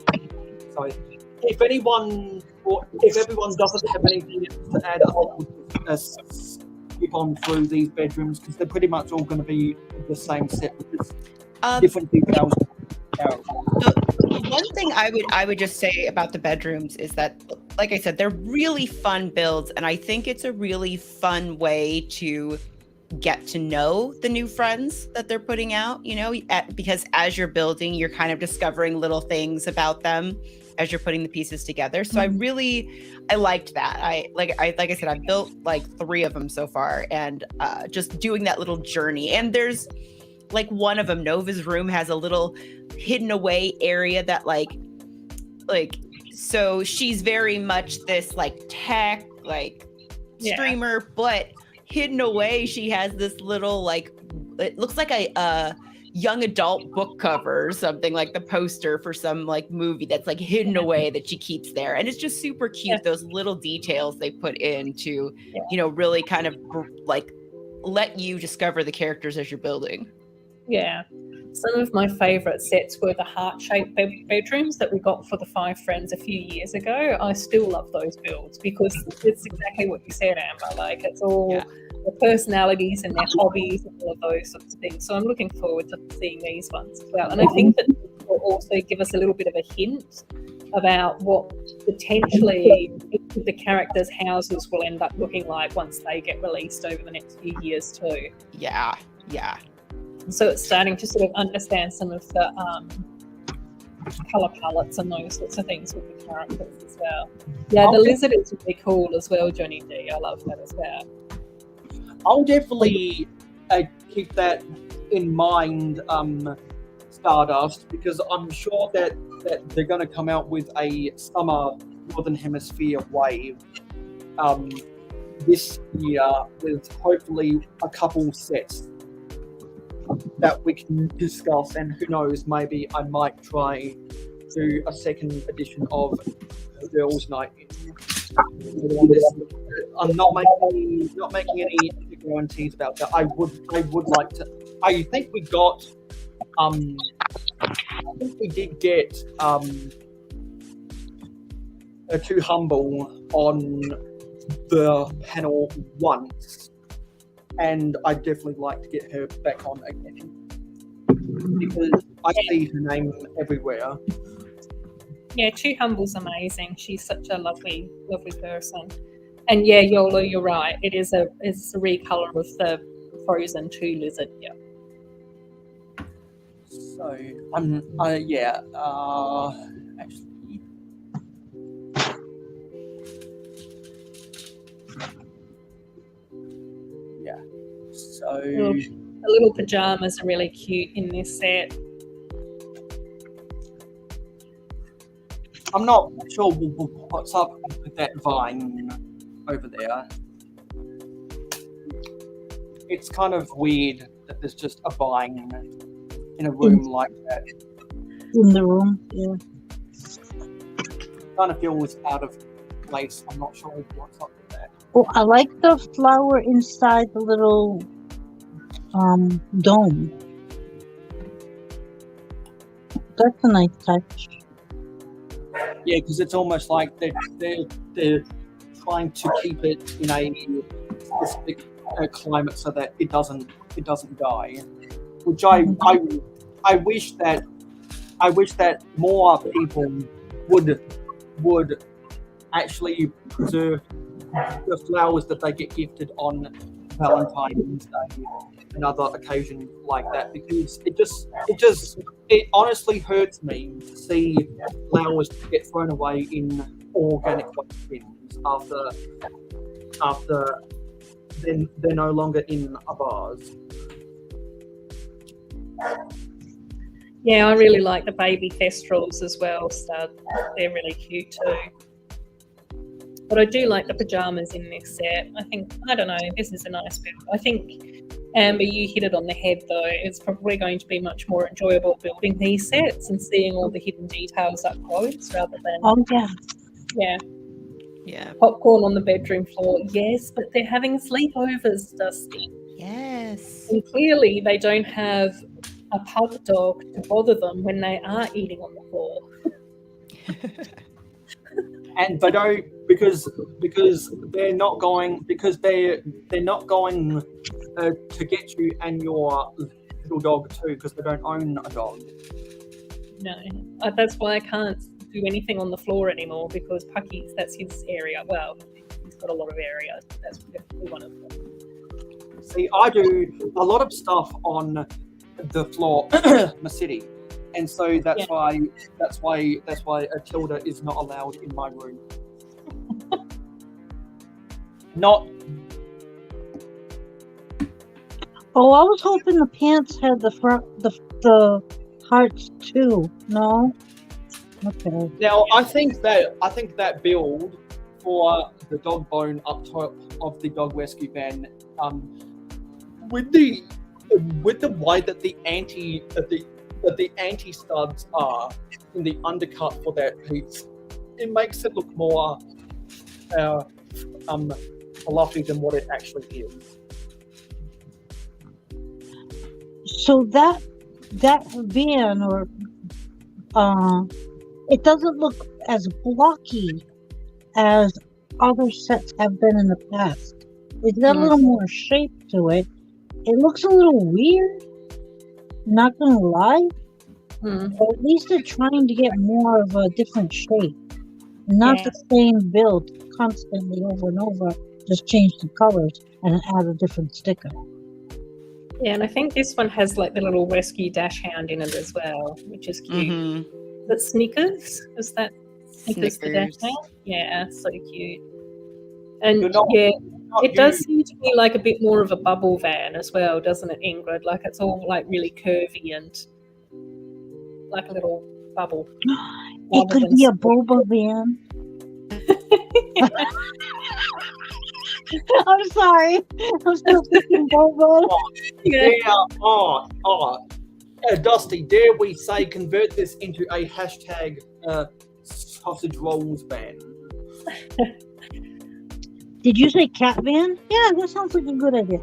have anything to add, I'll skip on through these bedrooms because they're pretty much all going to be the same set with just different details. One thing I would just say about the bedrooms is that, like I said, they're really fun builds, and I think it's a really fun way to get to know the new friends that they're putting out, because as you're building, you're kind of discovering little things about them as you're putting the pieces together. So I liked that. Like I said, I've built like 3 of them so far, and just doing that little journey. And there's like one of them, Nova's room, has a little hidden away area that like so she's very much this like tech streamer, but hidden away she has this little like, it looks like a young adult book cover or something, like the poster for some like movie that's like hidden away that she keeps there. And it's just super cute, those little details they put in to, you know, really kind of like let you discover the characters as you're building. Yeah. Some of my favourite sets were the heart-shaped bedrooms that we got for the 5 friends a few years ago. I still love those builds because it's exactly what you said, Amber. Like, it's all their personalities and their hobbies and all of those sorts of things. So I'm looking forward to seeing these ones as well. And I think that will also give us a little bit of a hint about what potentially the characters' houses will end up looking like once they get released over the next few years too. Yeah. So it's starting to sort of understand some of the colour palettes and those sorts of things with the characters as well. Yeah, the lizard is really cool as well, Johnny D. I love that as well. I'll definitely keep that in mind, Stardust, because I'm sure that they're going to come out with a summer Northern Hemisphere wave this year with hopefully a couple sets that we can discuss, and who knows, maybe I might try do a second edition of Girls' Night. I'm not making any guarantees about that. I would like to. I think we got. I think we did get Too Humble on the panel once. And I'd definitely like to get her back on again because I see her name everywhere. Yeah, Too Humble's amazing. She's such a lovely, lovely person. And yeah, Yola, you're right. It's a recolor of the Frozen 2 lizard. Yeah. So actually. Yeah. So the little pajamas are really cute in this set. I'm not sure what's up with that vine over there. It's kind of weird that there's just a vine in a room like that. In the room, yeah. Kind of feels out of place. I'm not sure what's up with that. Oh, I like the flower inside the little dome. That's a nice touch. Yeah, because it's almost like they're trying to keep it in a specific climate so that it doesn't die. Which I wish that more people would actually preserve the flowers that they get gifted on Valentine's Day and other occasions like that, because it honestly hurts me to see flowers get thrown away in organic waste bins after they're no longer in a vase. Yeah, I really like the baby thestrals as well, Stud. They're really cute too. But I do like the pajamas in this set. I don't know, this is a nice build. I think, Amber, you hit it on the head though. It's probably going to be much more enjoyable building these sets and seeing all the hidden details up close rather than... Oh, yeah. Yeah. Yeah. Popcorn on the bedroom floor. Yes, but they're having sleepovers, Dusty. Yes. And clearly they don't have a pug dog to bother them when they are eating on the floor. And they don't because they're not going to get you and your little dog too, because they don't own a dog. No, that's why I can't do anything on the floor anymore, because Pucky's, that's his area. Well, he's got a lot of area. That's definitely one of them. See, I do a lot of stuff on the floor, my city. And so that's why Tilda is not allowed in my room. Not. Oh, I was hoping the pants had the hearts too. No. Okay. Now I think that build for the dog bone up top of the dog rescue van, with the with the way that the anti studs are in the undercut for that piece, it makes it look more fluffy than what it actually is. So that van or it doesn't look as blocky as other sets have been in the past. It's got a little more shape to it. It looks a little weird, not gonna lie. But at least they're trying to get more of a different shape. Not the same build constantly over and over, just change the colors and add a different sticker. Yeah, and I think this one has like the little rescue dash hound in it as well, which is cute. Is it Snickers? Is that Snickers the dash hound? Yeah, so cute. And it does seem to be like a bit more of a bubble van as well, doesn't it, Ingrid? Like it's all like really curvy and like a little bubble. It could be a boba van. I'm sorry. I'm still thinking boba. Dusty, dare we say convert this into a hashtag sausage rolls ban? Did you say cat van? Yeah, that sounds like a good idea.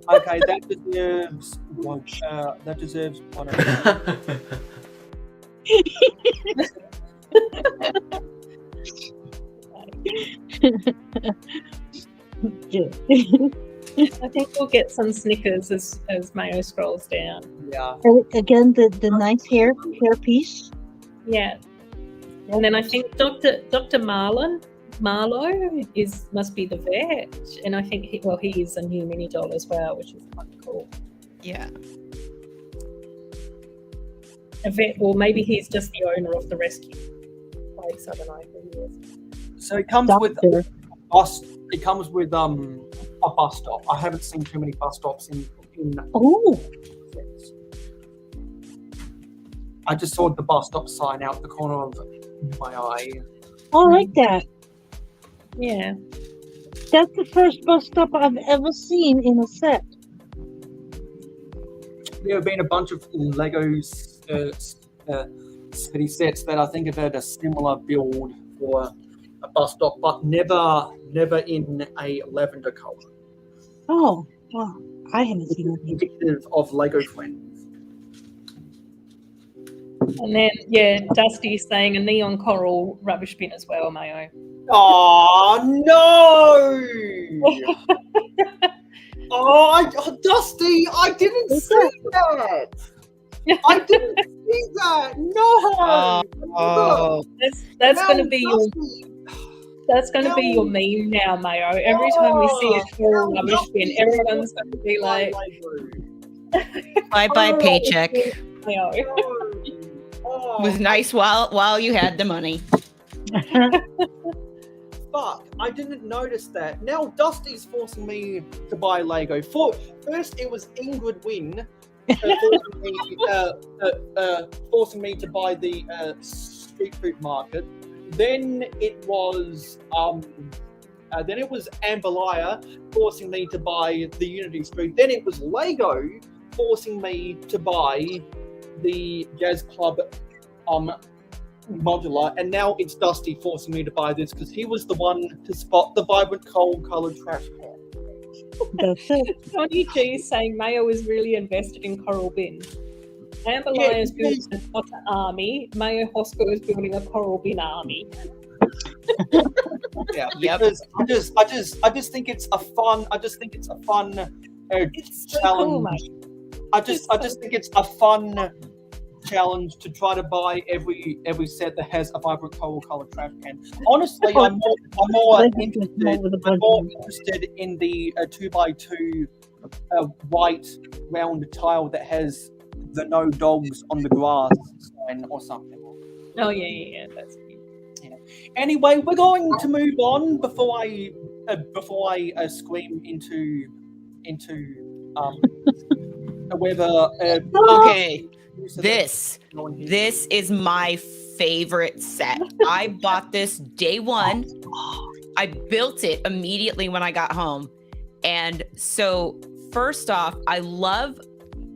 Okay, that deserves one. That deserves one. I think we'll get some Snickers as Mayo scrolls down. Yeah. Again, the nice hair piece. Yeah. And then I think Dr. Marlow must be the vet, and I think he is a new mini doll as well, which is quite cool. Yeah. A vet, or maybe he's just the owner of the rescue place. I don't know who he is. So it comes with a bus. It comes with a bus stop. I haven't seen too many bus stops in. Oh. I just saw the bus stop sign out the corner of my eye. I like that. Yeah. That's the first bus stop I've ever seen in a set. There have been a bunch of Legos city sets that I think have had a similar build for a bus stop, but never in a lavender color. Oh, wow. I haven't seen it. Indicative of Lego friends. And then, Dusty's saying a neon coral rubbish bin as well, Mayo. Oh no! Dusty, I didn't see that. I didn't see that. No. That's going to be your. That's going to be your meme now, Mayo. Every time we see a coral rubbish bin, everyone's going to be like, "Bye paycheck." Mayo. It was nice while you had the money. Fuck, I didn't notice that. Now Dusty's forcing me to buy Lego. First it was Ingrid Wynn forcing me to buy the street food market. Then it was Amberlaya forcing me to buy the Unity Street. Then it was Lego forcing me to buy the Jazz Club modular, and now it's Dusty forcing me to buy this because he was the one to spot the vibrant coal-coloured trash can. That's it. Tony G is saying Mayo is really invested in coral bin. Amberlaya is building an otter army. Mayohosko is building a coral bin army. Yeah, because I just think it's a fun. It's so challenge. cool, mate. I just think it's a fun challenge to try to buy every set that has a vibrant coral-coloured trash can. Honestly, I'm more interested in the 2x2 white round tile that has the no dogs on the grass sign or something. Oh yeah, that's cute. Yeah. Anyway, we're going to move on before I scream into whether Okay. This is my favorite set. I bought this day one. I built it immediately when I got home. And so first off, I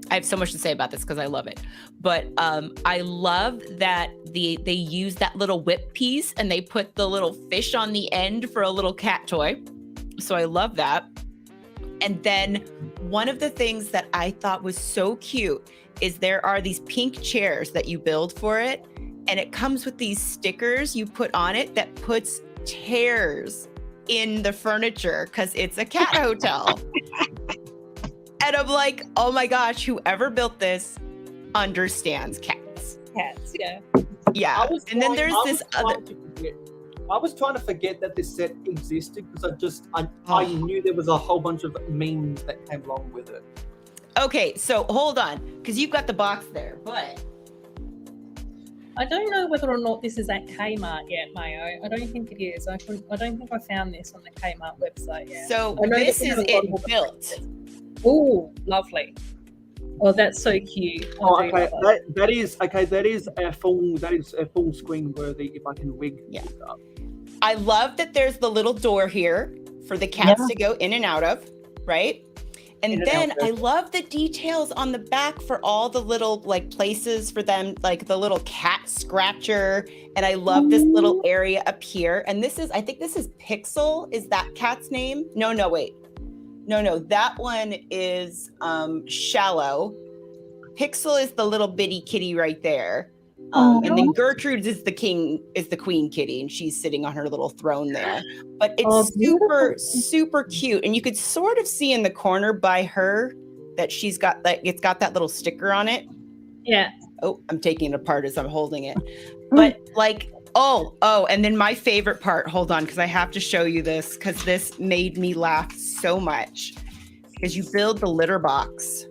have so much to say about this because I love it. But I love that they use that little whip piece and they put the little fish on the end for a little cat toy. So I love that. And then one of the things that I thought was so cute is there are these pink chairs that you build for it. And it comes with these stickers you put on it that puts tears in the furniture because it's a cat hotel. And I'm like, oh my gosh, whoever built this understands cats. Cats, yeah. Yeah. And then there's this other. I was trying to forget that this set existed because I knew there was a whole bunch of memes that came along with it. Okay, so hold on, because you've got the box there, but I don't know whether or not this is at Kmart yet, Mayo. I don't think it is. I don't think I found this on the Kmart website yet. So this is it built. Oh, lovely. Oh, that's so cute. Oh, okay. That is a full screen worthy if I can rig yeah. it up. I love that there's the little door here for the cats to go in and out of, right? And then I love the details on the back for all the little like places for them, like the little cat scratcher. And I love this little area up here. And I think this is Pixel. Is that cat's name? No, wait. No, that one is Shallow. Pixel is the little bitty kitty right there. And then Gertrude is the queen kitty, and she's sitting on her little throne there. But it's super cute. And you could sort of see in the corner by her that she's got that, it's got that little sticker on it. Yeah. Oh, I'm taking it apart as I'm holding it. But like, and then my favorite part, hold on, because I have to show you this, because this made me laugh so much. Because you build the litter box.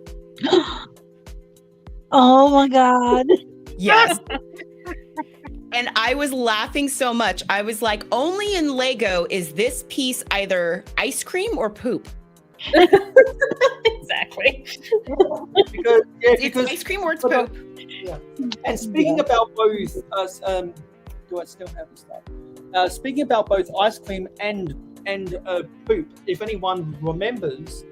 Oh my God. Yes. And I was laughing so much. I was like, only in Lego is this piece either ice cream or poop. Exactly. Because it's ice cream or it's poop. Yeah. And speaking about both, do I still have this stuff? Speaking about both ice cream and poop, if anyone remembers,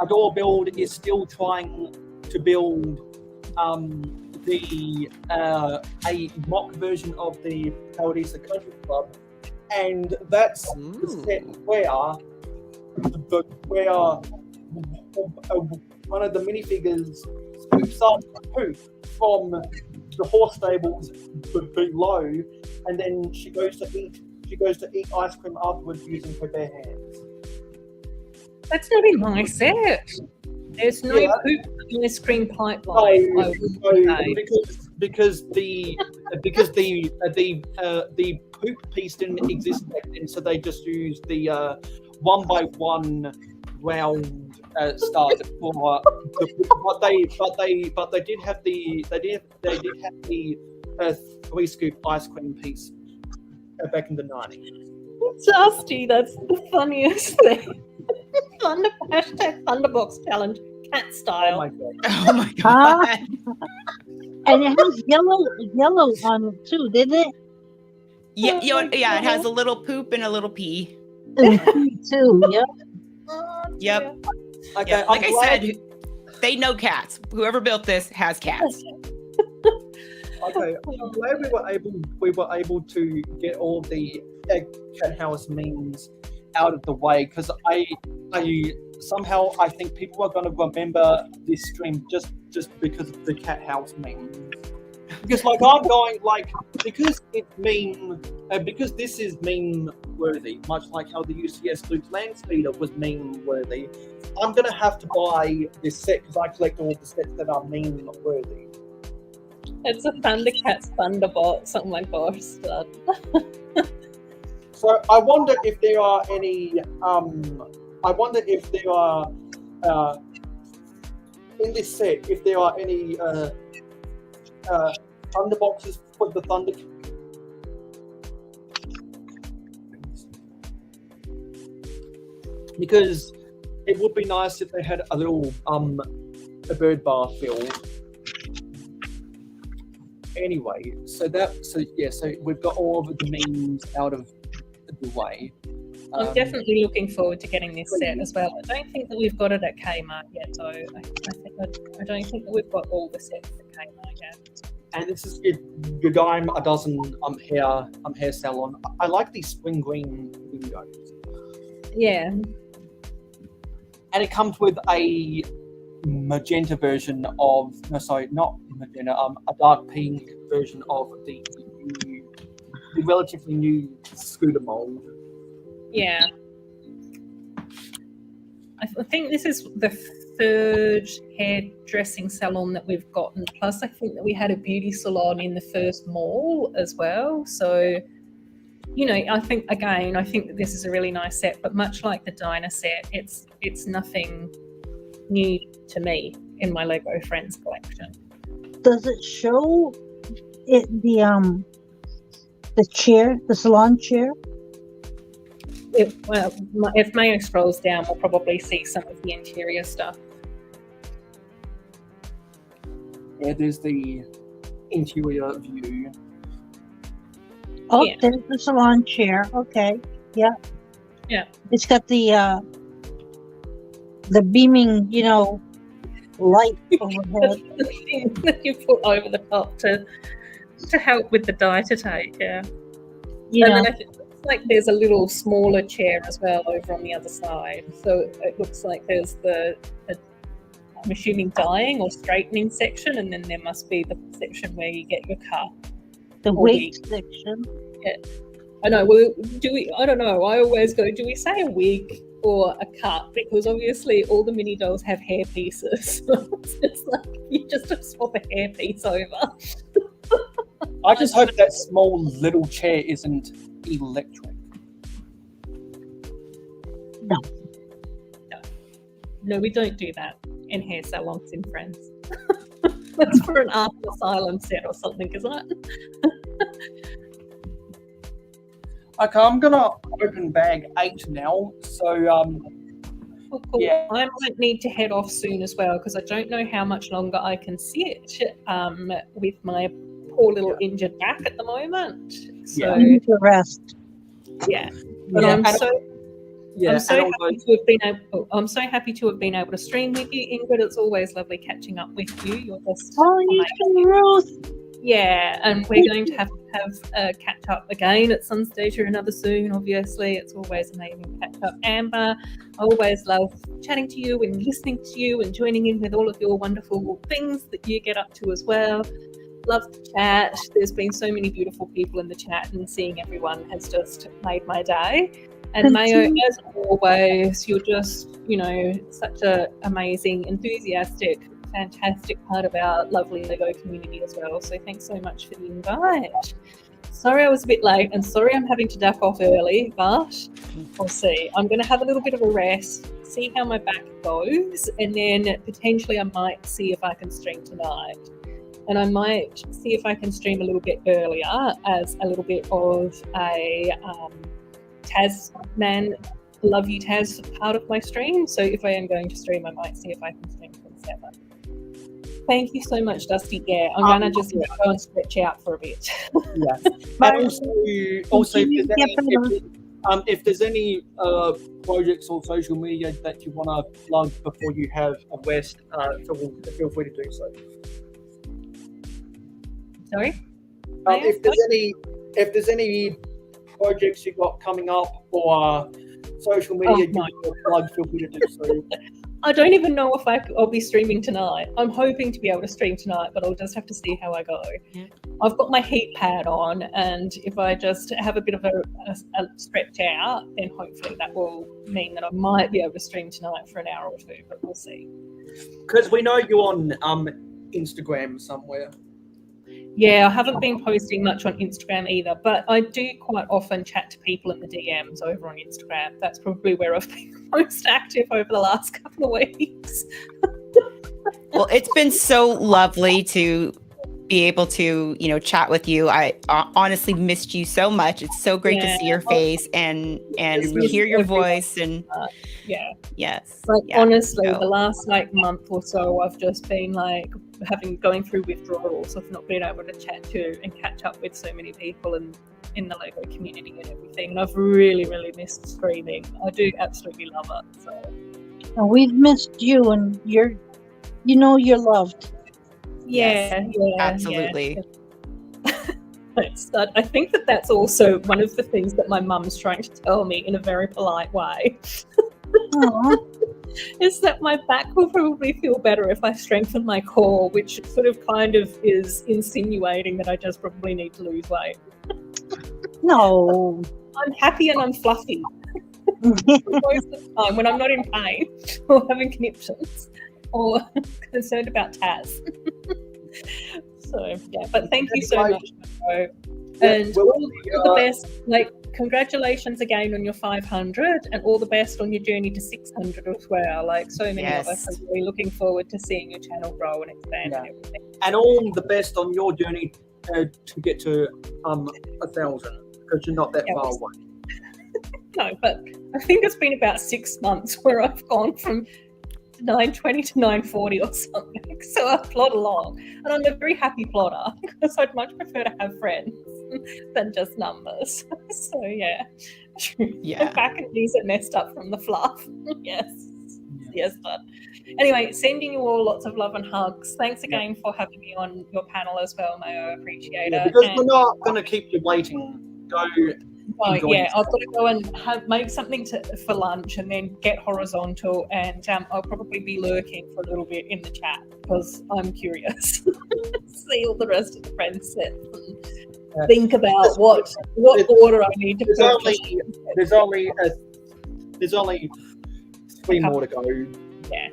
Adore Build is still trying to build a mock version of the Paradisa Country Club, and that's the set where one of the minifigures scoops up poop from the horse stables below, and then she goes to eat ice cream afterwards using her bare hands. That's not in my set. There's no poop in the screen pipeline. Because the poop piece didn't exist back then, so they just used the 1x1 round style for but they did have the 3-scoop ice cream piece back in the 90s. Dusty, that's the funniest thing. Hashtag Thunderbox challenge, cat style. Oh my god! And it has yellow on it too, didn't it? Yeah, it has a little poop and a little pee. Too, yep. Yep. Okay, yep. Like I said, they know cats. Whoever built this has cats. Okay, I'm glad we were able to get all the cat house memes out of the way, because I somehow think people are going to remember this stream just because of the cat house memes. Because because this is meme worthy, much like how the UCS Luke Land Speeder was meme worthy. I'm gonna have to buy this set because I collect all the sets that are meme worthy. It's a Thundercats Thunderbots. Oh my gosh, stud. So I wonder if there are any. In this set, if there are any Thunderboxes for the Thunder. Because it would be nice if they had a little a bird bar filled Anyway, so we've got all of the memes out of the way. I'm definitely looking forward to getting this set as well. I don't think that we've got it at Kmart yet, though. I don't think that we've got all the sets at Kmart yet. And this is your dime a dozen hair salon. I like these spring green windows. Yeah. And it comes with a magenta version of not magenta, a dark pink version of the relatively new scooter mold. Yeah. I think this is the third hairdressing salon that we've gotten. Plus, I think that we had a beauty salon in the first mall as well. So, I think that this is a really nice set. But much like the diner set, it's nothing new to me in my Lego Friends collection. Does it show it the chair, the salon chair? If Mayo scrolls down, we'll probably see some of the interior stuff. Yeah, there's the interior view. Oh, Yeah. there's the salon chair. Okay, yeah. Yeah. It's got the beaming, light overhead. That you put over the top to help with the dye to take. Yeah. You And know, then I think it's like there's a little smaller chair as well over on the other side. So it looks like there's I'm assuming dyeing or straightening section, and then there must be the section where you get your cut. the or wig section. I know. Well, I don't know. I always go, do we say a wig or a cut? Because obviously all the mini dolls have hair pieces. It's like you just swap a hair piece over. I just hope that small little chair isn't electric. No, we don't do that in hair salons in Friends. That's for an Arkham Asylum set or something, isn't it? Okay, I'm gonna open bag 8 now. So Oh, cool. Yeah. I might need to head off soon as well because I don't know how much longer I can sit with my poor little injured back at the moment. So You need to rest. yeah, but Yeah, I'm and- so yeah, I'm so and happy although- to have been able. I'm so happy to have been able to stream with you, Ingrid. It's always lovely catching up with you. You're just Oh, you amazing. too, Ruth. Yeah, and we're going to have a catch up again at some stage or another soon. Obviously, it's always amazing to catch up. Amber, I always love chatting to you and listening to you and joining in with all of your wonderful things that you get up to as well. Love the chat. There's been so many beautiful people in the chat, and seeing everyone has just made my day. And Mayo, as always, you're just, such a amazing, enthusiastic, fantastic part of our lovely Lego community as well. So thanks so much for the invite. Sorry I was a bit late, and sorry I'm having to duck off early, but we'll see. I'm going to have a little bit of a rest, see how my back goes, and then potentially I might see if I can stream tonight. And I might see if I can stream a little bit earlier as a little bit of a Tasman, love you Taz part of my stream. So if I am going to stream, I might see if I can stream from 7. Thank you so much, Dusty. Yeah, I'm gonna just go and stretch out for a bit. Yeah. And also if there's any projects or social media that you want to plug before you have a rest, feel free to do so. Sorry? If there's any projects you got coming up or social media you want to plug, feel free to do so. I don't even know if I'll be streaming tonight. I'm hoping to be able to stream tonight, but I'll just have to see how I go. Yeah. I've got my heat pad on, and if I just have a bit of a stretch out, then hopefully that will mean that I might be able to stream tonight for an hour or two, but we'll see. Because we know you're on Instagram somewhere. Yeah, I haven't been posting much on Instagram either, but I do quite often chat to people in the DMs over on Instagram. That's probably where I've been most active over the last couple of weeks. Well, it's been so lovely to be able to, chat with you. I honestly missed you so much. It's so great to see your face and hear your voice. And yeah, Yes. Like Yeah, honestly, no. the last like month or so, I've just been like going through withdrawals of not being able to chat to and catch up with so many people in the Lego community and everything. And I've really, really missed streaming. I do absolutely love it. So And we've missed you, and you're loved. yeah, yeah, absolutely. Yeah. I think that's also one of the things that my mum's trying to tell me in a very polite way. Is that my back will probably feel better if I strengthen my core, which sort of kind of is insinuating that I just probably need to lose weight. No. I'm happy and I'm fluffy most of the time when I'm not in pain or having conniptions or concerned about Taz. So yeah, but thank you so much, Marco. And all the best. Like, congratulations again on your 500, and all the best on your journey to 600 as well. Like, so many of us are really looking forward to seeing your channel grow and expand and everything. And all the best on your journey to get to 1,000, because you're not that far away. No, but I think it's been about 6 months where I've gone from 920 to 940 or something. So I plod along, and I'm a very happy plodder because I'd much prefer to have friends than just numbers. So yeah. My back and knees are messed up from the fluff. Yes, but anyway, sending you all lots of love and hugs. Thanks again for having me on your panel as well, Mayo. I appreciate it. Because we're not going to keep you waiting. Go. Oh, yeah, I've got to go and make something for lunch and then get horizontal, and I'll probably be lurking for a little bit in the chat because I'm curious. See all the rest of the friends sets and think about what order I need to put. There's only 3 more to go. Yeah,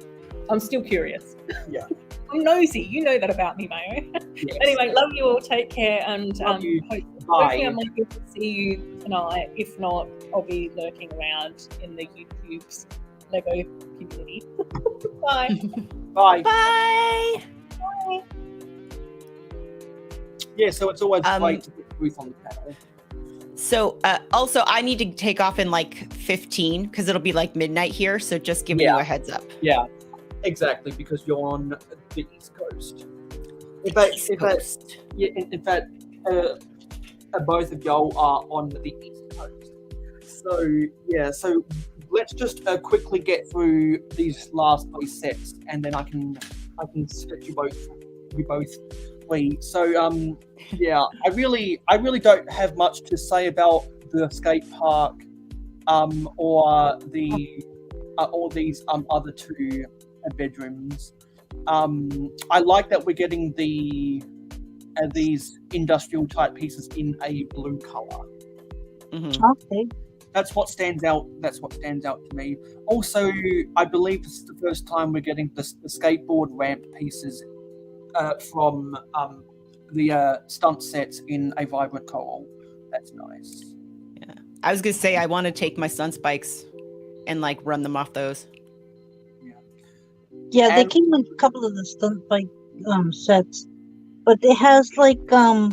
I'm still curious. Yeah. I'm nosy. You know that about me, Mayo. Yes. Anyway, love you all. Take care, and hopefully Bye. I might be able to see you tonight. If not, I'll be lurking around in the YouTube's Lego community. Bye. Bye. Bye. Bye. Yeah, so it's always great to get Ruth on the panel. So also, I need to take off in like 15 because it'll be like midnight here. So just giving you a heads up. Yeah, exactly, because you're on the East Coast. In fact, both of y'all are on the East Coast. So yeah, so let's just quickly get through these last 3 sets, and then I can set you both free. So yeah, I really don't have much to say about the skate park or these other 2 bedrooms. I like that we're getting these industrial type pieces in a blue color. Okay. That's what stands out. To me. Also, I believe this is the first time we're getting the skateboard ramp pieces from the stunt sets in a vibrant coral. That's nice. Yeah, I was gonna say I want to take my stunt spikes and like run them off those. Yeah, they came with a couple of the stunt bike sets, but it has like for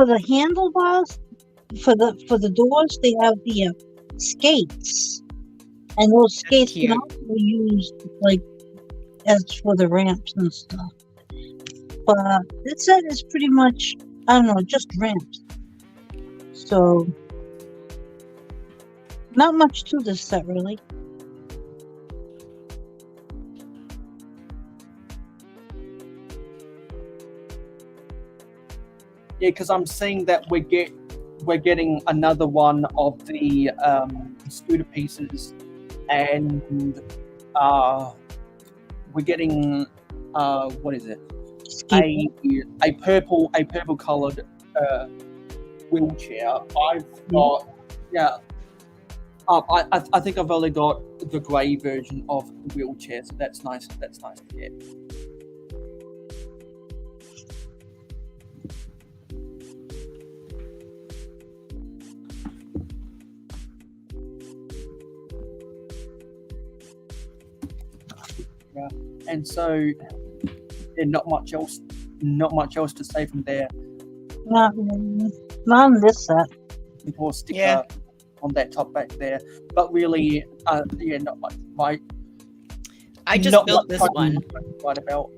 the handlebars, for the doors, they have the skates, and those skates can also be used like as for the ramps and stuff. But this set is pretty much, I don't know, just ramps. So not much to this set really. Yeah, because I'm seeing that we're getting another one of the scooter pieces, and we're getting what is it? A purple colored wheelchair. I've got I think I've only got the grey version of the wheelchair, so that's nice. That's nice to get. Yeah. And so not much else to say from there. Not in this set. Or sticker on that top back there. But really, yeah, not much. I just not built much this one. Right about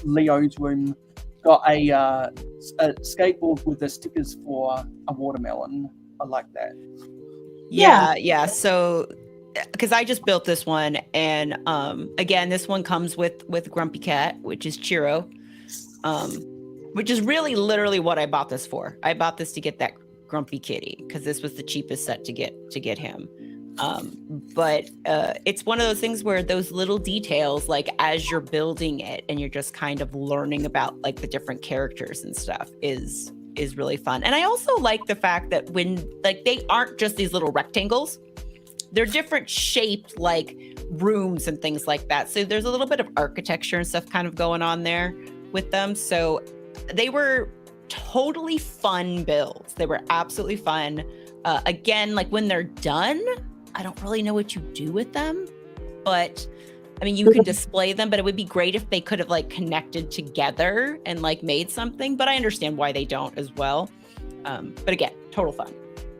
Leo's room. Got a skateboard with the stickers for a watermelon. I like that. Yeah. So, because I just built this one, and again, this one comes with Grumpy Cat, which is Chiro, which is really literally what I bought this for. I bought this to get that Grumpy Kitty because this was the cheapest set to get him. But it's one of those things where those little details, like as you're building it and you're just kind of learning about like the different characters and stuff, is really fun. And I also like the fact that when like they aren't just these little rectangles, they're different shaped like rooms and things like that. So there's a little bit of architecture and stuff kind of going on there with them. So they were totally fun builds. They were absolutely fun. Again, like when they're done, I don't really know what you do with them, but I mean, you can display them, but it would be great if they could have like connected together and like made something, but I understand why they don't as well. But again, total fun.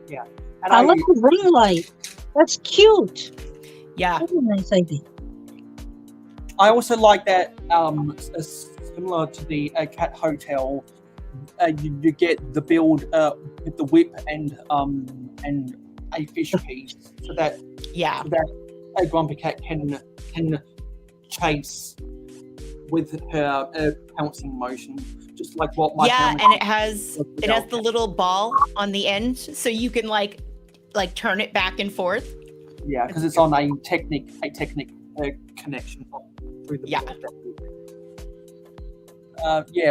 Yeah. And I love the ring light. That's cute. Yeah. That's a nice idea. I also like that, similar to the Cat Hotel, you get the build with the whip and a fish piece, so that a Grumpy Cat can chase with her pouncing motion, just like what my and it has the little ball on the end, so you can like turn it back and forth. Yeah, because it's on a technic connection through the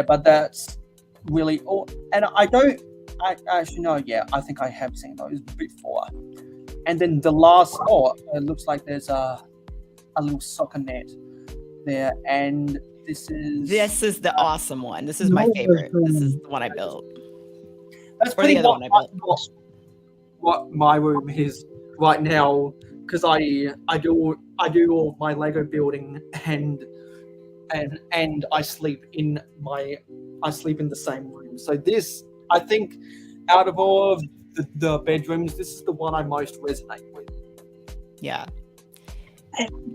but that's really all. And I actually know. Yeah, I think I have seen those before. And then the last, it looks like there's a little soccer net there, and this is the awesome one. This is my favorite. This is the one I built. That's pretty the other one I built. What my room is right now, because I do all of my Lego building and I sleep in the same room. So this, I think, out of all of the bedrooms, this is the one I most resonate with. Yeah.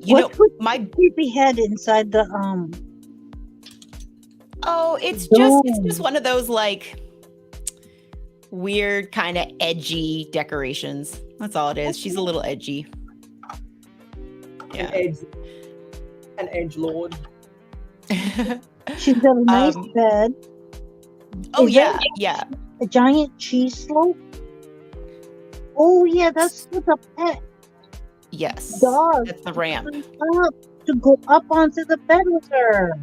What's with my creepy head inside the Oh, it's just one of those like weird kind of edgy decorations. That's all it is. She's a little edgy. Yeah. An edge lord. She's got a nice bed. Oh, yeah. A giant cheese slope. Oh, yeah, that's with a pet. Yes. Dog. That's the ramp. To go up onto the bed with her.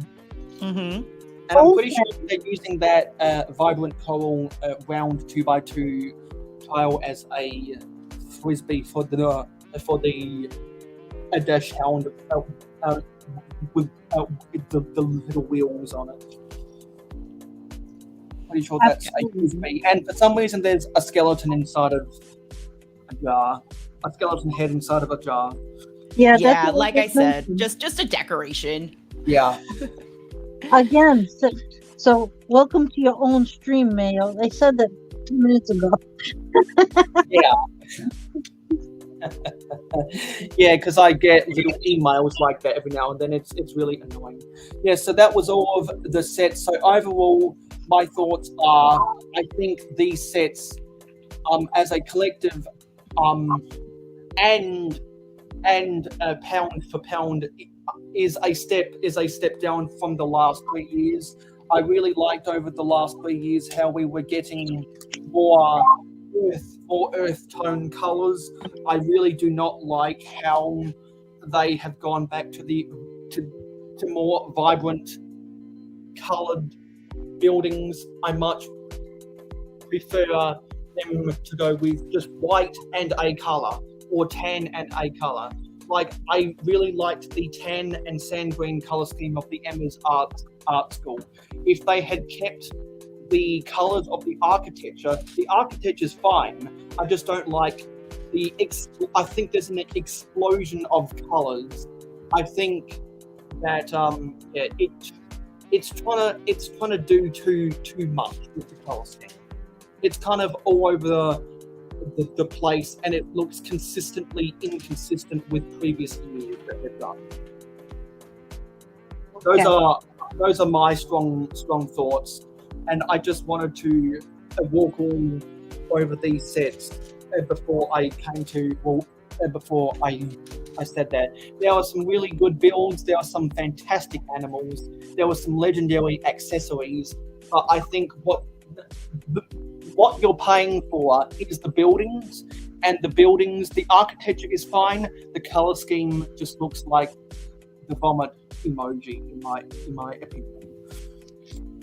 Mm-hmm. And I'm pretty sure they're using that vibrant coral round 2x2 tile as a frisbee for the dash hound with the little wheels on it. Pretty sure that's a frisbee. And for some reason, there's a skeleton inside of a jar. A skeleton head inside of a jar. Yeah, like I said, just a decoration. Yeah. Again, so welcome to your own stream, Mayo. They said that 2 minutes ago. Yeah, because I get little emails like that every now and then. It's really annoying. Yeah, so that was all of the sets. So overall, my thoughts are, I think these sets, as a collective, and pound for pound, is a step down from the last 3 years. I really liked over the last 3 years how we were getting more earth tone colors. I really do not like how they have gone back to more vibrant colored buildings. I much prefer them to go with just white and a color, or tan and a color. Like, I really liked the tan and sand green color scheme of the Emma's art school. If they had kept the colors of the architecture's fine. I just don't like I think there's an explosion of colors. I think that it's trying to do too much with the color scheme. It's kind of all over the place, and it looks consistently inconsistent with previous years that they've done. Those are my strong thoughts, and I just wanted to walk all over these sets before I came to before I said that. There are some really good builds, there are some fantastic animals, there were some legendary accessories, but I think what you're paying for is the buildings, and the architecture is fine, the color scheme just looks like the vomit emoji in my opinion.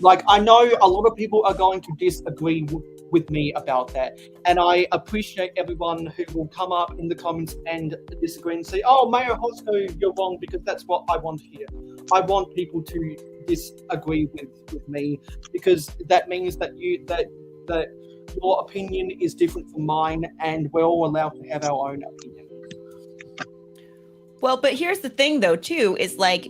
Like, I know a lot of people are going to disagree with me about that, and I appreciate everyone who will come up in the comments and disagree and say, "Oh, mayohosko, you're wrong," because that's what I want to hear. I want people to disagree with me, because that means that your opinion is different from mine, and we're all allowed to have our own opinion. Well, but here's the thing, though, too, is like,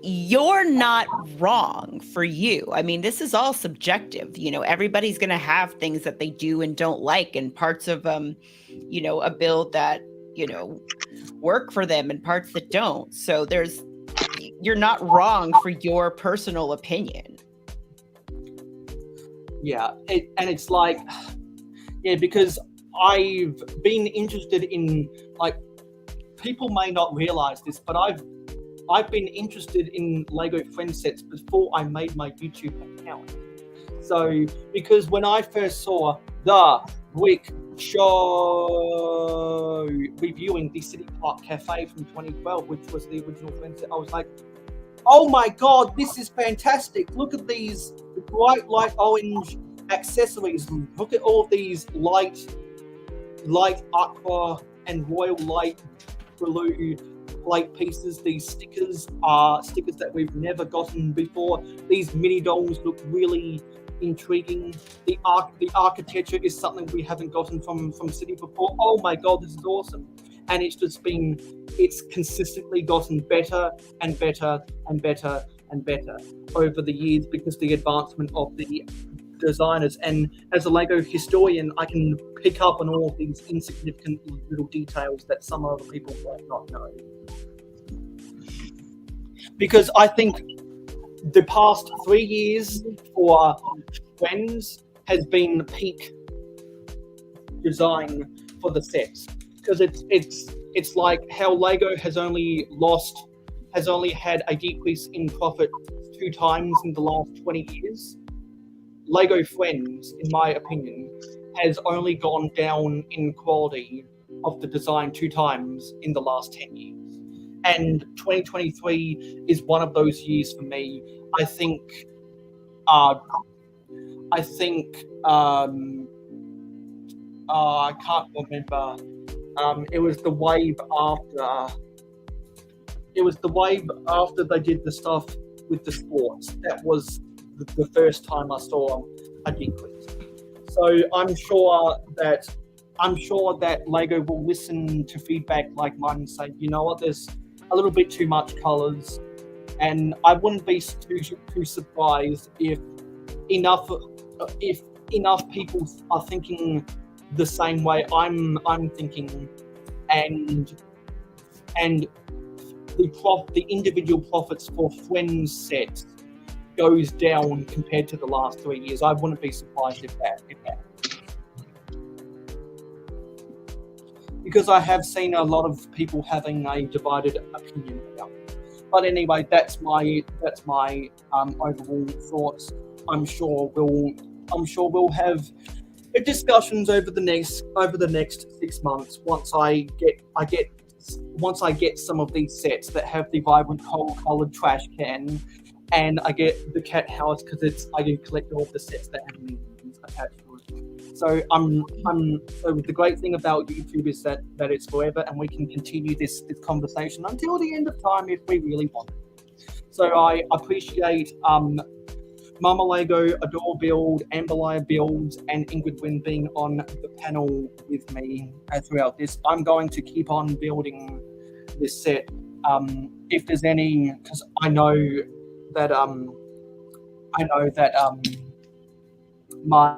you're not wrong for you. I mean, this is all subjective. You know, everybody's going to have things that they do and don't like, and parts of, you know, a build that, you know, work for them and parts that don't. So you're not wrong for your personal opinion. Yeah, and it's like, yeah, because I've been interested in, like, people may not realize this, but I've been interested in Lego Friend sets before I made my YouTube account. So, because when I first saw the Brick Show reviewing the City Park Cafe from 2012, which was the original Friend set, I was like, oh my god, this is fantastic. Look at these bright light orange accessories. Look at all of these light aqua and royal light blue plate pieces. These stickers are stickers that we've never gotten before. These mini dolls look really intriguing. The architecture is something we haven't gotten from City before. Oh my god, this is awesome. And it's consistently gotten better and better and better and better over the years, because the advancement of the designers. And as a Lego historian, I can pick up on all of these insignificant little details that some other people might not know. Because I think the past 3 years for Friends has been peak design for the sets, because it's like how Lego has only had a decrease in profit 2 times in the last 20 years. Lego Friends, in my opinion, has only gone down in quality of the design 2 times in the last 10 years. And 2023 is one of those years for me. I think I can't remember. It was the wave after they did the stuff with the sports. That was the first time I saw a decrease. So I'm sure that Lego will listen to feedback like mine and say, you know what, there's a little bit too much colors, and I wouldn't be too surprised if enough people are thinking the same way I'm thinking, and the individual profits for Friends sets goes down compared to the last 3 years. I wouldn't be surprised if that. Because I have seen a lot of people having a divided opinion about it. But anyway, that's my overall thoughts. I'm sure we'll have discussions over the next 6 months once I get some of these sets that have the vibrant coloured trash can, and I get the cat house, because I can collect all of the sets that have meanings attached to it. So so the great thing about YouTube is that it's forever, and we can continue this conversation until the end of time if we really want it. So I appreciate Mama Lego, Adore Build, Amberlaya Builds, and Ingrid Wynn being on the panel with me throughout this. I'm going to keep on building this set. If there's any, because I know that my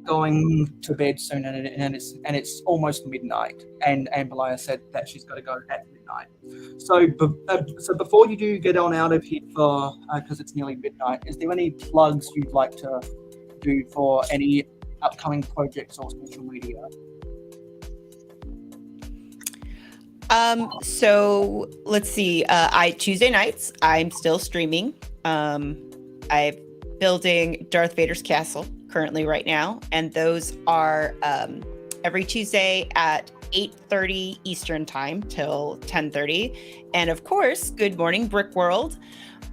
going to bed soon, and it's almost midnight. And Amberlaya said that she's got to go at midnight. So before you do get on out of here for because it's nearly midnight, is there any plugs you'd like to do for any upcoming projects or social media? So let's see. Tuesday nights, I'm still streaming. I'm building Darth Vader's castle currently right now, and those are every Tuesday at 8:30 Eastern time till 10:30. And of course, Good Morning Brick World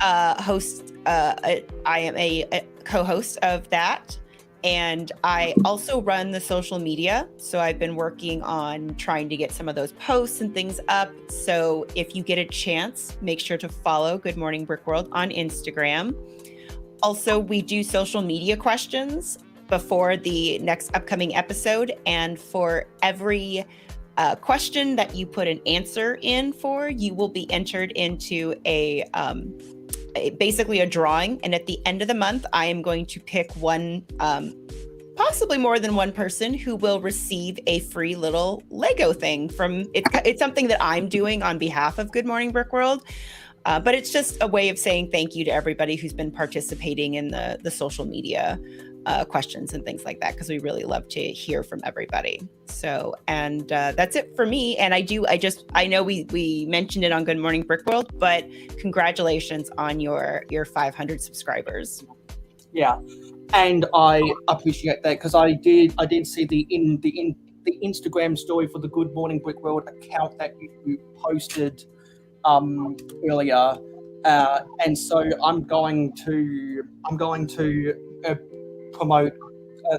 host. I am a co-host of that. And I also run the social media. So I've been working on trying to get some of those posts and things up. So if you get a chance, make sure to follow Good Morning Brick World on Instagram. Also, we do social media questions before the next upcoming episode. And for every question that you put an answer in for, you will be entered into basically a drawing, and at the end of the month I am going to pick one, possibly more than one person, who will receive a free little Lego thing from it's something that I'm doing on behalf of Good Morning Brick World, but it's just a way of saying thank you to everybody who's been participating in the social media questions and things like that, because we really love to hear from everybody. So, and that's it for me. And I know we mentioned it on Good Morning Brick World, but congratulations on your 500 subscribers. Yeah, and I appreciate that, because I did see the Instagram story for the Good Morning Brick World account that you posted earlier, and so I'm going to promote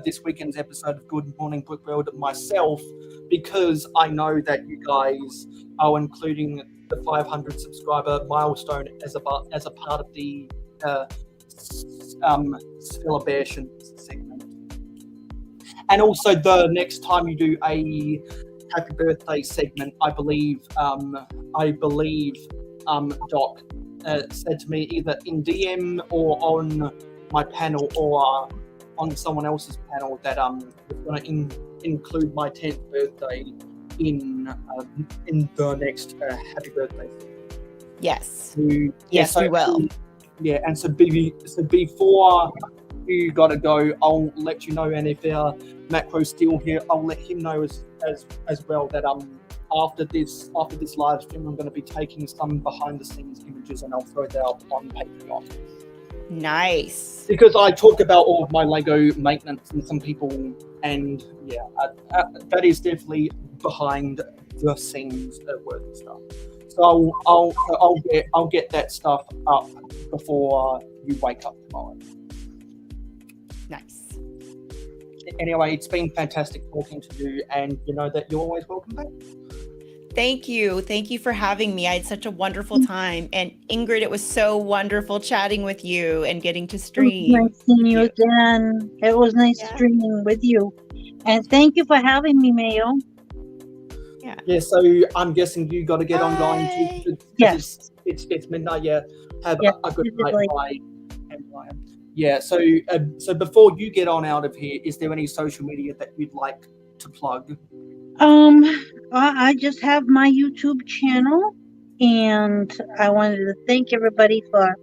this weekend's episode of Good Morning Brick World myself, because I know that you guys are including the 500 subscriber milestone as a part of the celebration segment. And also, the next time you do a happy birthday segment, I believe Doc said to me either in DM or on my panel or on someone else's panel that we're going to include my 10th birthday in the next happy birthday. Yes. So, yes, we will. Yeah, and so before you gotta go, I'll let you know, and if Makro's still here, I'll let him know as well that after this live stream, I'm going to be taking some behind the scenes images, and I'll throw that up on Patreon. Nice. Because I talk about all of my Lego maintenance and some people, and yeah, that is definitely behind the scenes worthy stuff. So I'll get that stuff up before you wake up tomorrow. Nice. Anyway, it's been fantastic talking to you, and you know that you're always welcome back. Thank you. Thank you for having me. I had such a wonderful time. And Ingrid, it was so wonderful chatting with you and getting to stream. It was nice seeing you again. It was nice streaming with you. And thank you for having me, Mayo. Yeah, so I'm guessing you got to get on going too. Yes. It's midnight, yeah. Have a good night. Bye. Yeah, so before you get on out of here, is there any social media that you'd like to plug? I just have my YouTube channel, and I wanted to thank everybody for,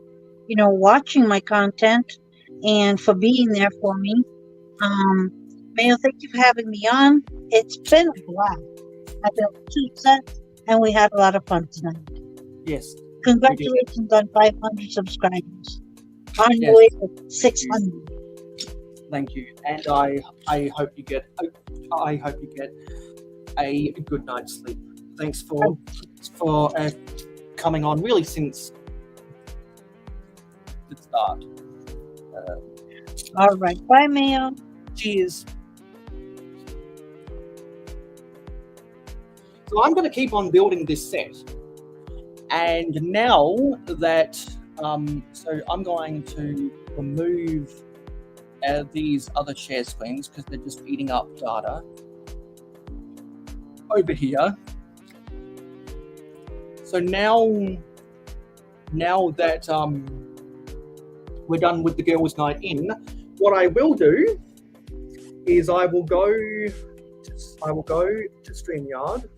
watching my content and for being there for me. Mayo, thank you for having me on. It's been a blast. I built 2 sets, and we had a lot of fun tonight. Yes. Congratulations on 500 subscribers. On your way to 600. Thank you, and I hope you get a good night's sleep. Thanks for coming on. Really, since the start. All right, bye, Mayo. Cheers. So I'm going to keep on building this set, and now that so I'm going to remove these other share screens because they're just eating up data over here. So now that we're done with the girls' night in, what I will do is I will go to StreamYard,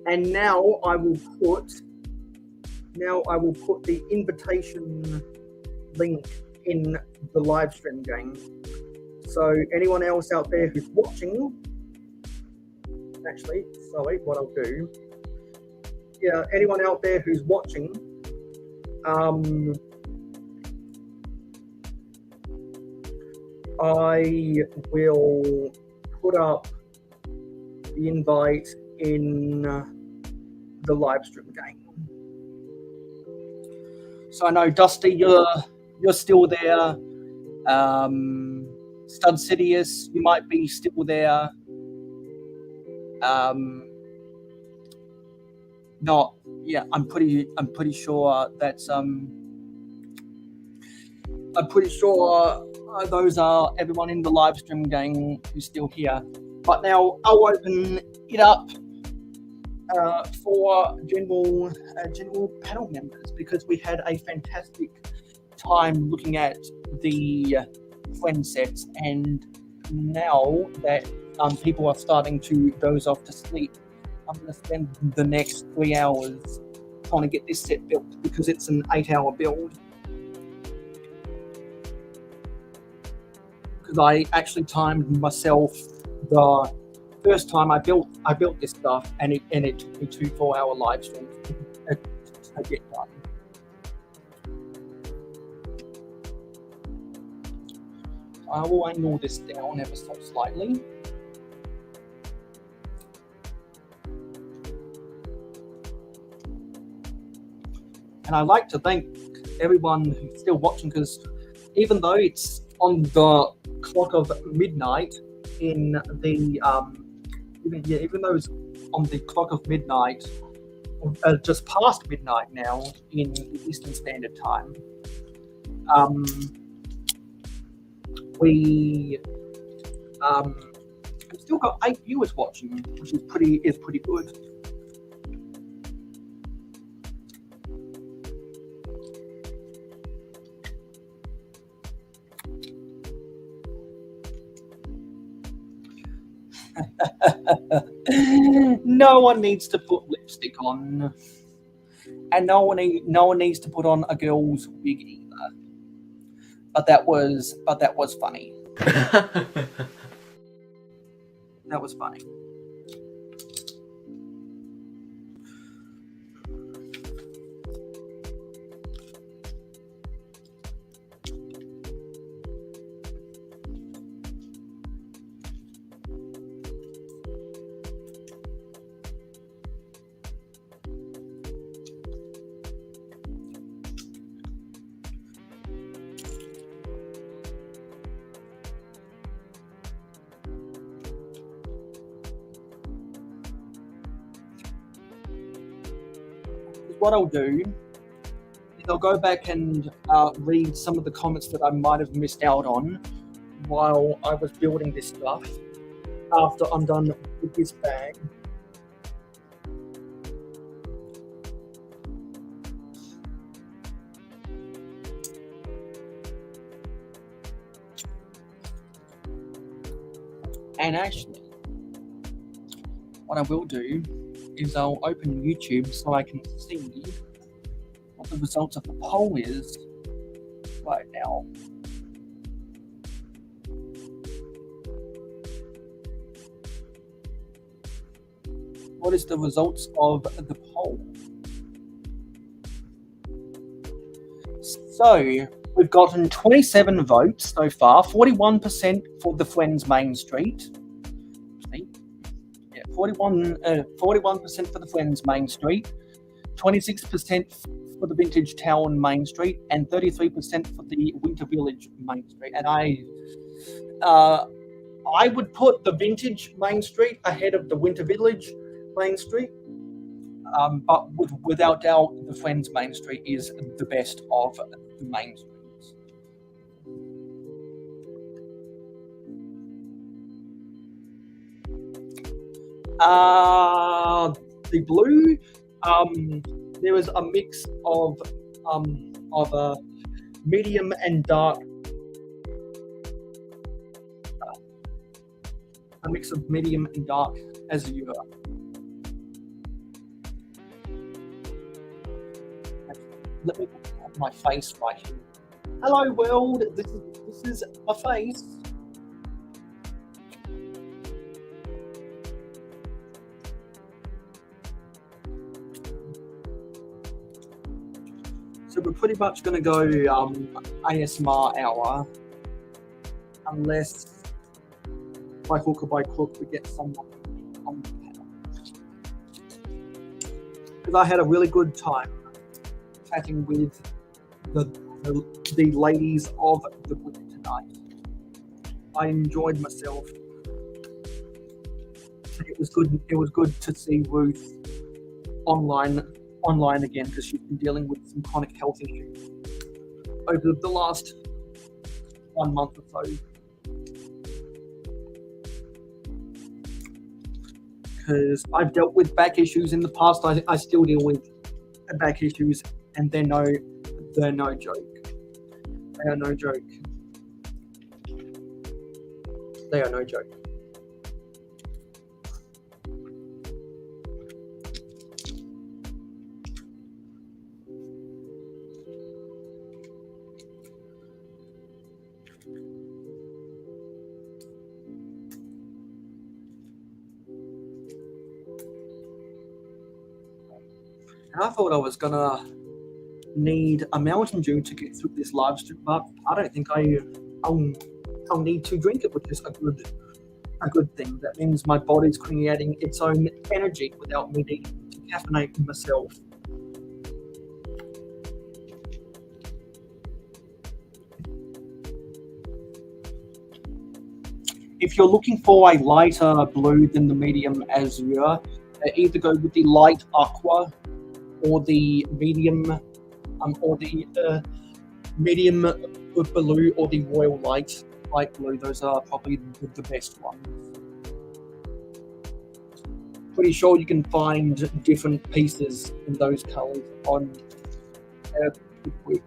and now I will put the invitation link in the live stream game. So anyone else out there who's watching, actually, sorry, what I'll do, yeah, anyone out there who's watching, I will put up the invite in the live stream game. So I know, Dusty, you're still there. Stud Sidious, you might be still there. Not, yeah, I'm pretty sure that's I'm pretty sure those are everyone in the live stream game who's still here. But now I'll open it up for general panel members, because we had a fantastic time looking at the friend sets, and now that people are starting to doze off to sleep, I'm going to spend the next 3 hours trying to get this set built, because it's an 8-hour build. Because I actually timed myself the first time I built this stuff, and it took me 2 4-hour live streams to get done. I will angle this down ever so slightly. And I'd like to thank everyone who's still watching, because even though it's on the clock of midnight in the even though it's on the clock of midnight, just past midnight now in Eastern Standard Time, we've still got 8 viewers watching, which is pretty good. No one needs to put lipstick on, and no one needs to put on a girl's wig either. But that was funny. That was funny. What I'll do is I'll go back and read some of the comments that I might have missed out on while I was building this stuff after I'm done with this bag. And actually, what I will do is I'll open YouTube so I can see what the results of the poll is right now. What is the results of the poll? So we've gotten 27 votes so far, 41% for the Friends Main Street. 41% for the Friends Main Street, 26% for the Vintage Town Main Street, and 33% for the Winter Village Main Street. And I would put the Vintage Main Street ahead of the Winter Village Main Street, but without doubt, the Friends Main Street is the best of the main streets. The blue, there was a mix of medium and dark a mix of medium and dark azure. Let me put my face right here. Hello world, this is my face. So we're pretty much going to go ASMR hour, unless by hook or by crook we get someone on the panel. Because I had a really good time chatting with the ladies of the group tonight. I enjoyed myself. It was good. It was good to see Ruth online again, because she's been dealing with some chronic health issues over the last 1 month or so. Because I've dealt with back issues in the past, I still deal with back issues, and they're no joke. They are no joke. They are no joke. And I thought I was gonna need a Mountain Dew to get through this live stream, but I don't think I'll need to drink it, which is a good thing. That means my body's creating its own energy without me needing to caffeinate myself. If you're looking for a lighter blue than the medium azure, either go with the light aqua or the medium, medium blue or the royal light blue. Those are probably the best ones. Pretty sure you can find different pieces in those colors on Quick.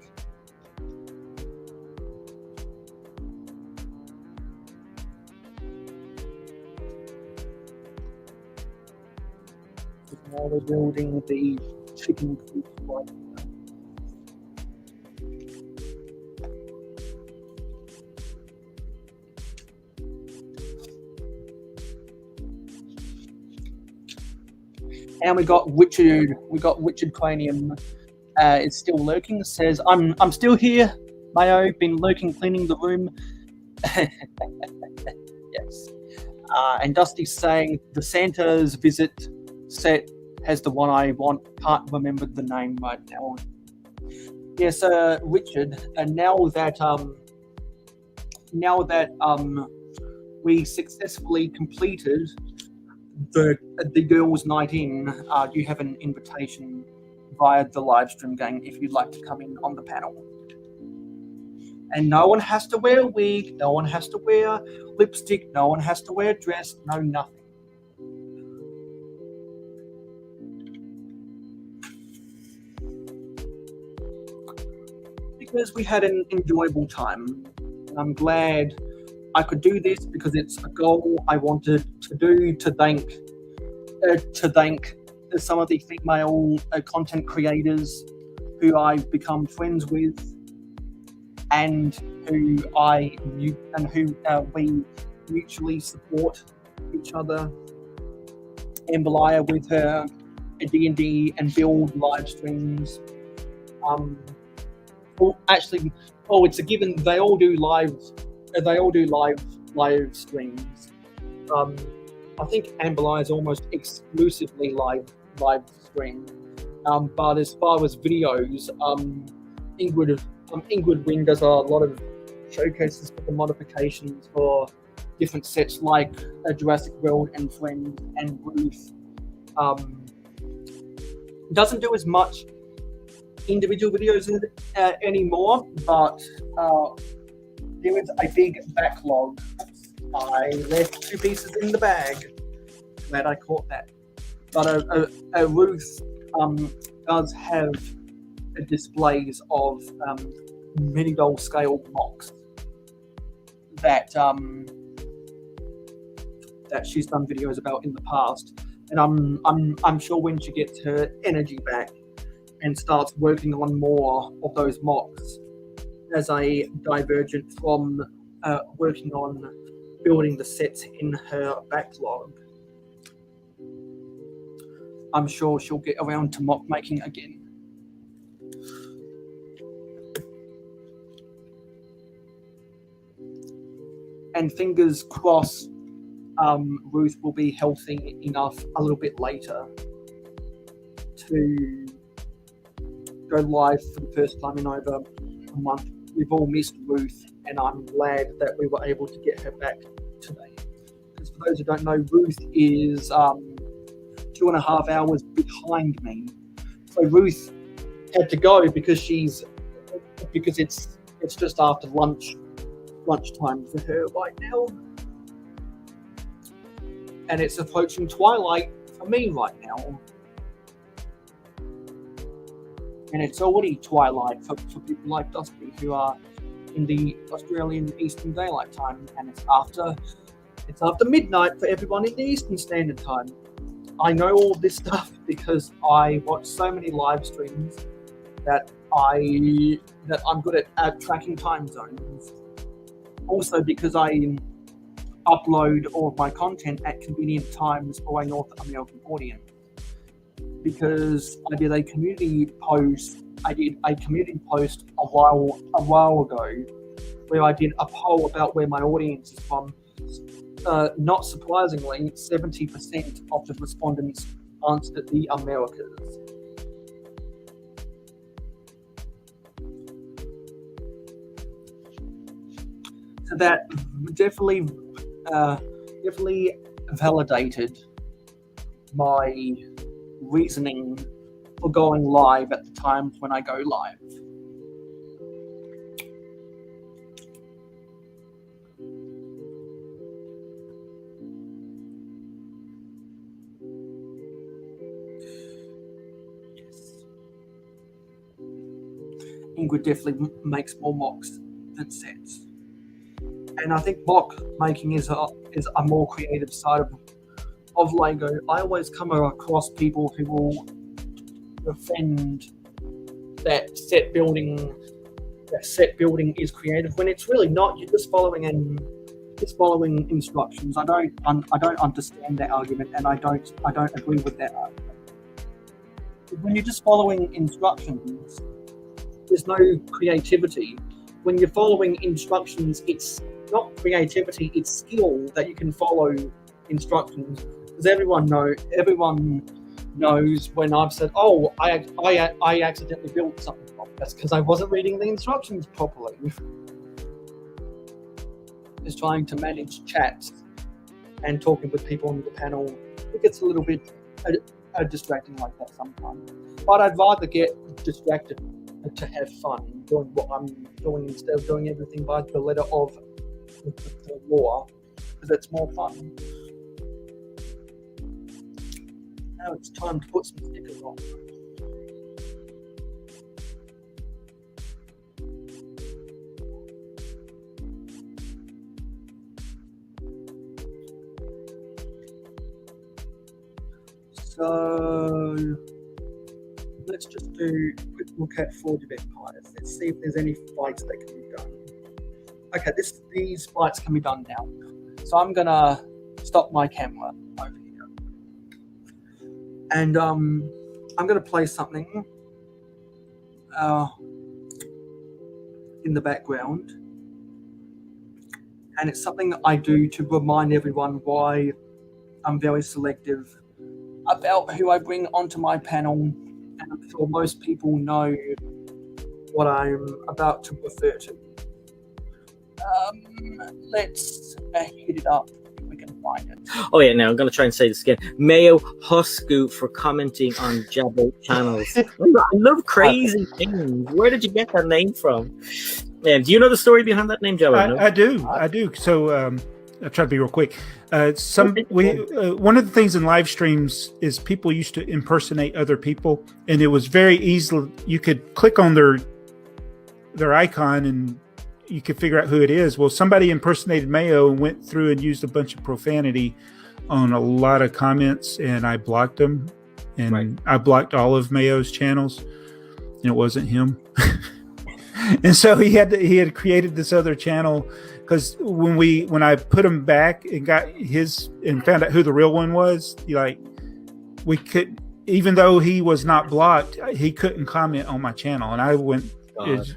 Now we're building the chicken coop right now. And we got Richard Cranium is still lurking, says, I'm still here, Mayo, been lurking, cleaning the room. Yes. And Dusty's saying the Santa's visit set has the one I want, can't remember the name right now. Yes, Richard, and now that we successfully completed the girls' night in, you have an invitation via the live stream gang if you'd like to come in on the panel. And no one has to wear a wig, no one has to wear lipstick, no one has to wear a dress, no nothing. Because we had an enjoyable time. And I'm glad I could do this because it's a goal I wanted to do to thank some of the female content creators who I've become friends with and who we mutually support each other. Ambelia with her D&D and build live streams. It's a given. They all do live streams. I think Ambelia is almost exclusively live stream. But as far as videos, Ingrid Wing does a lot of showcases for the modifications for different sets like Jurassic World and Friends and Ruth. Doesn't do as much individual videos anymore, but there is a big backlog. I left 2 pieces in the bag. Glad I caught that. But Ruth does have displays of mini doll scale mocks that that she's done videos about in the past. And I'm sure when she gets her energy back and starts working on more of those mocks as a divergent from working on building the sets in her backlog, I'm sure she'll get around to mock making again. And fingers crossed, Ruth will be healthy enough a little bit later to go live for the first time in over a month. We've all missed Ruth, and I'm glad that we were able to get her back today. Because for those who don't know, Ruth is 2.5 hours behind me. So Ruth had to go because it's just after lunchtime for her right now. And it's approaching twilight for me right now. And it's already twilight for people like Dusty who are in the Australian Eastern Daylight Time, and it's after midnight for everyone in the Eastern Standard Time. I know all this stuff because I watch so many live streams that I'm good at tracking time zones. Also because I upload all of my content at convenient times for a North American audience. Because I did a community post a while ago where I did a poll about where my audience is from. Not surprisingly, 70% of the respondents answered the Americas. So that definitely validated my reasoning for going live at the times when I go live. Yes. Ingrid definitely makes more mocks than sets. And I think mock making is a more creative side of Lego. I always come across people who will defend that set building is creative when it's really not. You're just following instructions. I don't understand that argument, and I don't agree with that argument. When you're just following instructions, there's no creativity. When you're following instructions, it's not creativity, it's skill that you can follow instructions. Because everyone knows when I've said, "Oh, I accidentally built something wrong." That's because I wasn't reading the instructions properly. Just trying to manage chats and talking with people on the panel, it gets a little bit distracting like that sometimes. But I'd rather get distracted to have fun doing what I'm doing instead of doing everything by the letter of the law, because it's more fun. Now it's time to put some stickers on. So let's just do a quick look at Forge of Empires. Let's see if there's any fights that can be done. Okay, these fights can be done now. So I'm gonna stop my camera over here. And I'm gonna play something in the background. And it's something that I do to remind everyone why I'm very selective about who I bring onto my panel, and I'm sure most people know what I'm about to refer to. Let's hit it up if we can find it. Oh yeah, now I'm going to try and say this again. Mayohosko for commenting on Jabbo channels. I love crazy things. Where did you get that name from? Do you know the story behind that name, Jabbo? I do. So I'll try to be real quick. One of the things in live streams is people used to impersonate other people, and it was very easy. You could click on their icon and you could figure out who it is. Well, somebody impersonated Mayo and went through and used a bunch of profanity on a lot of comments, and I blocked them, and I blocked all of Mayo's channels, and it wasn't him. And so he had created this other channel, because when I put him back and got his and found out who the real one was, we could, even though he was not blocked, he couldn't comment on my channel, and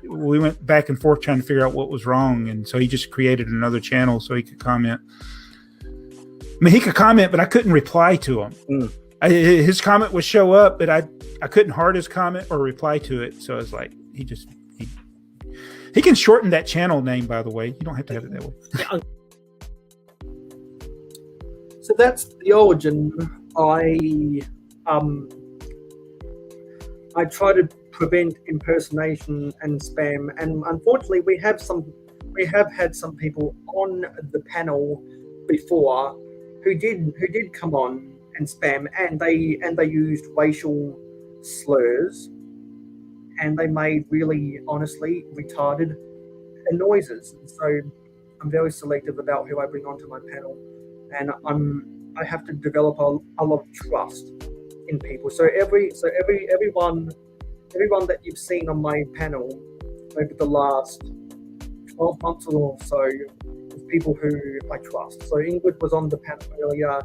we went back and forth trying to figure out what was wrong, and so he just created another channel so he could comment. I mean, he could comment, but I couldn't reply to him. His comment would show up, but I couldn't heart his comment or reply to it. So it's like he can shorten that channel name, by the way. You don't have to have it that way. So that's the origin. I try to prevent impersonation and spam, and unfortunately, we have had some people on the panel before who did come on and spam, and they used racial slurs, and they made really, honestly, retarded noises. And so I'm very selective about who I bring onto my panel, and I have to develop a lot of trust in people. So everyone that you've seen on my panel over the last 12 months or so is people who I trust. So Ingrid was on the panel earlier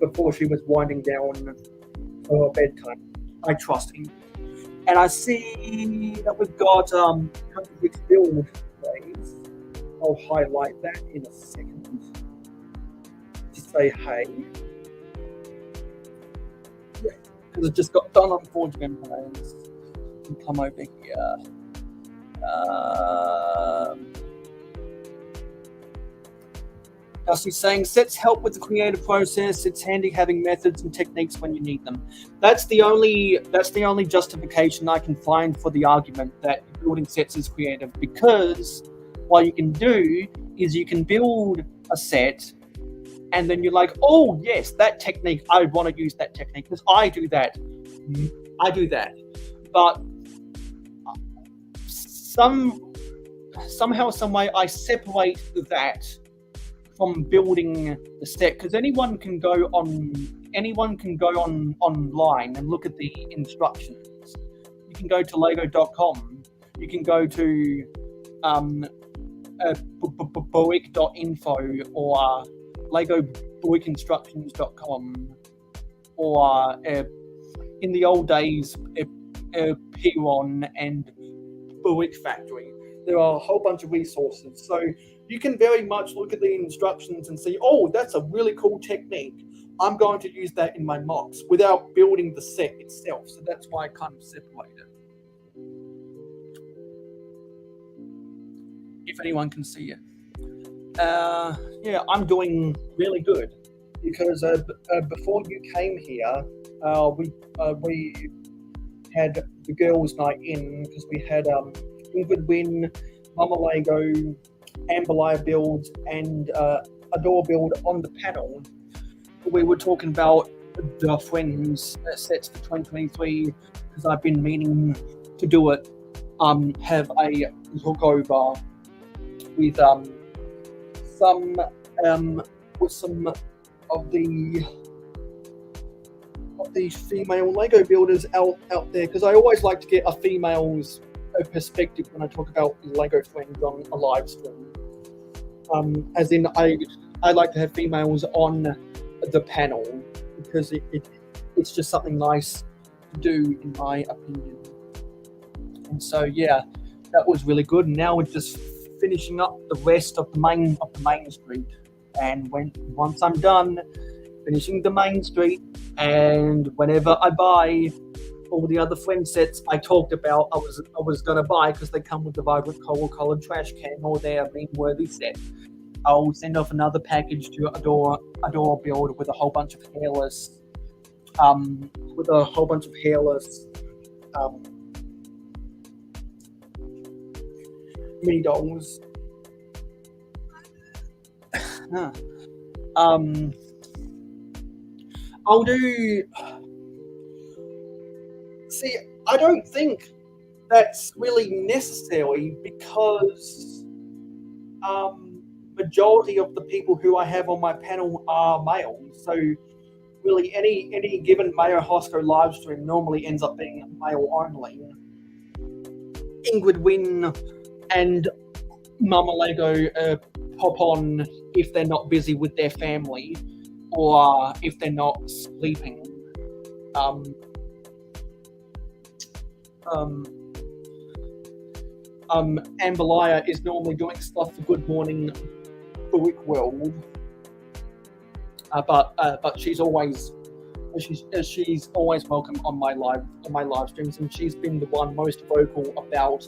before she was winding down for her bedtime. I trust Ingrid. And I see that we've got Makro Bricks build plays. I'll highlight that in a second. Just say hey. Yeah, because I just got done on Forge Empires. And come over here. Dusty's saying, sets help with the creative process. It's handy having methods and techniques when you need them. That's the only justification I can find for the argument that building sets is creative, because what you can do is you can build a set and then you're like, oh yes, that technique, I want to use that technique because I do that. But somehow, some way, I separate that from building the set, because anyone can go online and look at the instructions. You can go to lego.com. You can go to boic.info or legoboicinstructions.com, or in the old days, Piron and Boic Factory. There are a whole bunch of resources. So you can very much look at the instructions and see, oh, that's a really cool technique. I'm going to use that in my mocks without building the set itself. So that's why I kind of separate it. If anyone can see it. Yeah, I'm doing really good because before you came here, we had the girls' night in, because we had Ingrid Win, Mama Lego, Amberlaya builds, and Adore build on the panel. We were talking about the Friends sets for 2023, because I've been meaning to do it. Have a look over with some of the female Lego builders out there, because I always like to get a female's perspective when I talk about Lego Friends on a live stream. As in, I like to have females on the panel, because it's just something nice to do, in my opinion. And so yeah, that was really good. And now we're just finishing up the rest of the main street. And once I'm done finishing the main street, and whenever I buy all the other Friend sets I talked about, I was gonna buy, because they come with the vibrant coral colored trash can or their meme worthy set, I'll send off another package to Adore build with a whole bunch of hairless mini dolls. I'll do. See, I don't think that's really necessary, because majority of the people who I have on my panel are male. So really, any given mayohosko live stream normally ends up being male only. Ingrid Wynn and Mama Lego pop on if they're not busy with their family or if they're not sleeping. Amberlia is normally doing stuff for Good Morning Brick World, but she's always welcome on my live streams, and she's been the one most vocal about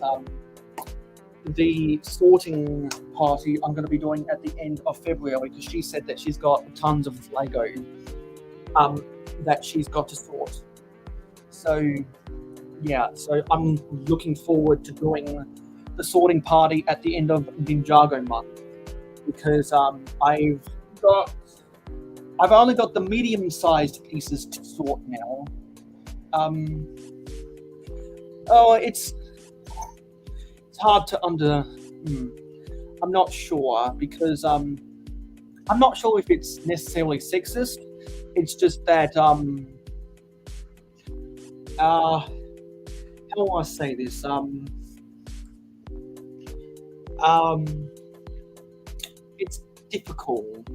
the sorting party I'm going to be doing at the end of February, because she said that she's got tons of Lego that she's got to sort. So yeah, so I'm looking forward to doing the sorting party at the end of Ninjago month, because I've only got the medium-sized pieces to sort now. It's hard to I'm not sure, because I'm not sure if it's necessarily sexist. It's just that how do I say this? It's difficult.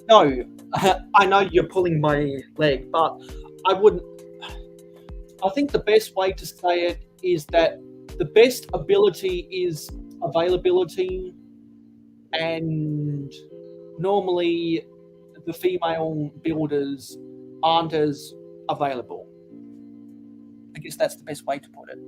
No, I know you're pulling my leg, but I think the best way to say it is that the best ability is availability, and normally the female builders aren't as available. I guess that's the best way to put it.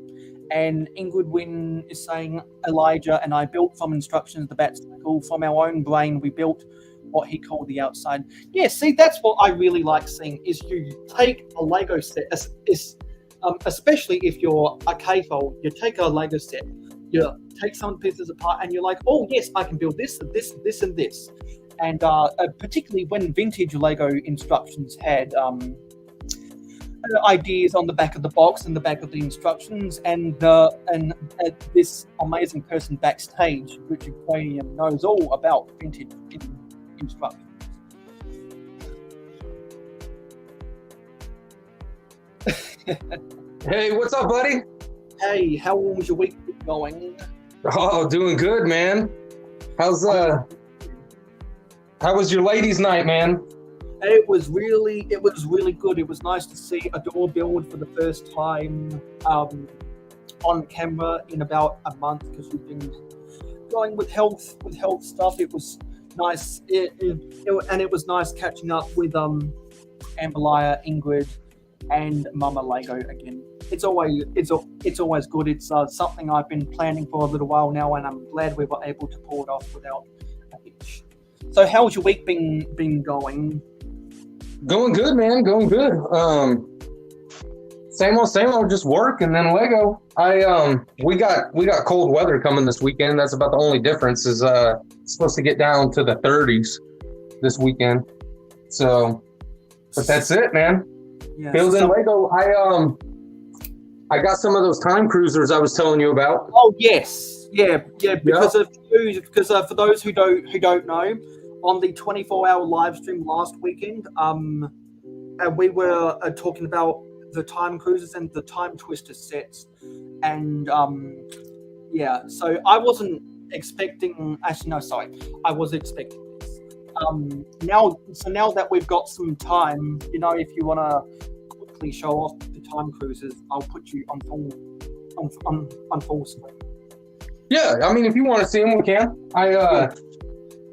And Ingrid Wynn is saying, Elijah and I built from instructions the bat cycle. From our own brain, we built what he called the outside. Yeah, see, that's what I really like seeing, is you take a Lego set, especially if you're a CAFO, you take a Lego set, you take some pieces apart, and you're like, oh yes, I can build this, this, and this. And particularly when vintage Lego instructions had ideas on the back of the box and the back of the instructions, and this amazing person backstage, Richard Cranium, knows all about vintage instructions. Hey, what's up, buddy? Hey, how was your week going? Oh, doing good, man. How was your ladies' night, man? It was really good. It was nice to see a door build for the first time on camera in about a month, because we've been going with health stuff. It was nice, and it was nice catching up with Amberlia, Ingrid, and Mama Lego again. It's always good. It's something I've been planning for a little while now, and I'm glad we were able to pull it off without a hitch. So how's your week been going? Going good, man. Going good. Same old, just work and then Lego. We got cold weather coming this weekend. That's about the only difference. Is it's supposed to get down to the 30s this weekend. So, but that's it, man. Yeah, Building Lego. I got some of those time cruisers I was telling you about. Oh yes, yeah. Because for those who don't know, on the 24-hour live stream last weekend, we were talking about the time cruisers and the time twister sets, and yeah. So I wasn't expecting. Actually, no, sorry. I was expecting this. Now that we've got some time, if you want to quickly show off the time cruisers, I'll put you on full screen. Yeah, I mean, if you want to see them, we can.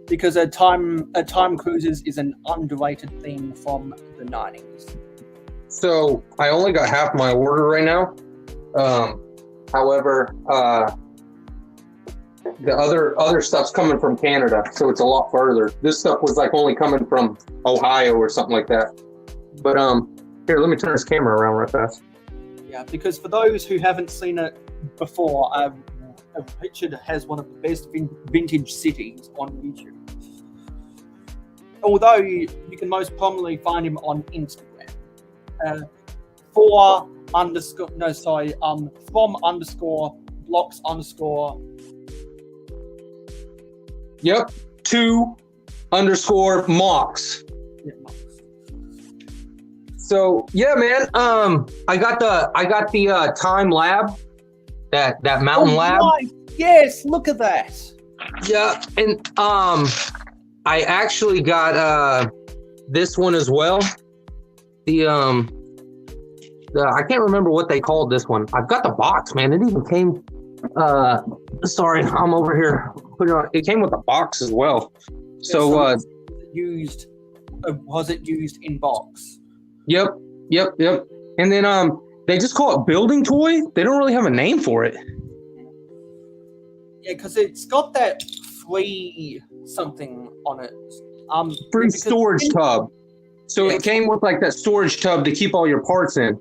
Because a time cruisers is an underrated theme from the 90s. So I only got half my order right now. However, the other stuff's coming from Canada, so it's a lot further. This stuff was like only coming from Ohio or something like that. But here, let me turn this camera around real fast. Yeah, because for those who haven't seen it before, Richard has one of the best vintage cities on YouTube. Although you can most prominently find him on Instagram. From_blocks_ Yep. 2_Mox. So yeah, man. I got the time lab, that mountain lab. Right. Yes, look at that. Yeah, and I actually got this one as well. The I can't remember what they called this one. I've got the box, man. It even came. Sorry, I'm over here. It came with a box as well. So was it used in box? Yep. And then they just call it building toy. They don't really have a name for it. Yeah, because it's got that free something on it. Free storage tub. So it came with like that storage tub to keep all your parts in.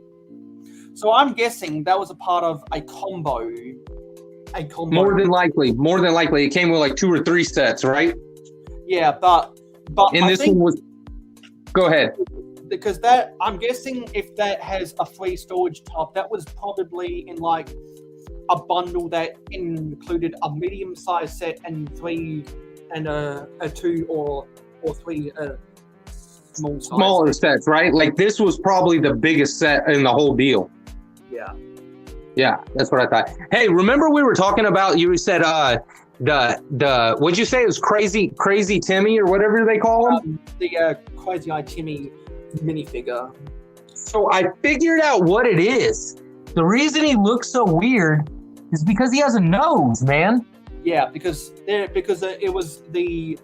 So I'm guessing that was a part of a combo. More than likely, it came with like 2 or 3 sets, right? Yeah, but and this one was. Go ahead. Because I'm guessing if that has a free storage tub, that was probably in like a bundle that included a medium-sized set and a 2 or 3 smaller sets, right? Like this was probably the biggest set in the whole deal. Yeah, that's what I thought. Hey, remember we were talking about? You said the what'd you say? It was crazy Timmy or whatever they call him. The Crazy Eye Timmy minifigure. So I figured out what it is. The reason he looks so weird is because he has a nose, man. Yeah, because it was the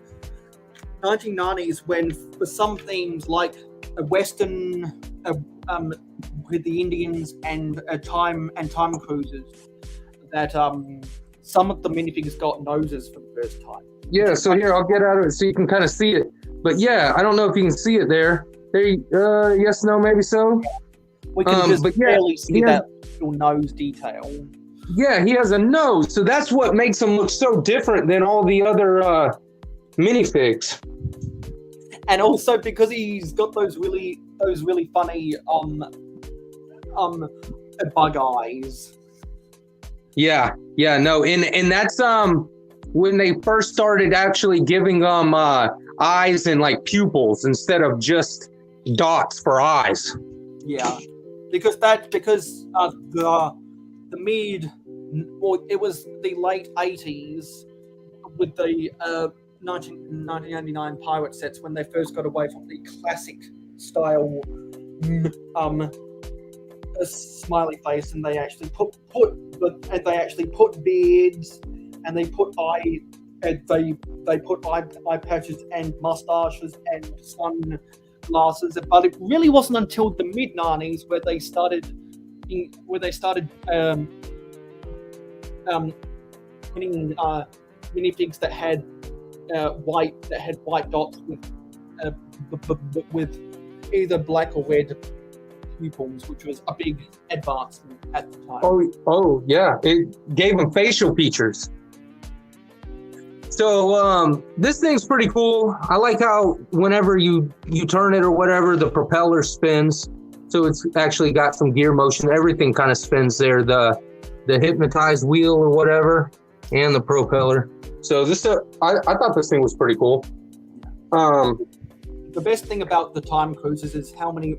1990s when for some themes like a Western with the Indians and time cruisers that some of the minifigures got noses for the first time. Yeah, so here I'll get out of it so you can kind of see it. But yeah, I don't know if you can see it there. Yes, no, maybe so. We can just barely see that little nose detail. Yeah, he has a nose, so that's what makes him look so different than all the other minifigs. And also because he's got those really funny bug eyes. Yeah, no, and that's when they first started actually giving them eyes and like pupils instead of just dots for eyes. Yeah, because the it was the late 80s with the 1999 pirate sets when they first got away from the classic style a smiley face, and they actually put beards, and they put eye patches and mustaches and sunglasses. But it really wasn't until the mid 90s where they started putting minifigs that had white dots with either black or red pupils, which was a big advancement at the time. Oh yeah, it gave them facial features. So this thing's pretty cool. I like how whenever you turn it or whatever, the propeller spins. So it's actually got some gear motion. Everything kind of spins there. The hypnotized wheel or whatever, and the propeller. So this I thought this thing was pretty cool. The best thing about the time cruisers is how many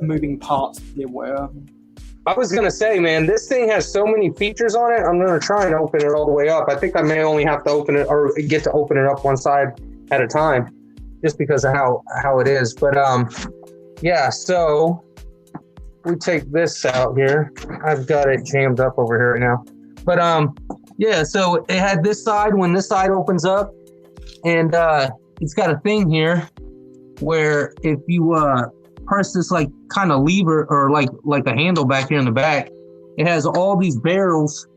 moving parts there were. I was gonna say, man, this thing has so many features on it. I'm gonna try and open it all the way up. I think I may only have to open it or get to open it up one side at a time, just because of how it is. But yeah. So we take this out here. I've got it jammed up over here right now. But yeah. So it had this side. When this side opens up, and it's got a thing here where if you press this like kind of lever or like a handle back here in the back, it has all these barrels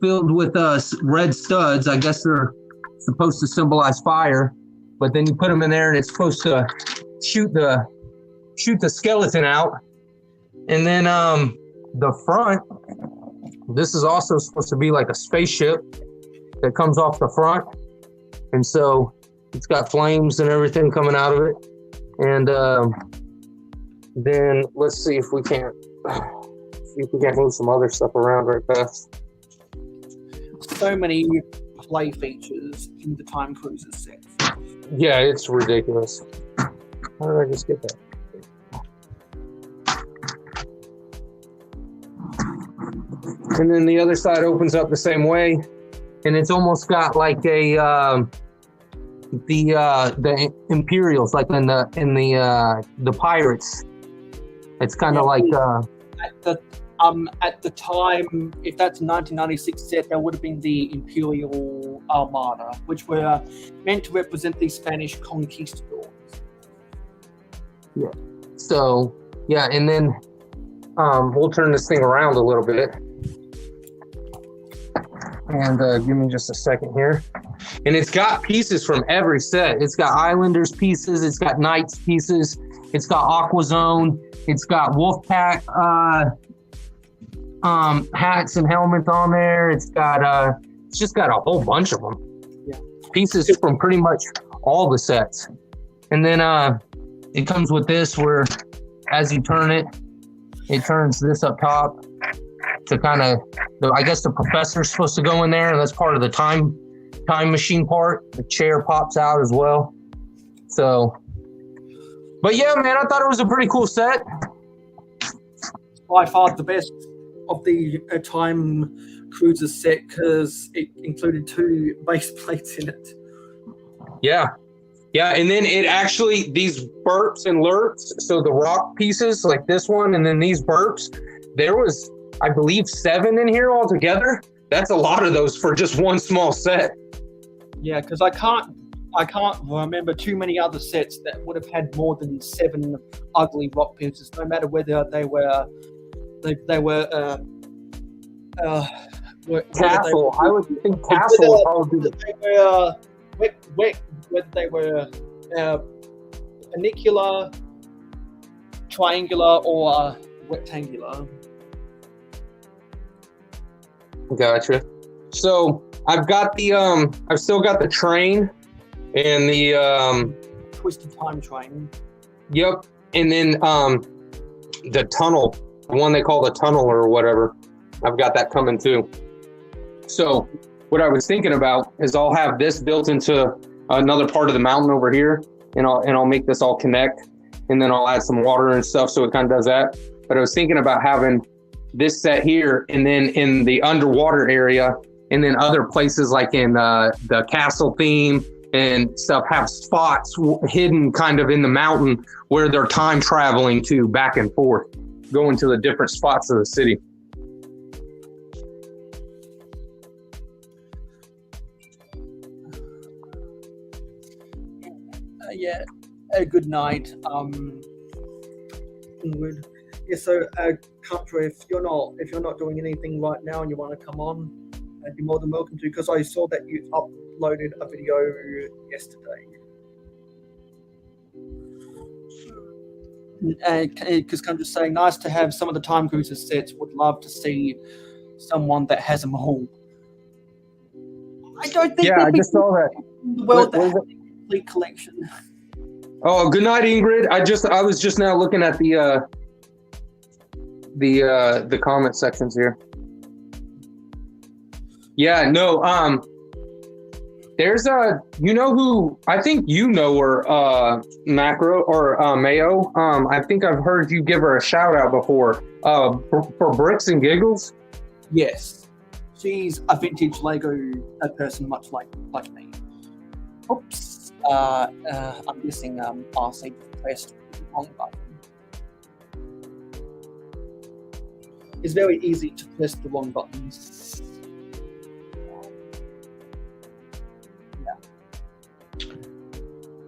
filled with red studs. I guess they're supposed to symbolize fire, but then you put them in there and it's supposed to shoot the skeleton out. And then the front, this is also supposed to be like a spaceship that comes off the front, and so it's got flames and everything coming out of it. And then let's see if we can't move some other stuff around right fast. so many play features in the Time Cruiser set. Yeah, it's ridiculous. How did I just get that? And then the other side opens up the same way, and it's almost got like a the Imperials, like in the Pirates. It's kind of like at the time, if that's a 1996 set, that would have been the Imperial Armada, which were meant to represent the Spanish conquistadors. Yeah. So yeah, and then we'll turn this thing around a little bit. And give me just a second here. And it's got pieces from every set. It's got Islanders pieces. It's got Knights pieces. It's got Aqua Zone. It's got Wolfpack hats and helmets on there. It's got it's just got a whole bunch of them. Yeah. Pieces from pretty much all the sets. And then it comes with this where as you turn it, it turns this up top to kind of, I guess the professor's supposed to go in there, and that's part of the time machine part. The chair pops out as well. So, but yeah, man, I thought it was a pretty cool set. By far the best of the Time Cruiser set because it included 2 base plates in it. Yeah. Yeah, and then it actually, these burps and lurps, so the rock pieces like this one, and then these burps, there was, I believe, 7 in here altogether. That's a lot of those for just one small set. Yeah, because I can't remember too many other sets that would have had more than 7 ugly rock pieces, no matter whether they were Castle. I would think Castle would probably be whether they were funicular, triangular, or rectangular. Gotcha. So I've got the I've still got the train and the Twisted Time Train. Yep. And then the tunnel, the one they call the tunnel or whatever. I've got that coming too. So what I was thinking about is I'll have this built into another part of the mountain over here, and I'll make this all connect, and then I'll add some water and stuff so it kind of does that. But I was thinking about having this set here, and then in the underwater area, and then other places like in the castle theme and stuff have spots hidden kind of in the mountain where they're time traveling to back and forth, going to the different spots of the city. Yeah, good night. Ingrid. Yeah, so Country, if you're not doing anything right now and you want to come on, you're more than welcome to, because I saw that you uploaded a video yesterday. Because I'm just saying, nice to have some of the Time Cruiser sets. Would love to see someone that has them all. I don't think. Yeah, I just saw that. Well, that has a complete collection. Oh, good night, Ingrid. I was just now looking at the comment sections here. Yeah, no, there's you know who, I think you know her, Macro or Mayo. I think I've heard you give her a shout out before, for Bricks and Giggles. Yes, she's a vintage Lego person, much like me. Oops, I'm guessing RC pressed the wrong button. It's very easy to press the wrong buttons.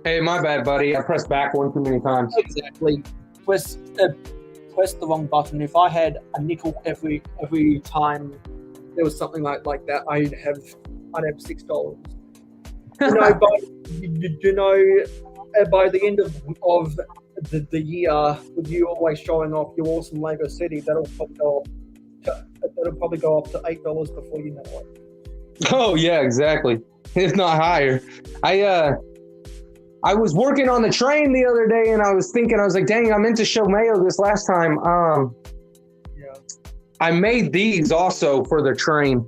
Hey, my bad, buddy. I pressed back one too many times. Exactly. Press the wrong button. If I had a nickel every time there was something like that, I'd have $6. By the end of the year, with you always showing off your awesome Lego city, that'll probably go up to $8 before you know it. Oh yeah, exactly. If not higher. I was working on the train the other day, and I was like, dang, I meant to show Mayo this last time. I made these also for the train.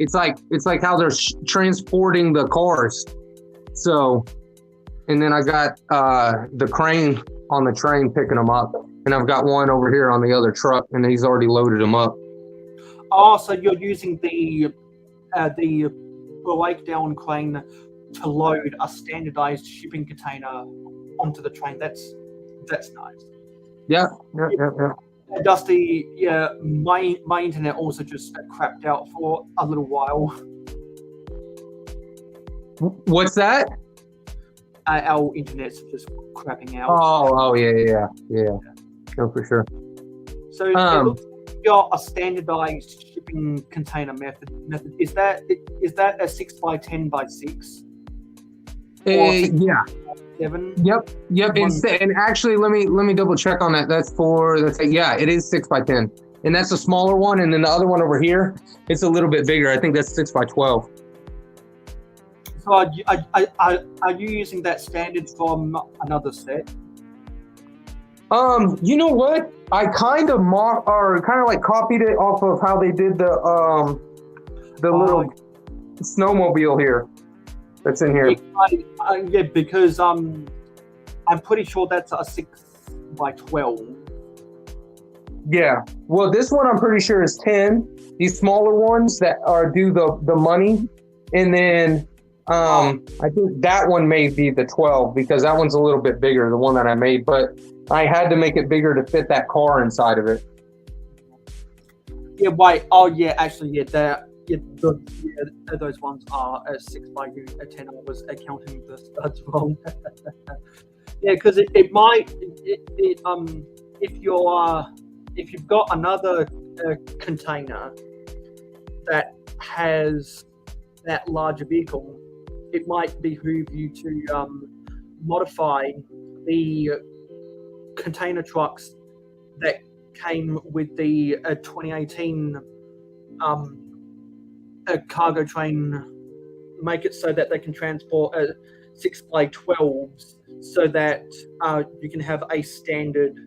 It's like how they're transporting the cars. So, and then I got the crane on the train picking them up, and I've got one over here on the other truck, and he's already loaded them up. Oh, so you're using the breakdown crane to load a standardized shipping container onto the train. That's nice. Yeah. Dusty, yeah, my internet also just crapped out for a little while. What's that? Our internet's just crapping out. Oh, yeah. No, for sure. So it looks like you've got a standardized shipping container method. Is that a 6x10x6? Yeah. 7? Yep. And actually, let me double check on that. That's yeah, it is 6x10, and that's a smaller one. And then the other one over here, it's a little bit bigger. I think that's 6x12. So are you using that standard from another set? You know what? I kind of copied it off of how they did the little snowmobile here. That's in here. Yeah, because I'm pretty sure that's a 6x12. Yeah. Well, this one I'm pretty sure is 10. These smaller ones that do the money, and then I think that one may be the 12 because that one's a little bit bigger, the one that I made, but I had to make it bigger to fit that car inside of it. Yeah. Wait. Oh, yeah. Actually, yeah. Those ones are a 6x10. I was counting the studs wrong. Yeah, because it might if you've got another container that has that larger vehicle, it might behoove you to modify the container trucks that came with the 2018 a cargo train, make it so that they can transport 6x12s, so that you can have a standard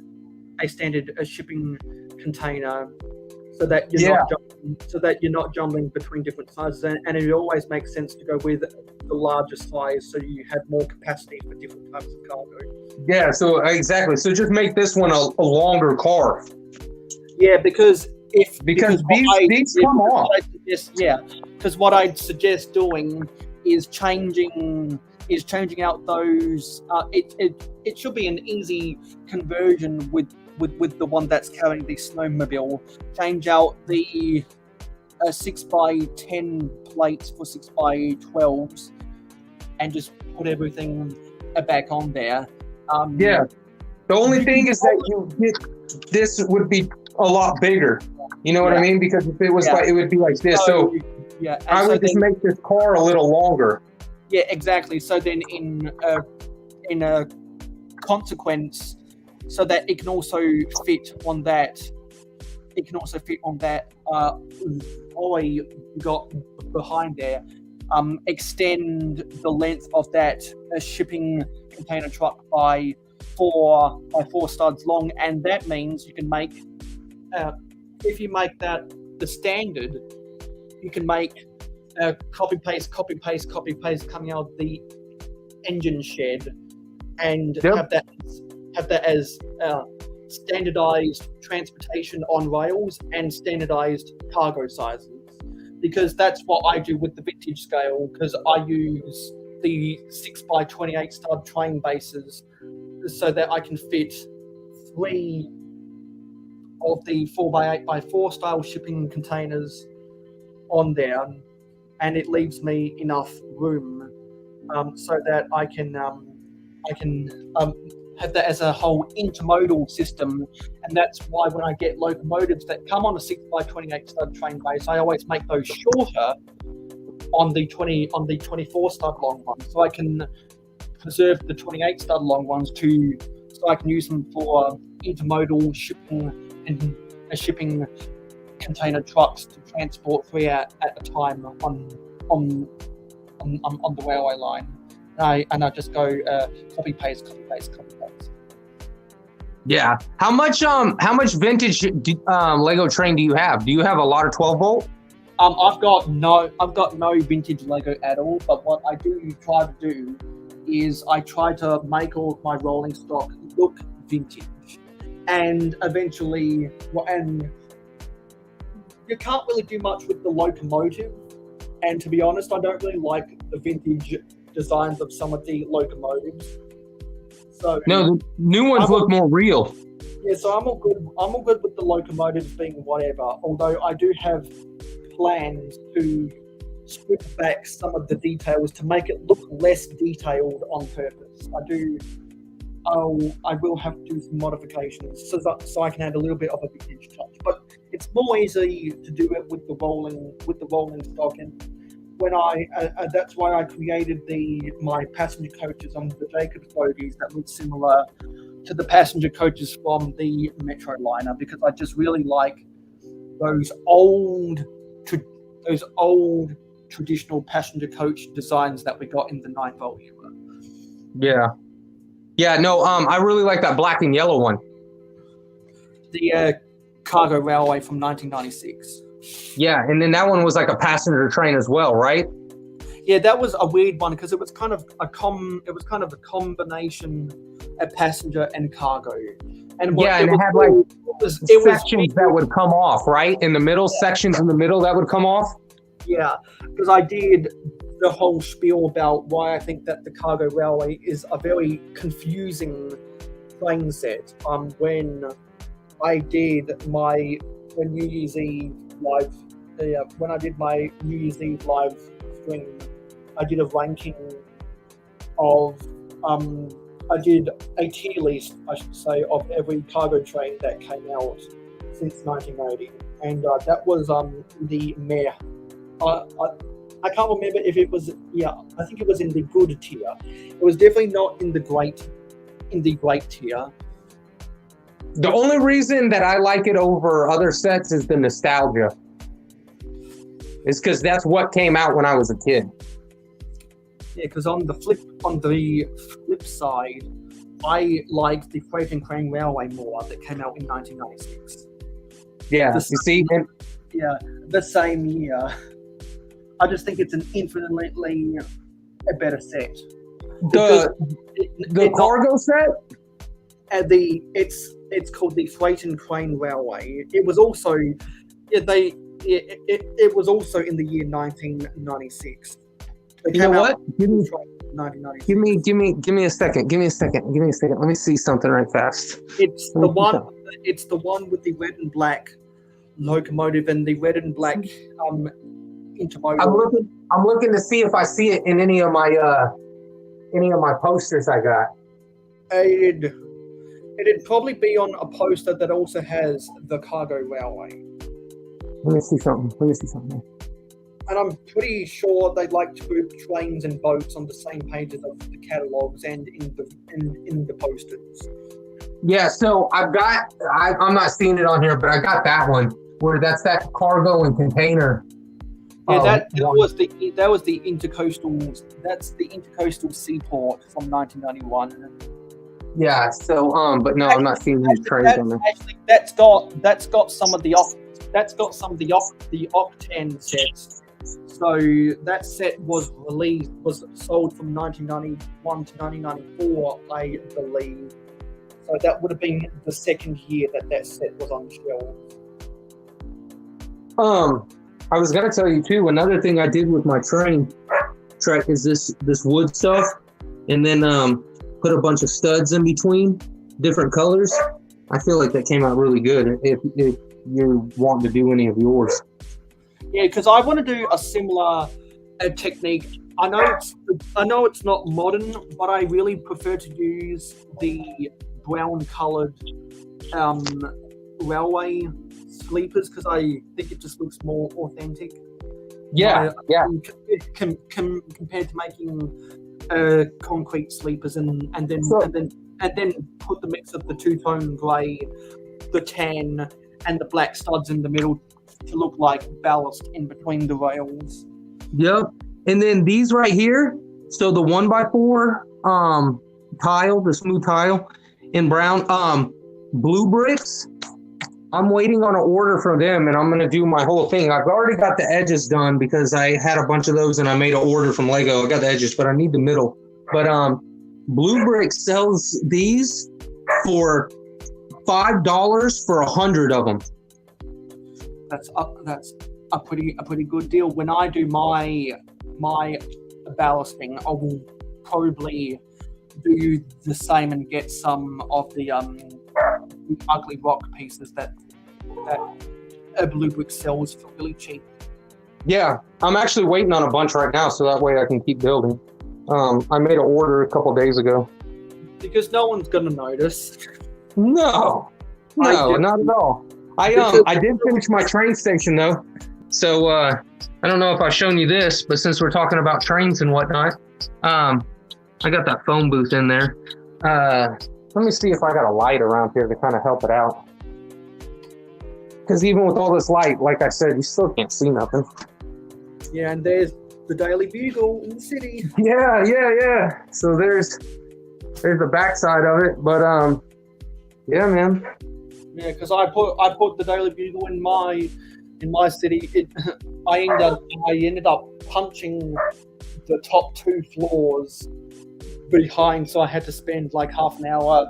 shipping container, so that you're not jumbling between different sizes, and it always makes sense to go with the larger size, so you have more capacity for different types of cargo. Yeah, so exactly. So just make this one a longer car. Yeah, because these come off. Because what I'd suggest doing is changing out those. It should be an easy conversion with the one that's carrying the snowmobile. Change out the 6x10 plates for 6x12s, and just put everything back on there. Yeah. The only thing is that this would be a lot bigger. You know what I mean? Because if it was it would be like this. So I would just make this car a little longer. Yeah, exactly. So then in a consequence, so that it can also fit on that. It can also fit on that alloy you got behind there. Extend the length of that shipping container truck by 4 studs long, and that means you can make. If you make that the standard, you can make copy paste coming out of the engine shed, and have that as standardized transportation on rails and standardized cargo sizes. Because that's what I do with the vintage scale, because I use the 6x28 stud train bases so that I can fit 3 of the 4x8x4 style shipping containers on there, and it leaves me enough room so that I can have that as a whole intermodal system. And that's why when I get locomotives that come on a 6x28 stud train base, I always make those shorter on the 24 stud long ones, so I can preserve the 28 stud long ones so I can use them for intermodal shipping and shipping container trucks to transport 3 at a time on the railway line. And I just go copy paste. Yeah. How much vintage Lego train do you have? Do you have a lot of 12 volt? I've got no vintage Lego at all. But what I do try to do is I try to make all of my rolling stock look vintage, and eventually, and you can't really do much with the locomotive. And to be honest, I don't really like the vintage designs of some of the locomotives. So No, the new ones look more real. yeah, so I'm all good with the locomotives being whatever. Although I do have plans to strip back some of the details to make it look less detailed on purpose. I will have to do some modifications so I can add a little bit of a vintage touch. But it's more easy to do it with the rolling stock, and when that's why I created my passenger coaches on the Jacobs bogies that look similar to the passenger coaches from the Metro liner, because I just really like those old traditional passenger coach designs that we got in the 9-volt era. Yeah, no, I really like that black and yellow one. The cargo railway from 1996. Yeah, and then that one was like a passenger train as well, right? Yeah, that was a weird one because it was kind of a combination of passenger and cargo. And and it had like sections that would come off, right? In the middle, sections in the middle that would come off. Yeah, because I did the whole spiel about why I think that the cargo railway is a very confusing train set. When I did my New Year's Eve live, when I did my New Year's Eve live stream, I did a ranking of I did a tier list, I should say, of every cargo train that came out since 1980, and that was the Mayor. I can't remember if it was. Yeah, I think it was in the good tier. It was definitely not in the great tier. The only reason that I like it over other sets is the nostalgia. It's because that's what came out when I was a kid. Yeah, because on the flip side, I like the Freight and Crane Railway more that came out in 1996. Yeah, you see? Yeah, the same year. I just think it's an infinitely a better set. The cargo set? It's called the Freight and Crane Railway. It was also it was also in the year 1996. You know what? Give me a second. Let me see something right fast. It's the one with the red and black locomotive and the red and black intermodal. I'm looking to see if I see it in any of my posters I got. It'd probably be on a poster that also has the cargo railway. Let me see something. And I'm pretty sure they'd like to group trains and boats on the same pages of the catalogs and in the posters. Yeah, so I'm not seeing it on here, but I got that one where that's that cargo and container. Yeah, that was the intercoastal. That's the intercoastal seaport from 1991. Yeah. So but no, I'm not seeing these trains on there. Actually, that's got some of the Octane sets. So that set was sold from 1991 to 1994, I believe. So that would have been the second year that set was on shelves. I was gonna tell you too. Another thing I did with my train track is this wood stuff, and then put a bunch of studs in between, different colors. I feel like that came out really good. If you're wanting to do any of yours. Yeah, because I want to do a similar technique. I know it's not modern, but I really prefer to use the brown-colored railway sleepers because I think it just looks more authentic. Yeah. Compared to making concrete sleepers and then put the mix of the two-tone grey, the tan, and the black studs in the middle to look like ballast in between the rails. Yep. And then these right here, so the 1x4 tile, the smooth tile in brown, blue bricks. I'm waiting on an order from them, and I'm going to do my whole thing. I've already got the edges done because I had a bunch of those, and I made an order from Lego. I got the edges, but I need the middle. But Blue Bricks sells these for $5 for 100 of them. That's a pretty good deal. When I do my ballasting, I will probably do the same and get some of the ugly rock pieces that Blue Brick sells for really cheap. Yeah, I'm actually waiting on a bunch right now, so that way I can keep building. I made an order a couple days ago. Because no one's gonna notice. No, not at all. I did finish my train station though, so I don't know if I've shown you this, but since we're talking about trains and whatnot, I got that phone booth in there. Let me see if I got a light around here to kind of help it out. Because even with all this light, like I said, you still can't see nothing. Yeah, and there's the Daily Bugle in the city. Yeah. So there's the backside of it, but yeah, man. Yeah, because I put the Daily Bugle in my city. I ended up punching the top 2 floors behind, so I had to spend like half an hour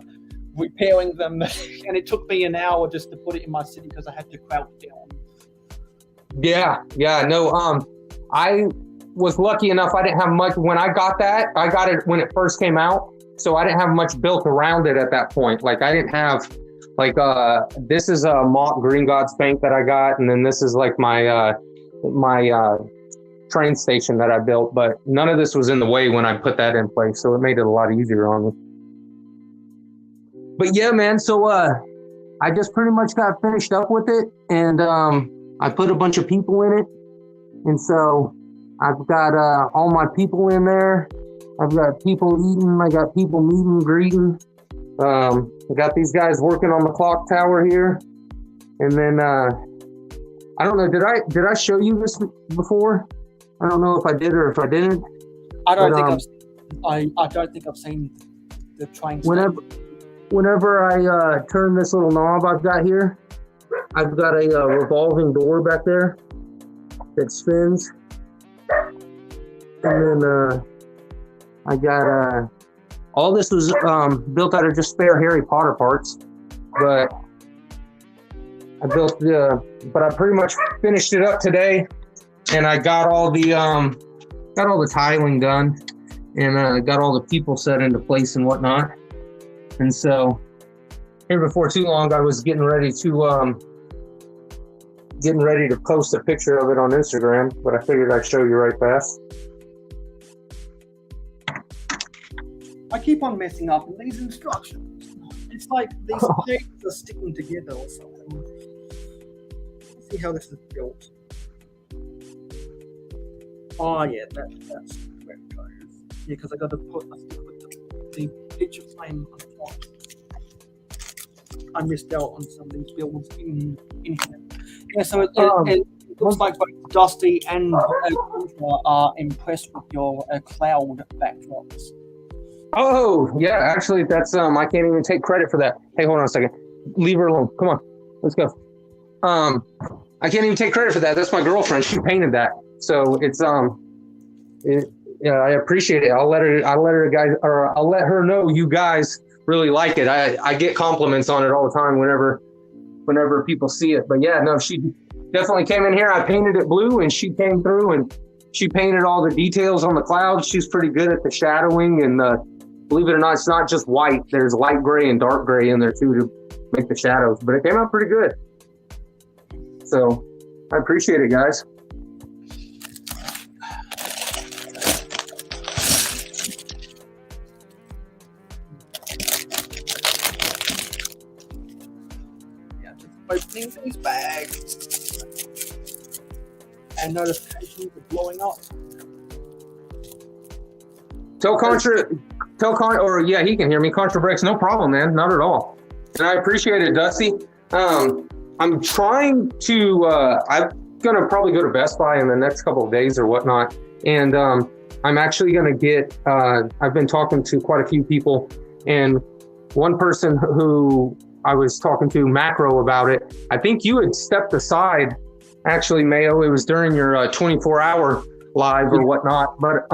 repairing them, and it took me an hour just to put it in my city because I had to crouch down. Yeah, no, I was lucky enough. I didn't have much when I got that. I got it when it first came out, so I didn't have much built around it at that point. Like I didn't have like this is a mock Green Gods bank that I got, and then this is like my train station that I built, but none of this was in the way when I put that in place, so it made it a lot easier on me. But yeah, man, so I just pretty much got finished up with it, and I put a bunch of people in it, and so I've got all my people in there. I've got people eating, I got people meeting, greeting. I got these guys working on the clock tower here, and then I don't know, did I show you this before? I don't know if I did or if I didn't. I don't think I've seen the train. Whenever I turn this little knob I've got here, I've got a revolving door back there that spins, and then I got all this was built out of just spare Harry Potter parts, but I pretty much finished it up today. And I got all the tiling done, and got all the people set into place and whatnot. And so here before too long, I was getting ready to post a picture of it on Instagram, but I figured I'd show you right fast. I keep on messing up in these instructions. It's like these pages are sticking together or something. Let's see how this is built. Oh yeah, that's where it goes. Yeah, because I got to put the picture frame on top. I missed out on some of these builds in here. Yeah, so it looks like both Dusty and Contra are impressed with your cloud backdrops. Oh yeah, actually that's I can't even take credit for that. Hey, hold on a second. Leave her alone. Come on, let's go. I can't even take credit for that. That's my girlfriend. She painted that. So it's yeah, I appreciate it. I'll let her know you guys really like it. I get compliments on it all the time whenever people see it. But yeah, no, she definitely came in here. I painted it blue, and she came through and she painted all the details on the clouds. She's pretty good at the shadowing, and believe it or not, it's not just white. There's light gray and dark gray in there too to make the shadows. But it came out pretty good. So I appreciate it, guys. Opening these bags and notifications are blowing up. Yeah, he can hear me. Makro Bricks, no problem, man, not at all. And I appreciate it, Dusty. I'm trying to. I'm gonna probably go to Best Buy in the next couple of days or whatnot, and I'm actually gonna get. I've been talking to quite a few people, and one person who I was talking to Makro about it. I think you had stepped aside, actually, Mayo. It was during your 24-hour live or whatnot. But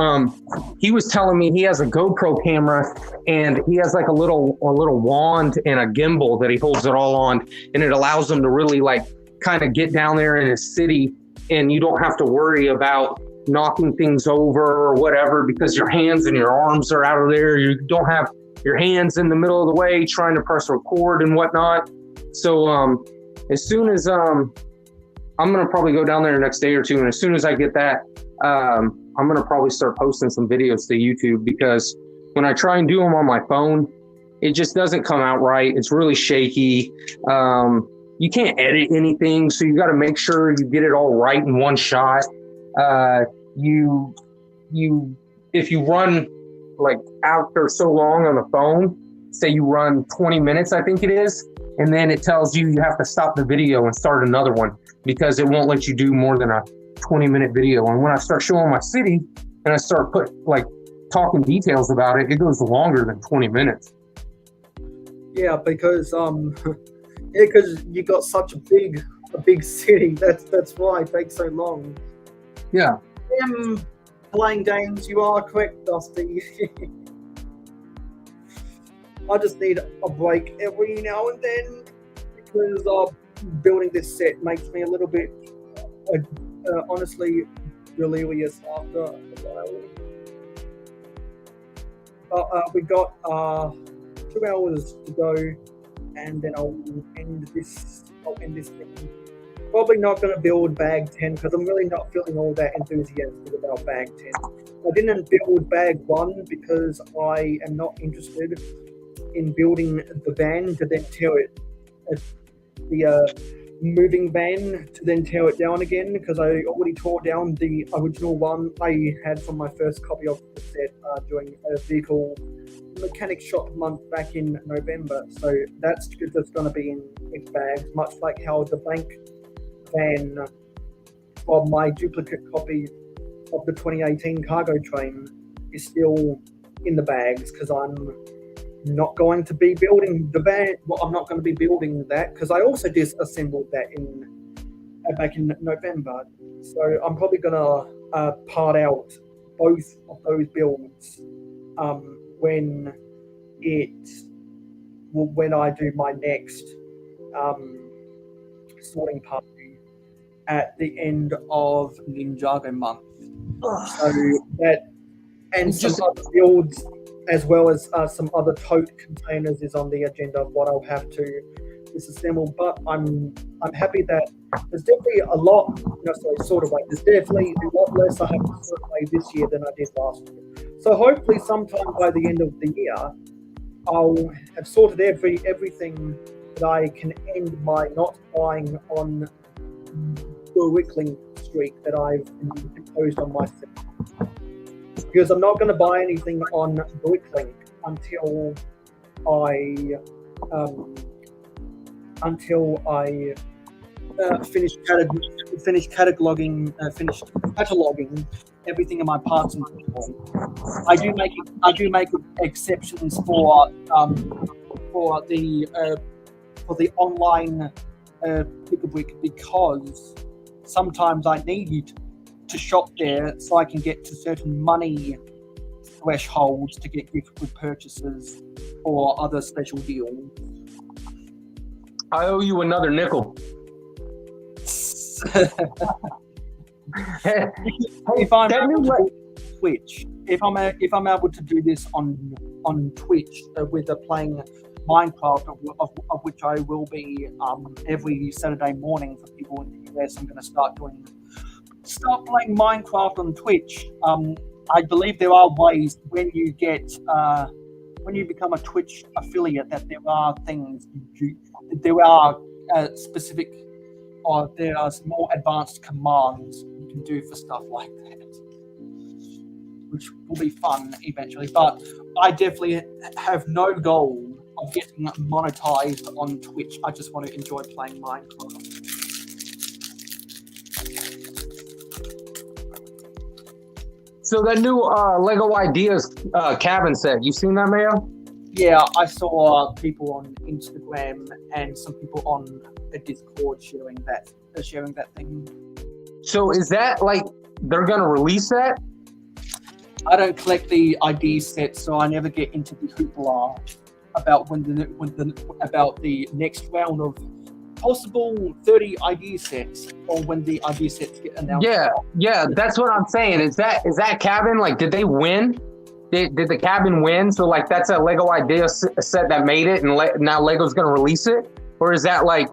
he was telling me he has a GoPro camera and he has like a little wand and a gimbal that he holds it all on, and it allows him to really like kind of get down there in a city, and you don't have to worry about knocking things over or whatever because your hands and your arms are out of there. You don't have your hands in the middle of the way trying to press record and whatnot. So as soon as I'm gonna probably go down there the next day or two, and as soon as I get that, I'm gonna probably start posting some videos to YouTube, because when I try and do them on my phone, it just doesn't come out right. It's really shaky. You can't edit anything, so you got to make sure you get it all right in one shot. If you run like after so long on the phone, say you run 20 minutes, I think it is, and then it tells you have to stop the video and start another one because it won't let you do more than a 20-minute video. And when I start showing my city and I start talking details about it, it goes longer than 20 minutes. Yeah, because because you got such a big city. That's why it takes so long. Yeah. Playing games, you are correct, Dusty. I just need a break every now and then because building this set makes me a little bit, honestly, delirious after a while. We got 2 hours to go, and then I'll end this thing. Probably not going to build bag 10 because I'm really not feeling all that enthusiastic about bag 10. I didn't build bag 1 because I am not interested in building the van to then tear it, the moving van to then tear it down again, because I already tore down the original one I had from my first copy of the set during a vehicle mechanic shop month back in November. So that's just going to be in bags, much like how the bank van of my duplicate copy of the 2018 cargo train is still in the bags, because I'm not going to be building the van. Well, I'm not going to be building that because I also disassembled that back in November. So I'm probably going to part out both of those builds when I do my next sorting party at the end of Ninjago month. So that and some other builds, as well as some other tote containers, is on the agenda of what I'll have to disassemble. But I'm happy that there's definitely a lot, there's definitely a lot less I have to sort away this year than I did last year. So hopefully sometime by the end of the year, I'll have sorted everything that I can end my not buying on the Wickling streak that I've imposed on myself. Because I'm not going to buy anything on Bricklink until I finish cataloging everything in my parts and inventory. I do make exceptions for the online Pick-a-Brick, because sometimes I need to shop there so I can get to certain money thresholds to get gift with purchases or other special deals. I owe you another nickel. If I'm able to Twitch, if I'm able to do this on Twitch with playing Minecraft, of which I will be every Saturday morning for people in the US, I'm going to start playing Minecraft on Twitch. I believe there are ways when you become a Twitch affiliate that there are things there are specific, or there are more advanced commands you can do for stuff like that, which will be fun eventually. But I definitely have no goal of getting monetized on Twitch. I just want to enjoy playing Minecraft. So that new Lego Ideas cabin set, you seen that, Mayo? Yeah, I saw people on Instagram and some people on a Discord sharing that thing. So is that like they're gonna release that? I don't collect the ID sets, so I never get into the hoopla about about the next round of possible 30 ID sets, or when the ID sets get announced. Yeah, that's what I'm saying. Is that cabin, like, did they win? Did the cabin win? So like that's a Lego idea set that made it, and now Lego's gonna release it, or is that like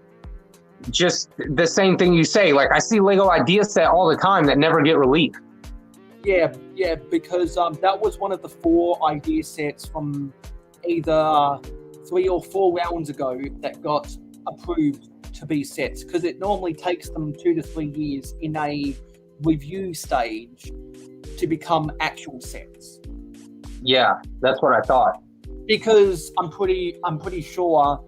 just the same thing you say? Like I see Lego idea set all the time that never get released. Yeah, because that was one of the 4 idea sets from either 3 or 4 rounds ago that got approved to be sets, because it normally takes them 2 to 3 years in a review stage to become actual sets. Yeah, that's what I thought. Because I'm pretty sure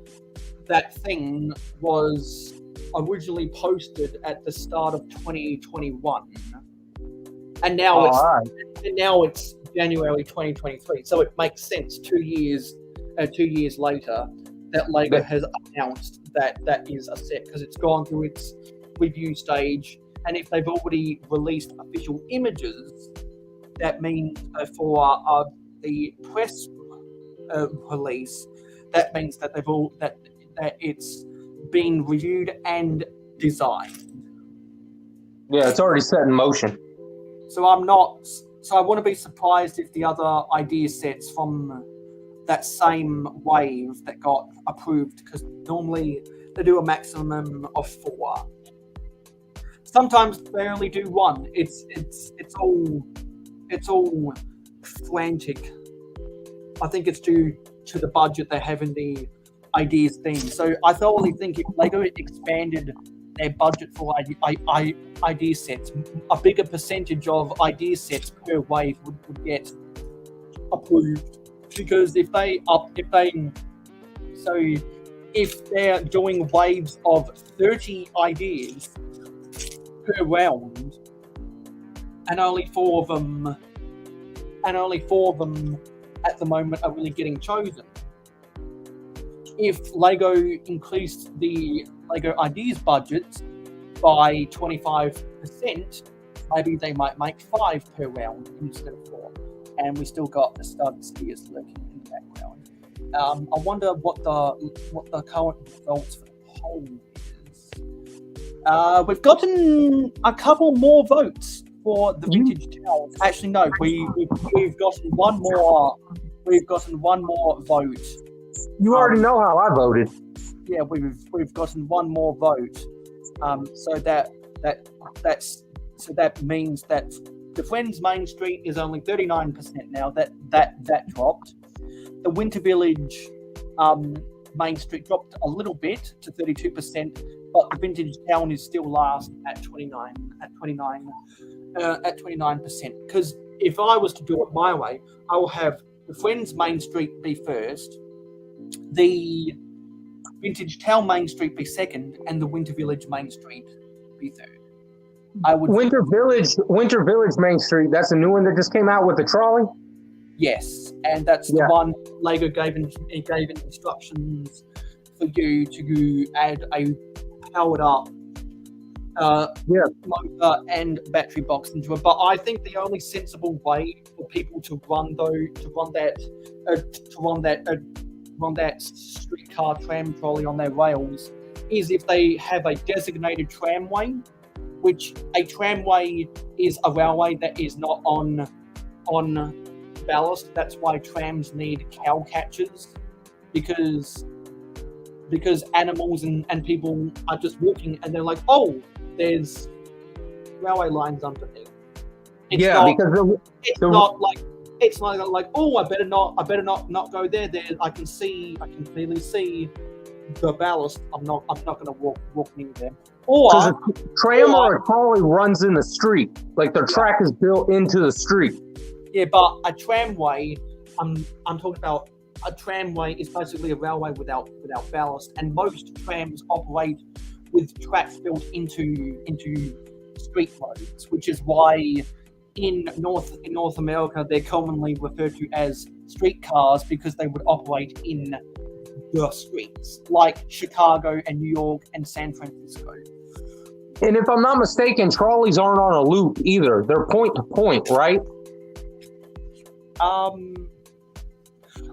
that thing was originally posted at the start of 2021, and now it's January 2023. So it makes sense 2 years later that Lego has announced that is a set, because it's gone through its review stage, and if they've already released official images, that means for the press release, that means that that it's been reviewed and designed. Yeah, it's already set in motion. So I wouldn't be surprised if the other idea sets from that same wave that got approved, because normally they do a maximum of 4. Sometimes they only do 1. It's all frantic. I think it's due to the budget they have in the ideas thing. So I thoroughly think if Lego expanded their budget for idea sets, a bigger percentage of idea sets per wave would get approved. Because if they're doing waves of 30 ideas per round, and only four of them at the moment are really getting chosen. If Lego increased the Lego Ideas budget by 25%, maybe they might make 5 per round instead of 4. And we still got the stud skiers lurking in the background. I wonder what the current results for the poll is. We've gotten a couple more votes for the vintage towels. Actually, no, we've gotten one more. We've gotten one more vote. You already know how I voted. Yeah, we've gotten one more vote. So that means that the Friends Main Street is only 39% now. That dropped. The Winter Village Main Street dropped a little bit to 32%, but the Vintage Town is still last at 29%. Because if I was to do it my way, I will have the Friends Main Street be first, the Vintage Town Main Street be second, and the Winter Village Main Street be third. Winter Village Main Street. That's a new one that just came out with the trolley. Yes, and that's the one Lego gave instructions for you to add a powered up motor and battery box into it. But I think the only sensible way for people to run that streetcar tram trolley on their rails is if they have a designated tramway, which a tramway is a railway that is not on ballast. That's why trams need cow catchers, because animals and people are just walking and they're like, oh, there's railway lines underneath. It's not like oh, I better not go there. There I can clearly see the ballast. I'm not gonna walk near them. Or a tram or a trolley runs in the street. Like their track is built into the street. Yeah, but a tramway, I'm talking about a tramway is basically a railway without ballast, and most trams operate with tracks built into street roads, which is why in North America, they're commonly referred to as streetcars because they would operate in the streets, like Chicago and New York and San Francisco. And if I'm not mistaken, trolleys aren't on a loop either. They're point to point, right?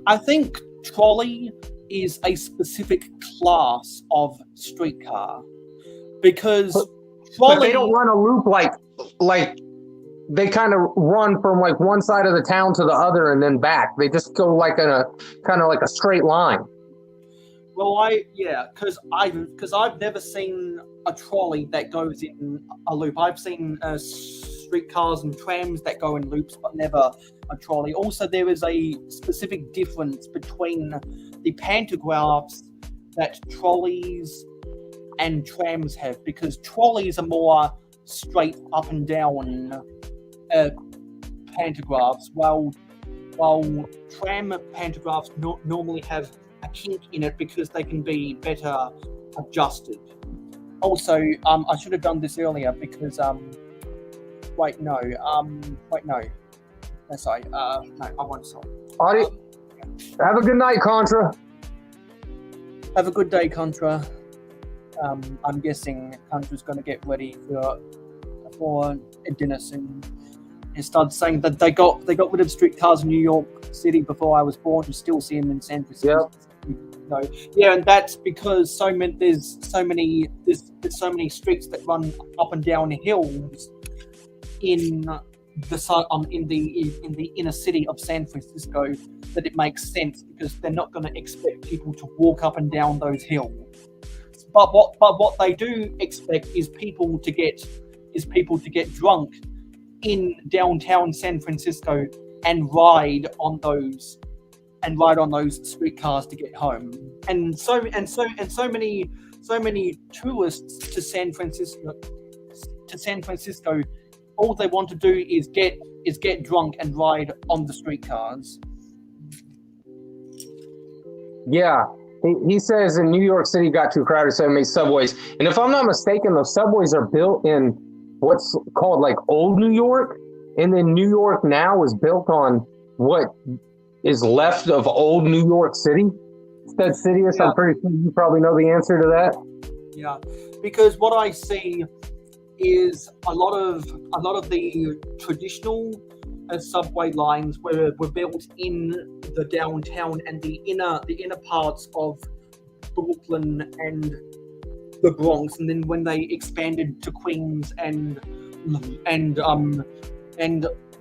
I think trolley is a specific class of streetcar because But they don't run a loop like they kind of run from like one side of the town to the other and then back. They just go like in a kind of like a straight line. Well, because I've never seen a trolley that goes in a loop. I've seen streetcars and trams that go in loops, but never a trolley. Also, there is a specific difference between the pantographs that trolleys and trams have, because trolleys are more straight up and down pantographs, while tram pantographs normally have a kink in it because they can be better adjusted. Also, I should have done this earlier because no, sorry, no, I won't. Sorry. Have a good night, Contra. Have a good day, Contra. I'm guessing Contra's going to get ready for dinner soon. And started saying that they got rid of streetcars in New York City before I was born. You still see them in San Francisco. Yeah, and that's because there's so many streets that run up and down hills in the inner city of San Francisco that it makes sense, because they're not going to expect people to walk up and down those hills. But what they do expect is people to get drunk in downtown San Francisco and ride on those streetcars to get home. And so many tourists to San Francisco, all they want to do is get drunk and ride on the streetcars. Yeah. He says in New York City got too crowded, so it made subways. And if I'm not mistaken, those subways are built in what's called like old New York. And then New York now is built on what is left of old New York City. Instead, Sidious, I'm pretty sure you probably know the answer to that. Yeah, because what I see is a lot of the traditional subway lines were built in the downtown and the inner parts of Brooklyn and the Bronx, and then when they expanded to Queens and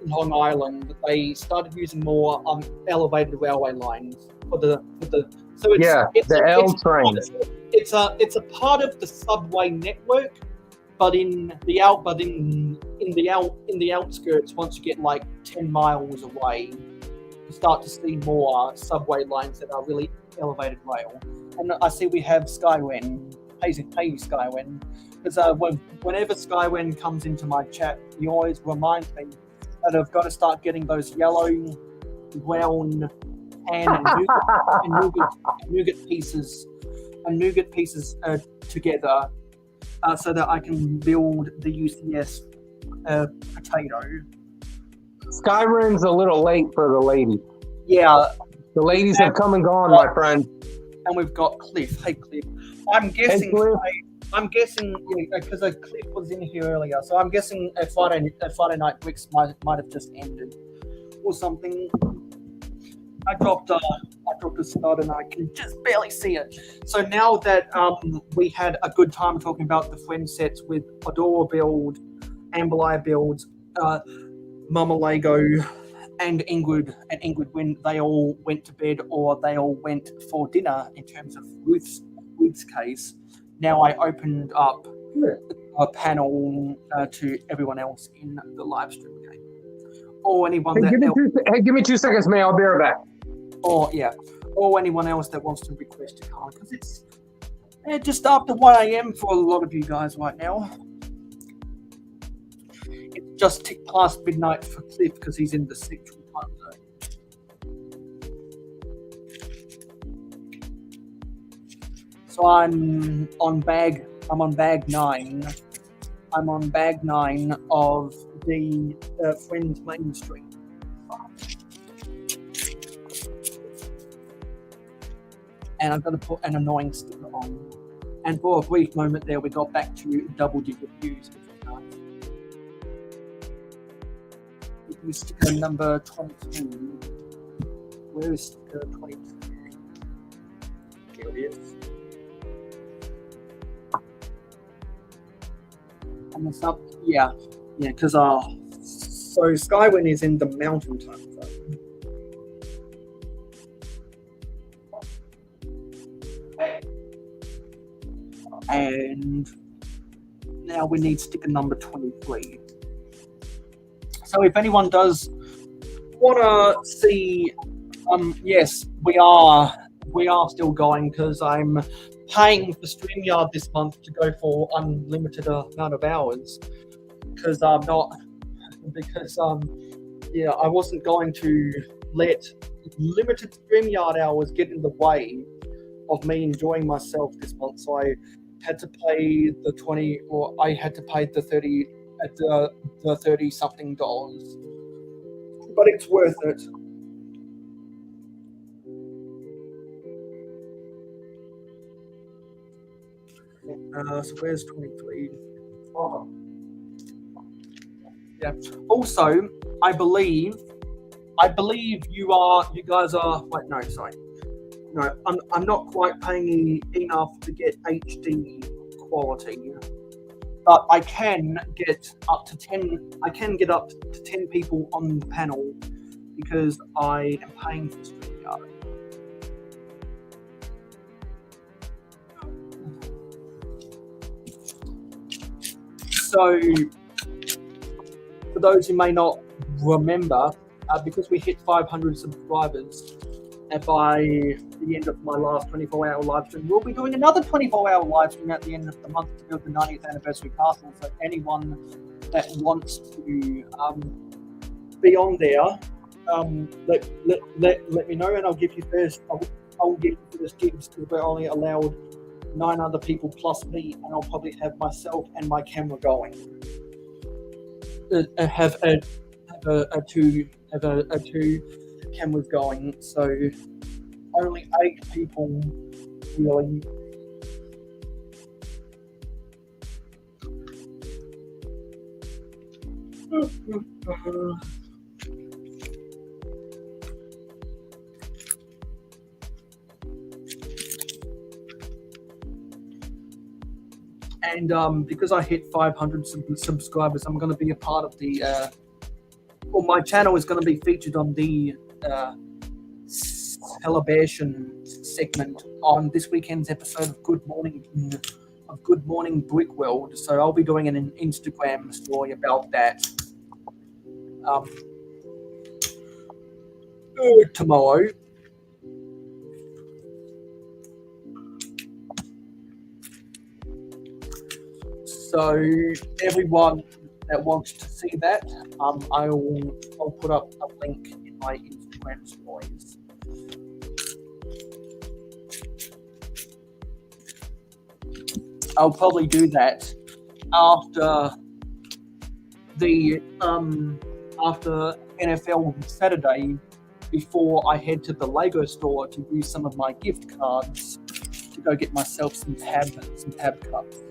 Long Island, they started using more elevated railway lines for the. So it's the L train. It's a part of the subway network, but in the outskirts, once you get like 10 miles away, you start to see more subway lines that are really elevated rail. And I see we have Skywen. Hey Skywen, because whenever Skywen comes into my chat, he always reminds me that I've got to start getting those yellow, brown, and nougat pieces together, so that I can build the UCS potato. Skyrim's a little late for the lady. Yeah, the ladies have come and gone, my friend. And we've got Cliff. Hey Cliff. I'm guessing because Cliff was in here earlier, so I'm guessing a Friday Night Bricks might have just ended or something. I dropped a snot and I can just barely see it. So now that we had a good time talking about the friend sets with Adora build, Amberlaya builds, Mama Lego, and Ingrid when they all went to bed or they all went for dinner in terms of Ruth's case, now I opened up a panel to everyone else in the live stream game. Or anyone give me 2 seconds, May. I'll be right back. Or anyone else that wants to request a card, because it's just after 1 a.m. for a lot of you guys right now. It's just ticked past midnight for Cliff because he's in the Central Time Zone. So I'm on bag 9. I'm on bag 9 of the Friends main stream. And I'm going to put an annoying sticker on. And for a brief moment there, we got back to double-digit views, which was nice. It was sticker number 22. Where is sticker 22? Here it is. And it's up, yeah, because so Skywin is in the mountain time zone. And now we need sticker number 23. So if anyone does want to see, yes, we are still going because I'm paying for StreamYard this month to go for unlimited amount of hours because I wasn't going to let limited StreamYard hours get in the way of me enjoying myself this month, so I had to pay the 20, or I had to pay the 30 at the 30 something dollars, but it's worth it. So where's 23? Oh. Yeah. Also, I believe you guys are. Wait, no, sorry. No, I'm not quite paying enough to get HD quality, but I can get up to 10. I can get up to 10 people on the panel because I am paying for StreamYard. So, for those who may not remember, because we hit 500 subscribers, and by the end of my last 24-hour live stream, we'll be doing another 24-hour live stream at the end of the month to build the 90th anniversary castle. So anyone that wants to be on there, let me know, and I'll give you first. I'll give you first dibs because we're only allowed 9 other people plus me, and I'll probably have myself and my camera going. Have two cameras going, so only 8 people really. And because I hit 500 subscribers, I'm going to be a part of the my channel is going to be featured on the celebration segment on this weekend's episode of Good Morning Brick World. So I'll be doing an Instagram story about that tomorrow. So everyone that wants to see that, I'll put up a link in my Instagram stories. I'll probably do that after the after NFL Saturday, before I head to the Lego store to use some of my gift cards to go get myself some tab cups.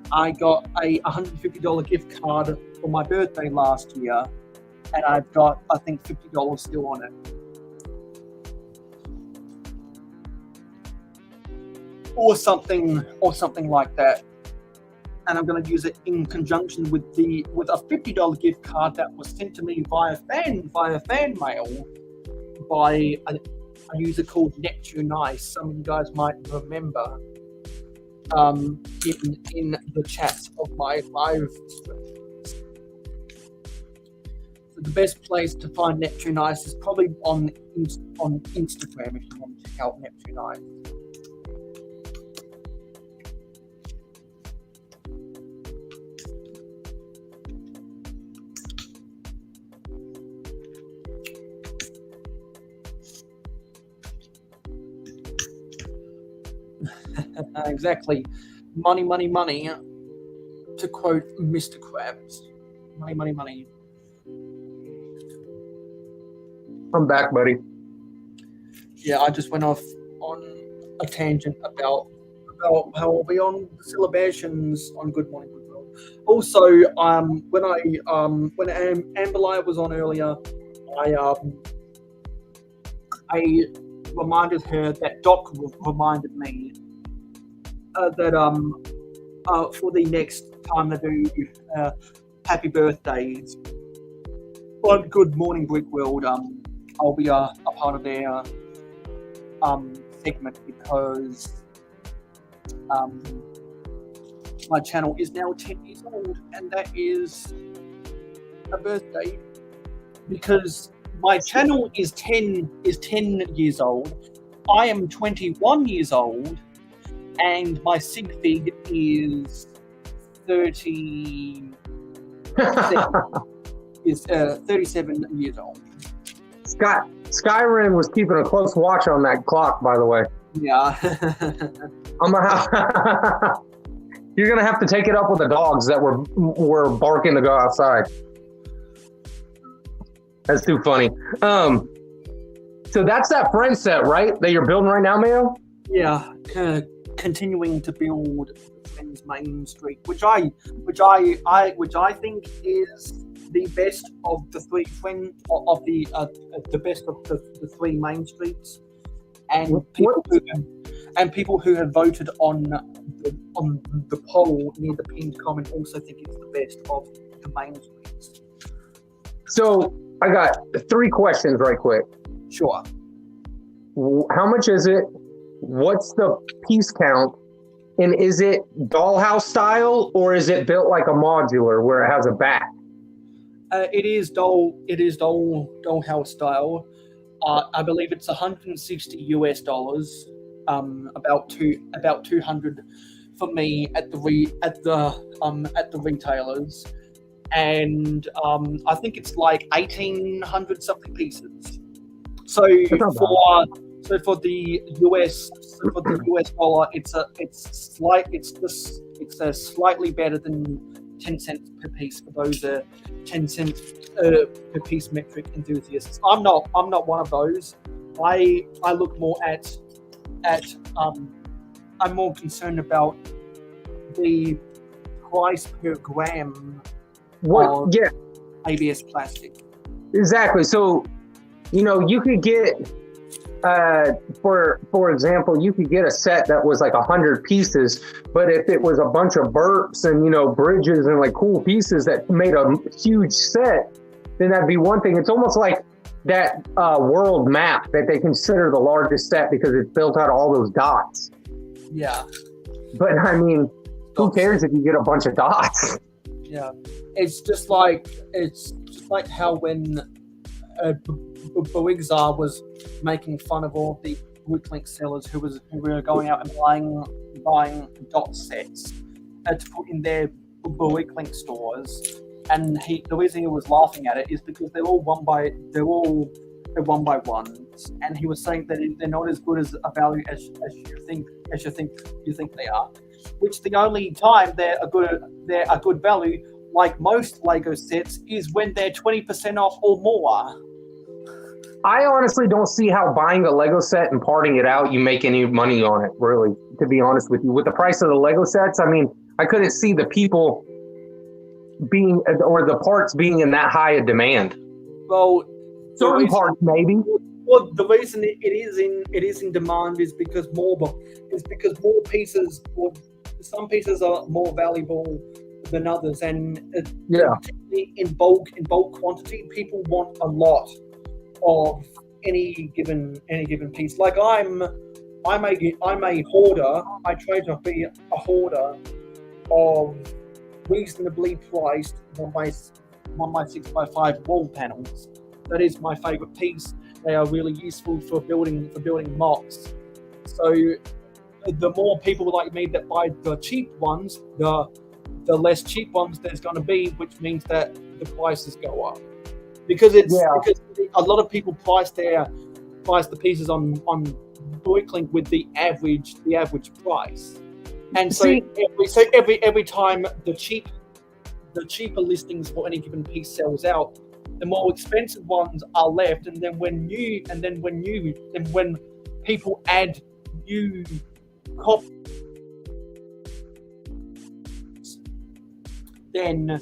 I got a $150 gift card for my birthday last year, and I've got, I think, $50 still on it. Or something like that. And I'm going to use it in conjunction with a $50 gift card that was sent to me via fan mail by a user called Neptune Ice. Some of you guys might remember. In the chat of my live stream. So the best place to find Neptune Ice is probably on Instagram if you want to check out Neptune Ice. Exactly. Money, money, money. To quote Mr. Krabs. Money, money, money. I'm back, buddy. Yeah, I just went off on a tangent about how I'll be on the celebrations on Good Morning Goodwill. Also, when Amberlight was on earlier, I reminded her that Doc reminded me that for the next time they do happy birthdays on Good Morning Brick World, I'll be a part of their segment because my channel is now 10 years old, and that is a birthday because my channel is 10 years old. I am 21 years old, and my sig fig is 37 years old. Skyrim was keeping a close watch on that clock, by the way. Yeah. You're gonna have to take it up with the dogs that were barking to go outside. That's too funny. So that's that friend set, right? That you're building right now, Mayo? Yeah. Continuing to build Friends Main Street, which I think is the best of the three the best of the three main streets, and people who have voted on the poll near the pinned comment also think it's the best of the main streets. So I got 3 questions right quick. Sure. How much is it? What's the piece count? And is it dollhouse style or is it built like a modular where it has a back? It is dollhouse style. I believe it's $160 about 200 for me at the retailers, and I think it's like 1,800 something pieces. So for the US dollar, it's slightly better than 10 cents per piece for those 10 cents per piece metric enthusiasts. I'm not one of those. I look more at I'm more concerned about the price per gram of ABS plastic. Exactly. So, you could get for example, you could get a set that was like 100 pieces, but if it was a bunch of burps and bridges and like cool pieces that made a huge set, then that'd be one thing. It's almost like that world map that they consider the largest set because it's built out of all those dots. Yeah. But I mean, who cares if you get a bunch of dots? Yeah. It's just like how when Boigzar was making fun of all the Bricklink sellers who were going out and buying dot sets to put in their Bricklink stores, and the reason he was laughing at it is because they're one by ones, and he was saying that they're not as good as a value as you think they are. Which the only time they're a good value, like most Lego sets, is when they're 20% off or more. I honestly don't see how buying a Lego set and parting it out, you make any money on it, really, to be honest with you. With the price of the Lego sets, I mean, I couldn't see the people being, or the parts being in that high a demand. Well, certain parts maybe. Well, the reason it is in demand is because more pieces, or some pieces are more valuable than others, and particularly in bulk quantity, people want a lot of any given piece. Like I'm a hoarder. I try to be a hoarder of reasonably priced 1x6x5 wall panels. That is my favorite piece. They are really useful for building mocks. So the more people like me that buy the cheap ones, the less cheap ones there's going to be, which means that the prices go up. Because because a lot of people price the pieces on Bricklink with the average price. And so See- every time the cheaper listings for any given piece sells out, the more expensive ones are left, and then when people add new copies, then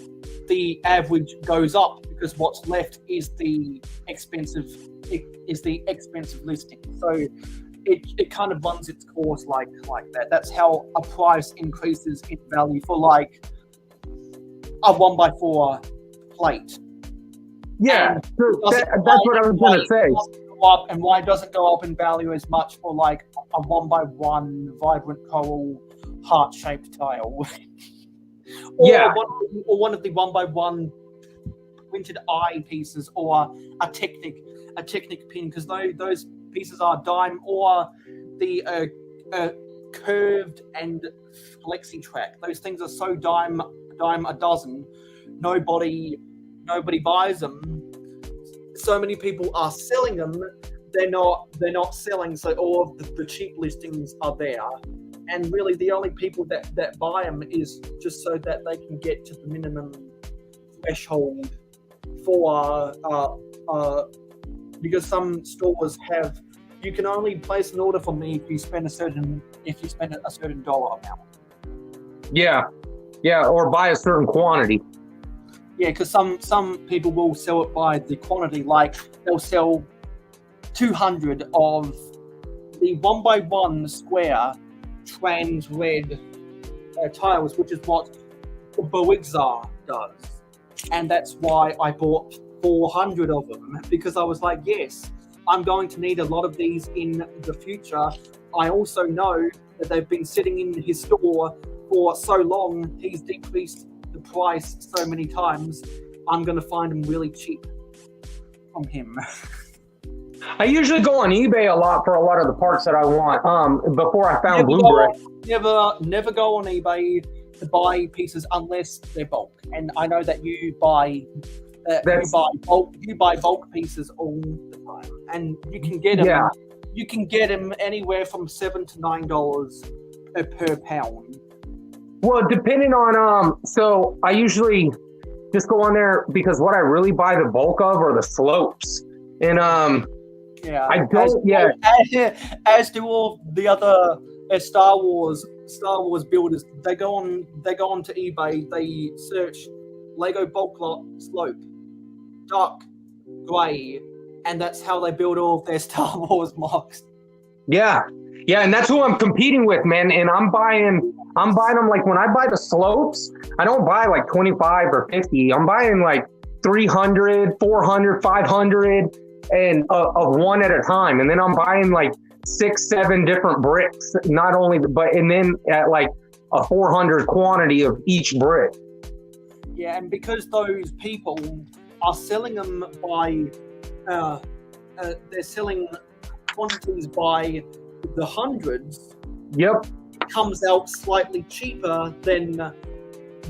the average goes up because what's left is the expensive listing. So it kind of runs its course like that. That's how a price increases in value for like a 1x4 plate. Yeah, so that's what I was going to say. And why it doesn't go up in value as much for like a 1x1 vibrant coral heart-shaped tile. or one of the 1x1 printed eye pieces, or a Technic pin, because those pieces are dime, or the curved and flexi track. Those things are so dime a dozen. Nobody buys them. So many people are selling them. They're not selling. So all of the cheap listings are there, and really the only people that buy them is just so that they can get to the minimum threshold for because some stores have, you can only place an order for me if you spend a certain dollar amount. Yeah, or buy a certain quantity. Yeah, because some people will sell it by the quantity. Like they'll sell 200 of the 1x1 square trans red tiles, which is what Boixar does, and that's why I bought 400 of them, because I was like, yes, I'm going to need a lot of these in the future. I also know that they've been sitting in his store for so long. He's decreased the price so many times. I'm going to find them really cheap from him. I usually go on eBay a lot for a lot of the parts that I want. Before I found Blue Brick. Never go on eBay to buy pieces unless they're bulk. And I know that you buy bulk pieces all the time, and you can get them. Yeah. You can get them anywhere from $7 to $9 per pound. Well, depending on so I usually just go on there because what I really buy the bulk of are the slopes, and yeah, I don't as do all the other Star Wars builders. They go on to eBay. They search Lego bulk lot slope, dark grey, and that's how they build all of their Star Wars mocks. Yeah, and that's who I'm competing with, man. And I'm buying them, like when I buy the slopes, I don't buy like 25 or 50. I'm buying like 300, 400, 500 and of one at a time. And then I'm buying like 6-7 different bricks, not only, and then at like a 400 quantity of each brick. Yeah, and because those people are selling them by, they're selling quantities by the hundreds. Yep. It comes out slightly cheaper than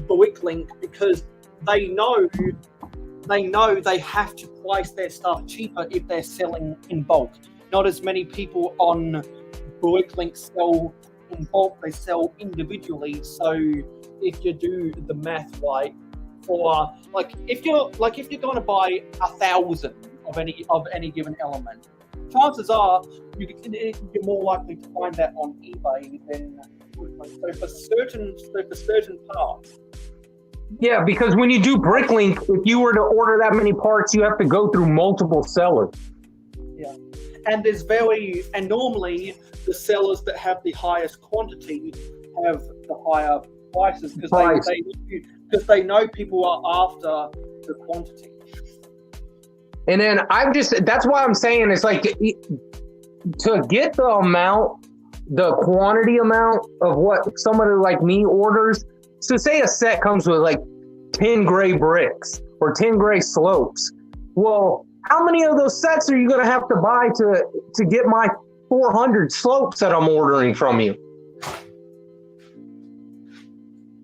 Bricklink, because they know they have to price their stuff cheaper if they're selling in bulk. Not as many people on Bricklink sell in bulk; they sell individually. So if you do the math right, for if you're going to buy 1,000 of any given element, chances are you're more likely to find that on eBay than so for certain parts. Yeah, because when you do Bricklink, if you were to order that many parts, you have to go through multiple sellers. Yeah, and normally the sellers that have the highest quantity have the higher prices because they know people are after the quantity. And then that's why I'm saying it's like to get the quantity amount of what somebody like me orders. So say a set comes with like 10 gray bricks or 10 gray slopes. Well, how many of those sets are you going to have to buy to get my 400 slopes that I'm ordering from you?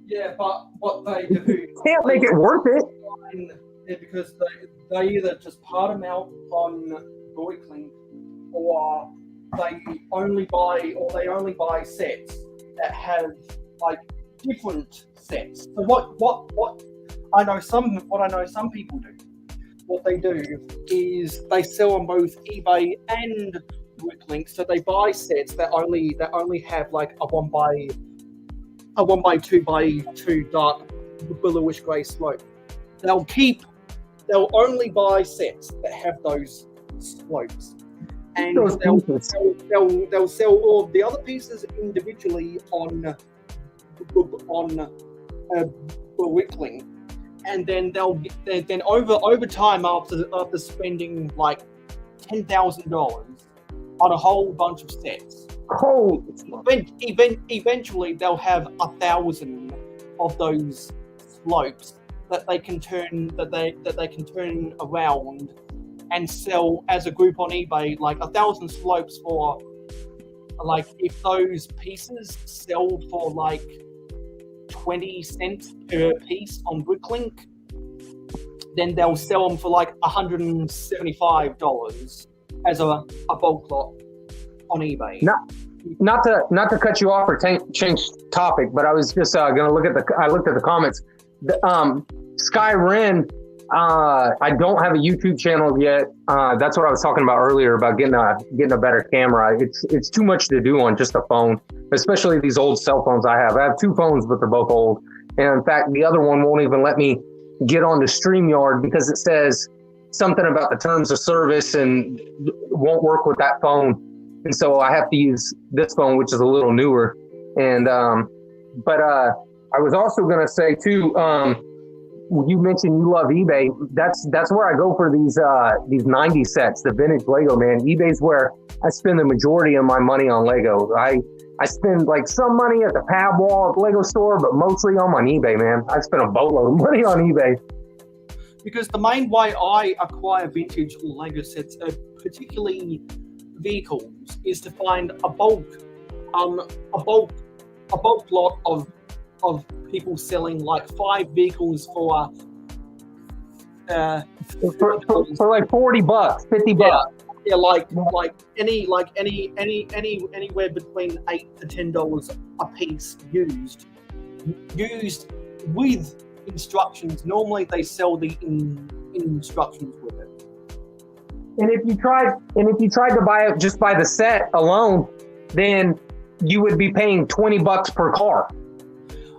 Yeah, but what they do can't make it worth it. Yeah, because they either just part them out on Bricklink, or only buy sets that have like different sets. So what I know some people do. What they do is they sell on both eBay and Bricklink. So they buy sets that only have like a 1x2x2 dark bluish grey slope. They'll only buy sets that have those slopes, and they'll sell all of the other pieces individually on Bricklink. And then then over time, after spending like $10,000 on a whole bunch of sets, eventually they'll have 1,000 of those slopes that they can turn around and sell as a group on eBay. Like 1,000 slopes for like, if those pieces sell for like 20 cents per piece on Bricklink, then they'll sell them for like $175 as a bulk lot on eBay. Not to cut you off or change topic, but I was just gonna look at I looked at the comments. Sky Ren, I don't have a YouTube channel yet. That's what I was talking about earlier about getting a better camera. It's too much to do on just a phone, especially these old cell phones I have. I have two phones, but they're both old. And in fact, the other one won't even let me get onto StreamYard because it says something about the terms of service and won't work with that phone. And so I have to use this phone, which is a little newer. And but I was also going to say too, you mentioned you love eBay. That's where I go for these 90 sets, the vintage Lego, man. eBay's where I spend the majority of my money on Lego. I spend like some money at the pad wall at the Lego store, but mostly I'm on eBay, man. I spend a boatload of money on eBay. Because the main way I acquire vintage Lego sets, particularly vehicles, is to find a bulk lot of people selling like 5 vehicles for like $40, $50. Yeah, like anywhere between $8 to $10 a piece used with instructions. Normally they sell the instructions with it. And if you tried to buy it just by the set alone, then you would be paying $20 per car.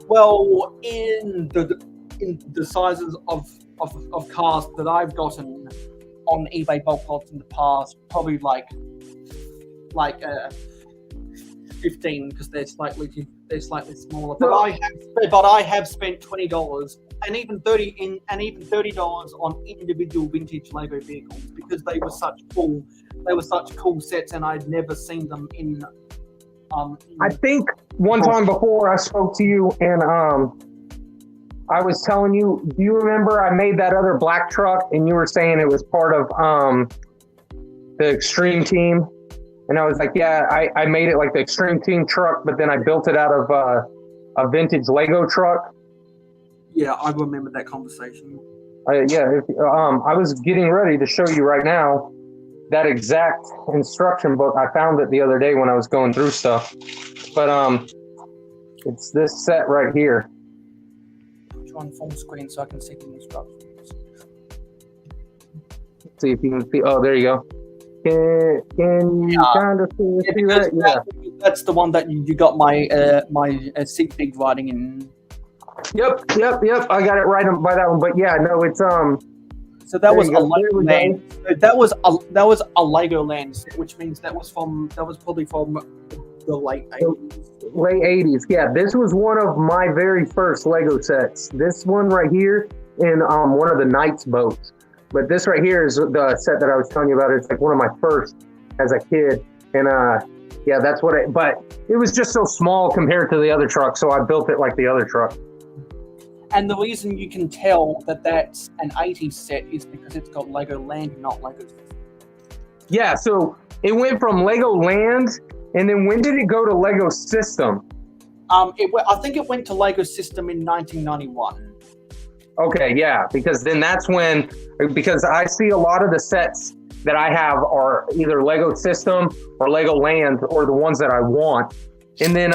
Well, in the sizes of cars that I've gotten on eBay bulk lots in the past, probably like 15, because they're slightly smaller. But I have spent $20 and even $30 on individual vintage Lego vehicles because they were such cool sets, and I'd never seen them in. I think one time before I spoke to you and I was telling you, do you remember I made that other black truck and you were saying it was part of the Extreme Team? And I was like, yeah, I made it like the Extreme Team truck, but then I built it out of a vintage Lego truck. Yeah, I remember that conversation. I was getting ready to show you right now that exact instruction book. I found it the other day when I was going through stuff. But it's this set right here. Put you on full screen so I can see the instructions. Let's see if you can see. Oh, there you go. Can you kind of see that? Yeah. That's the one that you got my sig fig writing in. Yep. I got it right by that one. But yeah, no, it's So that was a Legoland. That was a Legoland set, which means that was probably from the late 80s. Late 80s, yeah. This was one of my very first Lego sets. This one right here in one of the Knights boats. But this right here is the set that I was telling you about. It's like one of my first as a kid, and yeah, that's what it. But it was just so small compared to the other truck, so I built it like the other truck. And the reason you can tell that that's an 80s set is because it's got Legoland, not Lego System. Yeah, so it went from Legoland, and then when did it go to Lego System? I think it went to Lego System in 1991. Okay, yeah, because then that's when, because I see a lot of the sets that I have are either Lego System or Lego Land or the ones that I want. And then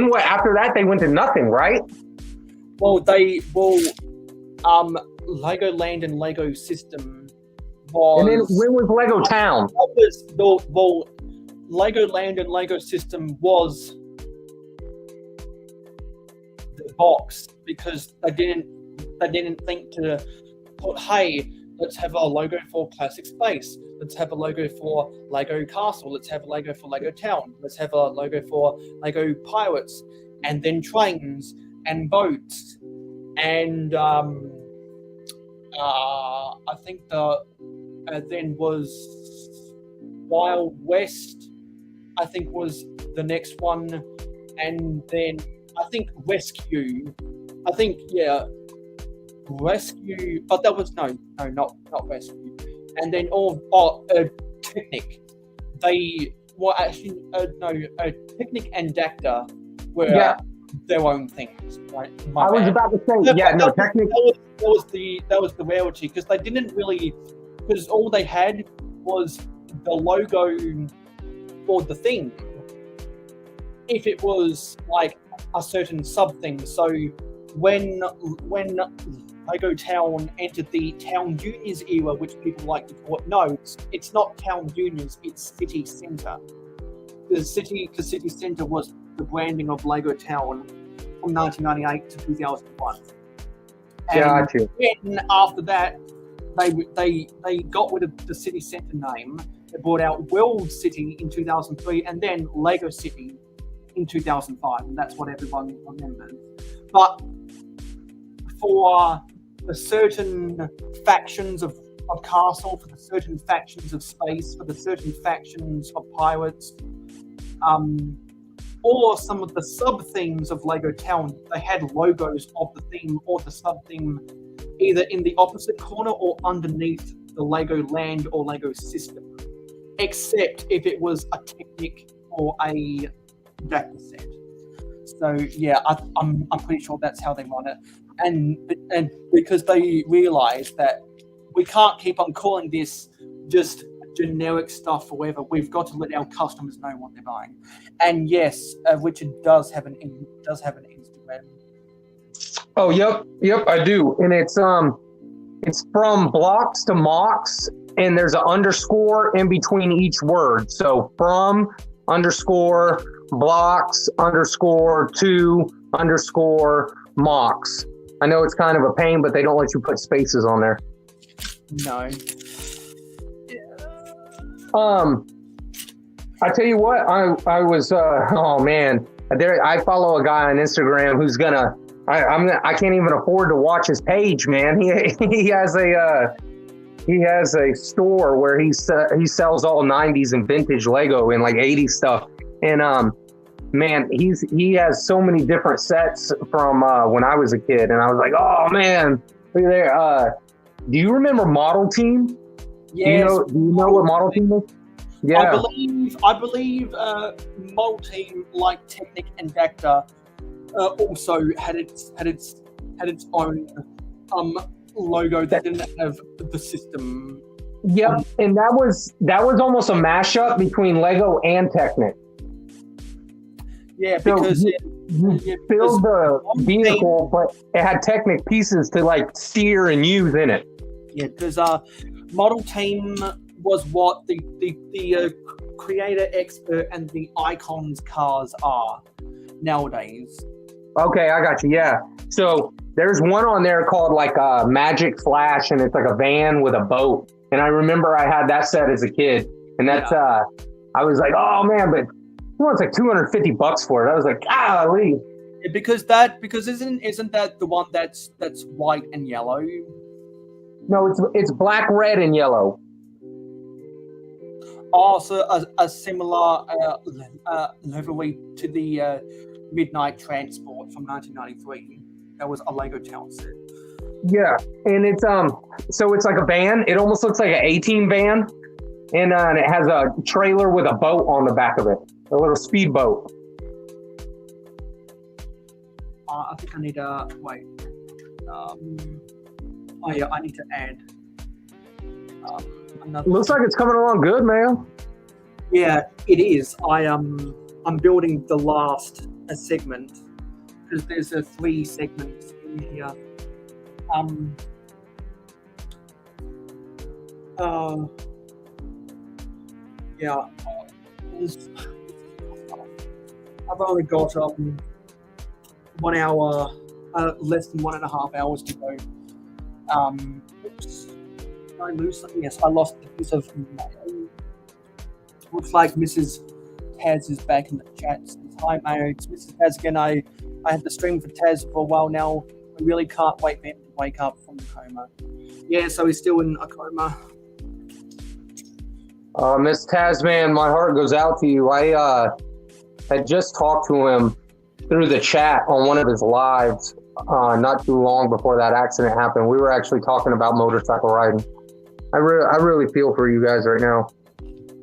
what after that they went to nothing, right? Well, Lego Land and Lego System was. And then when was Lego Town? That was Lego Land and Lego System was the box because they didn't think to put, hey, let's have a logo for Classic Space. Let's have a logo for Lego Castle. Let's have a logo for Lego Town. Let's have a logo for Lego Pirates, and then trains and boats. And I think then was Wild West, I think was the next one. And then I think Rescue. I think, yeah, Rescue, but that was not Rescue. And then Technic. They were actually Technic and Dacta were their own things. Right? I was about to say, Technic. That was the rarity because they didn't really, because all they had was the logo for the thing. If it was like a certain sub thing, so when Lego Town entered the Town Juniors era, which people like to call it. No, it's not Town Juniors, it's City Centre. Because City Centre was the branding of Lego Town from 1998 to 2001. And then after that, they got rid of the City Centre name. They brought out World City in 2003 and then Lego City in 2005, and that's what everyone remembers. But for the certain factions of Castle, for the certain factions of Space, for the certain factions of Pirates, or some of the sub-themes of Lego Town, they had logos of the theme or the sub-theme either in the opposite corner or underneath the Lego Land or Lego System, except if it was a Technic or a Dacta set. So yeah, I'm pretty sure that's how they run it. And because they realize that we can't keep on calling this just generic stuff forever, we've got to let our customers know what they're buying. And yes, Richard does have an Instagram. Oh, yep, I do. And it's from blocks to mocks, and there's an underscore in between each word. So from underscore blocks underscore to underscore mocks. I know it's kind of a pain, but they don't let you put spaces on there. No. I tell you what, I was oh man, I follow a guy on Instagram who's gonna I can't even afford to watch his page, man. He has a store where he sells all 90s and vintage Lego and like 80s stuff, and man, he has so many different sets from when I was a kid, and I was like, oh man, look there. Do you remember Model Team? Yes. Do you know what Model Team is? Yeah. I believe Model Team, like Technic and Dacta, also had its own logo that didn't have the system. Yep, and that was almost a mashup between Lego and Technic. Yeah, because you build the vehicle, but it had Technic pieces to like steer and use in it. Yeah, because Model Team was what the creator expert and the icons cars are nowadays. Okay, I got you. Yeah. So there's one on there called like Magic Flash, and it's like a van with a boat. And I remember I had that set as a kid, and that's I was like, oh man, but he wants like $250 for it. I was like, golly. Yeah, because isn't that the one that's white and yellow? No, it's black, red, and yellow. Also, a similar livery to the Midnight Transport from 1993. That was a Lego Town set. Yeah, and it's so it's like a van. It almost looks like an A-Team van, and it has a trailer with a boat on the back of it, a little speedboat. I think I need to wait. Oh yeah, I need to add. Looks like it's coming along good, man. Yeah, it is. I'm building the last segment because there's 3 segments in here. Yeah. I've only got 1 hour, less than 1.5 hours to go. Oops. Did I lose something? Yes, I lost a piece of mail. Looks like Mrs. Taz is back in the chat. Says, hi, Mayo. It's Mrs. Taz again. I had the stream for Taz for a while now. I really can't wait for him to wake up from the coma. Yeah, so he's still in a coma. Miss Tasman, my heart goes out to you. I had just talked to him through the chat on one of his lives not too long before that accident happened. We were actually talking about motorcycle riding. I really feel for you guys right now.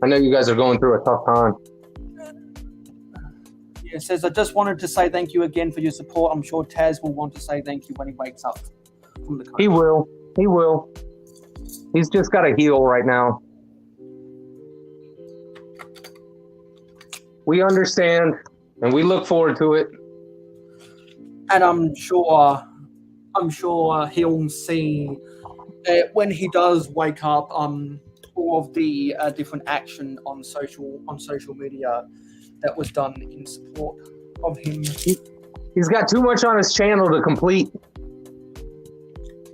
I know you guys are going through a tough time. Yeah, it says, I just wanted to say thank you again for your support. I'm sure Taz will want to say thank you when he wakes up from the coma. He will. He will. He's just got to heal right now. We understand, and we look forward to it. And I'm sure he'll see when he does wake up all of the different action on social media that was done in support of him. He's got too much on his channel to complete.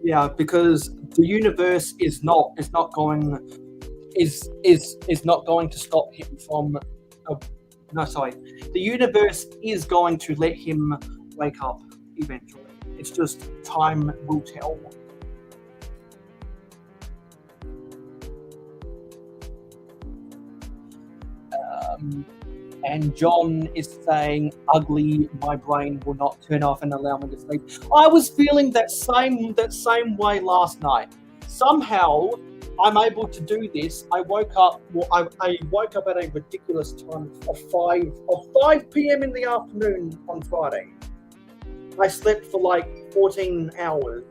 Yeah, because the universe is not going to stop him from. The universe is going to let him wake up eventually. It's just time will tell. And John is saying, ugly, my brain will not turn off and allow me to sleep. I was feeling that same way last night. Somehow I'm able to do this. I woke up at a ridiculous time of 5 p.m. in the afternoon on Friday. I slept for like 14 hours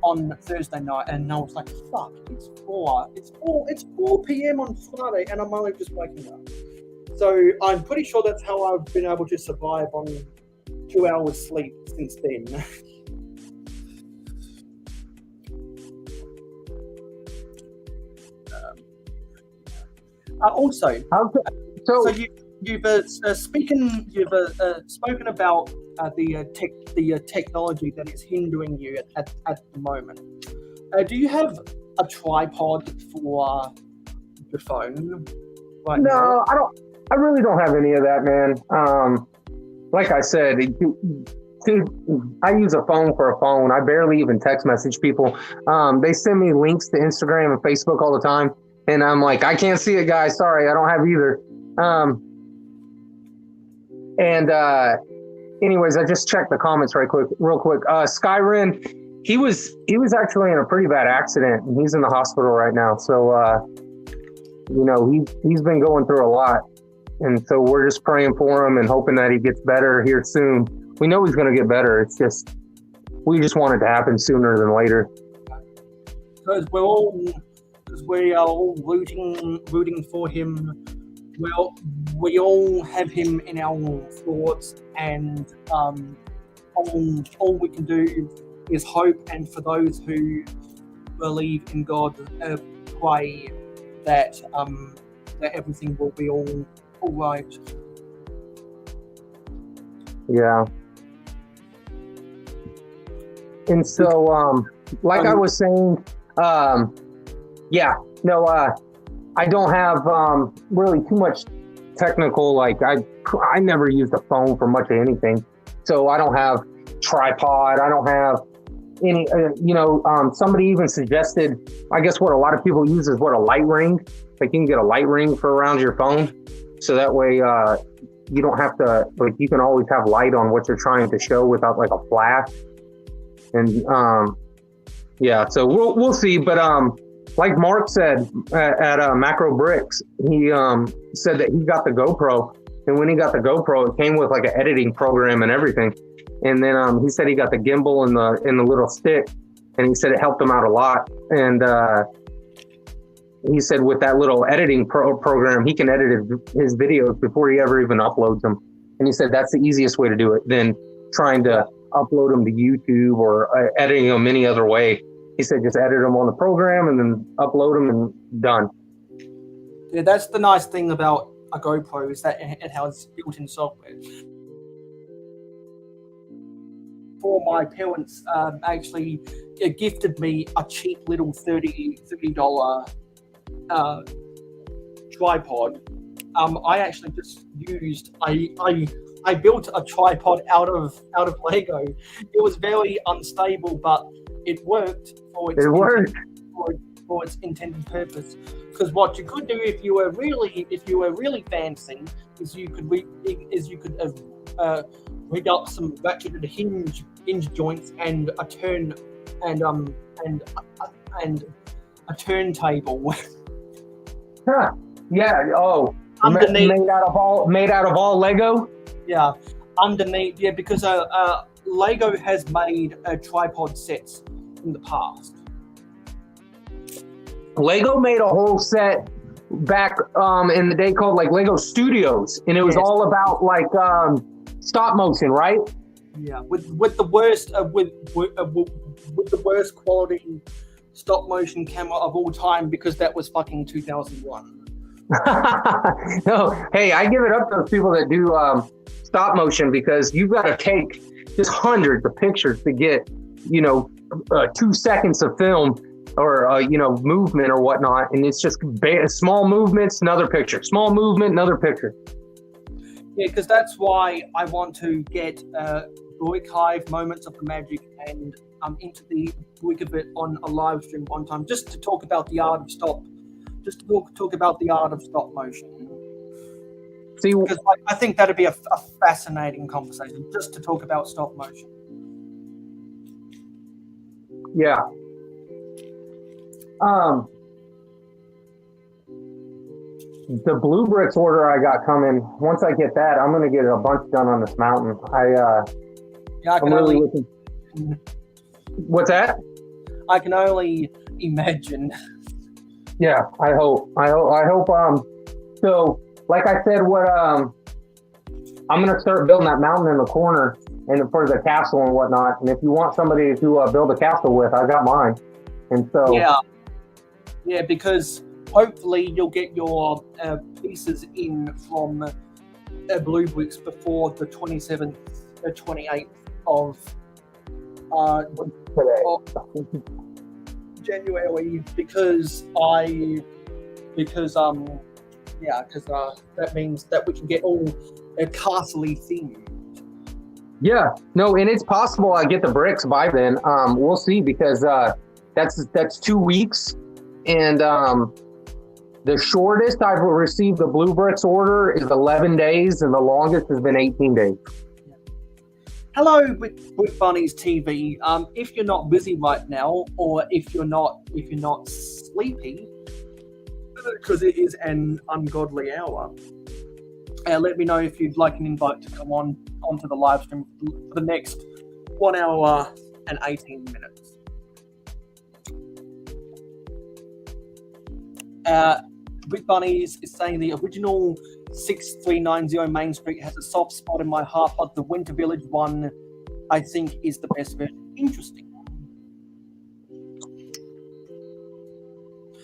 on Thursday night, and I was like, fuck, it's 4 p.m. on Friday, and I'm only just waking up. So I'm pretty sure that's how I've been able to survive on 2 hours sleep since then. Also, so you've spoken about the technology that is hindering you at the moment. Do you have a tripod for your phone? Right No, now? I don't. I really don't have any of that, man. Like I said, I use a phone for a phone. I barely even text message people. They send me links to Instagram and Facebook all the time, and I'm like, I can't see it, guys. Sorry, I don't have either. Anyways, I just checked the comments real quick. Skyrin, he was actually in a pretty bad accident, and he's in the hospital right now. So, he's been going through a lot. And so we're just praying for him and hoping that he gets better here soon. We know he's going to get better. It's just, we just want it to happen sooner than later. Because we are all rooting for him. Well, we all have him in our thoughts, and all we can do is hope. And for those who believe in God, pray that everything will be all right. Yeah. And so, like I was saying, I don't have really too much technical, like I never used a phone for much of anything. So I don't have tripod. I don't have any, somebody even suggested, I guess what a lot of people use is a light ring. Like you can get a light ring for around your phone. So that way you don't have to, like, you can always have light on what you're trying to show without like a flash. And so we'll see. But like Mark said at Macro Bricks, he said that he got the GoPro, and when he got the GoPro, it came with like an editing program and everything. And then he said he got the gimbal and the little stick, and he said it helped him out a lot. And he said with that little editing program, he can edit his videos before he ever even uploads them. And he said that's the easiest way to do it than trying to upload them to YouTube or editing them any other way. He said just edit them on the program and then upload them and done. Yeah, that's the nice thing about a GoPro is that it has built-in software. For my parents actually gifted me a cheap little $30 tripod. I actually just used I built a tripod out of Lego. It was very unstable, but it worked for its intended purpose. Because what you could do if you were really fancy is you could rig up some ratcheted hinge joints and a turntable. Huh. Yeah. Oh. Underneath, made out of all Lego. Yeah. Underneath. Yeah, because Lego has made tripod sets in the past. Lego made a whole set back in the day called like Lego Studios, and it was all about like stop motion, right? Yeah, with the worst with the worst quality stop motion camera of all time, because that was fucking 2001. No, hey, I give it up to those people that do stop motion, because you've got to take just hundreds of pictures to get 2 seconds of film or movement or whatnot, and it's just small movements, another picture, small movement, another picture. Yeah, because that's why I want to get archive moments of the magic and into the week of it on a live stream one time, just to talk about the art of stop motion. See, because I think that'd be a fascinating conversation, just to talk about stop motion. Yeah. The Blue Bricks order I got coming, once I get that, I'm going to get a bunch done on this mountain. What's that? I can only imagine. Yeah, I hope. So, like I said, I'm going to start building that mountain in the corner and for the castle and whatnot. And if you want somebody to build a castle with, I got mine. And so... Yeah, because hopefully you'll get your pieces in from Blue Bricks before the 27th, 28th of January, because that means that we can get all castle-y themed. Yeah, no, and it's possible I get the bricks by then. We'll see, because that's 2 weeks. And the shortest I've received the Blue Bricks order is 11 days, and the longest has been 18 days. Hello, Brick Bunnies TV. If you're not busy right now, or if you're not sleepy, because it is an ungodly hour, let me know if you'd like an invite to come onto the live stream for the next 1 hour and 18 minutes. Brick Bunnies is saying the original 6390 Main Street has a soft spot in my heart, but the Winter Village one, I think, is the best version. Interesting.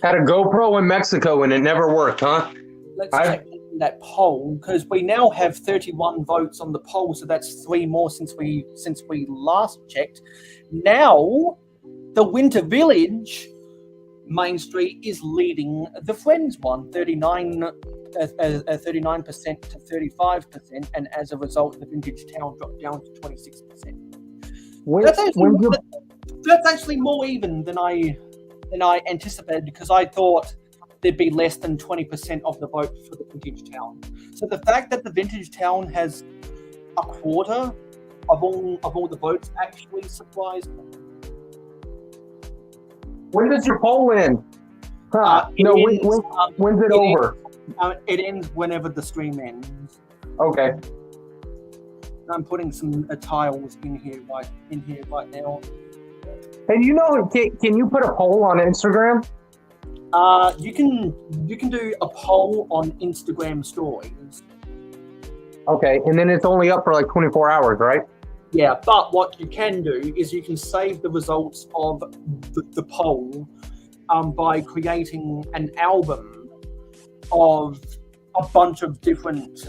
Had a GoPro in Mexico and it never worked, huh? Let's check that poll, because we now have 31 votes on the poll, so that's 3 more since we last checked. Now, the Winter Village Main Street is leading the Friends one, 39% to 35%, and as a result, the Vintage Town dropped down to 26%. That's actually more even than I anticipated, because I thought there'd be less than 20% of the vote for the Vintage Town. So the fact that the Vintage Town has a quarter of all the votes actually surprised me. When does your poll end? When's it over? It ends whenever the stream ends. Okay. I'm putting some tiles in here right now. And can you put a poll on Instagram? You can do a poll on Instagram stories. Okay, and then it's only up for like 24 hours, right? Yeah, but what you can do is you can save the results of the poll by creating an album of a bunch of different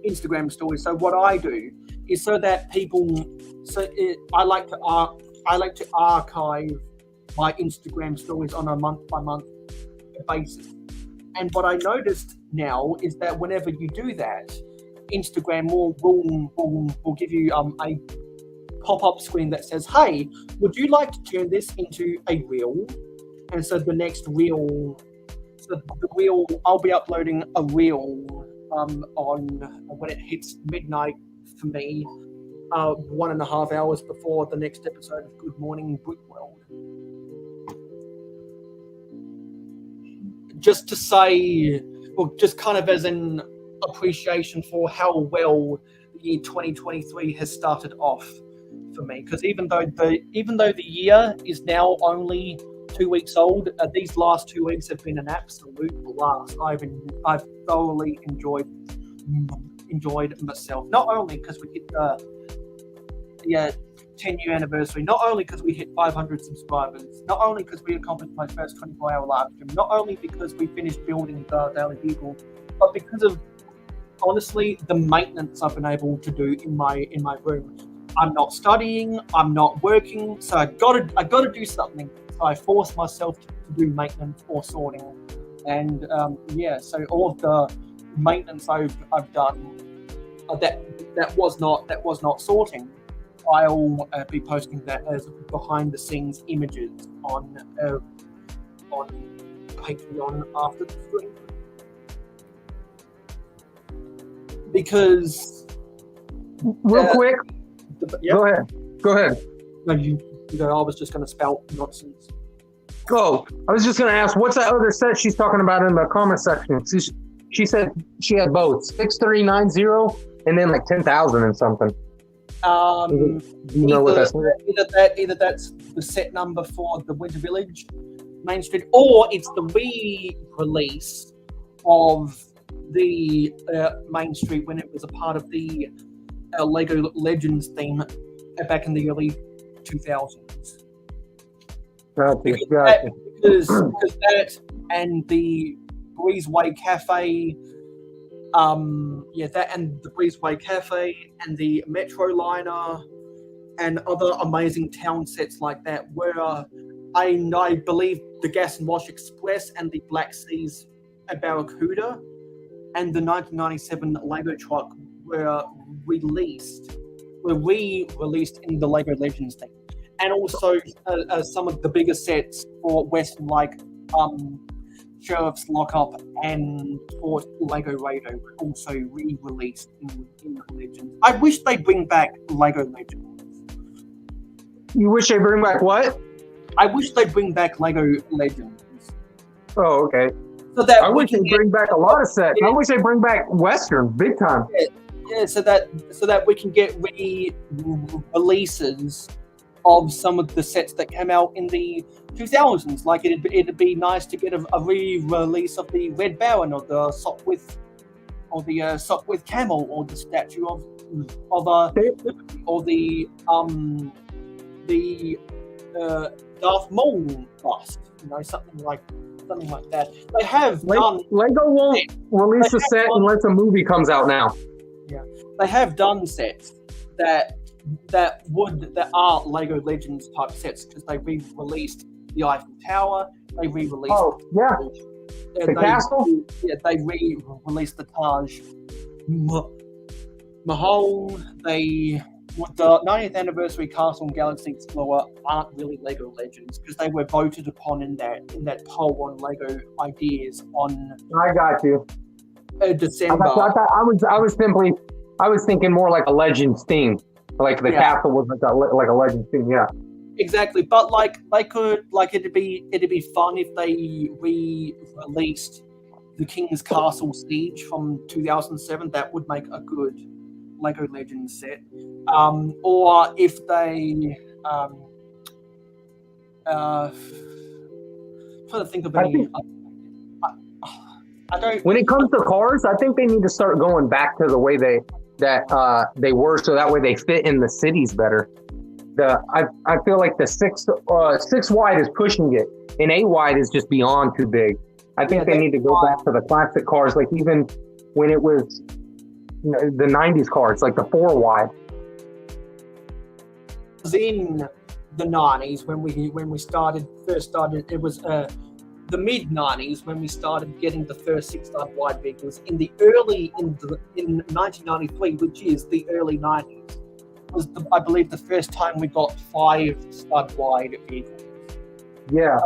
Instagram stories. So what I do is so that people, I like to archive my Instagram stories on a month by month basis. And what I noticed now is that whenever you do that, Instagram will give you a pop-up screen that says, "Hey, would you like to turn this into a reel?" And so the next reel, I'll be uploading a reel on when it hits midnight for me, 1.5 hours before the next episode of Good Morning Brickworld. Just to say, well, just kind of as an appreciation for how well the year 2023 has started off for me, because even though the year is now only 2 weeks old, these last 2 weeks have been an absolute blast. I've thoroughly enjoyed myself. Not only because we hit the 10-year anniversary, not only because we hit 500 subscribers, not only because we accomplished my first 24-hour live stream, not only because we finished building the Daily Bugle, but because of, honestly, the maintenance I've been able to do in my room. I'm not studying, I'm not working, so I gotta do something. So I force myself to do maintenance or sorting, and so all of the maintenance I've done that was not sorting, I'll be posting that as behind the scenes images on Patreon after the stream. Because real quick, go ahead. No, I was just going to spout nonsense. Go. I was just going to ask, what's that other set she's talking about in the comment section? She said she had both 6390 and then like 10,000 and something. Do you know what that's? Either that's the set number for the Winter Village Main Street, or it's the re-release of the Main Street when it was a part of the Lego Legends theme back in the early 2000s. Because that and the Breezeway Cafe, that and the Breezeway Cafe and the Metro Liner and other amazing town sets like that, where I believe the Gas and Wash Express and the Black Seas Barracuda and the 1997 Lego truck were re-released in the Lego Legends thing. And also some of the bigger sets for Western, like Sheriff's Lockup and Fort Lego Raider, were also re-released in Legends. I wish they'd bring back Lego Legends. You wish they bring back what? I wish they'd bring back Lego Legends. Oh, okay. So that I wish they bring back a lot of sets. I wish they bring back Western big time. Yeah, so that we can get releases of some of the sets that came out in the 2000s. Like it'd be nice to get a re-release of the Red Baron or the Sopwith Camel or the statue of or the Darth Maul bust. Something like that. They have done. Lego won't release a set unless a movie comes out now. Yeah, they have done sets that are Lego Legends type sets, because they re-released the Eiffel Tower. They re-released. The castle. They re-released the Taj Mahal. With the 90th anniversary Castle and Galaxy Explorer aren't really Lego Legends, because they were voted upon in that poll on Lego ideas on. I got you. December. I was thinking more like a Legends theme, like the castle was like a Legends theme. Yeah. Exactly, but it'd be fun if they re-released the King's Castle Siege from 2007. That would make a good Lego Legends set. Or if they trying to think of I any. think I don't. when it comes to cars, I think they need to start going back to the way they were, so that way they fit in the cities better. I feel like the six wide is pushing it, and 8 wide is just beyond too big. I think they need to go back to the classic cars, like even when it was the 90s cars, like the 4 wide. In the 90s when we first started, it was the mid 90s when we started getting the first 6-stud wide vehicles. In 1993, which is the early 90s, was I believe the first time we got 5-stud wide vehicles. Yeah.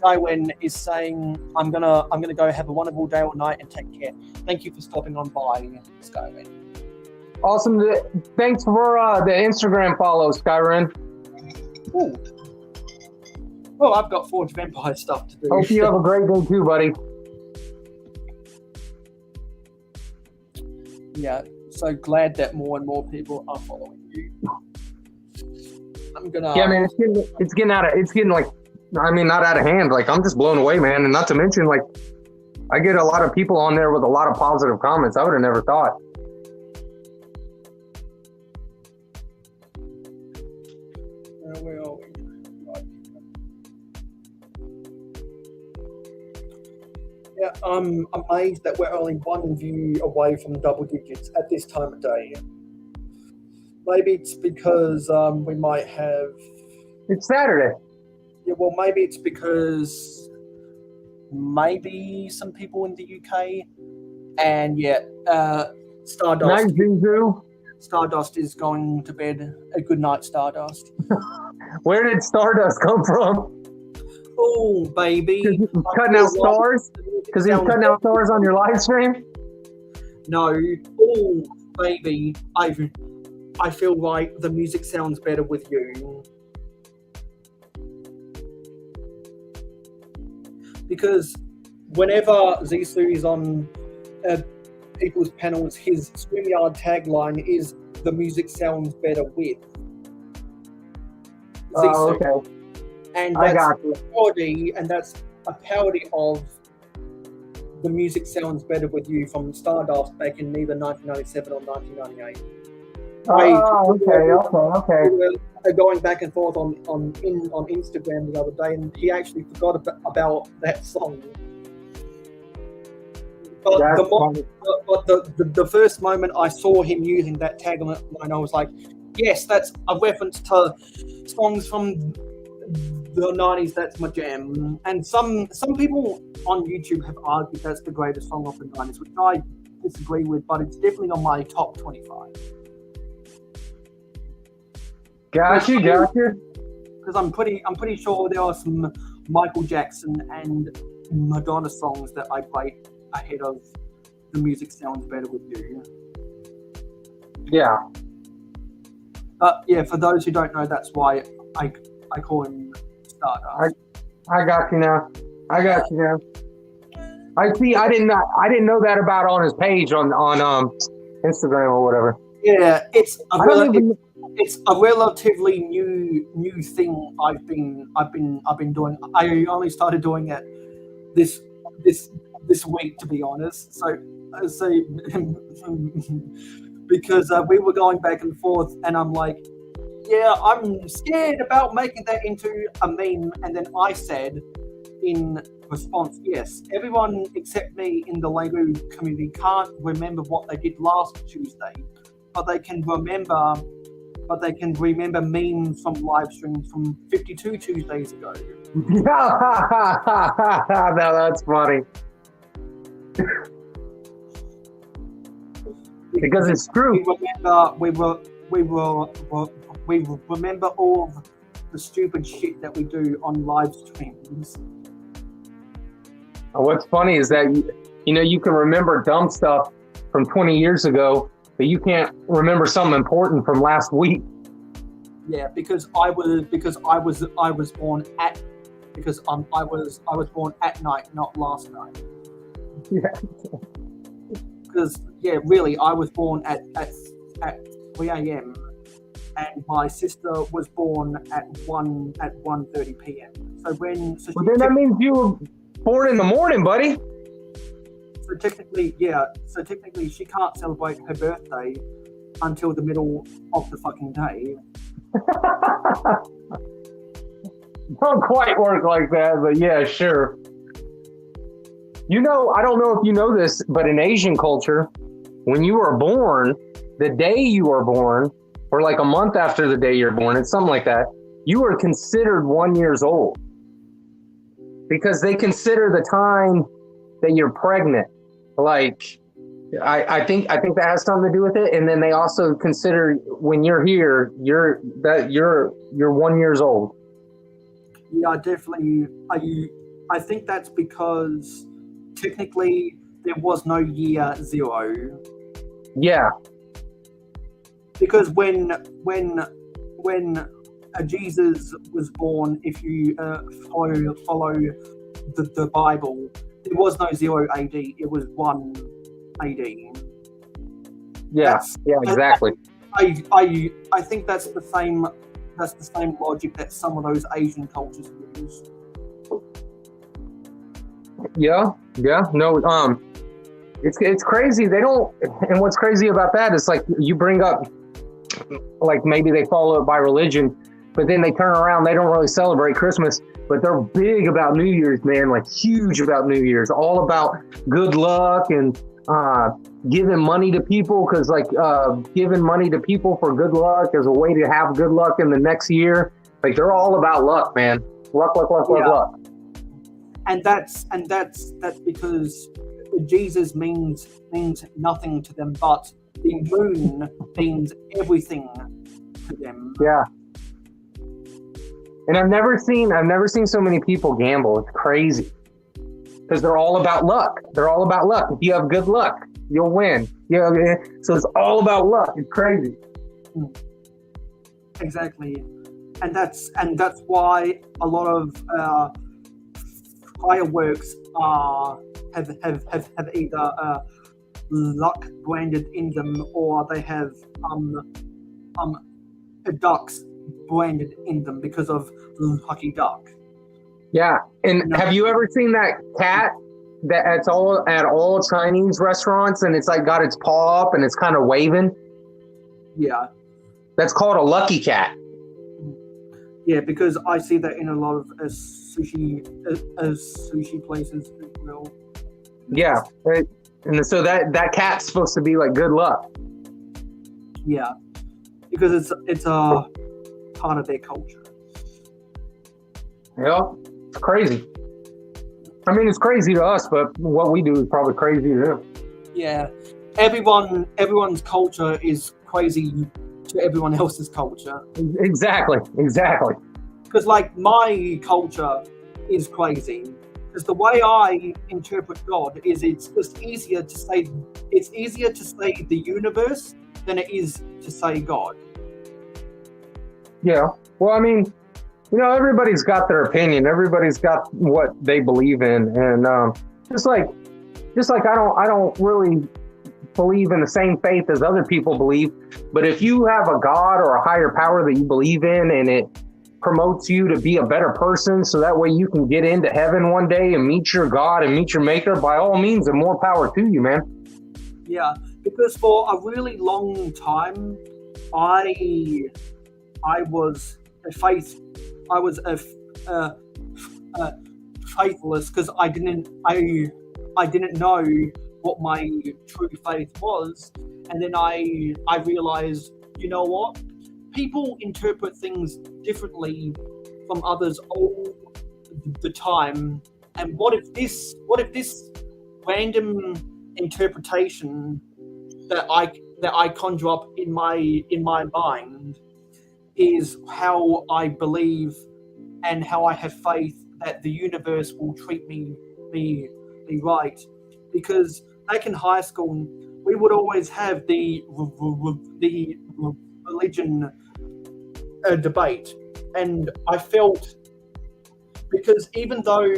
Skywen is saying, I'm gonna go have a wonderful day or night and take care. Thank you for stopping on by, Skywen. Awesome. Thanks for the Instagram follow, Skyren. Ooh. Well, I've got Forge Vampire stuff to do. Hope you have a great day too, buddy. Yeah, so glad that more and more people are following you. I'm gonna. Yeah, man, it's getting like, I mean, not out of hand. Like, I'm just blown away, man. And not to mention, like, I get a lot of people on there with a lot of positive comments. I would have never thought. Where are we? Yeah, I'm amazed that we're only one view away from double digits at this time of day. Maybe it's because we might have... It's Saturday. Yeah, well, maybe it's because maybe some people in the UK, and Stardust. Night Zuzu. Stardust is going to bed. A good night, Stardust. Where did Stardust come from? Oh, baby. Cutting out stars? Because he was cutting out stars on your live stream? No. Oh, baby. I feel like the music sounds better with you. Because whenever Zissou is on people's panels, his StreamYard tagline is "the music sounds better with." Oh, okay. And I that's got you. that's a parody of "The Music Sounds Better With You" from Stardust back in either 1997 or 1998. Oh, okay. We were going back and forth on Instagram the other day, and he actually forgot about that song. But the first moment I saw him using that tagline, I was like, yes, that's a reference to songs from the 90s. That's my jam. And some people on YouTube have argued that's the greatest song of the 90s, which I disagree with, but it's definitely on my top 25. Gotcha. Because I'm pretty sure there are some Michael Jackson and Madonna songs that I rate ahead of "The Music Sounds Better With You." Yeah. But yeah, for those who don't know, that's why I call him Stardust. I got you now. I see. I didn't know that about on his page on Instagram or whatever. Yeah, it's a relatively new thing I've been doing. I only started doing it this week, to be honest. So because we were going back and forth, and I'm like, yeah, I'm scared about making that into a meme. And then I said in response, yes, everyone except me in the Lego community can't remember what they did last Tuesday, but they can remember memes from live streams from 52 Tuesdays ago. No, that's funny. Because it's true. We remember all of the stupid shit that we do on live streams. What's funny is that you can remember dumb stuff from 20 years ago, but you can't remember something important from last week. Yeah, because I was born at night, not last night. Yeah. Because really, I was born at 3 a.m. and my sister was born at 1:30 p.m. Well, then that means you were born in the morning, buddy. So technically, she can't celebrate her birthday until the middle of the fucking day. Don't quite work like that, but yeah, sure. You know, I don't know if you know this, but in Asian culture, when you were born, the day you were born, or like a month after the day you're born, it's something like that, you are considered 1 year old. Because they consider the time that you're pregnant. Like, I think that has something to do with it. And then they also consider when you're here, you're 1 year old. Yeah, definitely. I think that's because technically there was no year zero. Yeah. Because when Jesus was born, if you follow the Bible, there was no 0 AD. It was 1 AD. Yeah, exactly. I think that's the same. That's the same logic that some of those Asian cultures use. Yeah. No, it's crazy. They don't, and what's crazy about that is like you bring up, like maybe they follow it by religion, but then they turn around, they don't really celebrate Christmas, but they're big about New Year's, man, like huge about New Year's, all about good luck and giving money to people, because like giving money to people for good luck is a way to have good luck in the next year. Like they're all about luck, man. Luck. And that's because Jesus means nothing to them, but the moon means everything to them. Yeah. And I've never seen so many people gamble. It's crazy. Because they're all about luck. If you have good luck, you'll win. So it's all about luck. It's crazy. Exactly. And that's why a lot of fireworks have either luck branded in them, or they have ducks branded in them because of Lucky Duck. Yeah, and have you ever seen that cat that's all at all Chinese restaurants, and it's like got its paw up and it's kind of waving? Yeah, that's called a lucky cat. Yeah, because I see that in a lot of sushi places as well. Yeah, and so that cat's supposed to be like good luck. Yeah, because it's a part of their culture. Yeah, it's crazy. I mean, it's crazy to us, but what we do is probably crazy to them. Yeah, everyone's culture is crazy to everyone else's culture. Exactly. Because like my culture is crazy. Because the way I interpret God is it's just easier to say the universe than it is to say God. Yeah. Well, I mean, everybody's got their opinion. Everybody's got what they believe in, and just like I don't really believe in the same faith as other people believe. But if you have a God or a higher power that you believe in, and it promotes you to be a better person, so that way you can get into heaven one day and meet your God and meet your Maker, by all means, and more power to you, man. Yeah, because for a really long time, I was a faithless, because I didn't know what my true faith was, and then I realized, you know what? People interpret things differently from others all the time, and what if this random interpretation that I conjure up in my mind is how I believe and how I have faith that the universe will treat me right. Because back in high school, we would always have the religion debate, and I felt, because even though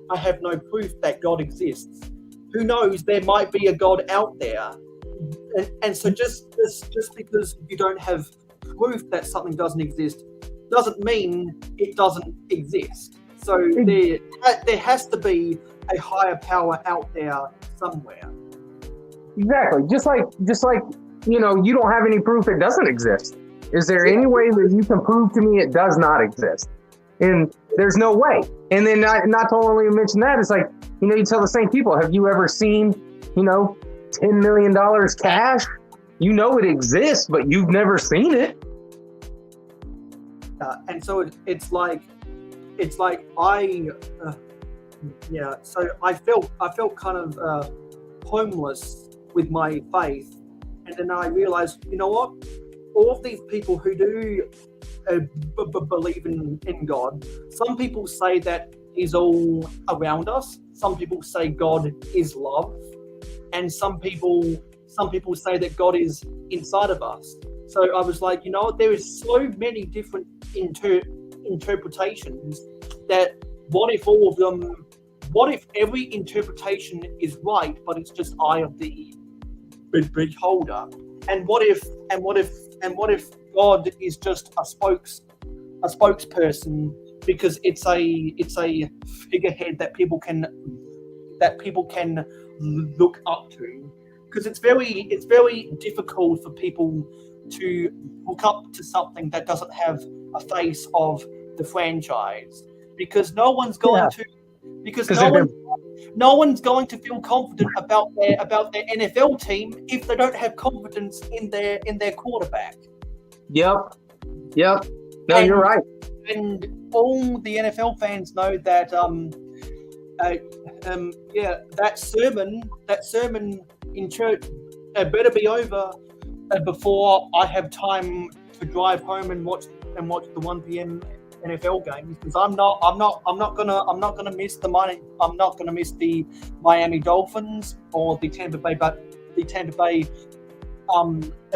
I have no proof that God exists, who knows, there might be a God out there, and so just because you don't have proof that something doesn't exist doesn't mean it doesn't exist. So there has to be a higher power out there somewhere. Exactly. Just like you don't have any proof it doesn't exist. Is there any way that you can prove to me it does not exist? And there's no way. And then not to only mention that, it's like, you tell the same people, have you ever seen, $10 million cash? You know it exists, but you've never seen it. And so it's like I so I felt kind of homeless with my faith, and then I realized, you know what, all of these people who do believe in God, some people say that He's all around us, some people say God is love, and some people say that God is inside of us. So I was like, there is so many different interpretations that what if every interpretation is right, but it's just eye of the beholder? And what if God is just a spokesperson, because it's a figurehead that people can look up to? Because it's very difficult for people to look up to something that doesn't have a face of the franchise, because no one's going to feel confident about their NFL team if they don't have confidence in their quarterback. Yep. No, you're right. And all the NFL fans know that that sermon in church better be over before I have time to drive home and watch the 1 p.m. NFL games, because I'm not gonna miss the money. I'm not gonna miss the Miami Dolphins or the Tampa Bay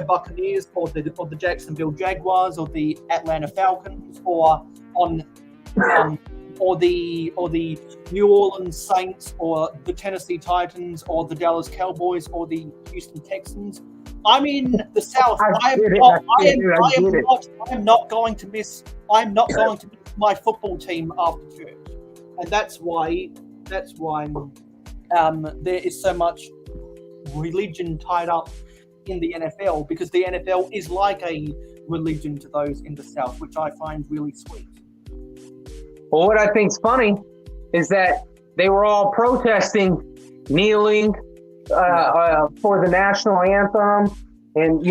Buccaneers or the Jacksonville Jaguars or the Atlanta Falcons or the New Orleans Saints or the Tennessee Titans or the Dallas Cowboys or the Houston Texans. I'm in the South. I'm not going to miss my football team after church, and that's why there is so much religion tied up in the NFL, because the NFL is like a religion to those in the South, which I find really sweet. Well, what I think's funny is that they were all protesting, kneeling for the national anthem, and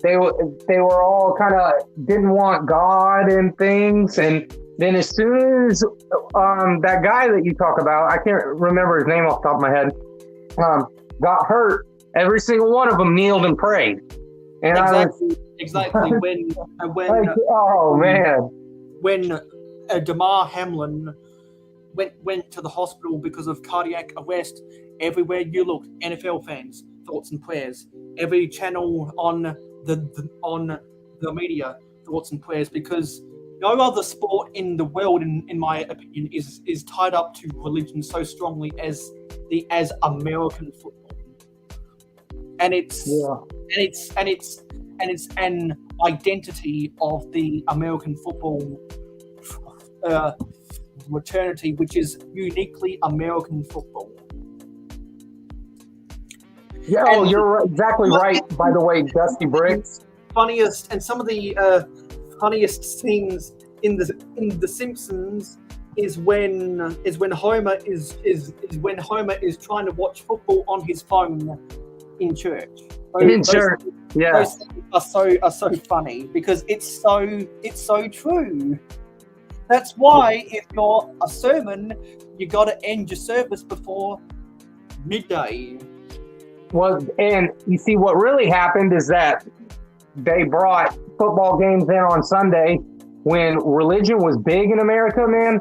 they were all kind of didn't want God and things. And then as soon as that guy that you talk about, I can't remember his name off the top of my head, got hurt, every single one of them kneeled and prayed. And exactly when oh man, when Damar Hamlin went to the hospital because of cardiac arrest, everywhere you looked, NFL fans, thoughts and prayers. Every channel on the media, thoughts and prayers, because no other sport in the world, in my opinion, is tied up to religion so strongly as American football. And it's an identity of the American football fraternity, which is uniquely American football. Yeah, you're exactly right. By the way, Dusty Bricks. Some of the funniest scenes in the Simpsons is when Homer is trying to watch football on his phone in church. Those are so funny, because it's so true. That's why if you're a sermon, you got to end your service before midday. Well, and you see what really happened is that they brought football games in on Sunday when religion was big in America, man.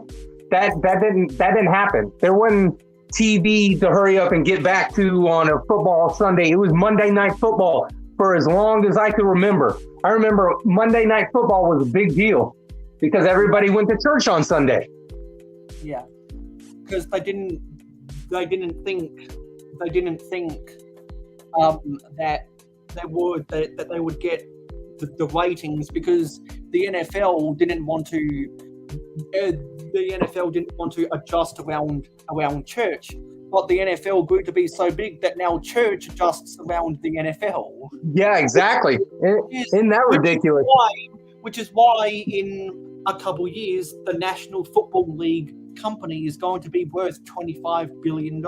That didn't happen. There wasn't TV to hurry up and get back to on a football Sunday. It was Monday Night Football for as long as I could remember. I remember Monday Night Football was a big deal because everybody went to church on Sunday. Yeah, because they didn't think that they would get the ratings, because the NFL didn't want to the NFL didn't want to adjust around church, but the NFL grew to be so big that now church adjusts around the NFL. Yeah, exactly. Isn't that ridiculous? Which is why in a couple of years, the National Football League company is going to be worth $25 billion.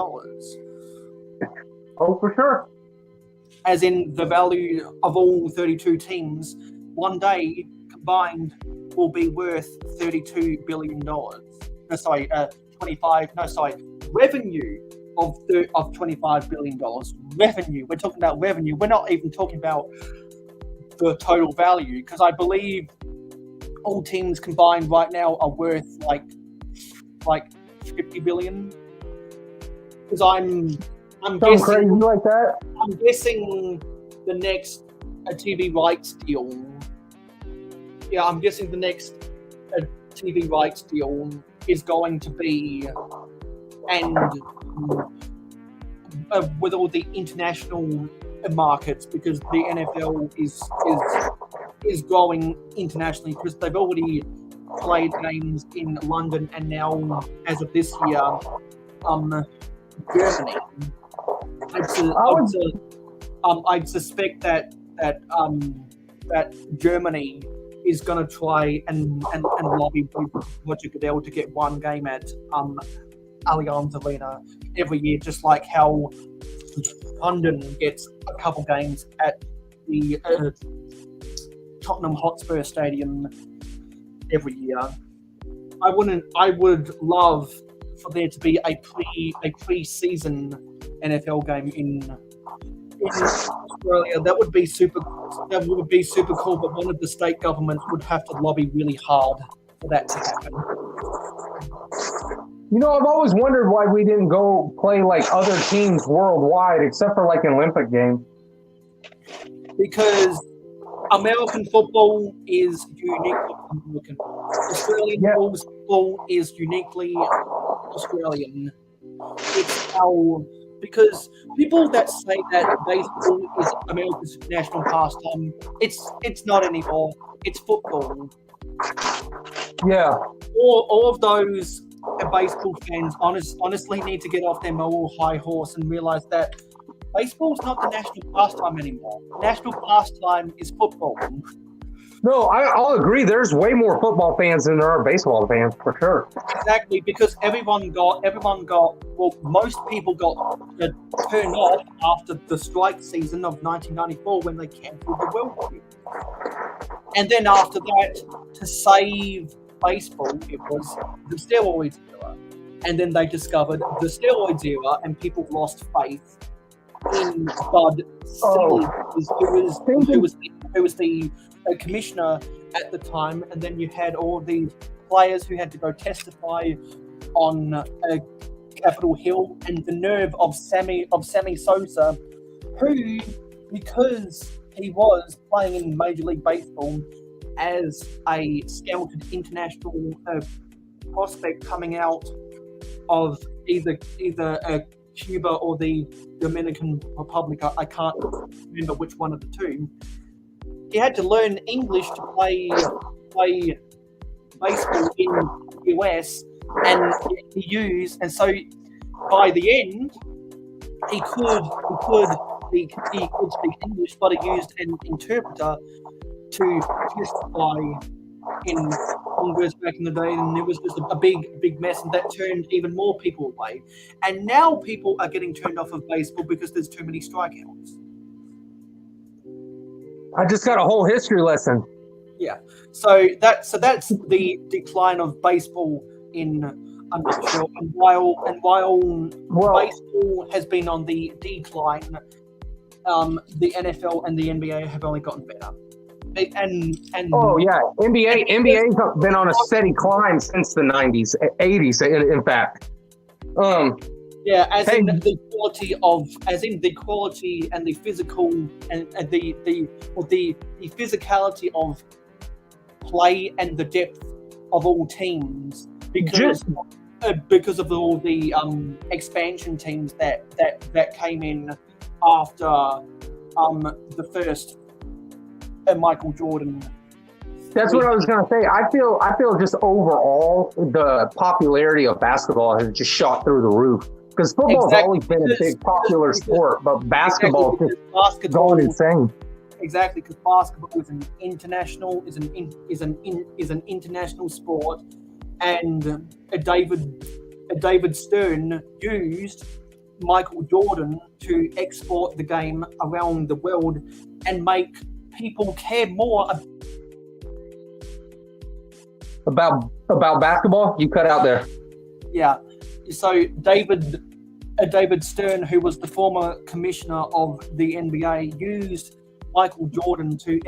Oh, for sure. As in the value of all 32 teams, one day combined will be worth $32 billion. Revenue of $25 billion. Revenue. We're talking about revenue. We're not even talking about the total value, because I believe all teams combined right now are worth like 50 billion. Because I'm guessing crazy like that. I'm guessing the next TV rights deal. Yeah, I'm guessing the next TV rights deal is going to be, and with all the international markets, because the NFL is growing internationally, because they've already played games in London and now, as of this year, Germany. I'd suspect that Germany is going to try and lobby Roger Goodell to get one game at Allianz Arena every year, just like how London gets a couple games at the Tottenham Hotspur Stadium every year. I would love for there to be a pre-season NFL game in Australia. That would be super cool, but one of the state governments would have to lobby really hard for that to happen. You know, I've always wondered why we didn't go play like other teams worldwide, except for like an Olympic game. Because American football is uniquely American. Australian football is uniquely Australian. It's how, because people that say that baseball is America's national pastime, it's not anymore. It's football. Yeah. All of those baseball fans honestly need to get off their moral high horse and realize that baseball's not the national pastime anymore. National pastime is football. No, I'll agree. There's way more football fans than there are baseball fans, for sure. Exactly, because most people got turned off after the strike season of 1994 when they cancelled the World Cup. And then after that, to save baseball, it was the steroids era. And then they discovered the steroids era, and people lost faith in Bud Selig, who was the commissioner at the time. And then you had all these players who had to go testify on Capitol Hill, and the nerve of Sammy Sosa, who, because he was playing in Major League Baseball as a scouted international prospect coming out of either Cuba or the Dominican Republic. I can't remember which one of the two. He had to learn English to play baseball in the US, and and so by the end he could speak English, but he used an interpreter to testify in Congress back in the day, and it was just a big mess, and that turned even more people away. And now people are getting turned off of baseball because there's too many strikeouts. I just got a whole history lesson. Yeah, so that's the decline of baseball in a nutshell. And while baseball has been on the decline, the NFL and the NBA have only gotten better. And oh yeah, NBA's been on a steady climb since the 90s, 80s, in fact. Yeah, in the quality and the physical and the physicality of play and the depth of all teams, because of all the expansion teams that came in after the first Michael Jordan That's what I was gonna say. I feel just overall the popularity of basketball has just shot through the roof. Because football's always been a big popular sport, but basketball is just going insane. Exactly, because basketball is an international international sport, and David Stern used Michael Jordan to export the game around the world and make people care more about basketball. You cut out there. Yeah. So David Stern, who was the former commissioner of the NBA, used Michael Jordan to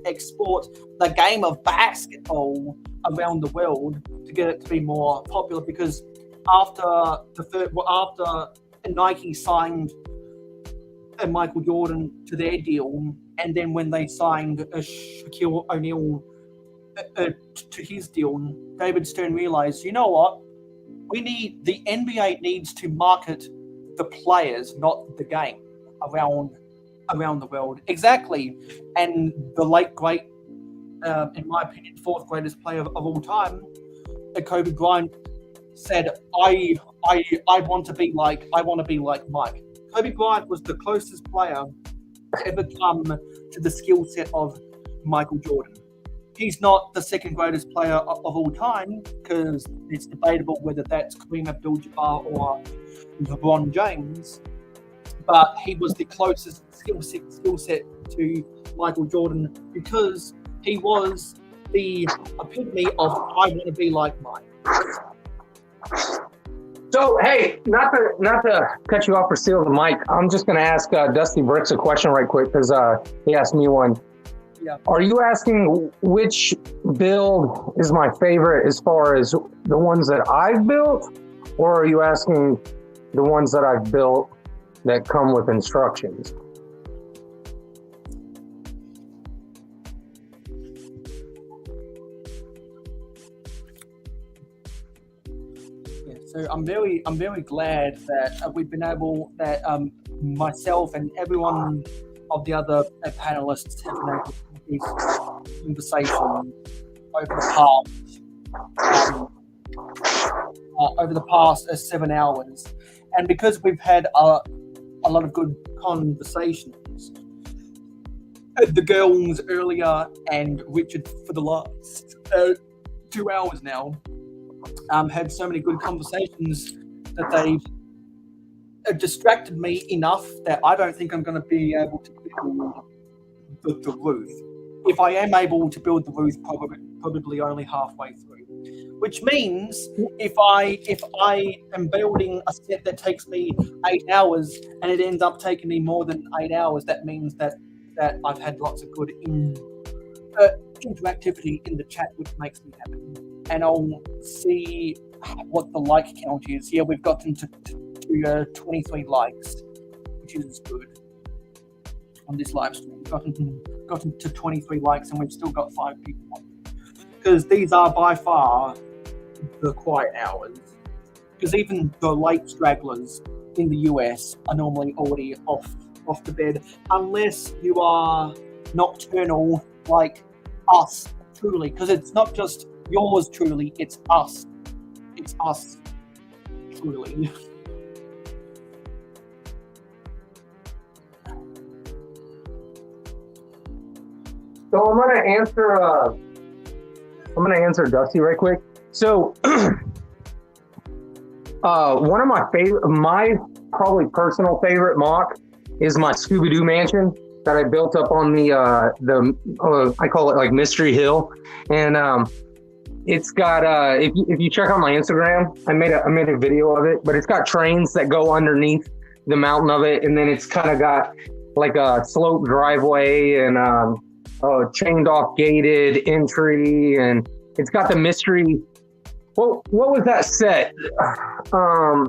export the game of basketball around the world to get it to be more popular. Because after Nike signed Michael Jordan to their deal, and then when they signed Shaquille O'Neal to his deal, David Stern realized, you know what? The NBA needs to market the players, not the game, around the world. Exactly. And the late great, in my opinion, fourth greatest player of all time, Kobe Bryant, said, I want to be like Mike. Kobe Bryant was the closest player to ever come to the skill set of Michael Jordan. He's not the second greatest player of all time, because it's debatable whether that's Kareem Abdul-Jabbar or LeBron James, but he was the closest skill set to Michael Jordan, because he was the epitome of I want to be like Mike. So, hey, not to cut you off or steal the mic, I'm just going to ask Dusty Bricks a question right quick, because he asked me one. Yeah. Are you asking which build is my favorite as far as the ones that I've built, or are you asking the ones that I've built that come with instructions? So I'm very glad that we've been able, that myself and everyone of the other panelists have been able to have this conversation over the past 7 hours, and because we've had a lot of good conversations, the girls earlier and Richard for the last 2 hours now. Had so many good conversations that they've distracted me enough that I don't think I'm going to be able to build the roof. If I am able to build the roof, probably only halfway through. Which means if I am building a set that takes me 8 hours and it ends up taking me more than 8 hours, that means that I've had lots of good interactivity in the chat, which makes me happy. And I'll see what the like count is. Yeah, we've gotten to 23 likes, which is good on this live stream. We've gotten to 23 likes, and we've still got 5 people on. Because these are by far the quiet hours. Because even the late stragglers in the US are normally already off the bed, unless you are nocturnal like us, truly. Because it's not just yours truly, it's us. It's us truly. So I'm gonna answer Dusty right quick. So one of my probably personal favorite mock is my Scooby-Doo mansion that I built up on the I call it like Mystery Hill, and it's got if you check out my Instagram, I made a video of it, but it's got trains that go underneath the mountain of it, and then it's kind of got like a sloped driveway and chained off gated entry, and it's got the mystery. What was that set?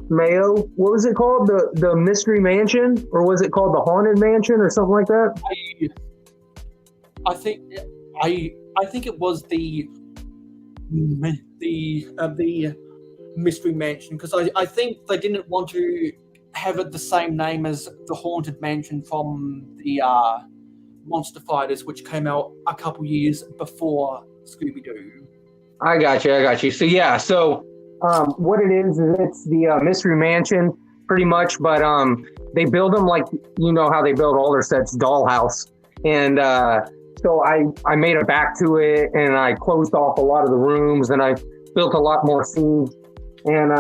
Mayo, what was it called? The Mystery Mansion, or was it called the Haunted Mansion, or something like that? I think it was the Mystery Mansion, because I think they didn't want to have it the same name as the Haunted Mansion from the Monster Fighters, which came out a couple years before Scooby-Doo. I got you. So yeah, what it is it's the Mystery Mansion, pretty much. But they build them like how they build all their sets, dollhouse, and so I made a back to it, and I closed off a lot of the rooms, and I built a lot more scenes, and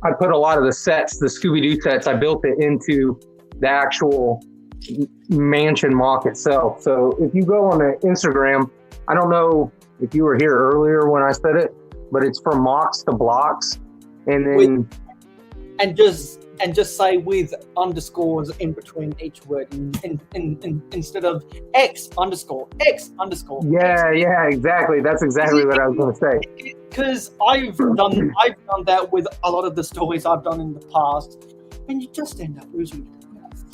I put a lot of the sets, the Scooby-Doo sets, I built it into the actual mansion mock itself. So if you go on the Instagram, I don't know if you were here earlier when I said it, but it's from mocks to blocks, and then and just say with underscores in between each word, instead of X underscore. Yeah, exactly. That's exactly what I was going to say. Because I've done that with a lot of the stories I've done in the past, and you just end up losing your class.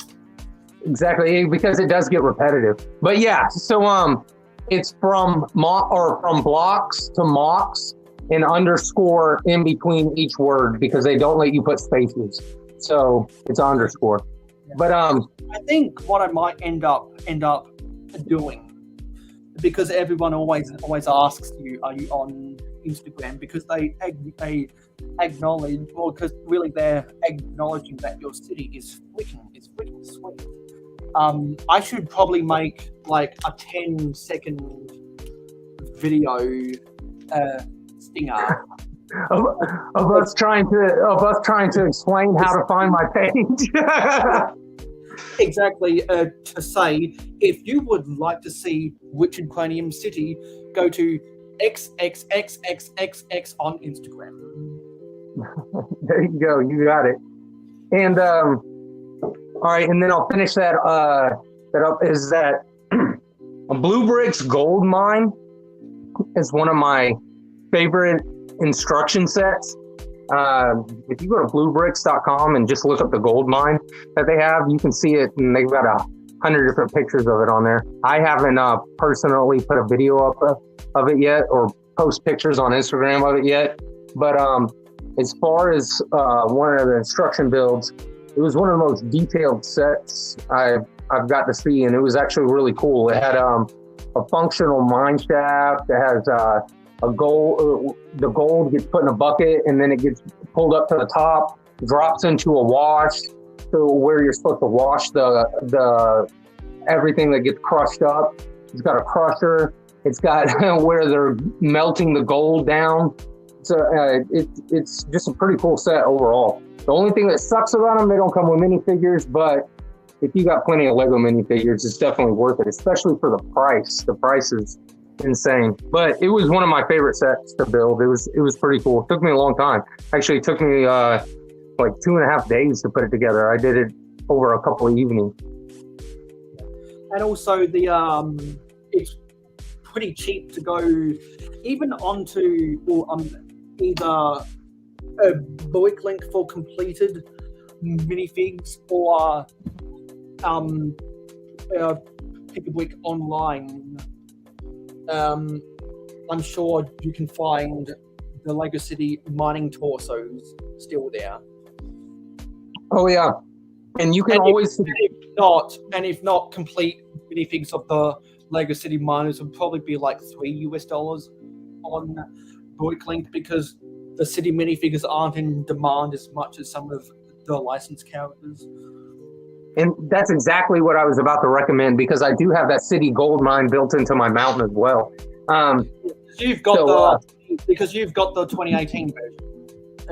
Exactly, because it does get repetitive. But yeah, so it's from blocks to mocks, and underscore in between each word because they don't let you put spaces. So it's underscore. Yeah. But I think what I might end up doing, because everyone always asks you, are you on Instagram? Because they acknowledge, well, because really they're acknowledging that your city is freaking sweet. I should probably make like a 10-second video stinger of us trying to explain how to find my page. Exactly. To say, if you would like to see Richard Cranium City, go to XXXXXX on Instagram. There you go. You got it. And all right, and then I'll finish that up. Is that a Blue Bricks gold mine is one of my favorite instruction sets. If you go to bluebricks.com and just look up the gold mine that they have, you can see it, and they've got 100 different pictures of it on there. I haven't personally put a video up of it yet or post pictures on Instagram of it yet, but as far as one of the instruction builds, it was one of the most detailed sets I've got to see, and it was actually really cool. It had a functional mine shaft. It has a gold. The gold gets put in a bucket, and then it gets pulled up to the top, drops into a wash, so where you're supposed to wash the everything that gets crushed up. It's got a crusher. It's got where they're melting the gold down. So it's just a pretty cool set overall. The only thing that sucks about them, they don't come with minifigures, but if you got plenty of Lego minifigures, it's definitely worth it, especially for the price. The price is insane. But it was one of my favorite sets to build. It was pretty cool. It took me a long time. Actually, it took me like 2.5 days to put it together. I did it over a couple of evenings. And also it's pretty cheap to go even onto either a Buick link for completed minifigs or Pick a Buick online. I'm sure you can find the Lego City mining torsos still there. Oh yeah, and you can always if not complete minifigs of the Lego City miners would probably be like $3 on Buick link, because the city minifigures aren't in demand as much as some of the licensed characters. And that's exactly what I was about to recommend, because I do have that city gold mine built into my mountain as well. You've got because you've got the 2018 version,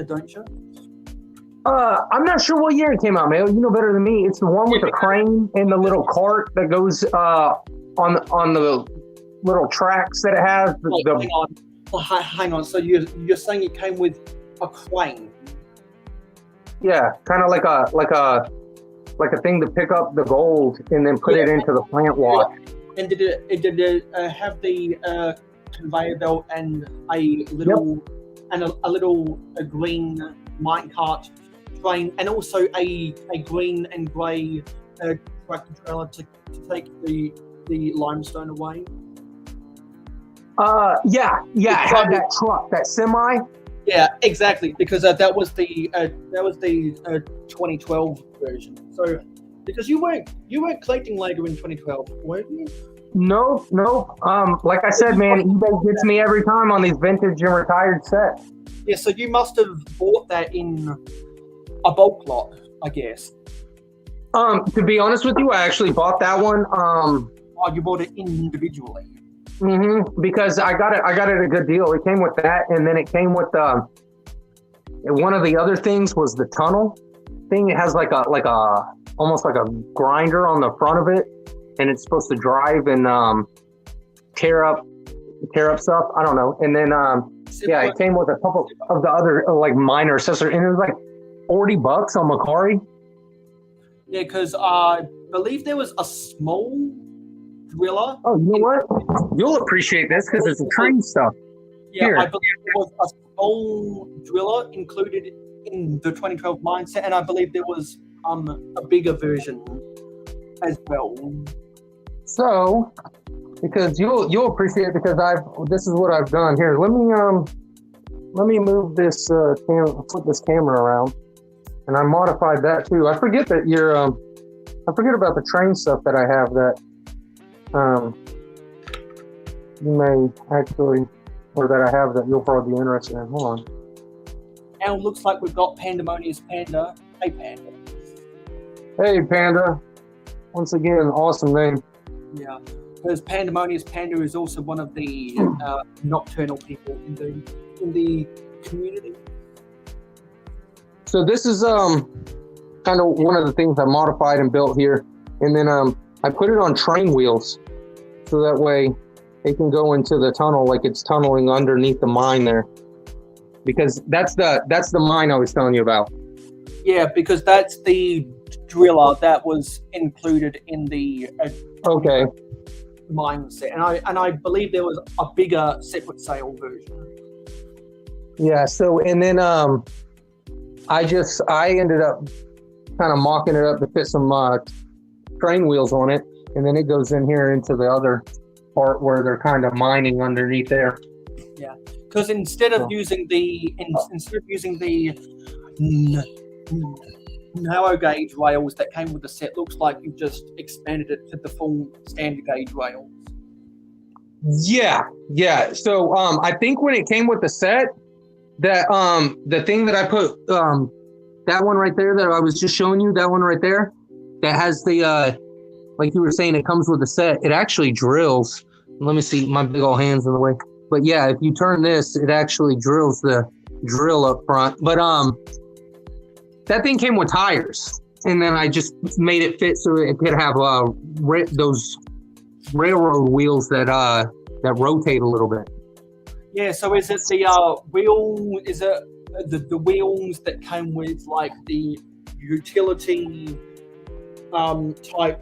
don't you? I'm not sure what year it came out, Mayo. You know better than me. It's the one with the crane and the little cart that goes on the little tracks that it has. Hang on. So you're saying it came with a crane? Yeah, kind of like a thing to pick up the gold and then put it into the plant wash. And did it have the conveyor belt and a little a green minecart train, and also a green and grey tractor trailer to take the limestone away? Yeah, it had that truck, that semi. Yeah, exactly, because that was the 2012 version. So Because you weren't collecting Lego in 2012, were you? Nope. Like I said, man, eBay gets me every time on these vintage and retired sets. Yeah, so you must have bought that in a bulk lot, I guess. To be honest with you, I actually bought that one. Oh, you bought it individually. Because I got it at a good deal. It came with that, and then it came with one of the other things was the tunnel thing. It has like a almost like a grinder on the front of it, and it's supposed to drive and tear up stuff. I don't know. And then it came with a couple of the other like minor accessories, and it was like $40 on Macari. Yeah, because I believe there was a small driller. Oh, you know what? You'll appreciate this because it's train stuff. Yeah, Here. I believe there was a small driller included in the 2012 mindset, and I believe there was a bigger version as well. So, because you'll appreciate it because this is what I've done here. Let me move this flip this camera around, and I modified that too. I forget that I forget about the train stuff that I have that you may actually, or that I have that you'll probably be interested in. Hold on. And it looks like we've got Pandemonious Panda. Hey, Panda. Hey, Panda. Once again, awesome name. Yeah, because Pandemonious Panda is also one of the nocturnal people in the community. So this is kind of one of the things I modified and built here, and then I put it on train wheels, so that way it can go into the tunnel like it's tunneling underneath the mine there, because that's the mine I was telling you about. Yeah, because that's the driller that was included in the mindset, and I believe there was a bigger separate sale version. Yeah. So and then I ended up kind of mocking it up to fit some train wheels on it, and then it goes in here into the other part where they're kind of mining underneath there. Yeah, because instead of using the narrow gauge rails that came with the set, looks like you just expanded it to the full standard gauge rails. Yeah. So I think when it came with the set, that the thing that I put that one right there that I was just showing you, that one right there, that has the like you were saying, it comes with a set. It actually drills. Let me see, my big old hands in the way. But yeah, if you turn this, it actually drills the drill up front. But that thing came with tires, and then I just made it fit so it could have those railroad wheels that rotate a little bit. Yeah, so is it the wheel? Is it the wheels that came with like the utility type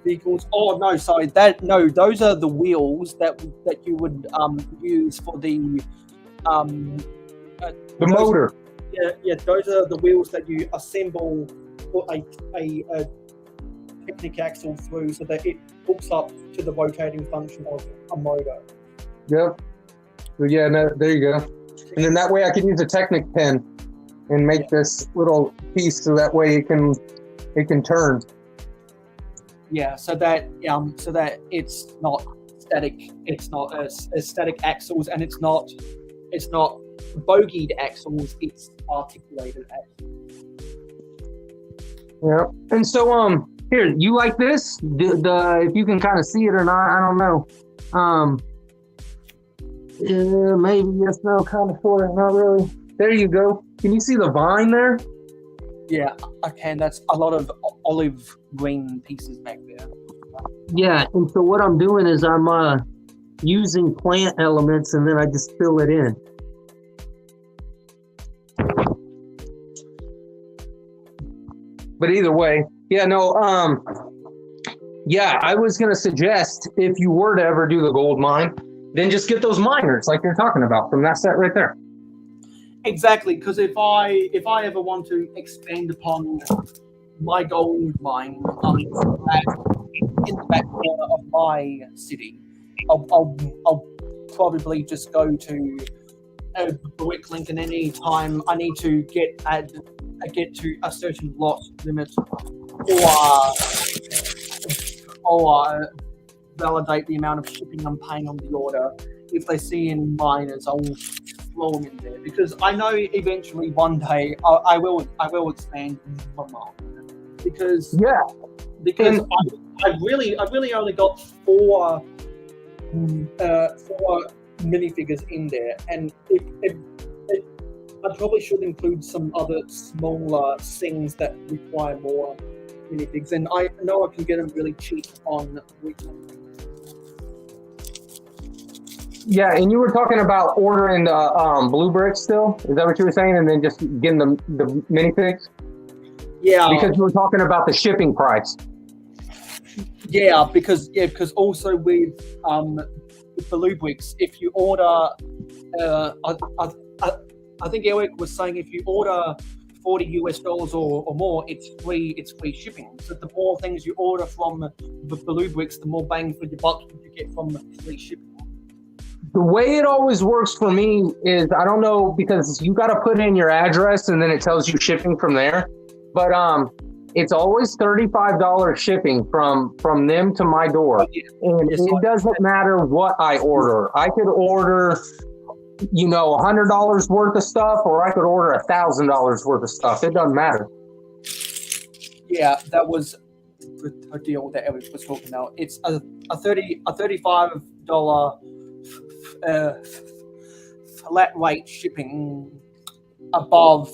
vehicles? Oh no, sorry, those are the wheels that you would use for the motor. Yeah, those are the wheels that you assemble put a Technic axle through so that it hooks up to the rotating function of a motor. Yep. So yeah, no, there you go. And then that way I can use a Technic pen and make this little piece so that way it can turn. Yeah, so that it's not static. It's not static axles, and it's not bogeyed axles. It's articulated axles. Yeah. And so here, you like this? The if you can kind of see it or not, I don't know. Yeah, maybe yes, no, kind of, sort of, not really. There you go. Can you see the vine there? Yeah, I can. That's a lot of olive green pieces back there. Yeah, and so what I'm doing is I'm using plant elements, and then I just fill it in. But either way, yeah, no, yeah, I was gonna suggest if you were to ever do the gold mine, then just get those miners like you're talking about from that set right there. Exactly, because if I ever want to expand upon my gold mine in the back corner of my city, I'll probably just go to Bricklink, and any time I need to get to a certain lot limit, or validate the amount of shipping I'm paying on the order. If they see any minors, I'll throw them in there because I know eventually one day I will expand my mind because I really only got four minifigures in there, and I probably should include some other smaller things that require more minifigs, and I know I can get them really cheap on weekend. Yeah, and you were talking about ordering the blue bricks still? Is that what you were saying? And then just getting the minifigs? Yeah. Because you were talking about the shipping price. Yeah, because also with blue bricks, if you order, I think Eric was saying if you order $40 or more, it's free shipping. So the more things you order from the blue bricks, the more bang for your buck you get from the free shipping. The way it always works for me is, I don't know, because you got to put in your address and then it tells you shipping from there. But it's always $35 shipping from them to my door. And it doesn't matter what I order. I could order, $100 worth of stuff, or I could order $1,000 worth of stuff. It doesn't matter. Yeah, that was a deal that Eric was talking about. It's a $35 flat rate shipping above,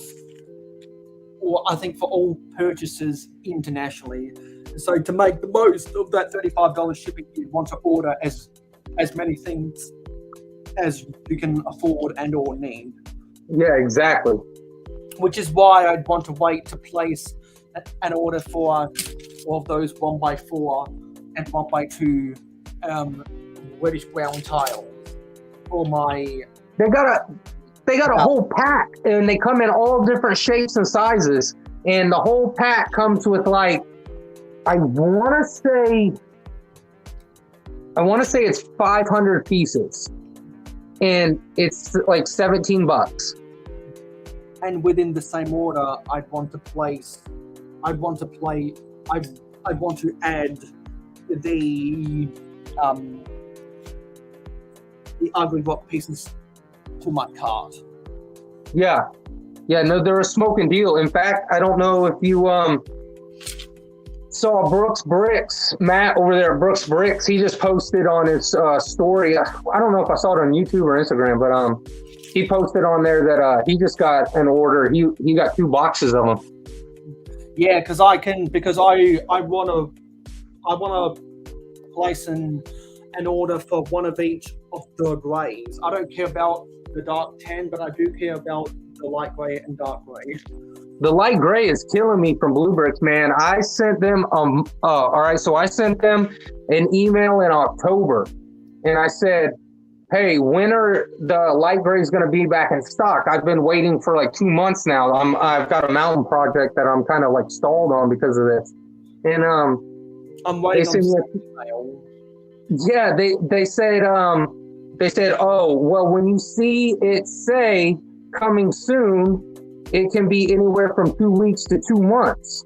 or I think for all purchases internationally. So to make the most of that $35 shipping, you want to order as many things as you can afford and or need. Yeah, exactly. Which is why I'd want to wait to place an order for all of those 1x4 and 1x2 reddish brown tiles for my. They got a whole pack, and they come in all different shapes and sizes, and the whole pack comes with I want to say it's 500 pieces, and it's like $17. And within the same order, I'd want to add the ugly rock pieces to my cart. Yeah, no, they're a smoking deal. In fact, I don't know if you saw Brooks Bricks, Matt over there at Brooks Bricks. He just posted on his story. I don't know if I saw it on YouTube or Instagram, but he posted on there that he just got an order. He got 2 boxes of them. Yeah, because I want to place an order for one of each of the grays. I don't care about the dark tan, but I do care about the light gray and dark gray. The light gray is killing me from Blue Bricks, man. I sent them I sent them an email in October, and I said, hey, when are the light grays going to be back in stock? I've been waiting for like 2 months now. I've got a mountain project that I'm kind of like stalled on because of this. And I'm waiting on email. Yeah, they said, oh, well, when you see it say coming soon, it can be anywhere from 2 weeks to 2 months.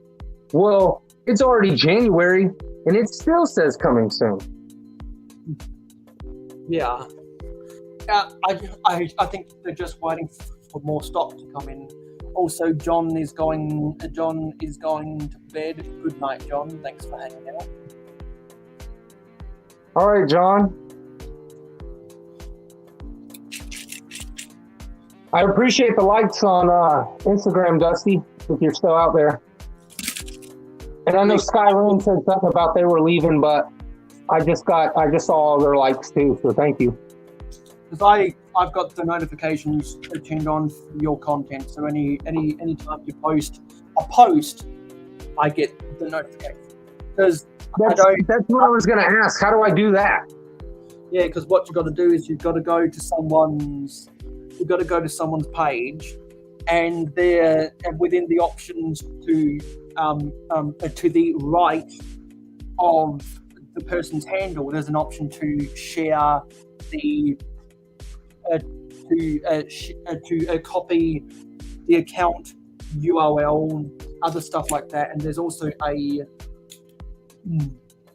Well, it's already January, and it still says coming soon. Yeah. I think they're just waiting for more stock to come in. Also, John is going to bed. Good night, John. Thanks for hanging out. All right, John. I appreciate the likes on Instagram, Dusty, if you're still out there. And I know Skyrim said something about they were leaving, but I just saw all their likes too, so thank you. Because I've got the notifications turned on for your content, so any time you post a post, I get the notification. Because that's what I was going to ask. How do I do that? Yeah, because what you've got to do is you've got to go to someone's page, and they're within the options to the right of the person's handle. There's an option to share the to copy the account URL, other stuff like that, and there's also a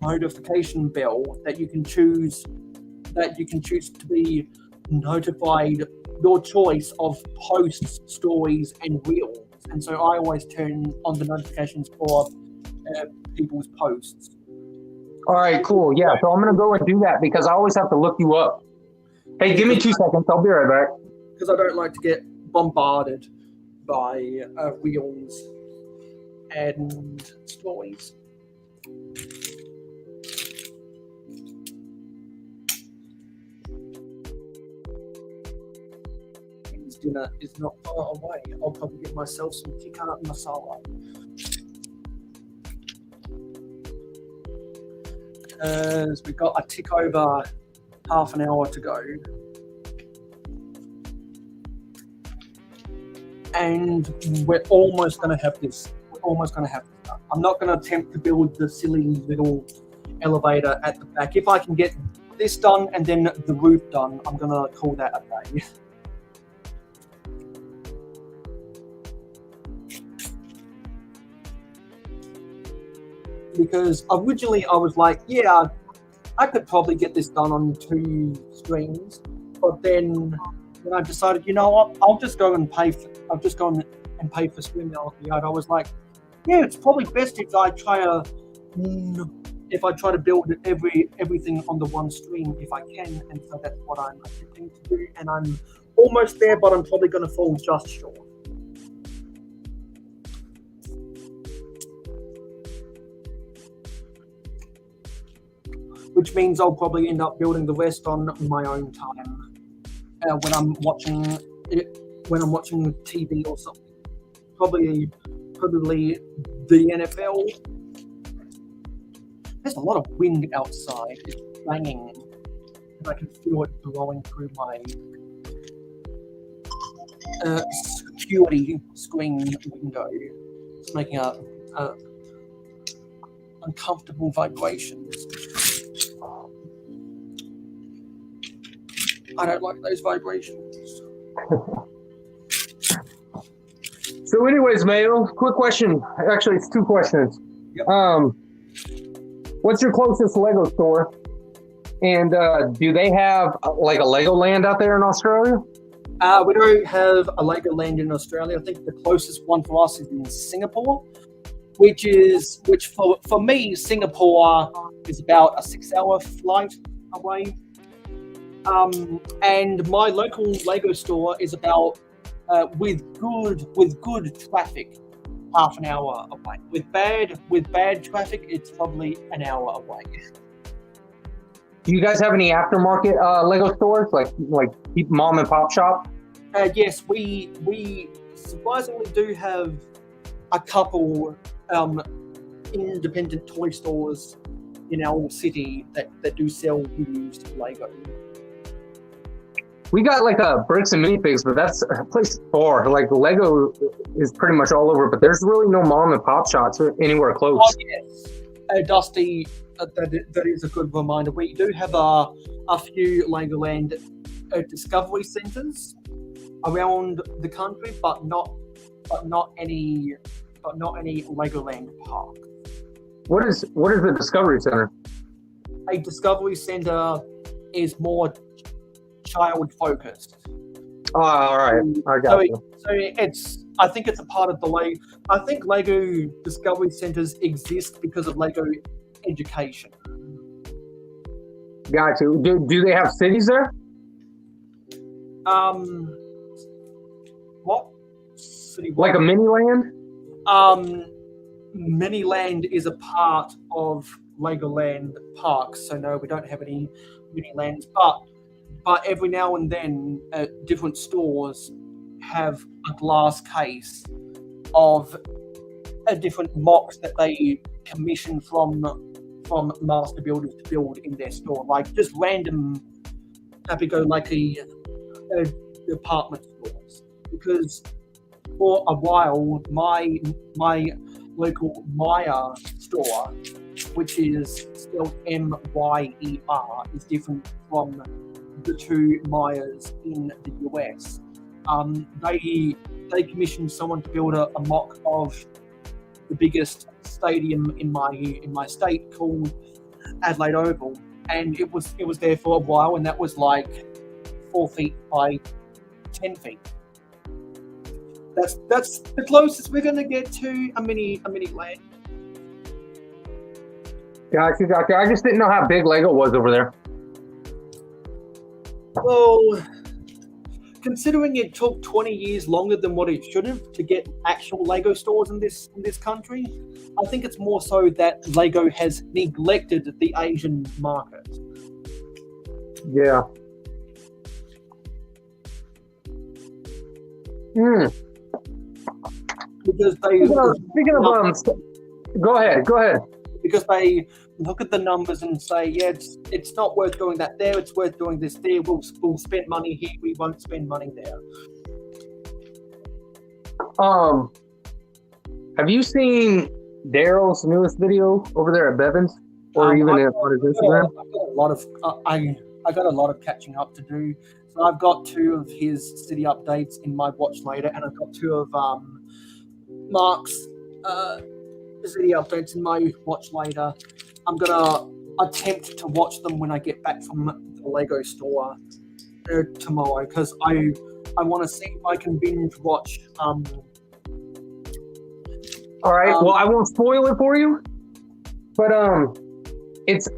notification bell that you can choose to be notified your choice of posts, stories, and reels. And so I always turn on the notifications for people's posts. All right, cool. Yeah, so I'm gonna go and do that because I always have to look you up. Hey, give me 2 seconds. I'll be right back. Because I don't like to get bombarded by reels and stories. Dinner is not far away. I'll probably get myself some tikka masala. Because we've got a tick over half an hour to go. And we're almost going to have this. Done. I'm not going to attempt to build the silly little elevator at the back. If I can get this done and then the roof done, I'm going to call that a day. Because originally I was like, yeah, I could probably get this done on 2 streams, but then I decided, you know what, I'll just go and pay for streaming out. I was like, yeah, it's probably best if I try to build everything on the one stream if I can, and so that's what I'm attempting to do, and I'm almost there, but I'm probably going to fall just short. Which means I'll probably end up building the rest on my own time when I'm watching TV or something. Probably the NFL. There's a lot of wind outside. It's banging, and I can feel it blowing through my security screen window. It's making a uncomfortable vibrations. I don't like those vibrations. So anyways, Mayo, quick question. Actually, it's 2 questions. Yep. What's your closest Lego store? And do they have like a Legoland out there in Australia? We don't have a Legoland in Australia. I think the closest one for us is in Singapore, which for me, Singapore is about a 6-hour flight away. And my local Lego store is about with good traffic, half an hour away. With bad traffic, it's probably an hour away. Do you guys have any aftermarket Lego stores, like mom and pop shop? Yes, we surprisingly do have a couple independent toy stores in our city that do sell used Lego. We got like a Bricks and Minifigs, but that's a place far. Like Lego is pretty much all over, but there's really no mom and pop shops anywhere close. Oh yes, Dusty, that is a good reminder. We do have a few Legoland discovery centers around the country, but not any Legoland park. What is the Discovery Center? A Discovery Center is more child focused. Oh, all right, I got you. So I think it's a part of the Lego. I think Lego Discovery Centers exist because of Lego education. Got you. Do they have cities there? What? City? Like a mini land? Miniland is a part of Legoland parks, so no, we don't have any mini lands. But every now and then, different stores have a glass case of different mocks that they commission from master builders to build in their store, like just random happy-go-lucky department stores. Because for a while, my local Mayo store, which is spelled M-Y-E-R, is different from the 2 Mayas in the US. They commissioned someone to build a mock of the biggest stadium in my state called Adelaide Oval, and it was there for a while, and that was like 4 feet by 10 feet. That's the closest we're gonna get to a mini land. Gotcha. I just didn't know how big Lego was over there. Well, considering it took 20 years longer than what it should have to get actual Lego stores in this country, I think it's more so that Lego has neglected the Asian market. Yeah. Because they speaking of go ahead. Because they look at the numbers and say, yeah, it's not worth doing that there. It's worth doing this there. We'll spend money here. We won't spend money there. Have you seen Daryl's newest video over there at Bevan's, or even on his Instagram? I got a lot of catching up to do. So I've got 2 of his city updates in my watch later, and I've got 2 of Mark's city updates in my watch later. I'm gonna attempt to watch them when I get back from the Lego store tomorrow, because I want to see if I can binge watch. All right. Well, I won't spoil it for you, but it's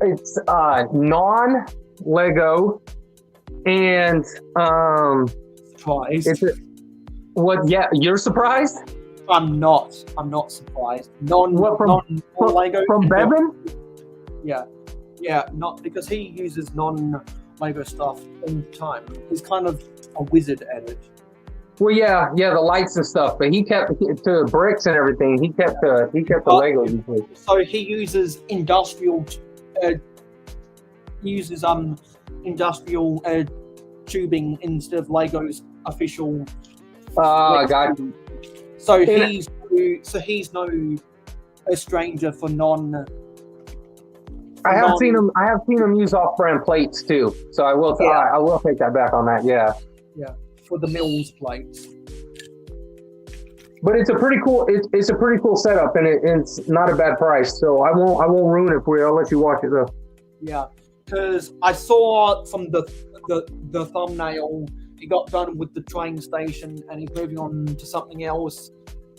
non-Lego and surprised. What? Yeah, you're surprised? I'm not surprised. Non-Lego from Bevan? Yeah, not because he uses non-Lego stuff all the time. He's kind of a wizard at it. Well, yeah, the lights and stuff, but he kept to bricks and everything. He kept the Lego usually. So he uses industrial. Industrial tubing instead of Lego's official. Got you. So he's no a stranger for non. I have seen him use off-brand plates too. So I will take that back on that. Yeah. Yeah, for the Mills plates. But it's a pretty cool setup, and it's not a bad price. So I won't ruin it for you. I'll let you watch it though. Yeah, because I saw from the thumbnail, he got done with the train station and he's moving on to something else,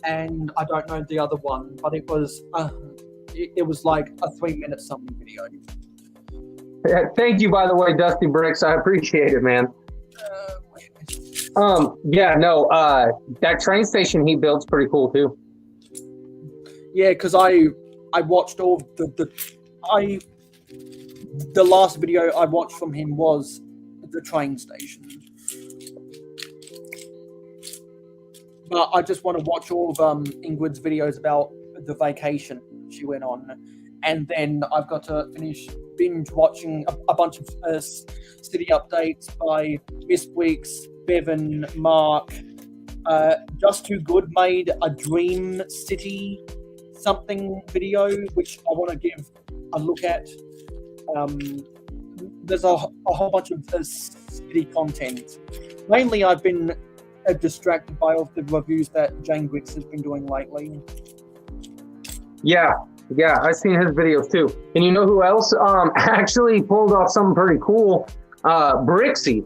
and I don't know the other one, but it was like a 3-minute something video. Yeah, thank you, by the way, Dusty Bricks. I appreciate it, man. That train station he builds pretty cool too. Yeah, because I watched all the last video I watched from him was the train station. But I just want to watch all of Ingrid's videos about the vacation she went on, and then I've got to finish binge watching a bunch of city updates by Miss Weeks, Bevan, Mark. Just Too Good made a Dream City something video, which I want to give a look at. There's a whole bunch of city content. Mainly, I've been distracted by all the reviews that Jane Griggs has been doing lately. Yeah, I've seen his videos too. And you know who else actually pulled off something pretty cool? Brixie.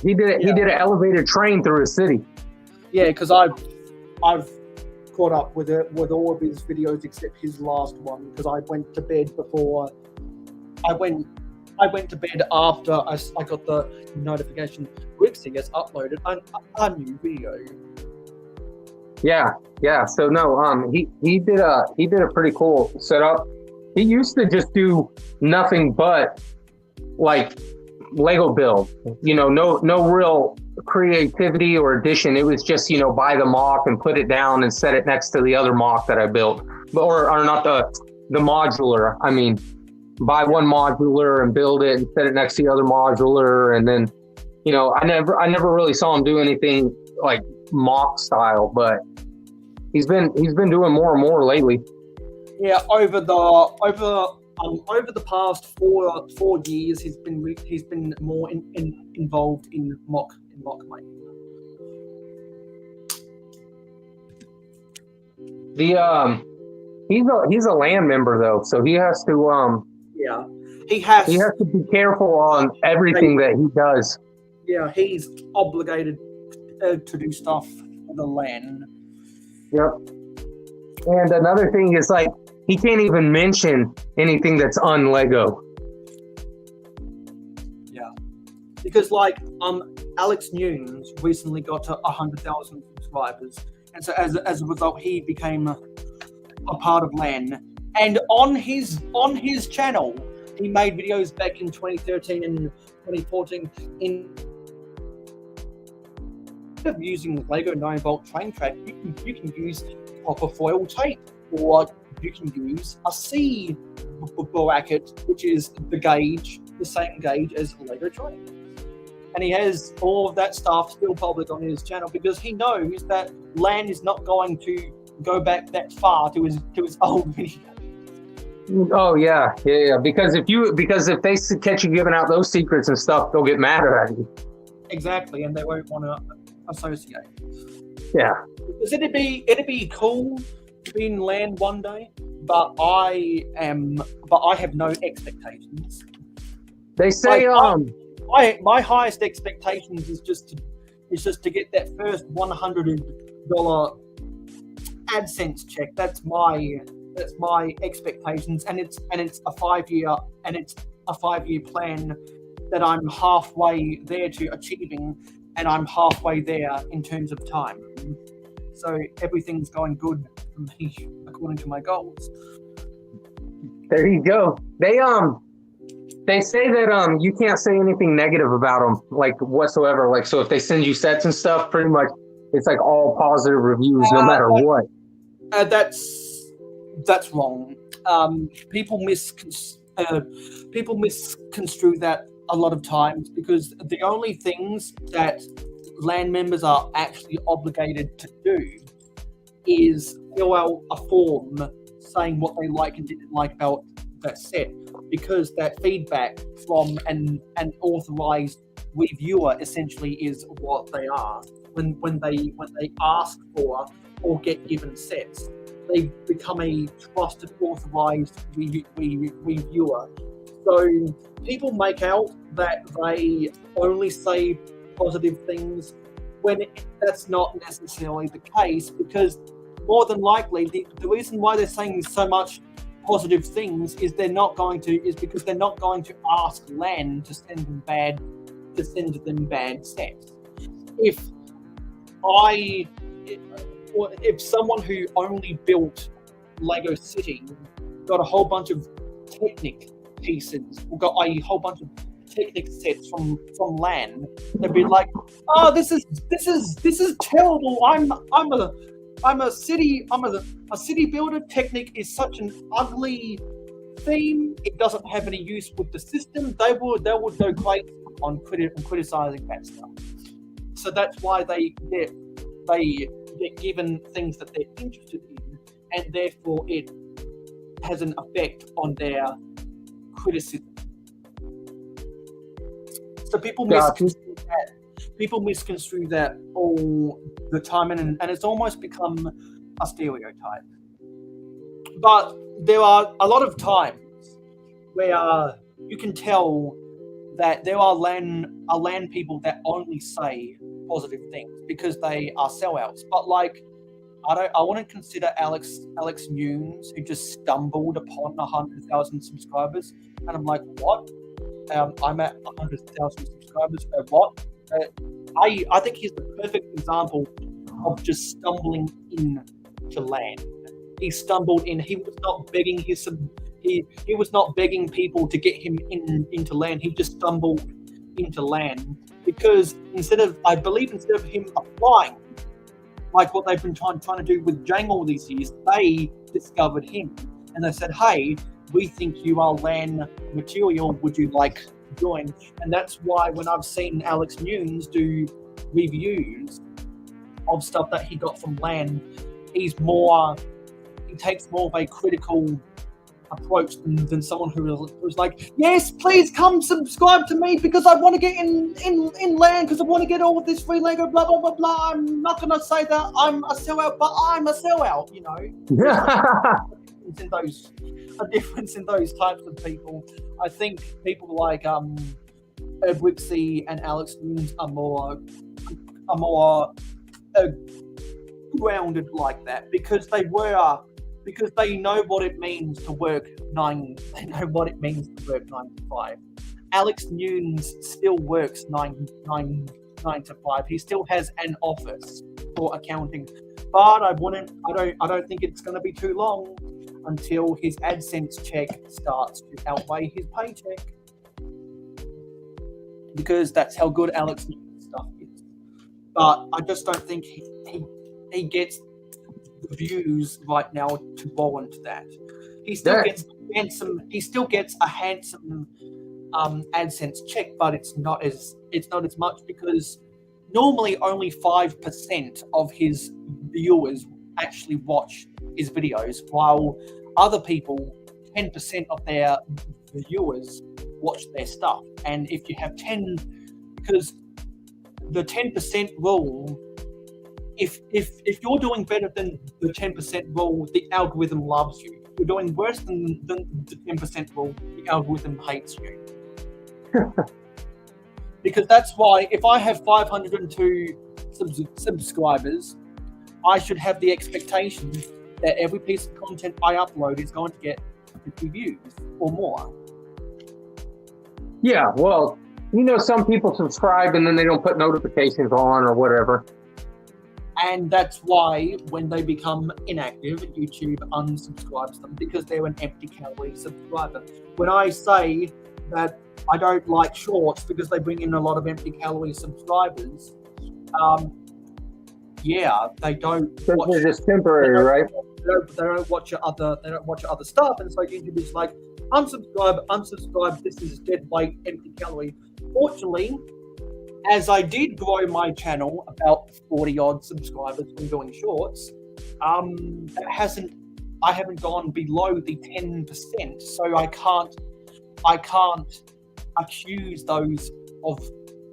He did an elevated train through a city. Yeah, because I've caught up with all of his videos except his last one, because I went to bed before. I went to bed after I got the notification. Brixie has uploaded a new video. Yeah. So no, he did a pretty cool setup. He used to just do nothing but like Lego build. No real creativity or addition. It was just buy the mock and put it down and set it next to the other mock that I built, or not the modular. I mean, buy one modular and build it and set it next to the other modular, and then I never really saw him do anything like mock style, but he's been doing more and more lately. Yeah, over the past 4 years, he's been more involved in mock making. The he's a land member though, so he has to Yeah, he has to be careful on everything that he does. Yeah, he's obligated to do stuff for the land. Yep. And another thing is like he can't even mention anything that's un-Lego. Yeah, because like Alex Nunes recently got to 100,000 subscribers, and so as a result, he became a part of LAN. And on his channel, he made videos back in 2013 and 2014 instead of using Lego 9-volt train track, you can use copper foil tape, or you can use a C bracket, which is the same gauge as a Lego train. And he has all of that stuff still public on his channel because he knows that LAN is not going to go back that far to his old video. Oh yeah. Because if they catch you giving out those secrets and stuff, they'll get mad at you. Exactly, and they won't want to associate. Yeah. Because it'd be cool to be in LAN one day, but I have no expectations. They say my highest expectations is just to get that first $100 AdSense check. That's my expectations, and it's a 5-year plan that I'm halfway there to achieving, and I'm halfway there in terms of time. So everything's going good for me according to my goals. There you go. They say that you can't say anything negative about them, like whatsoever. Like, so if they send you sets and stuff, pretty much it's like all positive reviews, no matter what. That's wrong. People misconstrue that a lot of times, because the only things that LAN members are actually obligated to do is fill out a form saying what they like and didn't like about that set, because that feedback from an authorized reviewer essentially is what they are. When they ask for or get given sets, they become a trusted authorized reviewer. So people make out that they only say positive things when that's not necessarily the case, because more than likely the reason why they're saying so much positive things is because they're not going to ask LAN to send them bad sets. If someone who only built Lego City got a whole bunch of Technic pieces, or got a whole bunch of Technic sets from LAN, they'd be like, "Oh, this is terrible. I'm a city builder. Technic is such an ugly theme. It doesn't have any use with the system." They would go crazy on criticizing that stuff. So that's why they get given things that they're interested in, and therefore it has an effect on their criticism. So people misconstrue that all the time, and it's almost become a stereotype. But there are a lot of times where you can tell that there are LAN people that only say positive things because they are sellouts. But like, I want to consider Alex Nunes, who just stumbled upon 100,000 subscribers, and I'm like, what? I'm at 100,000 subscribers. What? I think he's the perfect example of just stumbling into LAN. He stumbled in. He was not begging he was not begging people to get him into LAN. He just stumbled into LAN because instead of him applying, like what they've been trying to do with Jang all these years, they discovered him and they said, "Hey, we think you are LAN material. Would you like to join?" And that's why when I've seen Alex Nunes do reviews of stuff that he got from LAN, he takes more of a critical approach than someone who's like, yes, please come subscribe to me because I want to get in land because I want to get all of this free Lego, blah blah blah blah. I'm not gonna say that I'm a sellout, but I'm a sellout. You know, a difference in those types of people. I think people like Brixie and Alex Nunes are more grounded like that because they know what it means to work 9. They know what it means to work 9 to 5. Alex Nunes still works 9 to 5. He still has an office for accounting, but I don't think it's going to be too long until his AdSense check starts to outweigh his paycheck, because that's how good Alex Nunes stuff is. But I just don't think he gets the views right now to warrant that. He still gets a handsome AdSense check, but it's not as much because normally only 5% of his viewers actually watch his videos, while other people, 10% of their viewers watch their stuff. And if you have 10, because the 10% rule, if you're doing better than the 10% rule, the algorithm loves you. If you're doing worse than the 10% rule, the algorithm hates you. Because that's why if I have 502 subscribers, I should have the expectation that every piece of content I upload is going to get 50 views or more. Yeah, well, you know, some people subscribe and then they don't put notifications on or whatever. And that's why when they become inactive, YouTube unsubscribes them because they're an empty calorie subscriber. When I say that I don't like shorts because they bring in a lot of empty calorie subscribers, they don't. They're just temporary, right? They don't watch your other stuff, and so YouTube is like, unsubscribe. This is dead weight, empty calorie. Fortunately, as I did grow my channel about 40 odd subscribers from doing shorts, I haven't gone below the 10%, so I can't accuse those of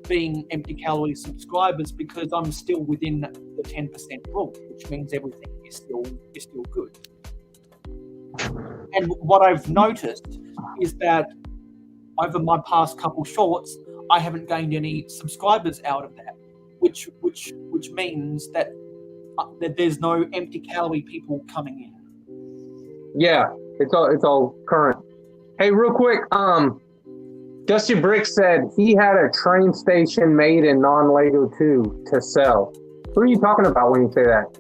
being empty calorie subscribers because I'm still within the 10% rule, which means everything is still good. And what I've noticed is that over my past couple shorts, I haven't gained any subscribers out of that, which means that there's no empty calorie people coming in. Yeah, it's all current. Hey, real quick, Dusty Brick said he had a train station made in non-Lego too to sell. Who are you talking about when you say that?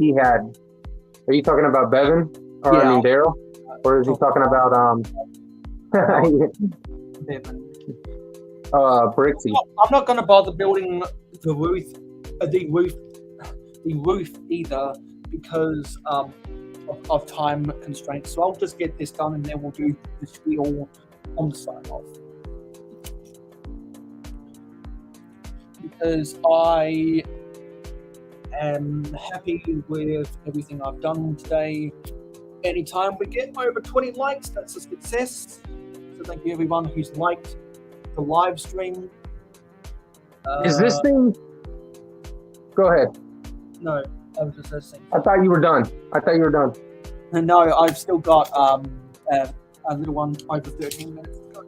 Are you talking about Bevan? Or Yeah. I mean Daryl? Or is he talking about Bevan. Brixie? I'm not going to bother building the roof either because of time constraints. So I'll just get this done and then we'll do the spiel on the sign off. Because I am happy with everything I've done today. Anytime we get over 20 likes, that's a success. So thank you everyone who's liked the live stream. Is this thing? Go ahead. No, I was just saying. I thought you were done. No, I've still got a little one over 13 minutes to go.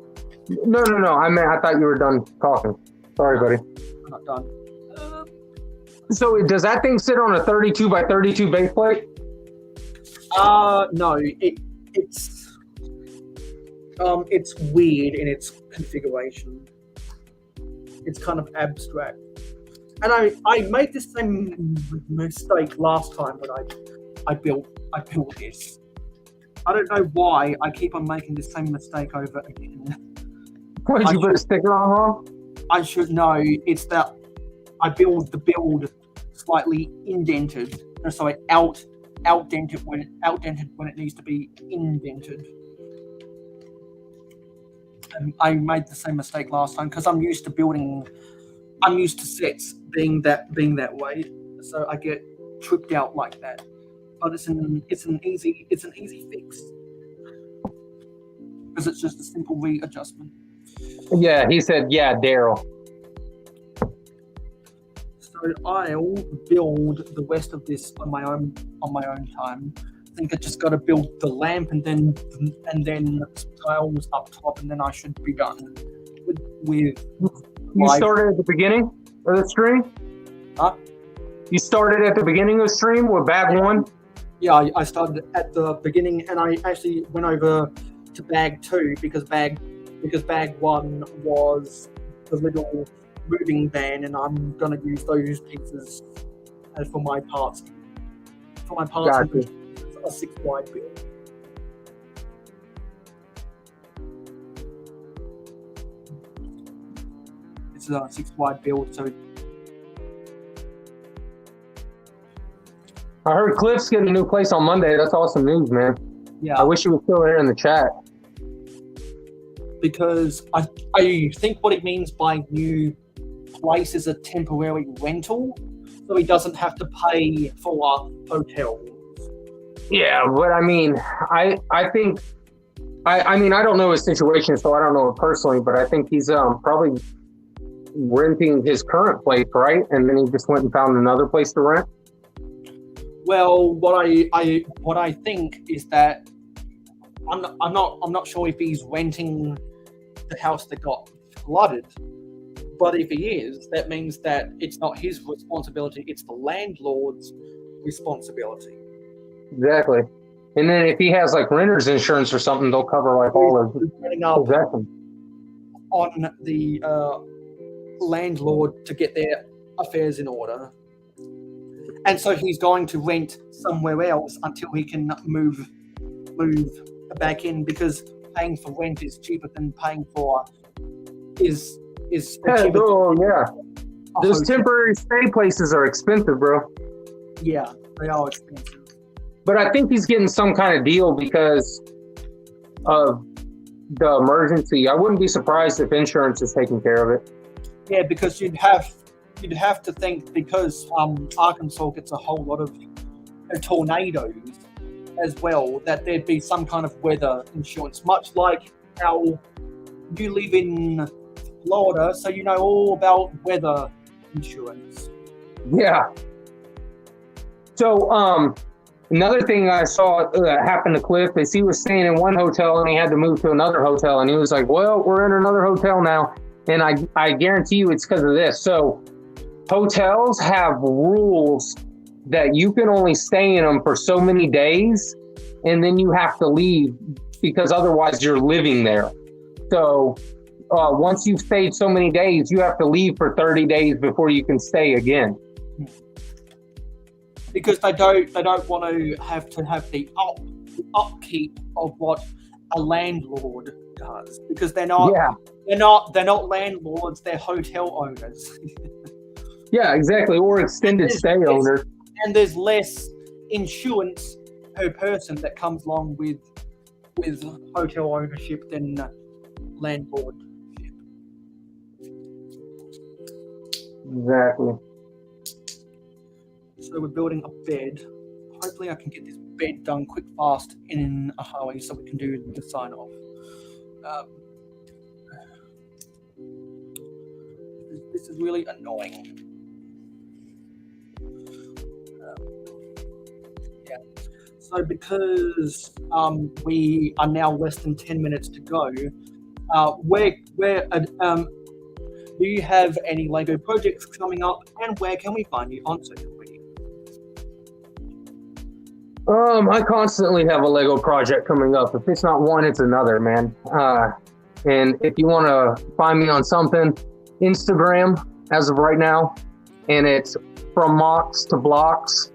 No. I thought you were done talking. Sorry, buddy. I'm not done. So does that thing sit on a 32 by 32 base plate? No, it's weird in its configuration. It's kind of abstract. And I made the same mistake last time when I built this. I don't know why I keep on making the same mistake over again. What, did you put a sticker on wrong? I should know. It's that I build the build slightly indented. No, sorry, outdented when it needs to be indented. And I made the same mistake last time because I'm used to sets being that way, so I get tripped out like that. But it's an easy fix. because it's just a simple readjustment. Yeah, he said, yeah, Daryl. So I'll build the rest of this on my own time. I think I just got to build the lamp and then tiles up top, and then I should be done with You started at the beginning of the stream? Huh? You started at the beginning of the stream with bag 1? Yeah, I started at the beginning, and I actually went over to bag 2 because bag 1 was the little moving van, and I'm gonna use those pieces as for my parts. Gotcha. A 6 wide build. It's a 6 wide build, so I heard Cliff's getting a new place on Monday. That's awesome news, man. yeah. I wish he was still here in the chat. Because I think what it means by new place is a temporary rental, so he doesn't have to pay for a hotel. Yeah, but I mean, I think, I mean, I don't know his situation, so I don't know it personally, but I think he's probably renting his current place, right? And then he just went and found another place to rent. Well, what I think is that I'm not sure if he's renting the house that got flooded, but if he is, that means that it's not his responsibility; it's the landlord's responsibility. Exactly. And then if he has like renter's insurance or something, they'll cover like all of his possessions. On the landlord to get their affairs in order. And so he's going to rent somewhere else until he can move back in, because paying for rent is cheaper than paying for is cheaper. Oh yeah. Those temporary stay places are expensive, bro. Yeah, they are expensive. But I think he's getting some kind of deal because of the emergency. I wouldn't be surprised if insurance is taking care of it. Yeah, because you'd have to think, because Arkansas gets a whole lot of tornadoes as well, that there'd be some kind of weather insurance, much like how you live in Florida, so you know all about weather insurance. Yeah. So, another thing I saw happen to Cliff is he was staying in one hotel and he had to move to another hotel, and he was like, well, we're in another hotel now. And I guarantee you it's because of this. So hotels have rules that you can only stay in them for so many days, and then you have to leave because otherwise you're living there. So once you've stayed so many days, you have to leave for 30 days before you can stay again. Because they don't want to have the upkeep of what a landlord does, because they're not landlords, they're hotel owners. Yeah, exactly, or extended stay owners. And there's less insurance per person that comes along with hotel ownership than landlordship. Exactly. So we're building a bed. Hopefully I can get this bed done quick, fast, in a hurry so we can do the sign off. This is really annoying. Yeah. So because we are now less than 10 minutes to go, do you have any Lego projects coming up, and where can we find you on social media? I constantly have a Lego project coming up. If it's not one, it's another, man. And if you want to find me on something, Instagram as of right now, and it's from mocks to blocks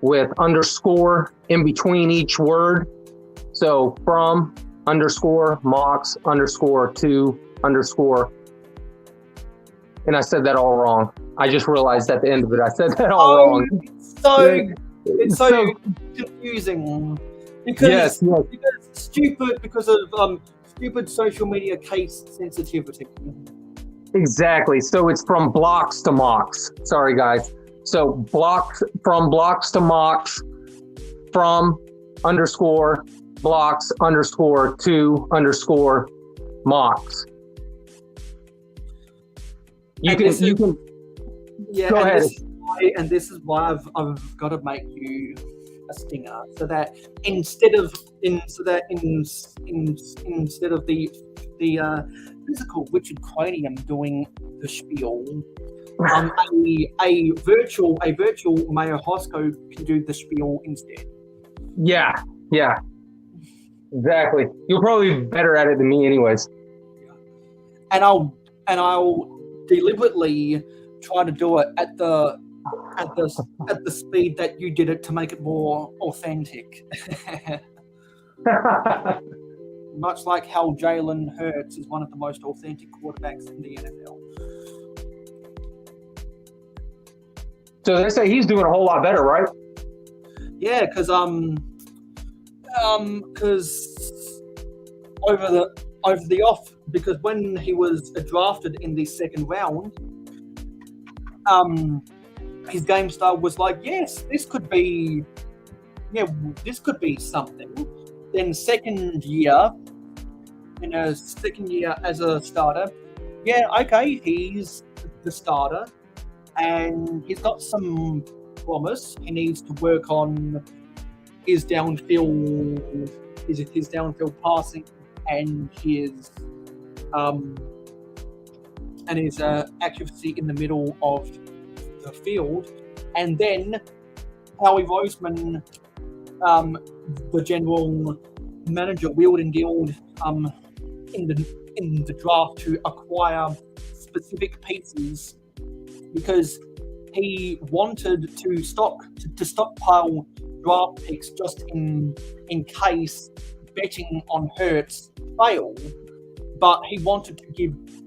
with underscore in between each word. So from underscore mocks underscore to underscore. And I said that all wrong. I just realized at the end of it, I said that all wrong. It's so confusing because because of stupid social media case sensitivity. Exactly. So it's from blocks to mocks. Sorry, guys. So from blocks to mocks, from underscore blocks _2 _mocks. You can Yeah, go ahead. This is why I've got to make you a stinger, so that instead of the physical Richard Cranium doing the spiel, a virtual mayohosko can do the spiel instead. Yeah, exactly. You'll probably be better at it than me, anyways. And I'll deliberately try to do it at the speed that you did it to make it more authentic. Much like how Jalen Hurts is one of the most authentic quarterbacks in the NFL. So they say he's doing a whole lot better, right? Yeah, because over the off, because when he was drafted in the second round, his game style was like, yes, this could be something. Then second year as a starter, yeah, okay, he's the starter, and he's got some promise. He needs to work on his downfield passing and his accuracy in the middle of the field. And then Howie Roseman, the general manager, wheeled and dealed in the draft to acquire specific pieces because he wanted to stockpile draft picks just in case betting on Hurts failed, but he wanted to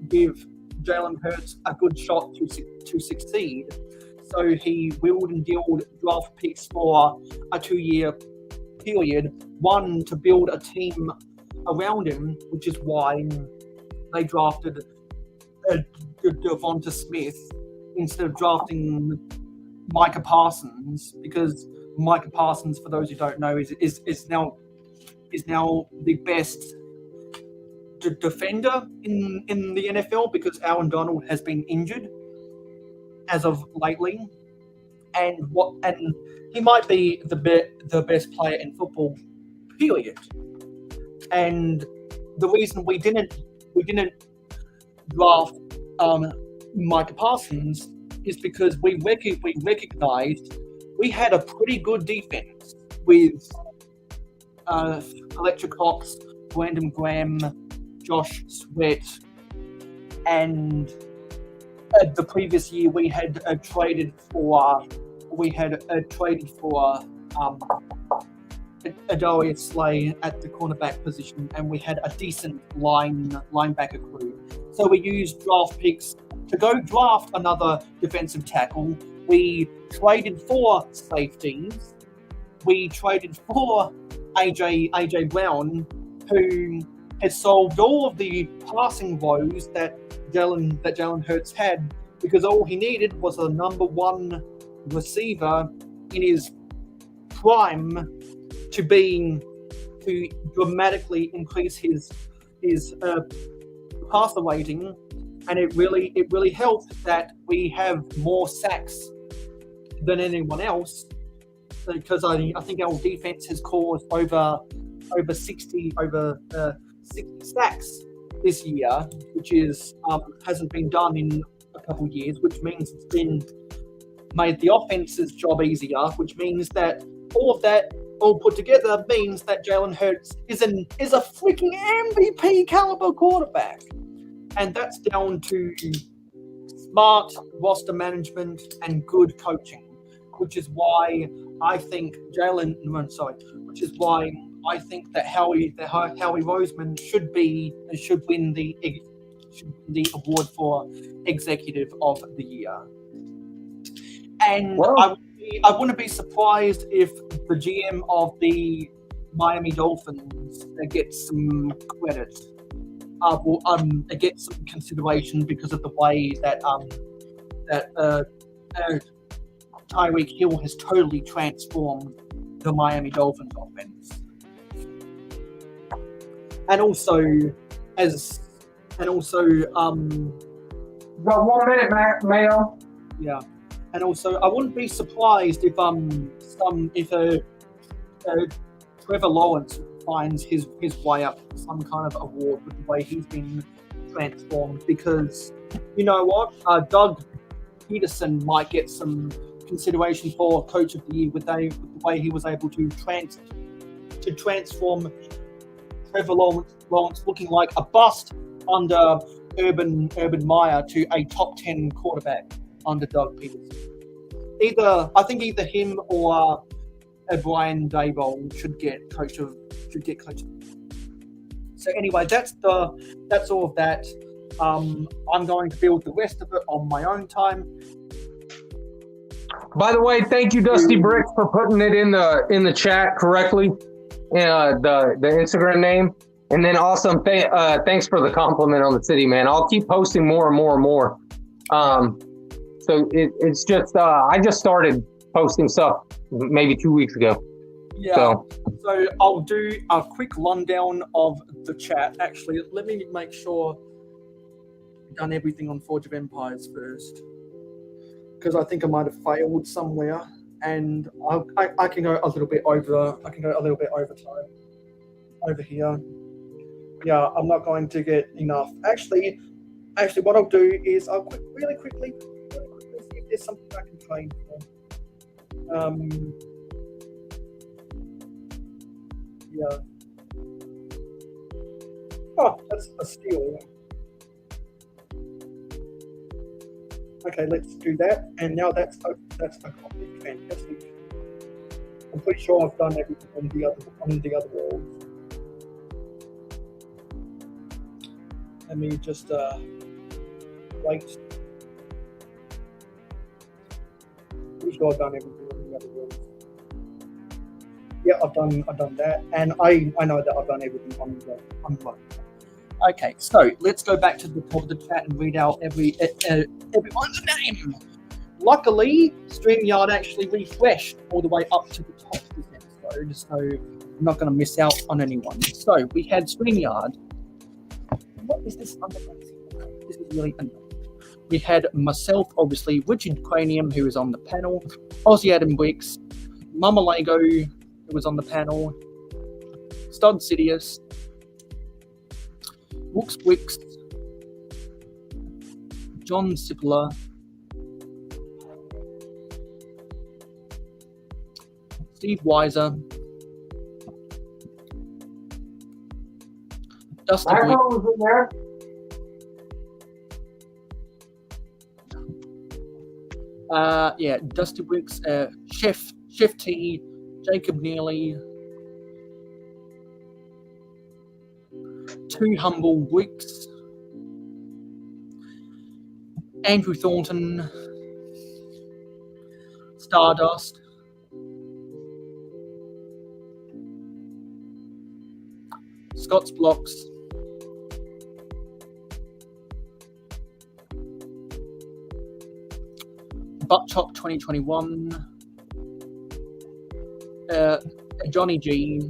give Jalen Hurts a good shot to succeed. So he wheeled and dealed draft picks for a 2-year period, one to build a team around him, which is why they drafted Devonta Smith instead of drafting Micah Parsons, because Micah Parsons, for those who don't know, is now the best defender in the NFL because Aaron Donald has been injured as of lately, and he might be the best player in football, period. And the reason we didn't draft Micah Parsons is because we recognized we had a pretty good defense with Electric Hawks, Brandon Graham, Josh Sweat, and the previous year we had traded for Adarius Slay at the cornerback position, and we had a decent linebacker crew. So we used draft picks to go draft another defensive tackle. We traded for safeties. We traded for AJ Brown, who had solved all of the passing woes that Jalen Hurts had, because all he needed was a number one receiver in his prime to dramatically increase his passer rating, and it really helped that we have more sacks than anyone else, because I think our defense has caused over 60 sacks this year, which is hasn't been done in a couple of years, which means it's been made the offense's job easier, which means that all of that all put together means that Jalen Hurts is a freaking MVP caliber quarterback, and that's down to smart roster management and good coaching, which is why I think that Howie Roseman should win the award for Executive of the Year. And I wouldn't be surprised if the GM of the Miami Dolphins gets some credit, gets some consideration because of the way that Tyreek Hill has totally transformed the Miami Dolphins offense. and also Got 1 minute, Mayo. yeah, and also I wouldn't be surprised if Trevor Lawrence finds his way up to some kind of award with the way he's been transformed, because you know what, Doug Peterson might get some consideration for Coach of the Year with the way he was able to transform Trevor Lawrence looking like a bust under Urban Meyer to a top 10 quarterback under Doug Peterson. I think either him or Brian Daboll should get coach of. So anyway, that's all of that. I'm going to build the rest of it on my own time. By the way, thank you, Dusty Bricks, for putting it in the chat correctly. The Instagram name. And then awesome. Thanks for the compliment on the city, man. I'll keep posting more and more and more. So it's just I just started posting stuff maybe 2 weeks ago. Yeah. So I'll do a quick rundown of the chat. Actually, let me make sure I've done everything on Forge of Empires first, because I think I might have failed somewhere, and I can go a little bit over. I can go a little bit over time over here. Yeah, I'm not going to get enough. Actually, what I'll do is I'll really quickly see if there's something I can train for. Yeah. Oh, that's a steal. Okay, let's do that. And now that's accomplished. Fantastic. I'm pretty sure I've done everything on the other walls. Let me just wait. Pretty sure I've done everything on the other walls. Yeah, I've done that, and I know that I've done everything on the one. Okay, so let's go back to the top of the chat and read out everyone's name. Luckily, StreamYard actually refreshed all the way up to the top of this episode, so I'm not going to miss out on anyone. So we had StreamYard. What is this under? This is really annoying. We had myself, obviously, Richard Cranium, who is on the panel, Aussie Adam Bricks, Mama Lego, who was on the panel, Stod Sidious, Wooks Wicks, John Sipler, Steve Weiser, Dusty Bricks. Was in there. Yeah, Dusty Bricks, Chef T, Jacob Neely, Two Humble Bricks, Andrew Thornton, Stardust, Scott's Blocks, Buttchop 2021, Johnny G,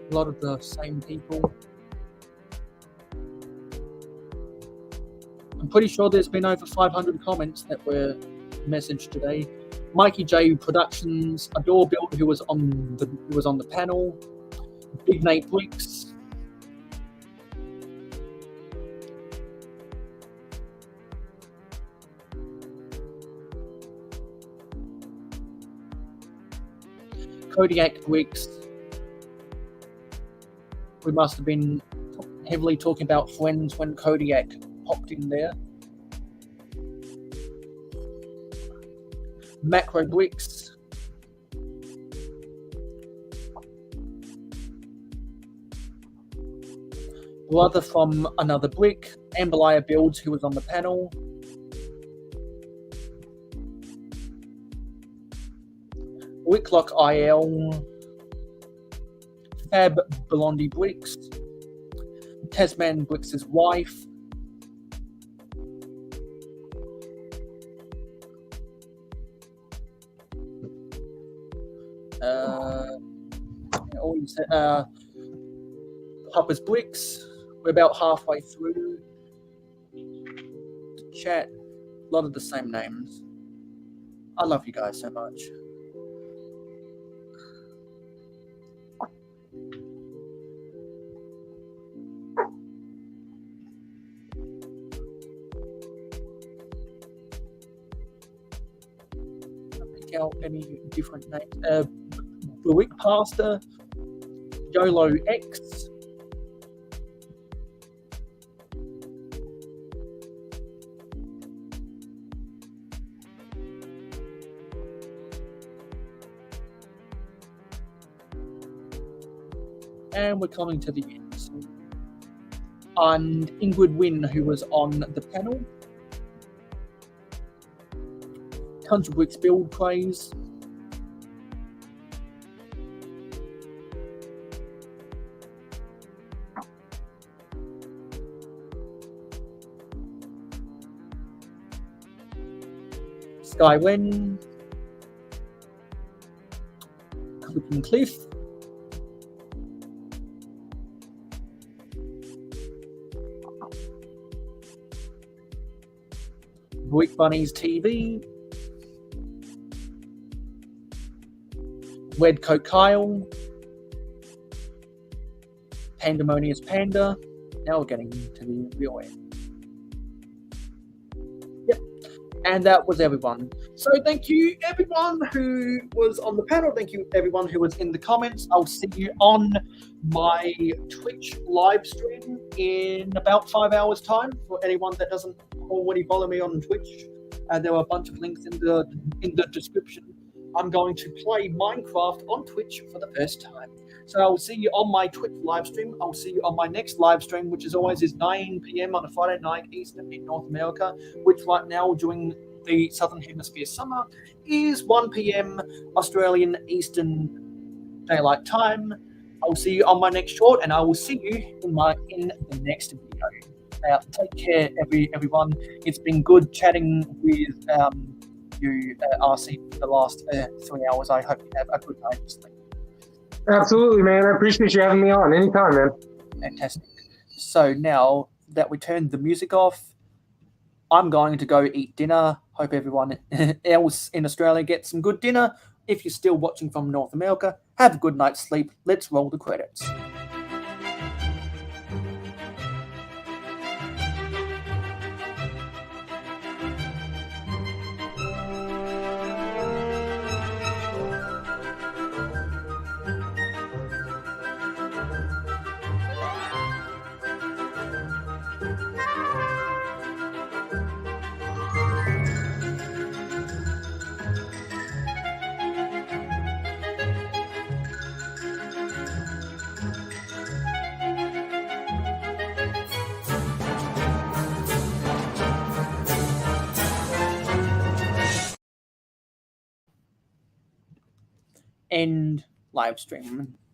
a lot of the same people. I'm pretty sure there's been over 500 comments that were messaged today. Mikey J Productions, Adore Build, who was on the panel, Big Nate Bricks, Kodiak Bricks. We must have been heavily talking about Friends when Kodiak popped in there. Macro Bricks. Brother from Another Brick. Amberlier Builds, who was on the panel. Wicklock IL. Fab Blondie Bricks. Tasman Bricks' wife. Always, Papa's Bricks. We're about halfway through the chat. A lot of the same names. I love you guys so much. Pick out any different names. Brick Pasta, YOLO X. And we're coming to the end. And Ingrid Wynn, who was on the panel. Country Bricks Build Craze. Sky Wen. Clicking Cliff. Brick Bunnies TV, Red Coat Kyle, Pandemonious Panda. Now we're getting to the real end. Yep, and that was everyone. So thank you everyone who was on the panel. Thank you everyone who was in the comments. I'll see you on my Twitch live stream in about 5 hours time. For anyone that doesn't already follow me on Twitch, there are a bunch of links in the description. I'm going to play Minecraft on Twitch for the first time. So I'll see you on my Twitch live stream. I'll see you on my next live stream, which is always 9 p.m. on a Friday night Eastern in North America, which right now during the Southern Hemisphere summer is 1 p.m. Australian Eastern Daylight Time. I'll see you on my next short, and I will see you in the next video. Take care, everyone. It's been good chatting with you, RC, for the last 3 hours. I hope you have a good night's sleep. Absolutely, man. I appreciate you having me on. Anytime, man. Fantastic. So now that we turned the music off, I'm going to go eat dinner. Hope everyone else in Australia gets some good dinner. If you're still watching from North America, have a good night's sleep. Let's roll the credits. End live stream.